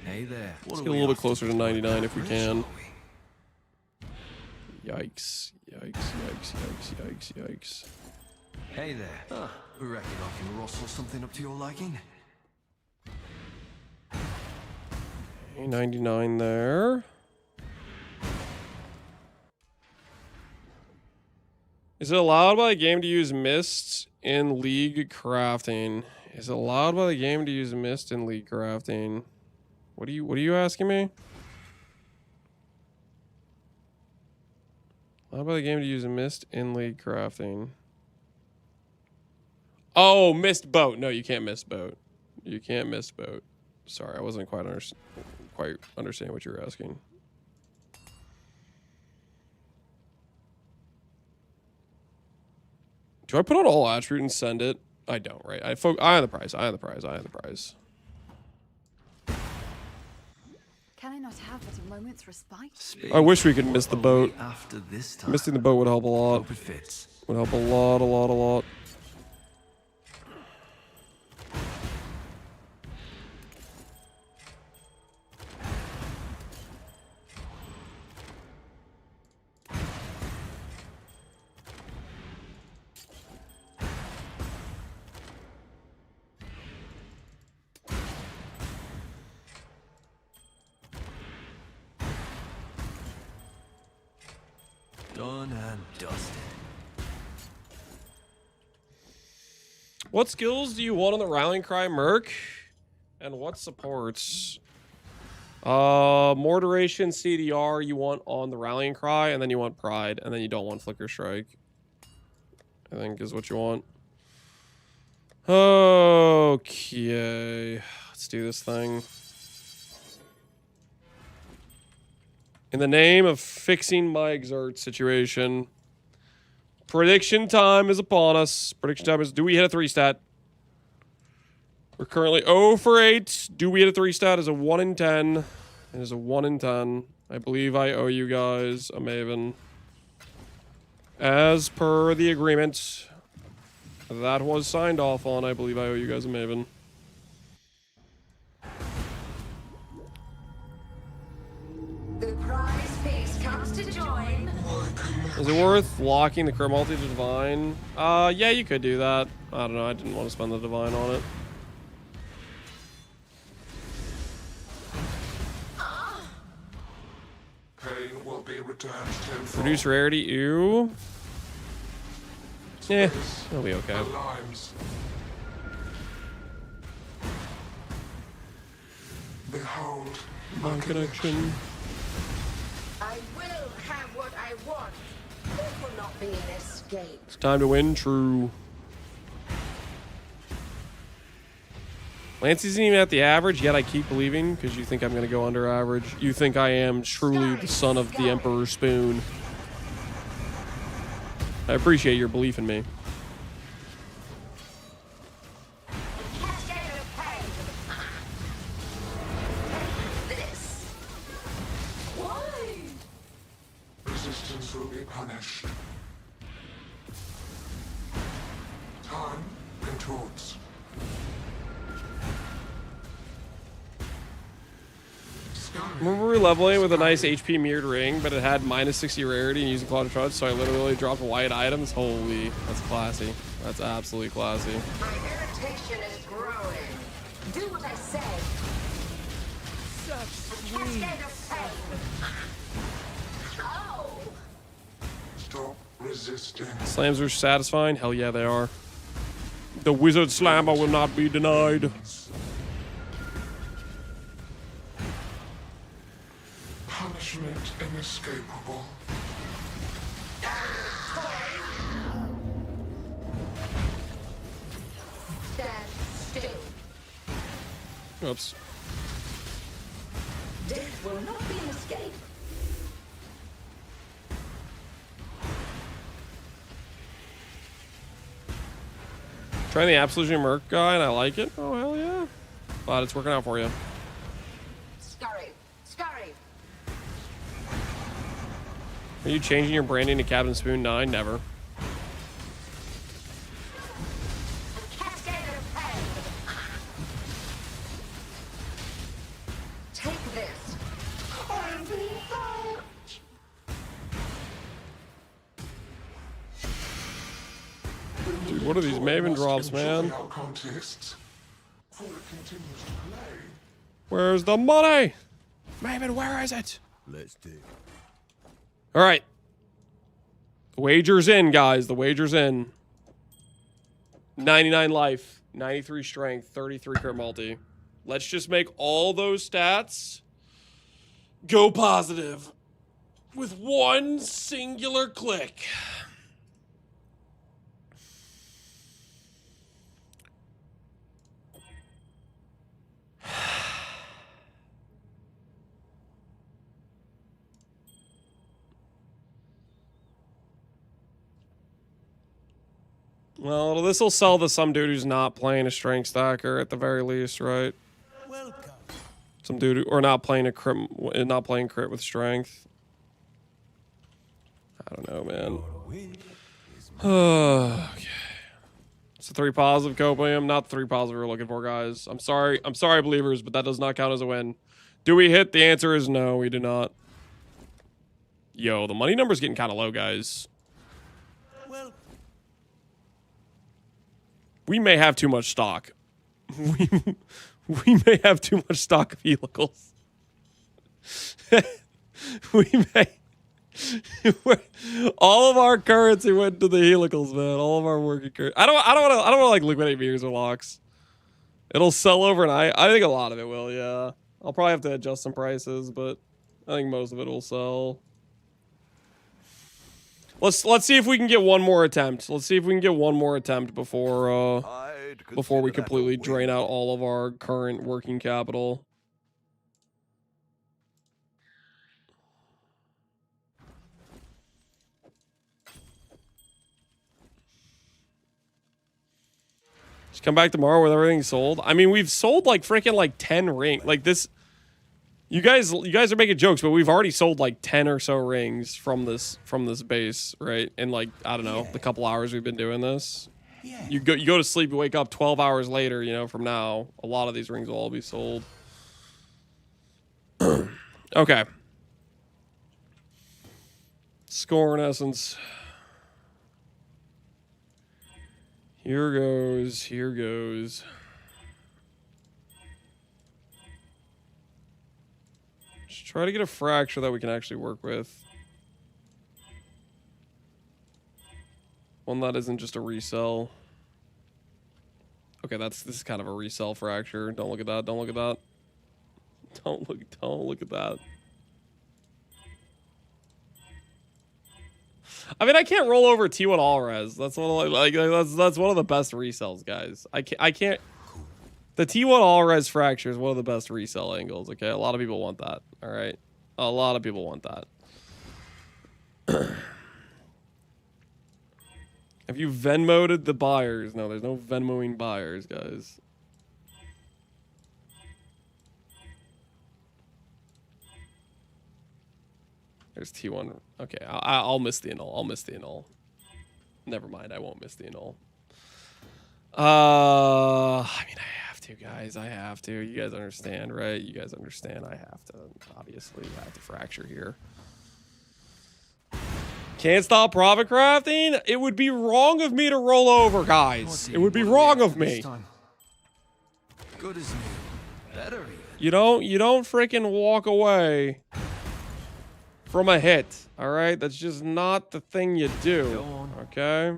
Hey there. Let's get a little bit closer to 99 if we can. Yikes. Yikes, yikes, yikes, yikes, yikes. Hey there. Reckon I can rustle something up to your liking? Okay, 99 there. Is it allowed by the game to use mist in League crafting? Is it allowed by the game to use mist in League crafting? What are you asking me? Allowed by the game to use mist in League crafting. Oh, mist boat. No, you can't mist boat. You can't mist boat. Sorry, I wasn't quite understanding what you were asking. Do I put on all attribute and send it? I don't, right? Eye on the prize, eye on the prize, eye on the prize. Can I not have but a moment's respite? I wish we could miss the boat. After this time. Missing the boat would help a lot. Hope it fits. Would help a lot. Done and dusted. What skills do you want on the Rallying Cry Merc? And what supports? More duration CDR you want on the Rallying Cry, and then you want Pride, and then you don't want Flicker Strike. I think is what you want. Okay. Let's do this thing. In the name of fixing my exert situation, Prediction time is upon us. Prediction time is, do we hit a 3 stat? We're currently 0 for 8. Do we hit a 3 stat? Is a 1 in 10. It is a 1 in 10. I believe I owe you guys a Maven. As per the agreement that was signed off on, I believe I owe you guys a Maven. The prize piece comes to join. Is it worth locking the crit multi to divine? Yeah, you could do that. I don't know. I didn't want to spend the divine on it. Pain will be returned tenfold. Reduce rarity, ew. Yeah, it'll be okay. Alarms. Behold, my connection. I will have what I want. This will not be an escape. It's time to win, true. Lance isn't even at the average, yet I keep believing, because you think I'm going to go under average. You think I am truly the son of the Emperor Spoon. I appreciate your belief in me. resistance will be punished. Time contorts. Remember we were leveling with a nice HP mirrored ring, but it had minus 60 rarity and using Cloud of Trust, so I literally dropped white items. Holy, that's classy. That's absolutely classy. My irritation is growing. Do what I say. Such A cascade of pain. Oh. Stop resisting. Slams are satisfying? Hell yeah, they are. The Wizard Slammer will not be denied. Punishment inescapable. Stand still. Oops. Death will not be an escape. Trying the Absolution Merc guy, and I like it. Oh, hell yeah. Glad it's working out for you. Scurry. Scurry. Are you changing your branding to Captain Spoon 9? Never. Cascade of pain. Take this. I'm being fired. Dude, what are these Maven drops, man? Our contests, for it continues to play. Where's the money? Maven, where is it? Let's do. All right. The wager's in, guys. The wager's in. 99 life, 93 strength, 33 crit multi. Let's just make all those stats go positive with one singular click. Well, this will sell to some dude who's not playing a strength stacker at the very least, right? Welcome. Some dude who, or not playing a crit, not playing crit with strength. I don't know, man. Okay. It's a 3 positive copium, not the 3 positive we're looking for, guys. I'm sorry, believers, but that does not count as a win. Do we hit? The answer is no, we do not. Yo, the money number's getting kind of low, guys. Well, we may have too much stock. We may have too much stock of helicals. We may. All of our currency went to the helicals, man. All of our working currency. I don't want to like liquidate mirrors or locks. It'll sell overnight. I think a lot of it will. Yeah, I'll probably have to adjust some prices, but I think most of it will sell. Let's see if we can get one more attempt. Let's see if we can get one more attempt before we completely drain out all of our current working capital. Just come back tomorrow with everything sold. I mean, we've sold like freaking like 10 rings. Like this, you guys are making jokes, but we've already sold like 10 or so rings from this base, right? In like, I don't know, the couple hours we've been doing this. You go to sleep, you wake up 12 hours later, you know, from now, a lot of these rings will all be sold. Okay. Score in essence. Here goes. Here goes. Just try to get a fracture that we can actually work with. One that isn't just a resell. Okay, this is kind of a resell fracture. Don't look at that. Don't look at that. Don't look at that. I mean, I can't roll over T1 all res. That's one of that's one of the best resells, guys. I can't. The T1 all res fracture is one of the best resell angles. Okay, a lot of people want that. All right, a lot of people want that. Have you Venmo'd the buyers? No, there's no Venmoing buyers, guys. There's T1. Okay, I'll miss the annul. I'll miss the annul. Never mind, I won't miss the annul. I mean, I have to, guys. I have to. You guys understand, right? You guys understand. I have to. Obviously, I have to fracture here. Can't stop profit crafting? It would be wrong of me to roll over, guys. It would be wrong of me. Good as new. Better even. You don't freaking walk away from a hit, all right? That's just not the thing you do, okay?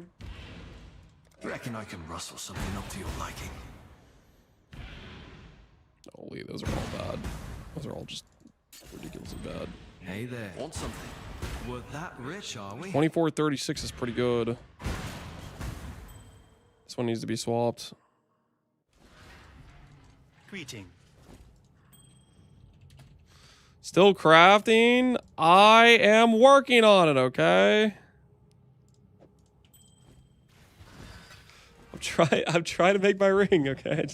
Reckon I can rustle something up to your liking. Holy, those are all bad. Those are all just ridiculously bad. Hey there. Want something? We're that rich, are we? 2436 is pretty good. This one needs to be swapped. Greeting. Still crafting. I am working on it, okay? I'm trying to make my ring, okay?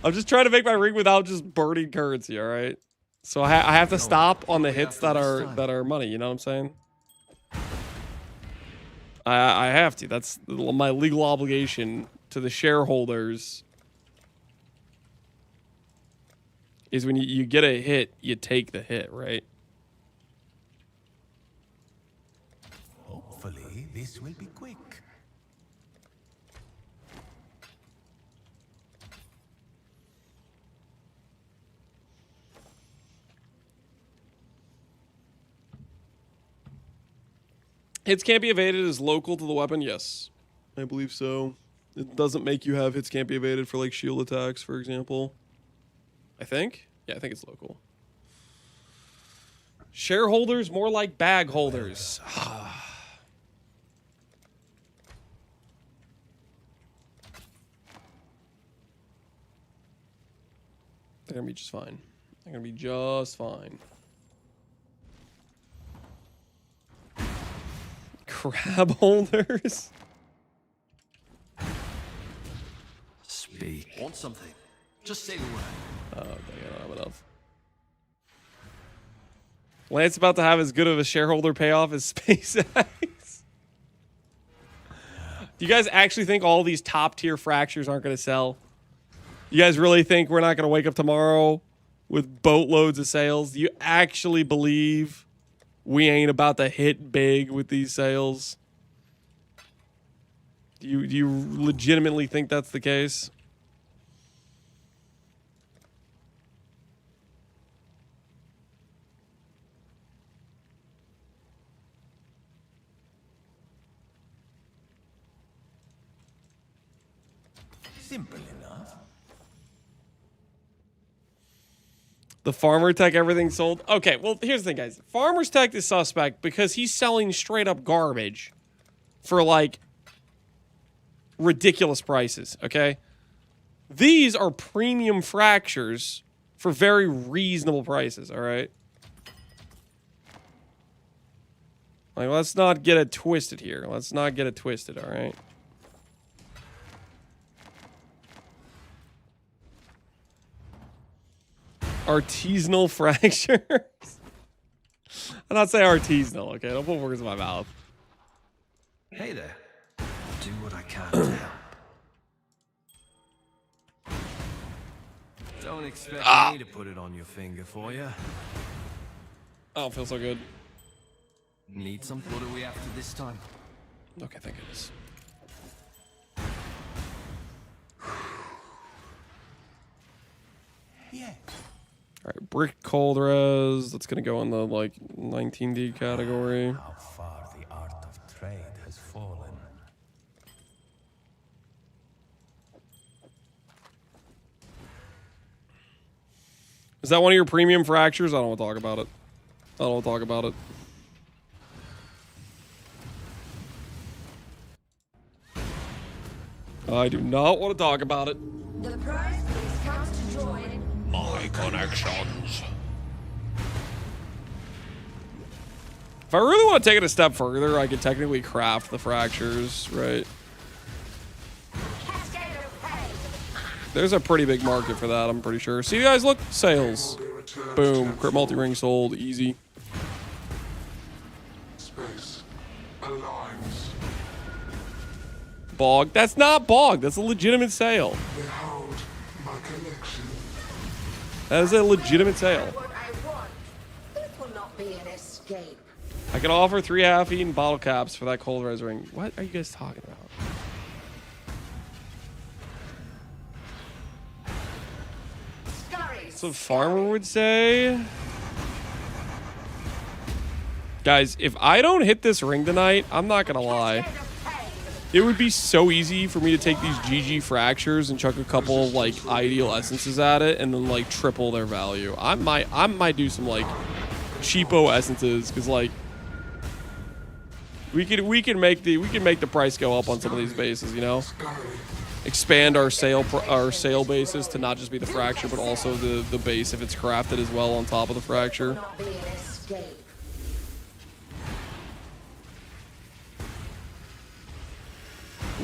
I'm just trying to make my ring without just burning currency, all right? So I have to stop on the hits that are money, you know what I'm saying? I have to. That's my legal obligation to the shareholders. Is when you get a hit, you take the hit, right? Hopefully, this will be quick. Hits can't be evaded is local to the weapon. Yes, I believe so. It doesn't make you have hits can't be evaded for like shield attacks, for example. I think. Yeah, I think it's local. Shareholders more like bag holders. They're gonna be just fine. They're gonna be just fine. Crab holders. Speak. Want something? Just say the word. Oh, dang, I don't have enough. Lance about to have as good of a shareholder payoff as SpaceX. Do you guys actually think all these top tier fractures aren't going to sell? You guys really think we're not going to wake up tomorrow with boatloads of sales? Do you actually believe we ain't about to hit big with these sales? Do you legitimately think that's the case? Simple enough. The farmer tech, everything sold. Okay, well, here's the thing, guys. Farmer's tech is suspect because he's selling straight up garbage for like ridiculous prices, okay? These are premium fractures for very reasonable prices, all right? Like, let's not get it twisted here. Let's not get it twisted, all right? Artisanal fractures. I'm not saying artisanal, okay? Don't put words in my mouth. Hey there. Do what I can to help. Don't expect me to put it on your finger for you. I don't feel so good. Need something? What do we after this time? Okay, thank goodness. Yeah. Alright, brick cold res. That's gonna go in the like 19D category. How far the art of trade has fallen. Is that one of your premium fractures? I don't want to talk about it. I don't want to talk about it. I do not want to talk about it. The prize piece comes to join My connections. If I really want to take it a step further, I could technically craft the fractures, right? There's a pretty big market for that, I'm pretty sure. See, guys, look, sales. Boom, crit multi-ring sold, easy. Space aligns. Bog, that's not bog, that's a legitimate sale. Behold my collection. That is a legitimate sale. what I want. It will not be an escape. I can offer 3 half-eaten bottle caps for that cold res ring. What are you guys talking about? That's what Farmer would say. Guys, if I don't hit this ring tonight, I'm not gonna lie. It would be so easy for me to take these GG fractures and chuck a couple of like ideal essences at it and then like triple their value. I might do some like cheapo essences because like we can make the price go up on some of these bases, you know. Expand our sale bases to not just be the fracture, but also the base if it's crafted as well on top of the fracture.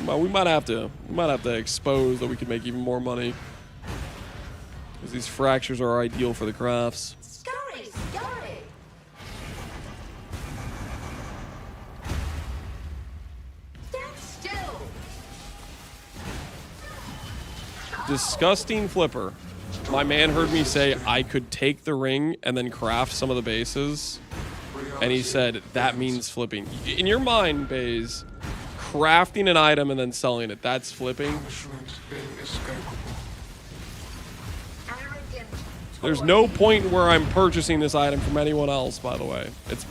We might have to expose that we can make even more money, because these fractures are ideal for the crafts. Scurry, scurry. Stand still. Disgusting flipper. My man heard me say I could take the ring and then craft some of the bases, and he said that means flipping. In your mind, Baze, crafting an item and then selling it, that's flipping. There's no point where I'm purchasing this item from anyone else, by the way. It's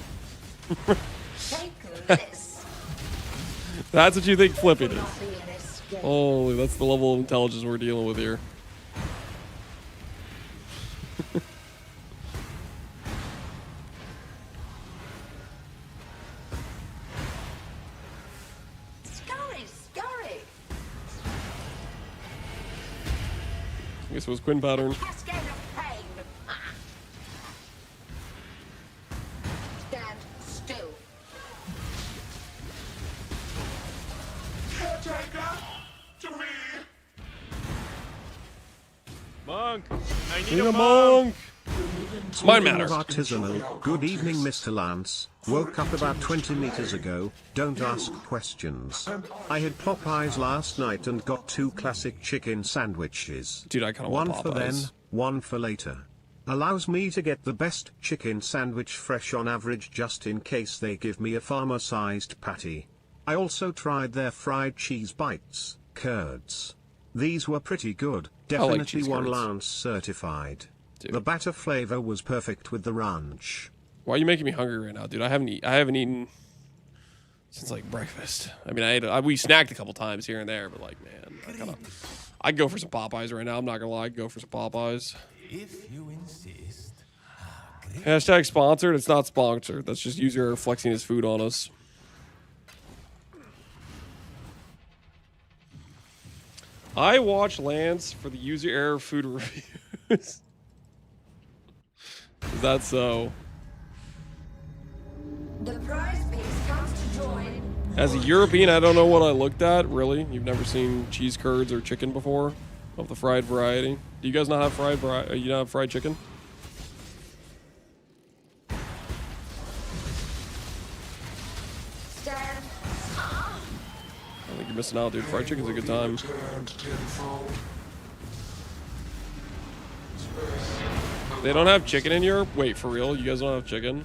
that's what you think flipping is. Holy, that's the level of intelligence we're dealing with here. I guess it was Quinn pattern. Stand still. Caretaker, to me. Monk, I Need a monk. Mind Speaking matter. of artisanal, good evening, Mr. Lance. Woke up about 20 meters ago. Don't ask questions. I had Popeyes last night and got 2 classic chicken sandwiches. Dude, I kind of One want for then, Popeyes. one for later. Allows me to get the best chicken sandwich fresh on average just in case they give me a farmer-sized patty. I also tried their fried cheese bites, curds. These were pretty good, definitely cheese one curds. Lance certified. Dude. The batter flavor was perfect with the ranch. Why are you making me hungry right now, dude? I haven't eaten since like breakfast. I mean, we snacked a couple times here and there, but like, man, I'd go for some Popeyes right now. I'm not gonna lie, I'd go for some Popeyes. If you insist. Hashtag sponsored. It's not sponsored. That's just user flexing his food on us. I watch Lance for the user error food reviews. Is that so? The prize piece comes to join. As a European, I don't know what I looked at, really. You've never seen cheese curds or chicken before of the fried variety. Do you guys not have fried variety? You not have fried chicken? missing out, dude. Fried chicken's a good time. They don't have chicken in Europe? Wait, for real? You guys don't have chicken?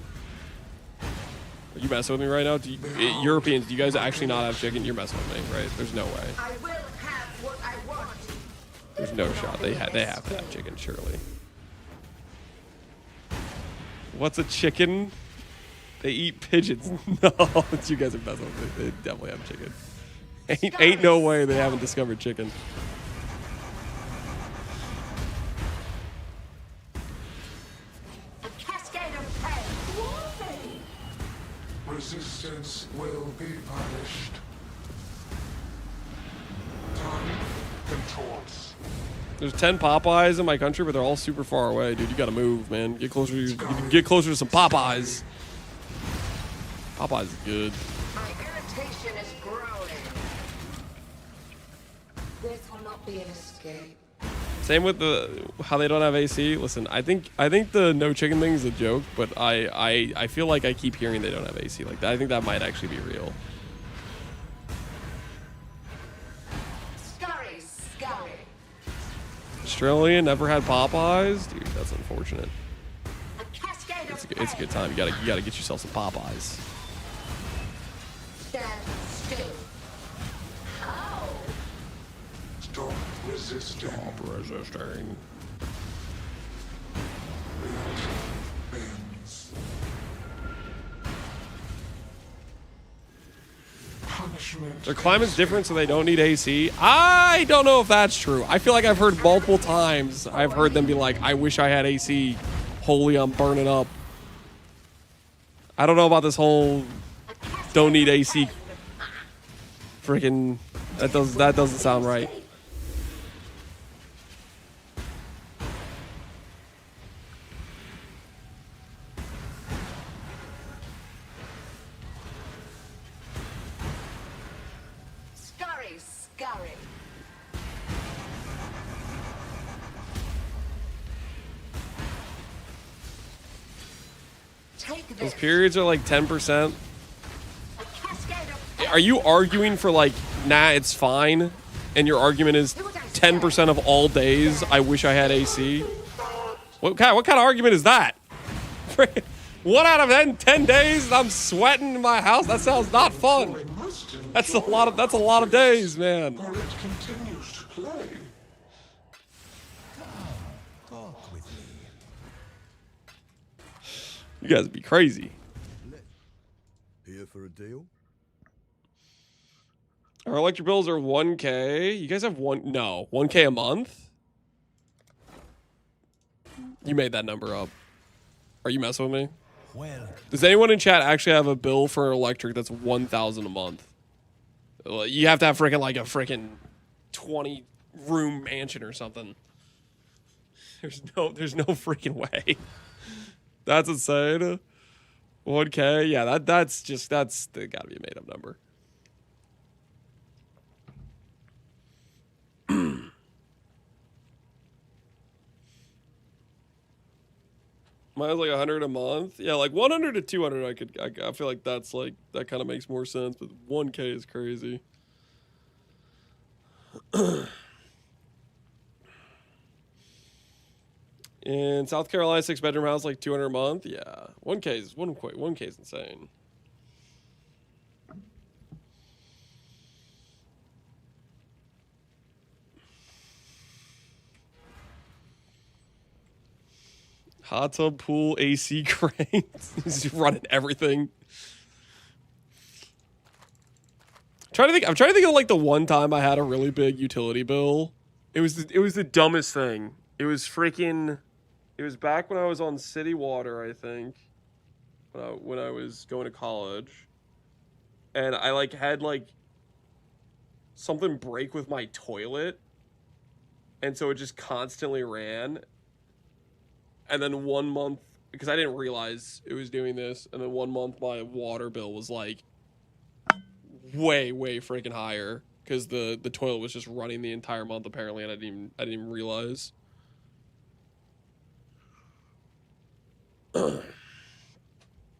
Are you messing with me right now? Europeans, do you guys actually not have chicken? You're messing with me, right? There's no way. I will have what I want. There's no shot. They have to have chicken, surely. What's a chicken? They eat pigeons. No, you guys are messing with me. They definitely have chicken. Ain't no way they haven't discovered chicken. A cascade of pain. Resistance will be punished. Time controls. There's 10 Popeyes in my country, but they're all super far away, dude. You gotta move, man. Get closer. Get closer to some Popeyes. Popeyes is good. My irritation is growing. This will not be an escape. Same with how they don't have AC. Listen, I think the no chicken thing is a joke, but I feel like I keep hearing they don't have AC like that. I think that might actually be real. Scurry, scurry. Australia never had Popeyes, dude. That's unfortunate. A cascade of It's a good time. You gotta get yourself some Popeyes. Stand still. How? Stop resisting. Stop resisting. Punishment. Their climate's different, so they don't need AC. I don't know if that's true. I feel like I've heard multiple times. I've heard them be like, "I wish I had AC. Holy, I'm burning up." I don't know about this whole don't need AC. Freaking, that doesn't sound right. Scurry, scurry. Take Those this. periods are like 10%. A cascade of Are you arguing for like, nah, it's fine, and your argument is 10% of all days? I wish I had AC. What kind of argument is that? 1 out of 10 days I'm sweating in my house. That sounds not fun. That's a lot of days, man. Or it continues to play. Talk with me. You guys would be crazy. Here for a deal? Our electric bills are 1K. You guys have 1K a month? You made that number up. Are you messing with me? Well, Does anyone in chat actually have a bill for electric that's 1,000 a month? You have to have freaking like a freaking 20-room mansion or something. There's no freaking way. That's insane. 1K, yeah, that's gotta be a made up number. Mine's like 100 a month. Yeah, like 100 to 200 I feel like that's like, that kind of makes more sense, but 1K is crazy. In South Carolina, 6-bedroom house, like 200 a month. Yeah, 1K is insane. Hot tub, pool, AC, cranes. He's running everything. I'm trying to think of like the one time I had a really big utility bill. It was the dumbest thing. It was back when I was on city water, I think. When I was going to college. And I like had like something break with my toilet. And so it just constantly ran. And then 1 month, because I didn't realize it was doing this, and then 1 month my water bill was like way freaking higher because the toilet was just running the entire month apparently, and I didn't even realize. I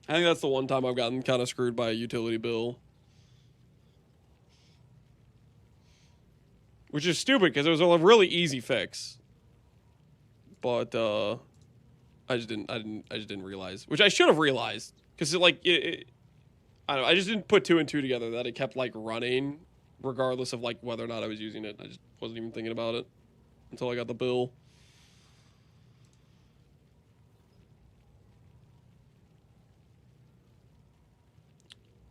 think that's the one time I've gotten kind of screwed by a utility bill. which is stupid because it was a really easy fix. But I just didn't realize, which I should have realized, because I don't know, I just didn't put 2 and 2 together that it kept like running regardless of like whether or not I was using it. I just wasn't even thinking about it until I got the bill.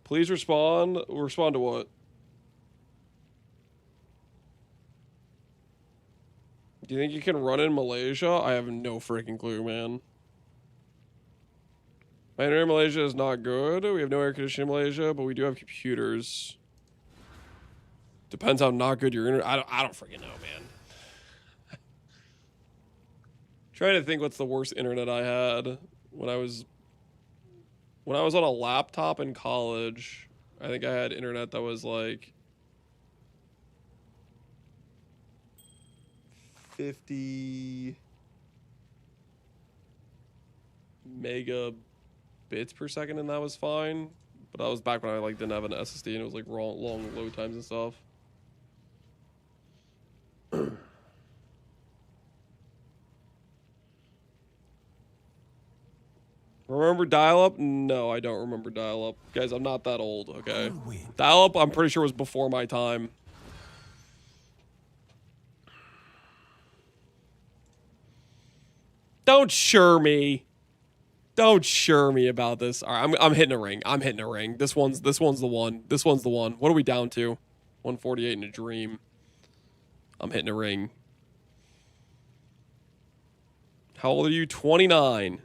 Please respond. Respond to what? Do you think you can run in Malaysia? I have no freaking clue, man. My internet in Malaysia is not good. We have no air conditioning in Malaysia, but we do have computers. Depends how not good your internet. I don't freaking know, man. Trying to think what's the worst internet I had when I was on a laptop in college. I think I had internet that was like 50 megabits per second, and that was fine. But that was back when I like didn't have an SSD and it was like long load times and stuff. Remember dial-up? No, I don't remember dial-up. Guys, I'm not that old, okay? Dial-up, I'm pretty sure, was before my time. Don't sure me. Don't sure me about this. All right, I'm hitting a ring. I'm hitting a ring. This one's the one. This one's the one. What are we down to? 148 in a dream. I'm hitting a ring. How old are you? 29.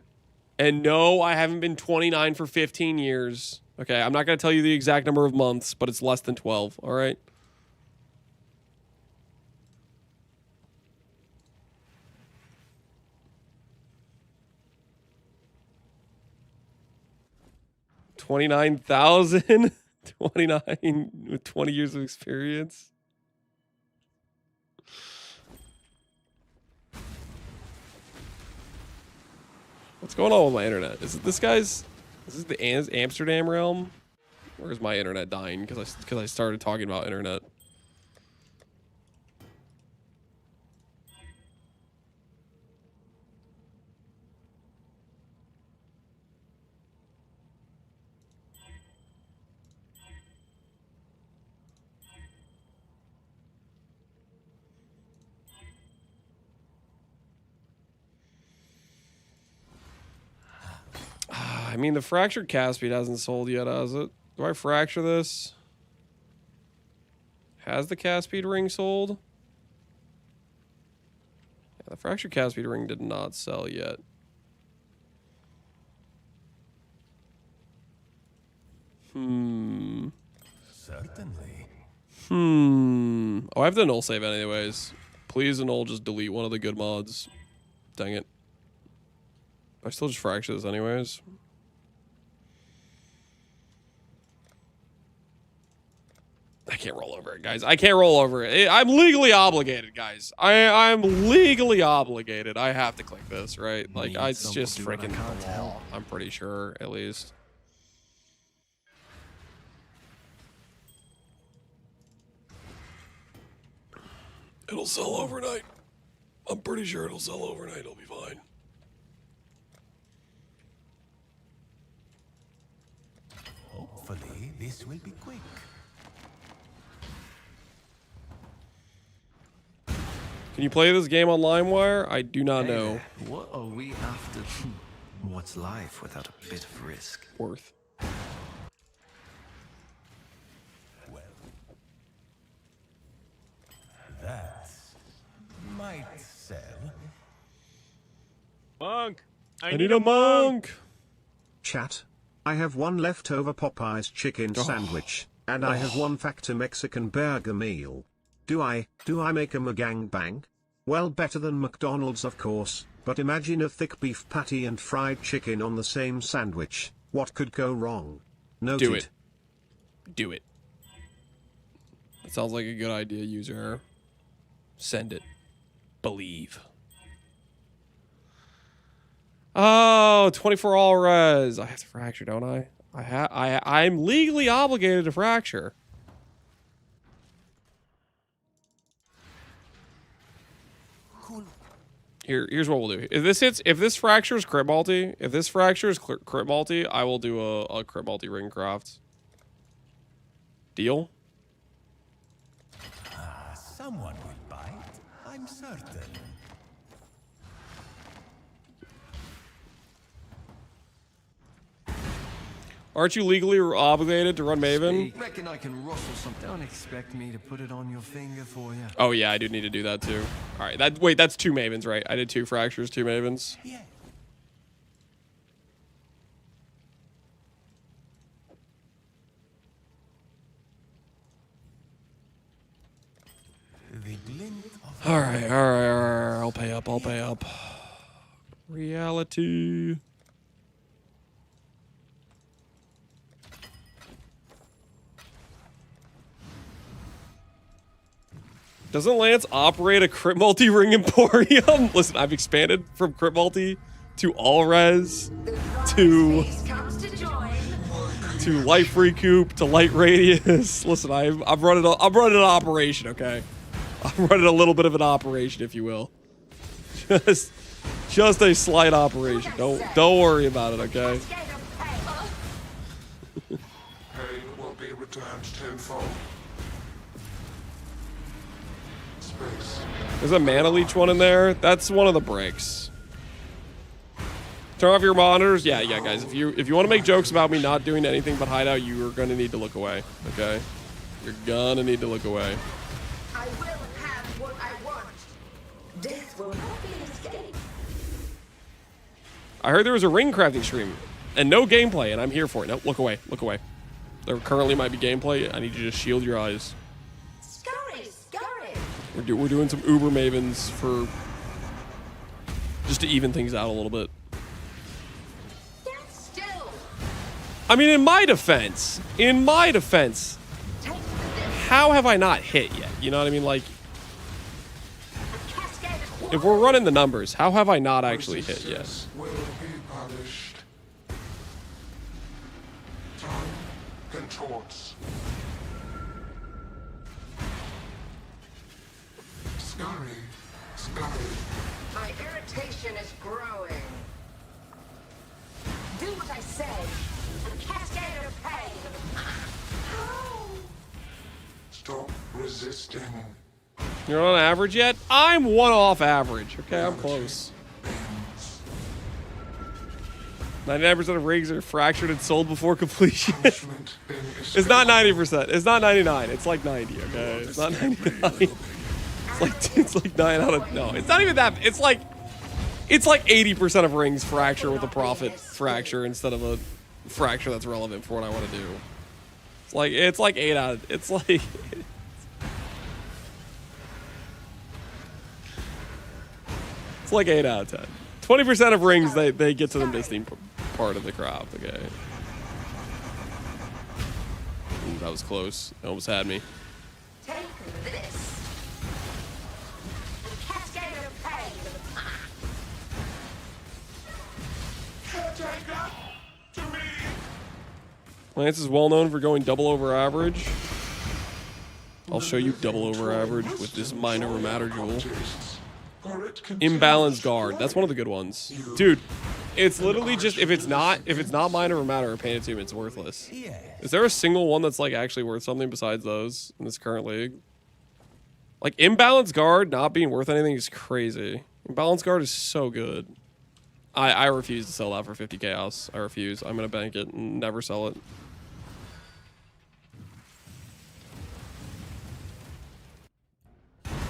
And no, I haven't been 29 for 15 years. Okay, I'm not going to tell you the exact number of months, but it's less than 12, all right? $29,000? 29 with 20 years of experience? What's going on with my internet? Is it this guy's? Is this the Amsterdam realm? Or is my internet dying because I started talking about internet? I mean, the fractured cast speed hasn't sold yet, has it? Do I fracture this? Has the cast speed ring sold? Yeah, the fractured cast speed ring did not sell yet. Certainly. Oh, I have to null save anyways. Please null just delete one of the good mods. Dang it. I still just fracture this anyways. I can't roll over it, guys. I can't roll over it. I'm legally obligated, guys. I'm legally obligated. I have to click this, right? Like, it's just freaking the law. I'm pretty sure, at least. It'll sell overnight. I'm pretty sure it'll sell overnight. It'll be fine. Hopefully, this will be quick. Can you play this game on LimeWire? I do not know. What are we after? What's life without a bit of risk? Worth. Well, that might sell. Monk! I need a monk! Chat. I have one leftover Popeye's chicken sandwich, and I have one Factor Mexican burger meal. Do I make a gangbang? Well, better than McDonald's, of course, but imagine a thick beef patty and fried chicken on the same sandwich. What could go wrong? Noted. Do it. Do it. That sounds like a good idea, user. Send it. Believe. Oh, 24 all res. I have to fracture, don't I? I'm legally obligated to fracture. Here's what we'll do. If this fractures crit multi, crit multi, I will do a crit multi ring craft. Deal? Someone will bite, I'm certain. Aren't you legally obligated to run Maven? Reckon I can rustle some. Don't expect me to put it on your finger for you. Oh yeah, I do need to do that too. All right, wait, that's 2 Mavens, right? I did 2 fractures, 2 Mavens. Yeah. The glint of All right. I'll pay up. Reality. Doesn't Lance operate a crit multi ring emporium? Listen, I've expanded from crit multi to all res to life recoup to light radius. Listen, I'm running an operation, okay? I'm running a little bit of an operation, if you will. Just a slight operation. Don't worry about it, okay? Pain will be returned tenfold. Space. There's a mana leech one in there. That's one of the breaks. Turn off your monitors. Yeah, guys. If you want to make jokes about me not doing anything but hideout, you are gonna need to look away. Okay? You're gonna need to look away. I will have what I want. Death will not be an escape. I heard there was a ring crafting stream and no gameplay, and I'm here for it. No, look away. Look away. There currently might be gameplay. I need you to shield your eyes. Scurry. We're doing some Uber Mavens for just to even things out a little bit. Stand still. I mean, in my defense, how have I not hit yet? You know what I mean? Like, if we're running the numbers, how have I not actually hit yet? Will be punished. Time contorts. Scurry. My irritation is growing. Do what I say. A cascade of pain. Stop resisting. You're on average yet? I'm 1 off average. Okay, I'm close. 99% of rigs are fractured and sold before completion. It's not 90%. It's not 99. It's like 90. Okay, it's not 99. It's like 9 out of no. It's not even that. It's like 80% of rings fracture with a profit fracture instead of a fracture that's relevant for what I want to do. It's like 8 out of. It's like. It's like 8 out of 10. 20% of rings they get to the missing part of the crop. Okay. Ooh, that was close. It almost had me. Take this. A cascade of pain. Caretaker, to me. Lance is well known for going double over average. I'll show you double over average with this mind over matter jewel. Imbalanced guard. That's one of the good ones. Dude, it's literally just if it's not mind over matter or pain attunement, it's worthless. Is there a single one that's like actually worth something besides those in this current league? Like imbalanced guard not being worth anything is crazy. Imbalanced guard is so good. I refuse to sell that for 50 chaos. I refuse. I'm gonna bank it and never sell it.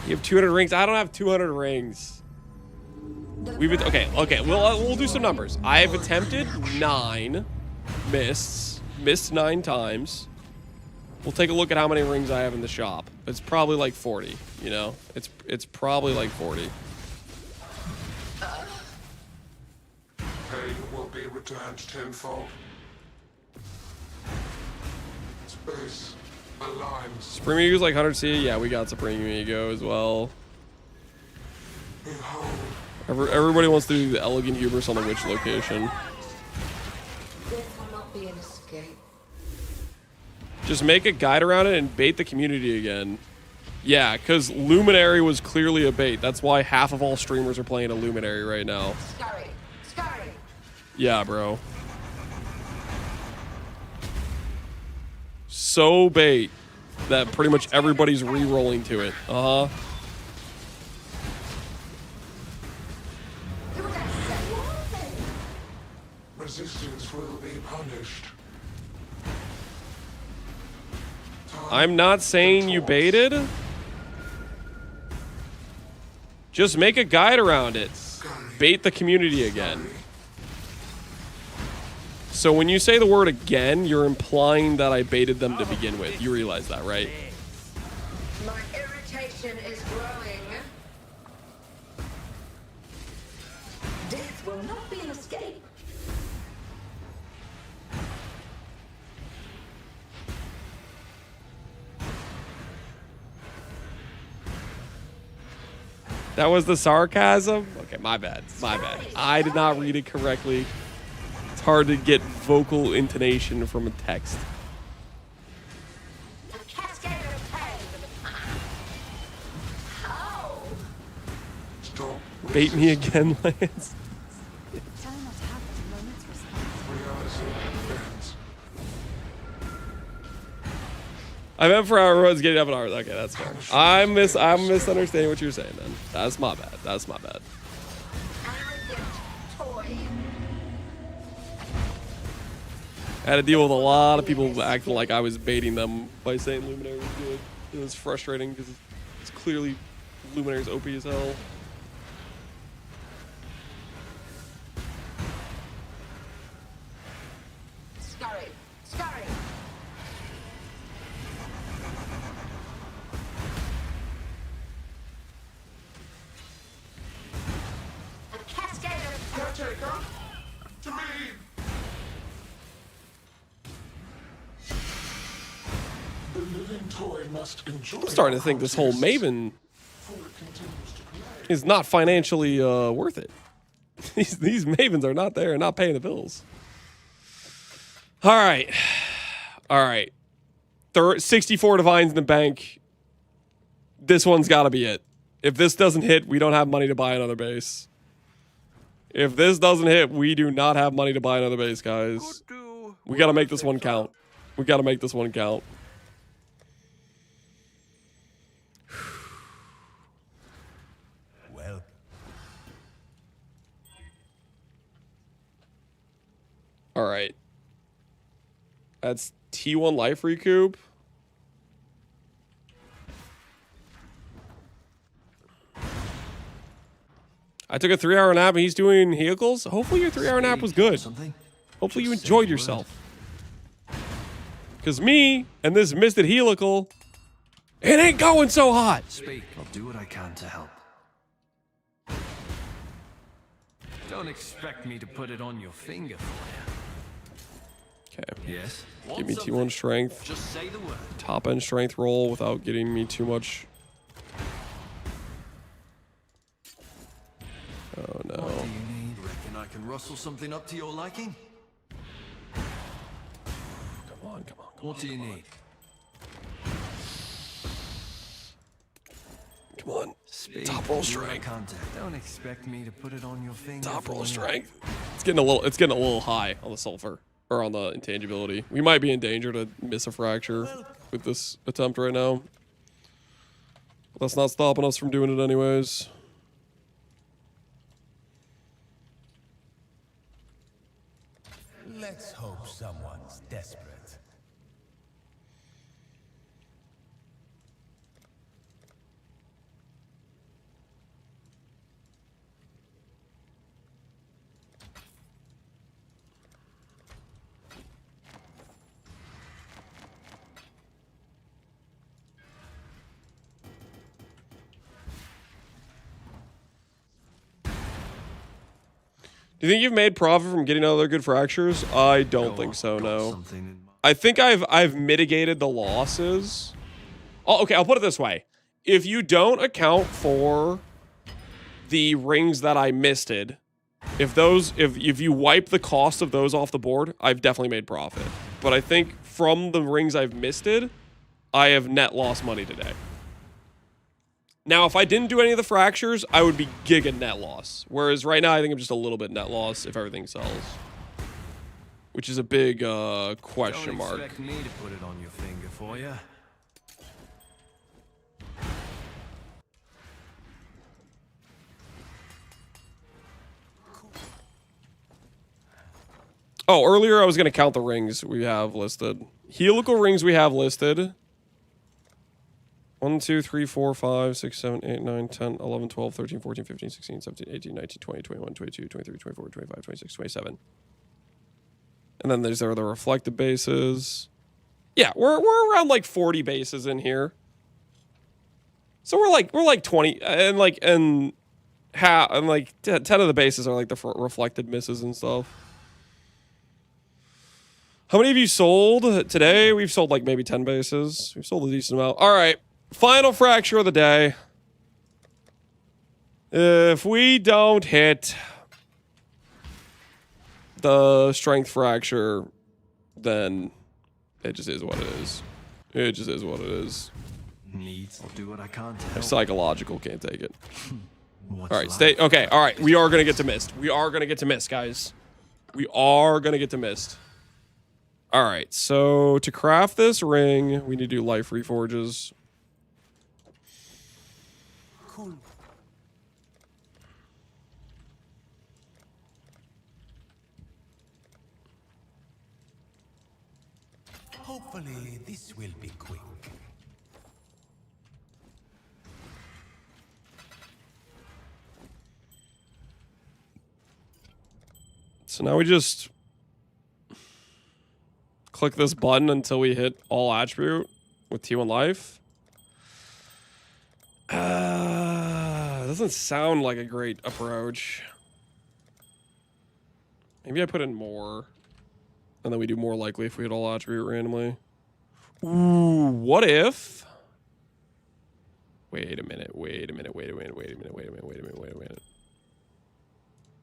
You have 200 rings. I don't have 200 rings. Okay. We'll do some numbers. I have attempted 9, missed 9 times. We'll take a look at how many rings I have in the shop. It's probably like 40. You know, it's probably like 40. Pain will be returned tenfold. Space aligns. Supreme Ego's like 100 C. Yeah, we got Supreme Ego as well. Behold. Everybody wants to do the elegant hubris on the witch location. Death will not be an escape. Just make a guide around it and bait the community again. Yeah, because Luminary was clearly a bait. That's why half of all streamers are playing a Luminary right now. Scurry. Scurry. Yeah, bro. So bait that pretty much everybody's re-rolling to it. Uh-huh. Resistance will be punished. I'm not saying you baited. Just make a guide around it. Bait the community again. So when you say the word again, you're implying that I baited them to begin with. You realize that, right? My irritation is growing. Death will not be an escape. That was the sarcasm? Okay, my bad. My bad. I did not read it correctly. It's hard to get vocal intonation from a text. Bait me again, Lance. I meant for our roads getting up in ours. Okay, that's fair. I'm misunderstanding what you're saying then. That's my bad. That's my bad. I had to deal with a lot of people acting like I was baiting them by saying Luminary was good. It was frustrating because it's clearly Luminary's OP as hell. Scurry. Scurry. A cascade of Caretaker, to me. The living toy must enjoy. I'm starting to think this whole Maven is not financially worth it. These Mavens are not there and not paying the bills. All right. All right. 64 Divines in the bank. This one's got to be it. If this doesn't hit, we don't have money to buy another base. If this doesn't hit, we do not have money to buy another base, guys. We got to make this one count. We got to make this one count. Well. All right. That's T1 life recoup. I took a 3-hour nap and he's doing vehicles. Hopefully your 3-hour nap was good. Hopefully you enjoyed yourself. Because me and this misted helical, it ain't going so hot. Speak. I'll do what I can to help. Don't expect me to put it on your finger for Okay. you. Yes. Give me T1 strength. Just say the word. Top end strength roll without getting me too much. Oh no. What do you need? Reckon I can rustle something up to your liking? Come on. What do you need? Come on. Speak. Top roll Do strength. Contact. Don't expect me to put it on your finger. Top roll for you. strength. It's getting a little high on the sulfur or on the intangibility. We might be in danger to miss a fracture with this attempt right now. But that's not stopping us from doing it anyways. Let's hope someone's desperate. Do you think you've made profit from getting other good fractures? I don't think so, no. I think I've mitigated the losses. Oh, okay, I'll put it this way. If you don't account for the rings that I misted, if you wipe the cost of those off the board, I've definitely made profit. But I think from the rings I've misted, I have net lost money today. Now, if I didn't do any of the fractures, I would be giga net loss. Whereas right now, I think I'm just a little bit net loss if everything sells. Which is a big question mark. Don't expect me to put it on your finger for you. Oh, earlier I was going to count the rings we have listed. Helical rings we have listed. 1, 2, 3, 4, 5, 6, 7, 8, 9, 10, 11, 12, 13, 14, 15, 16, 17, 18, 19, 20, 21, 22, 23, 24, 25, 26, 27. And then there's the reflected bases. Yeah, we're around like 40 bases in here. So we're like 20 and like 10 of the bases are like the reflected misses and stuff. How many of you sold today? We've sold like maybe 10 bases. We've sold a decent amount. All right. Final fracture of the day. If we don't hit the strength fracture, then it just is what it is. It just is what it is. I'll do what I can to If help. psychological can't take it. What's All right, life? stay. Okay, all right. We are going to get to mist. We are going to get to mist, guys. We are going to get to mist. All right, so to craft this ring, we need to do life reforges. Cool. Hopefully, this will be quick. So now we just click this button until we hit all attribute with T1 life. Doesn't sound like a great approach. Maybe I put in more. And then we do more likely if we hit all attribute randomly. Ooh, what if? Wait a minute.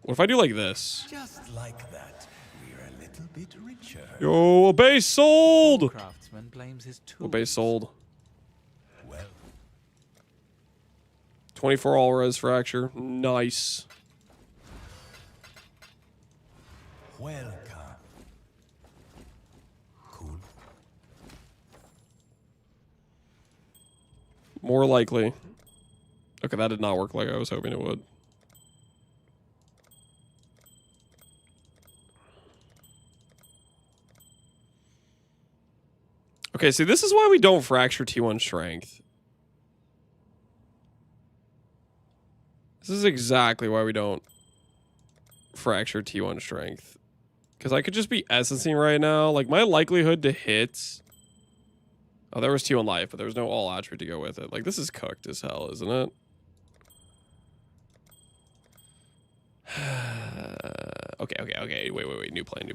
What if I do like this? Just like that, we're a little bit richer. Yo, a base sold! Craftsman blames his tool. A base sold. Well, 24 all res fracture. Nice. welcome. Cool. More likely. Okay, that did not work like I was hoping it would. Okay, see, this is why we don't fracture T1 strength. This is exactly why we don't fracture T1 strength. Because I could just be essencing right now. Like, my likelihood to hit... Oh, there was T1 life, but there was no all attribute to go with it. Like, this is cooked as hell, isn't it? Okay. Wait. New plan.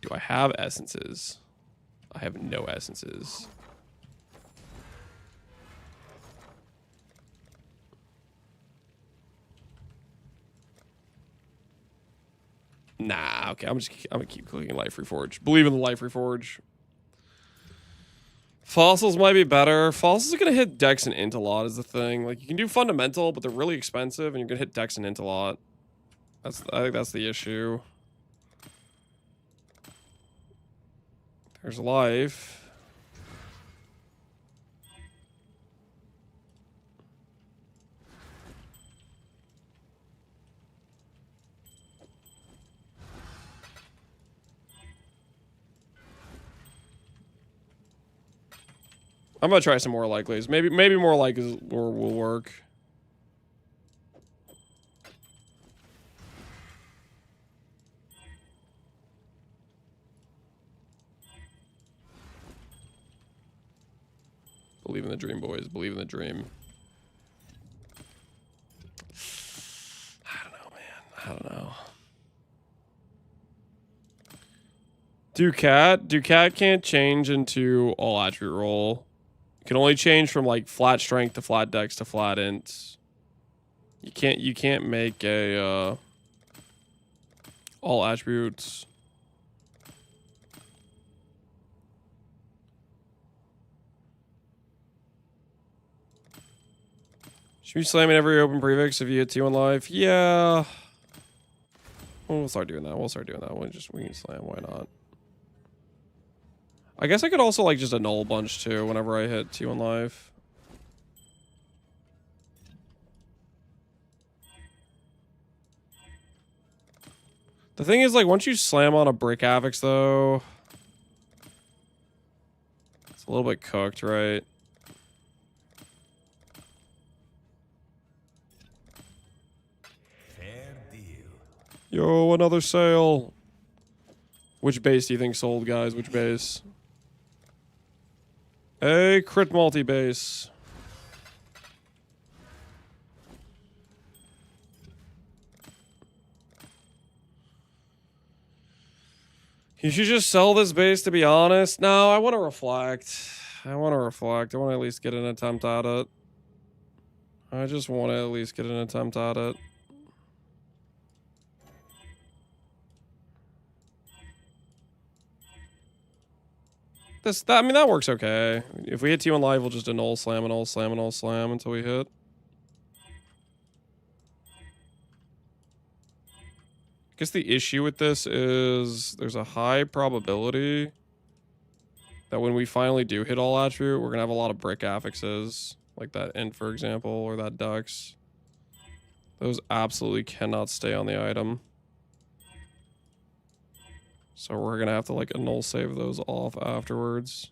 Do I have essences? I have no essences. Nah, okay. I'm gonna keep clicking Life Reforge. Believe in the Life Reforge. Fossils might be better. Fossils are gonna hit Dex and Int a lot is the thing. Like, you can do Fundamental, but they're really expensive, and you're gonna hit Dex and Int a lot. I think that's the issue. There's life. I'm gonna try some more likelies. Maybe more likelies will work. Believe in the dream, boys. Believe in the dream. I don't know, man. I don't know. Ducat can't change into all attribute roll. You can only change from like flat strength to flat dex to flat int. You can't make a all attributes. Should we be slamming every open prefix if you hit T1 live? Yeah. We'll start doing that. We'll we can slam. Why not? I guess I could also like just annul a bunch too whenever I hit T1 live. The thing is, like, once you slam on a brick Avix, though, it's a little bit cooked, right? Fair deal. Yo, another sale. Which base do you think sold, guys? Which base? A crit multi-base. You should just sell this base, to be honest. No, I want to reflect. I want to at least get an attempt at it. I just want to at least get an attempt at it. I mean, that works okay. If we hit T1 live, we'll just annul slam, annul slam, annul slam until we hit. I guess the issue with this is there's a high probability that when we finally do hit all attribute, we're going to have a lot of brick affixes, like that int, for example, or that dux. Those absolutely cannot stay on the item. So we're going to have to like annul save those off afterwards.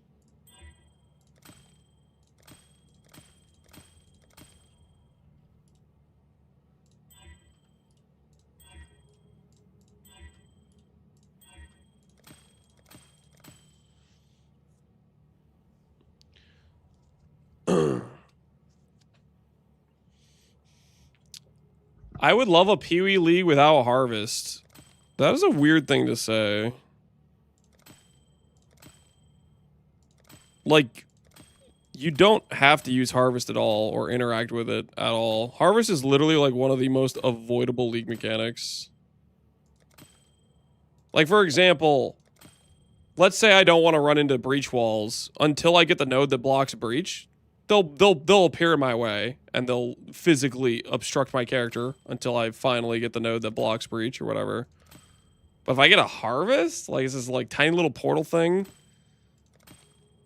I would love a Pee-wee League without Harvest. That is a weird thing to say. Like, you don't have to use Harvest at all or interact with it at all. Harvest is literally like one of the most avoidable League mechanics. Like, for example, let's say I don't want to run into breach walls until I get the node that blocks breach. They'll appear in my way and they'll physically obstruct my character until I finally get the node that blocks breach or whatever. But if I get a Harvest, like, it's this like tiny little portal thing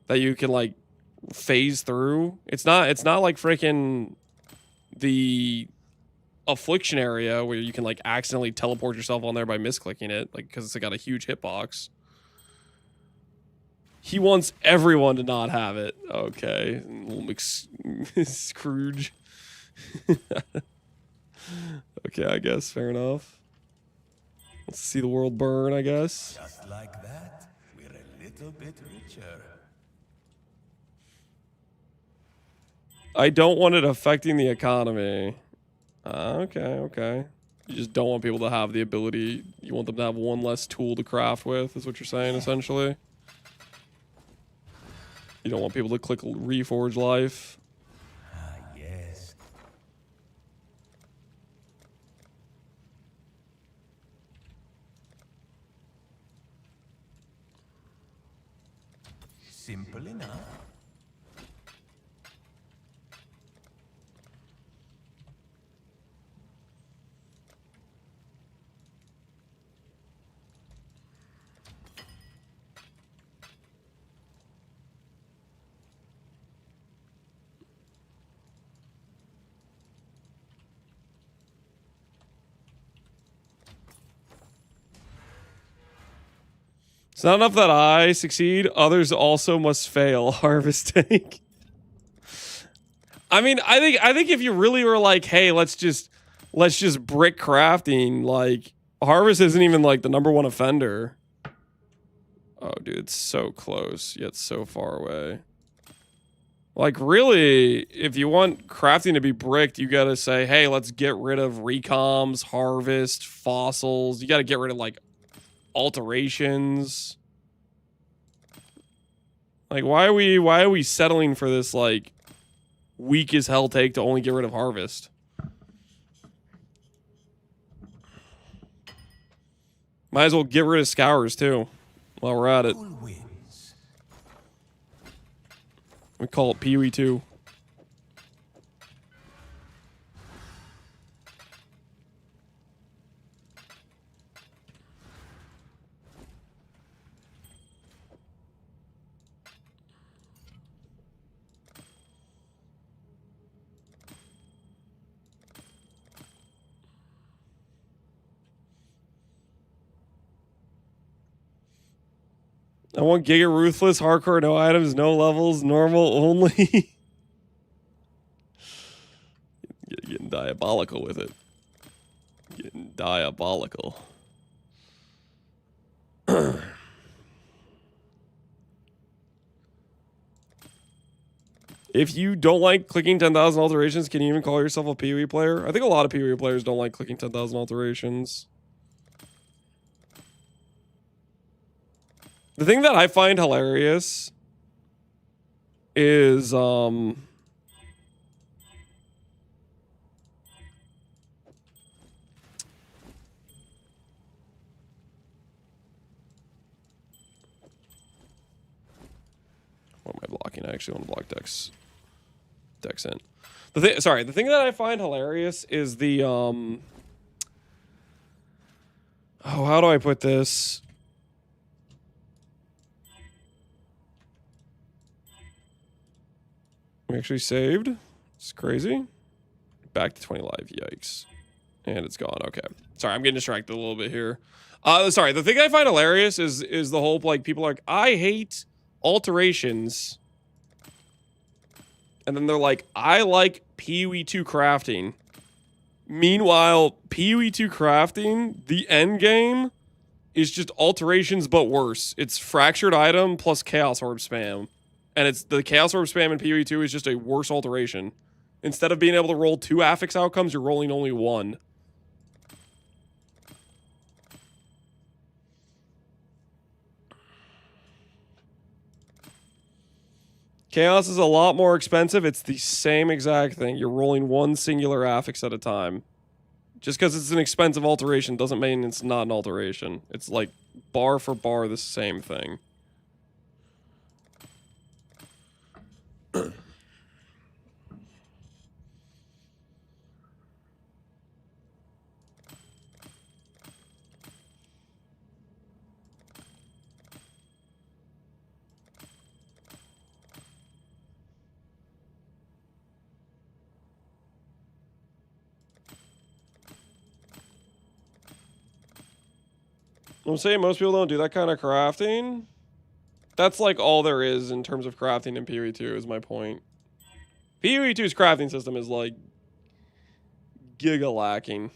that you can like phase through. It's not like freaking the affliction area where you can like accidentally teleport yourself on there by misclicking it, like, because it's got a huge hitbox. He wants everyone to not have it. Okay, little Scrooge. Okay, I guess fair enough. Let's see the world burn, I guess. Just like that, we're a little bit richer. I don't want it affecting the economy. Okay. You just don't want people to have the ability. You want them to have one less tool to craft with, is what you're saying, essentially. You don't want people to click Reforge Life. Ah, yes. Simple enough. It's not enough that I succeed, others also must fail. Harvesting. I mean, I think if you really were like, hey, let's just brick crafting, like, Harvest isn't even like the #1 offender. Oh, dude, it's so close, yet so far away. Like, really, if you want crafting to be bricked, you gotta say, hey, let's get rid of recoms, harvest, fossils. You gotta get rid of, like, alterations. Like, why are we settling for this, like, weak as hell take to only get rid of harvest? Might as well get rid of scours too while we're at it. We call it Pee-wee 2. I want Giga Ruthless, hardcore, no items, no levels, normal only. Getting diabolical with it. Getting diabolical. If you don't like clicking 10,000 alterations, can you even call yourself a PoE player? I think a lot of PoE players don't like clicking 10,000 alterations. The thing that I find hilarious is what am I blocking? I actually want to block Dex in. The thing that I find hilarious is the oh, how do I put this? We actually saved. It's crazy. Back to 20 live. Yikes. And it's gone. Okay. Sorry, I'm getting distracted a little bit here. Sorry. The thing I find hilarious is the whole, like, people are like, I hate alterations. And then they're like, I like PoE 2 crafting. Meanwhile, PoE 2 crafting, the end game is just alterations but worse. It's fractured item plus chaos orb spam. And it's the chaos orb spam in PoE 2 is just a worse alteration. Instead of being able to roll 2 affix outcomes, you're rolling only 1. Chaos is a lot more expensive. It's the same exact thing. You're rolling 1 singular affix at a time. Just because it's an expensive alteration doesn't mean it's not an alteration. It's like bar for bar the same thing. I'm saying most people don't do that kind of crafting. That's like all there is in terms of crafting in PoE 2 is my point. PoE 2's crafting system is like giga lacking.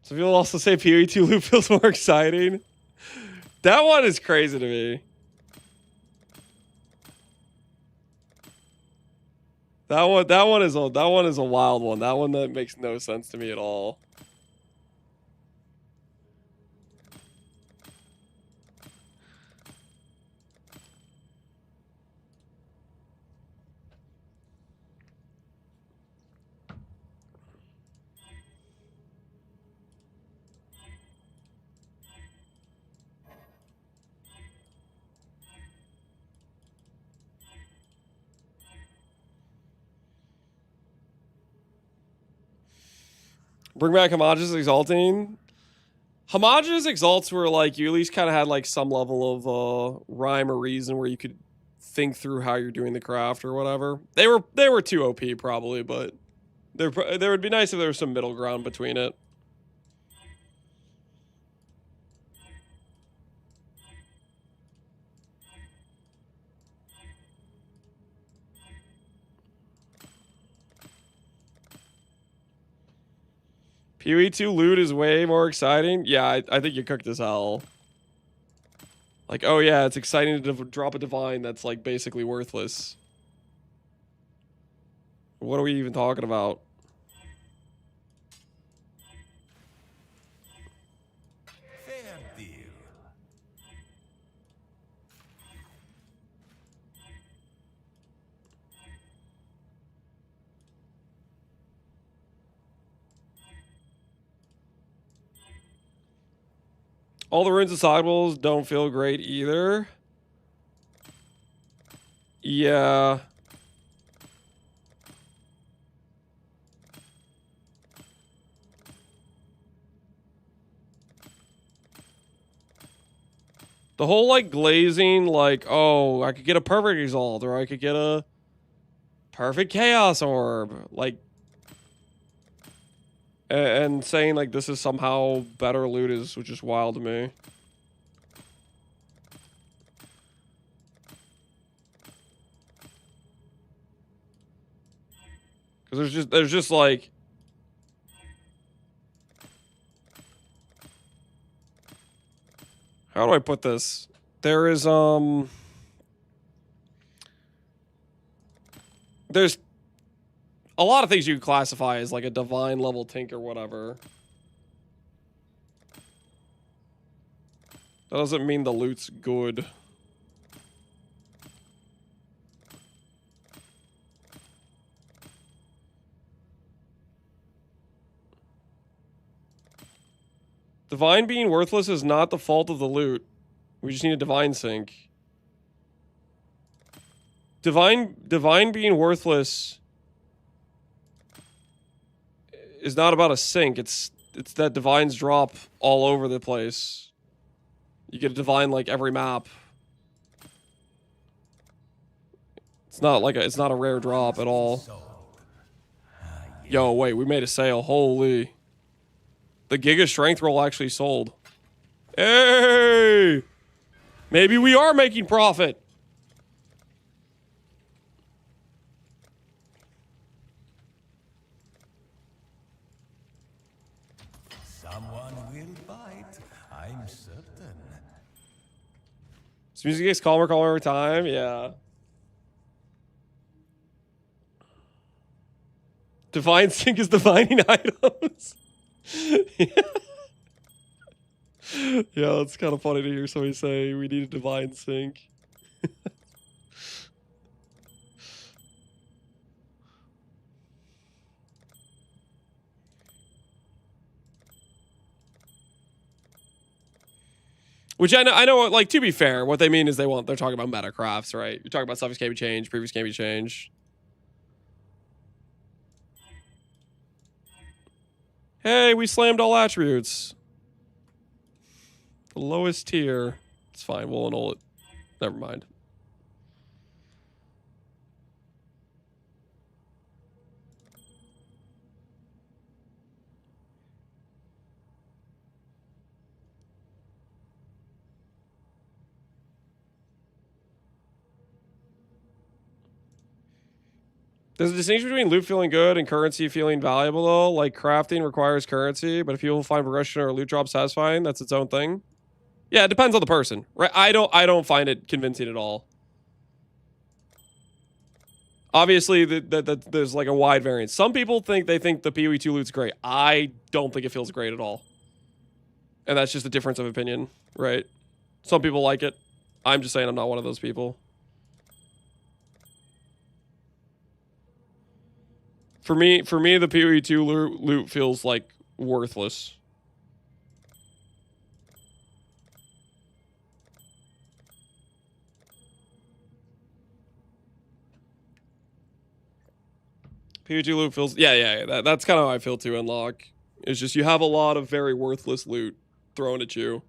So people also say PoE 2 loop feels more exciting. That one is crazy to me. That one is a wild one. That one that makes no sense to me at all. Bring back Homogeneous Exalting. Homogeneous Exalts were like, you at least kind of had like some level of rhyme or reason where you could think through how you're doing the craft or whatever. They were too OP probably, but there would be nice if there was some middle ground between it. PoE 2 loot is way more exciting. Yeah, I think you cooked as hell. Like, oh yeah, it's exciting to drop a divine that's like basically worthless. What are we even talking about? Fair deal. All the runes and sogbles don't feel great either. Yeah. The whole, like, glazing, like, oh, I could get a perfect result, or I could get a perfect chaos orb, like, and saying, like, this is somehow better loot is, which is wild to me. Because there's just, like, how do I put this? There is, there's a lot of things you can classify as, like, a divine level tink or whatever. That doesn't mean the loot's good. Divine being worthless is not the fault of the loot. We just need a divine sync. Divine being worthless is not about a sync. It's that divines drop all over the place. You get a divine like every map. It's not like it's not a rare drop at all. Yo, wait, we made a sale. Holy. The Giga Strength roll actually sold. Hey! Maybe we are making profit. Someone will bite, I'm certain. This music gets calmer every time. Yeah. Divine Sync is divining items. Yeah, it's kind of funny to hear somebody say we need a divine sync. Which I know, like, to be fair, what they mean is they're talking about meta crafts, right? You're talking about stuff that can't be changed, previous can't be changed. Hey, we slammed all attributes. The lowest tier. It's fine, we'll annul it. Never mind. There's a distinction between loot feeling good and currency feeling valuable, though. Like, crafting requires currency, but if people find progression or a loot drop satisfying, that's its own thing. Yeah, it depends on the person, right? I don't find it convincing at all. Obviously, there's like a wide variance. Some people think the PoE 2 loot's great. I don't think it feels great at all. And that's just a difference of opinion, right? Some people like it. I'm just saying I'm not one of those people. For me, the PoE 2 loot feels like worthless. PoE 2 loot feels, yeah. That's kind of how I feel too. Unlock. It's just you have a lot of very worthless loot thrown at you.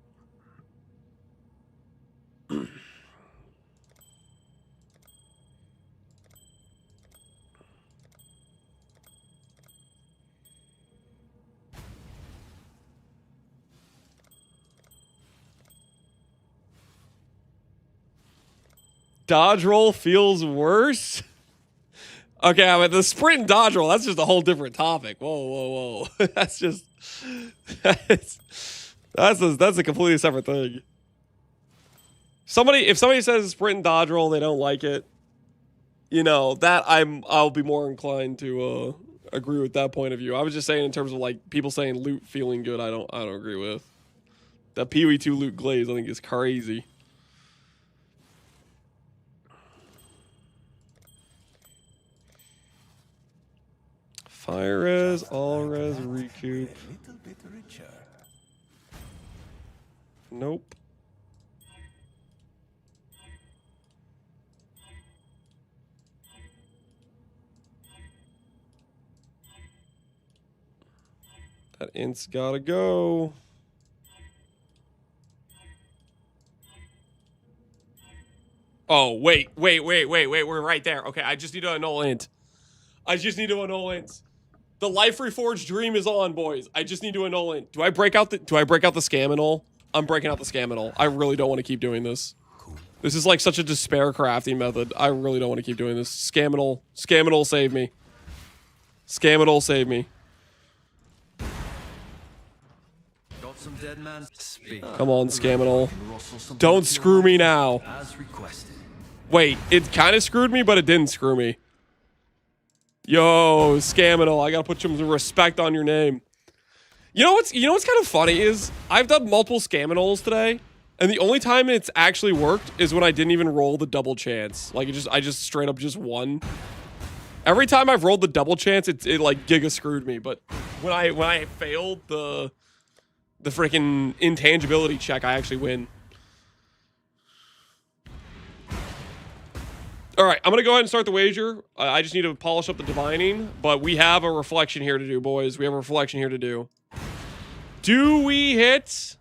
Dodge roll feels worse? Okay, I mean, the sprint and dodge roll, that's just a whole different topic. Whoa. That's just... That's a completely separate thing. If somebody says sprint and dodge roll, they don't like it, you know, that I'll be more inclined to agree with that point of view. I was just saying in terms of, like, people saying loot feeling good, I don't agree with. That PoE 2 loot glaze, I think, is crazy. Fire res, all res, recoup. Nope. That int's gotta go. Oh, wait. We're right there. Okay, I just need to annul int. I just need to annul int. The Life Reforged dream is on, boys. I just need to annul int. Do I break out the scam annul? I'm breaking out the scam annul. I really don't want to keep doing this. This is like such a despair crafting method. I really don't want to keep doing this. Scam annul. Scam annul save me. Scam annul save me. Got some dead man speak. Come on, scam annul. Don't screw me now. As requested. Wait, it kind of screwed me, but it didn't screw me. Yo, Scaminal, I gotta put some respect on your name. You know what's kind of funny is I've done multiple Scaminals today, and the only time it's actually worked is when I didn't even roll the double chance. Like I just straight up just won. Every time I've rolled the double chance, it like giga screwed me. But when I failed the freaking intangibility check, I actually win. All right, I'm going to go ahead and start the wager. I just need to polish up the divining, but we have a reflection here to do, boys. We have a reflection here to do. Do we hit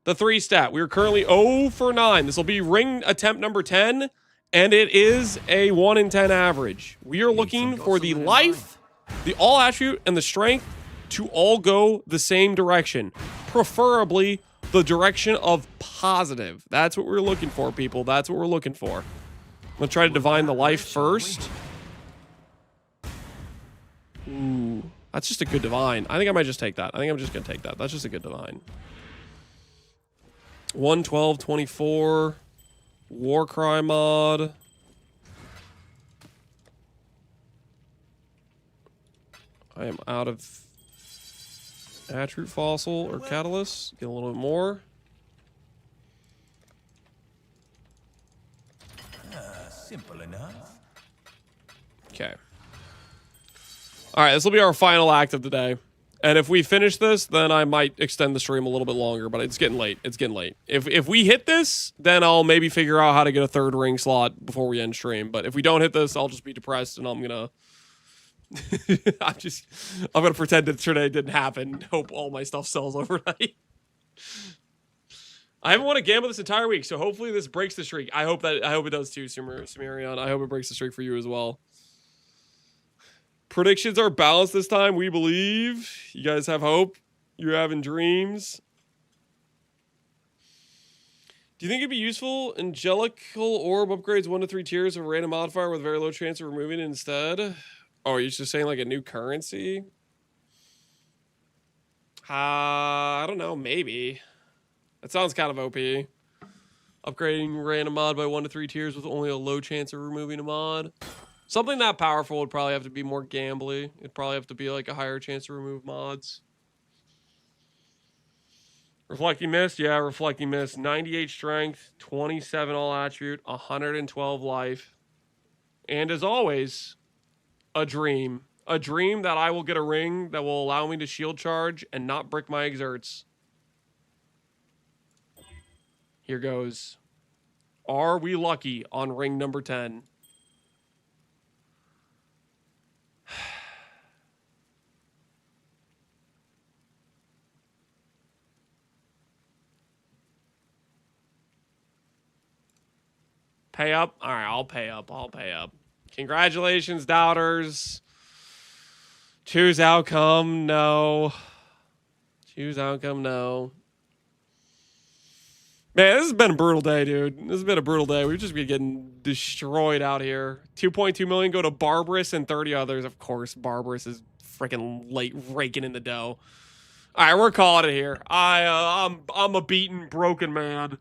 the 3 stat? We are currently 0 for 9. This will be ring attempt number 10, and it is a 1 in 10 average. We are looking for the life, the all attribute, and the strength to all go the same direction, preferably the direction of positive. That's what we're looking for, people. That's what we're looking for. I'm gonna try to divine the life first. Ooh, that's just a good divine. I think I might just take that. I think I'm just gonna take that. That's just a good divine. 112, 24. Warcry mod. I am out of attribute fossil or catalyst. Get a little bit more. Simple enough. Okay. All right, this will be our final act of the day. And if we finish this, then I might extend the stream a little bit longer, but it's getting late. It's getting late. If we hit this, then I'll maybe figure out how to get a 3rd ring slot before we end stream. But if we don't hit this, I'll just be depressed and I'm gonna I'm gonna pretend that today didn't happen. Hope all my stuff sells overnight. I haven't won a gamble this entire week, so hopefully this breaks the streak. I hope it does too, Sumerion. I hope it breaks the streak for you as well. Predictions are balanced this time, we believe. You guys have hope. You're having dreams. Do you think it'd be useful? Angelical orb upgrades 1 to 3 tiers of a random modifier with very low chance of removing it instead. Oh, you're just saying like a new currency? I don't know, maybe. That sounds kind of OP. Upgrading random mod by 1 to 3 tiers with only a low chance of removing a mod. Something that powerful would probably have to be more gambly. It'd probably have to be like a higher chance to remove mods. Reflecting Mist, yeah, Reflecting Mist. 98 strength, 27 all attribute, 112 life. And as always, a dream. A dream that I will get a ring that will allow me to shield charge and not brick my exerts. Here goes. Are we lucky on ring number 10? Pay up? All right, I'll pay up. I'll pay up. Congratulations, doubters. Choose outcome, no. Choose outcome, no. Man, this has been a brutal day, dude. This has been a brutal day. We've just been getting destroyed out here. 2.2 million go to Barbarous and 30 others. Of course, Barbarous is freaking late raking in the dough. All right, we're calling it here. I'm a beaten, broken man.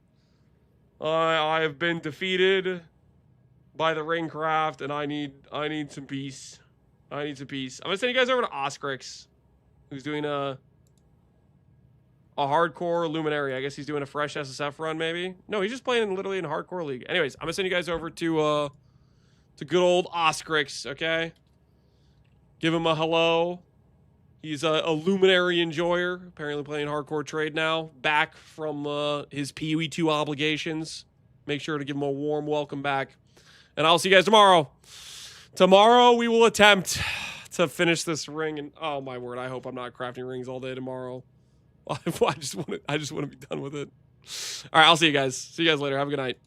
I have been defeated by the Ringcraft, and I need some peace. I need some peace. I'm gonna send you guys over to Oscrix, who's doing a hardcore Luminary. I guess he's doing a fresh SSF run, maybe. No, he's just playing literally in Hardcore League. Anyways, I'm gonna send you guys over to good old Oscrix, okay? Give him a hello. He's a Luminary enjoyer, apparently playing hardcore trade now, back from his PoE 2 obligations. Make sure to give him a warm welcome back. And I'll see you guys tomorrow. Tomorrow we will attempt to finish this ring. And oh my word, I hope I'm not crafting rings all day tomorrow. I just want to be done with it. All right, I'll see you guys. See you guys later. Have a good night.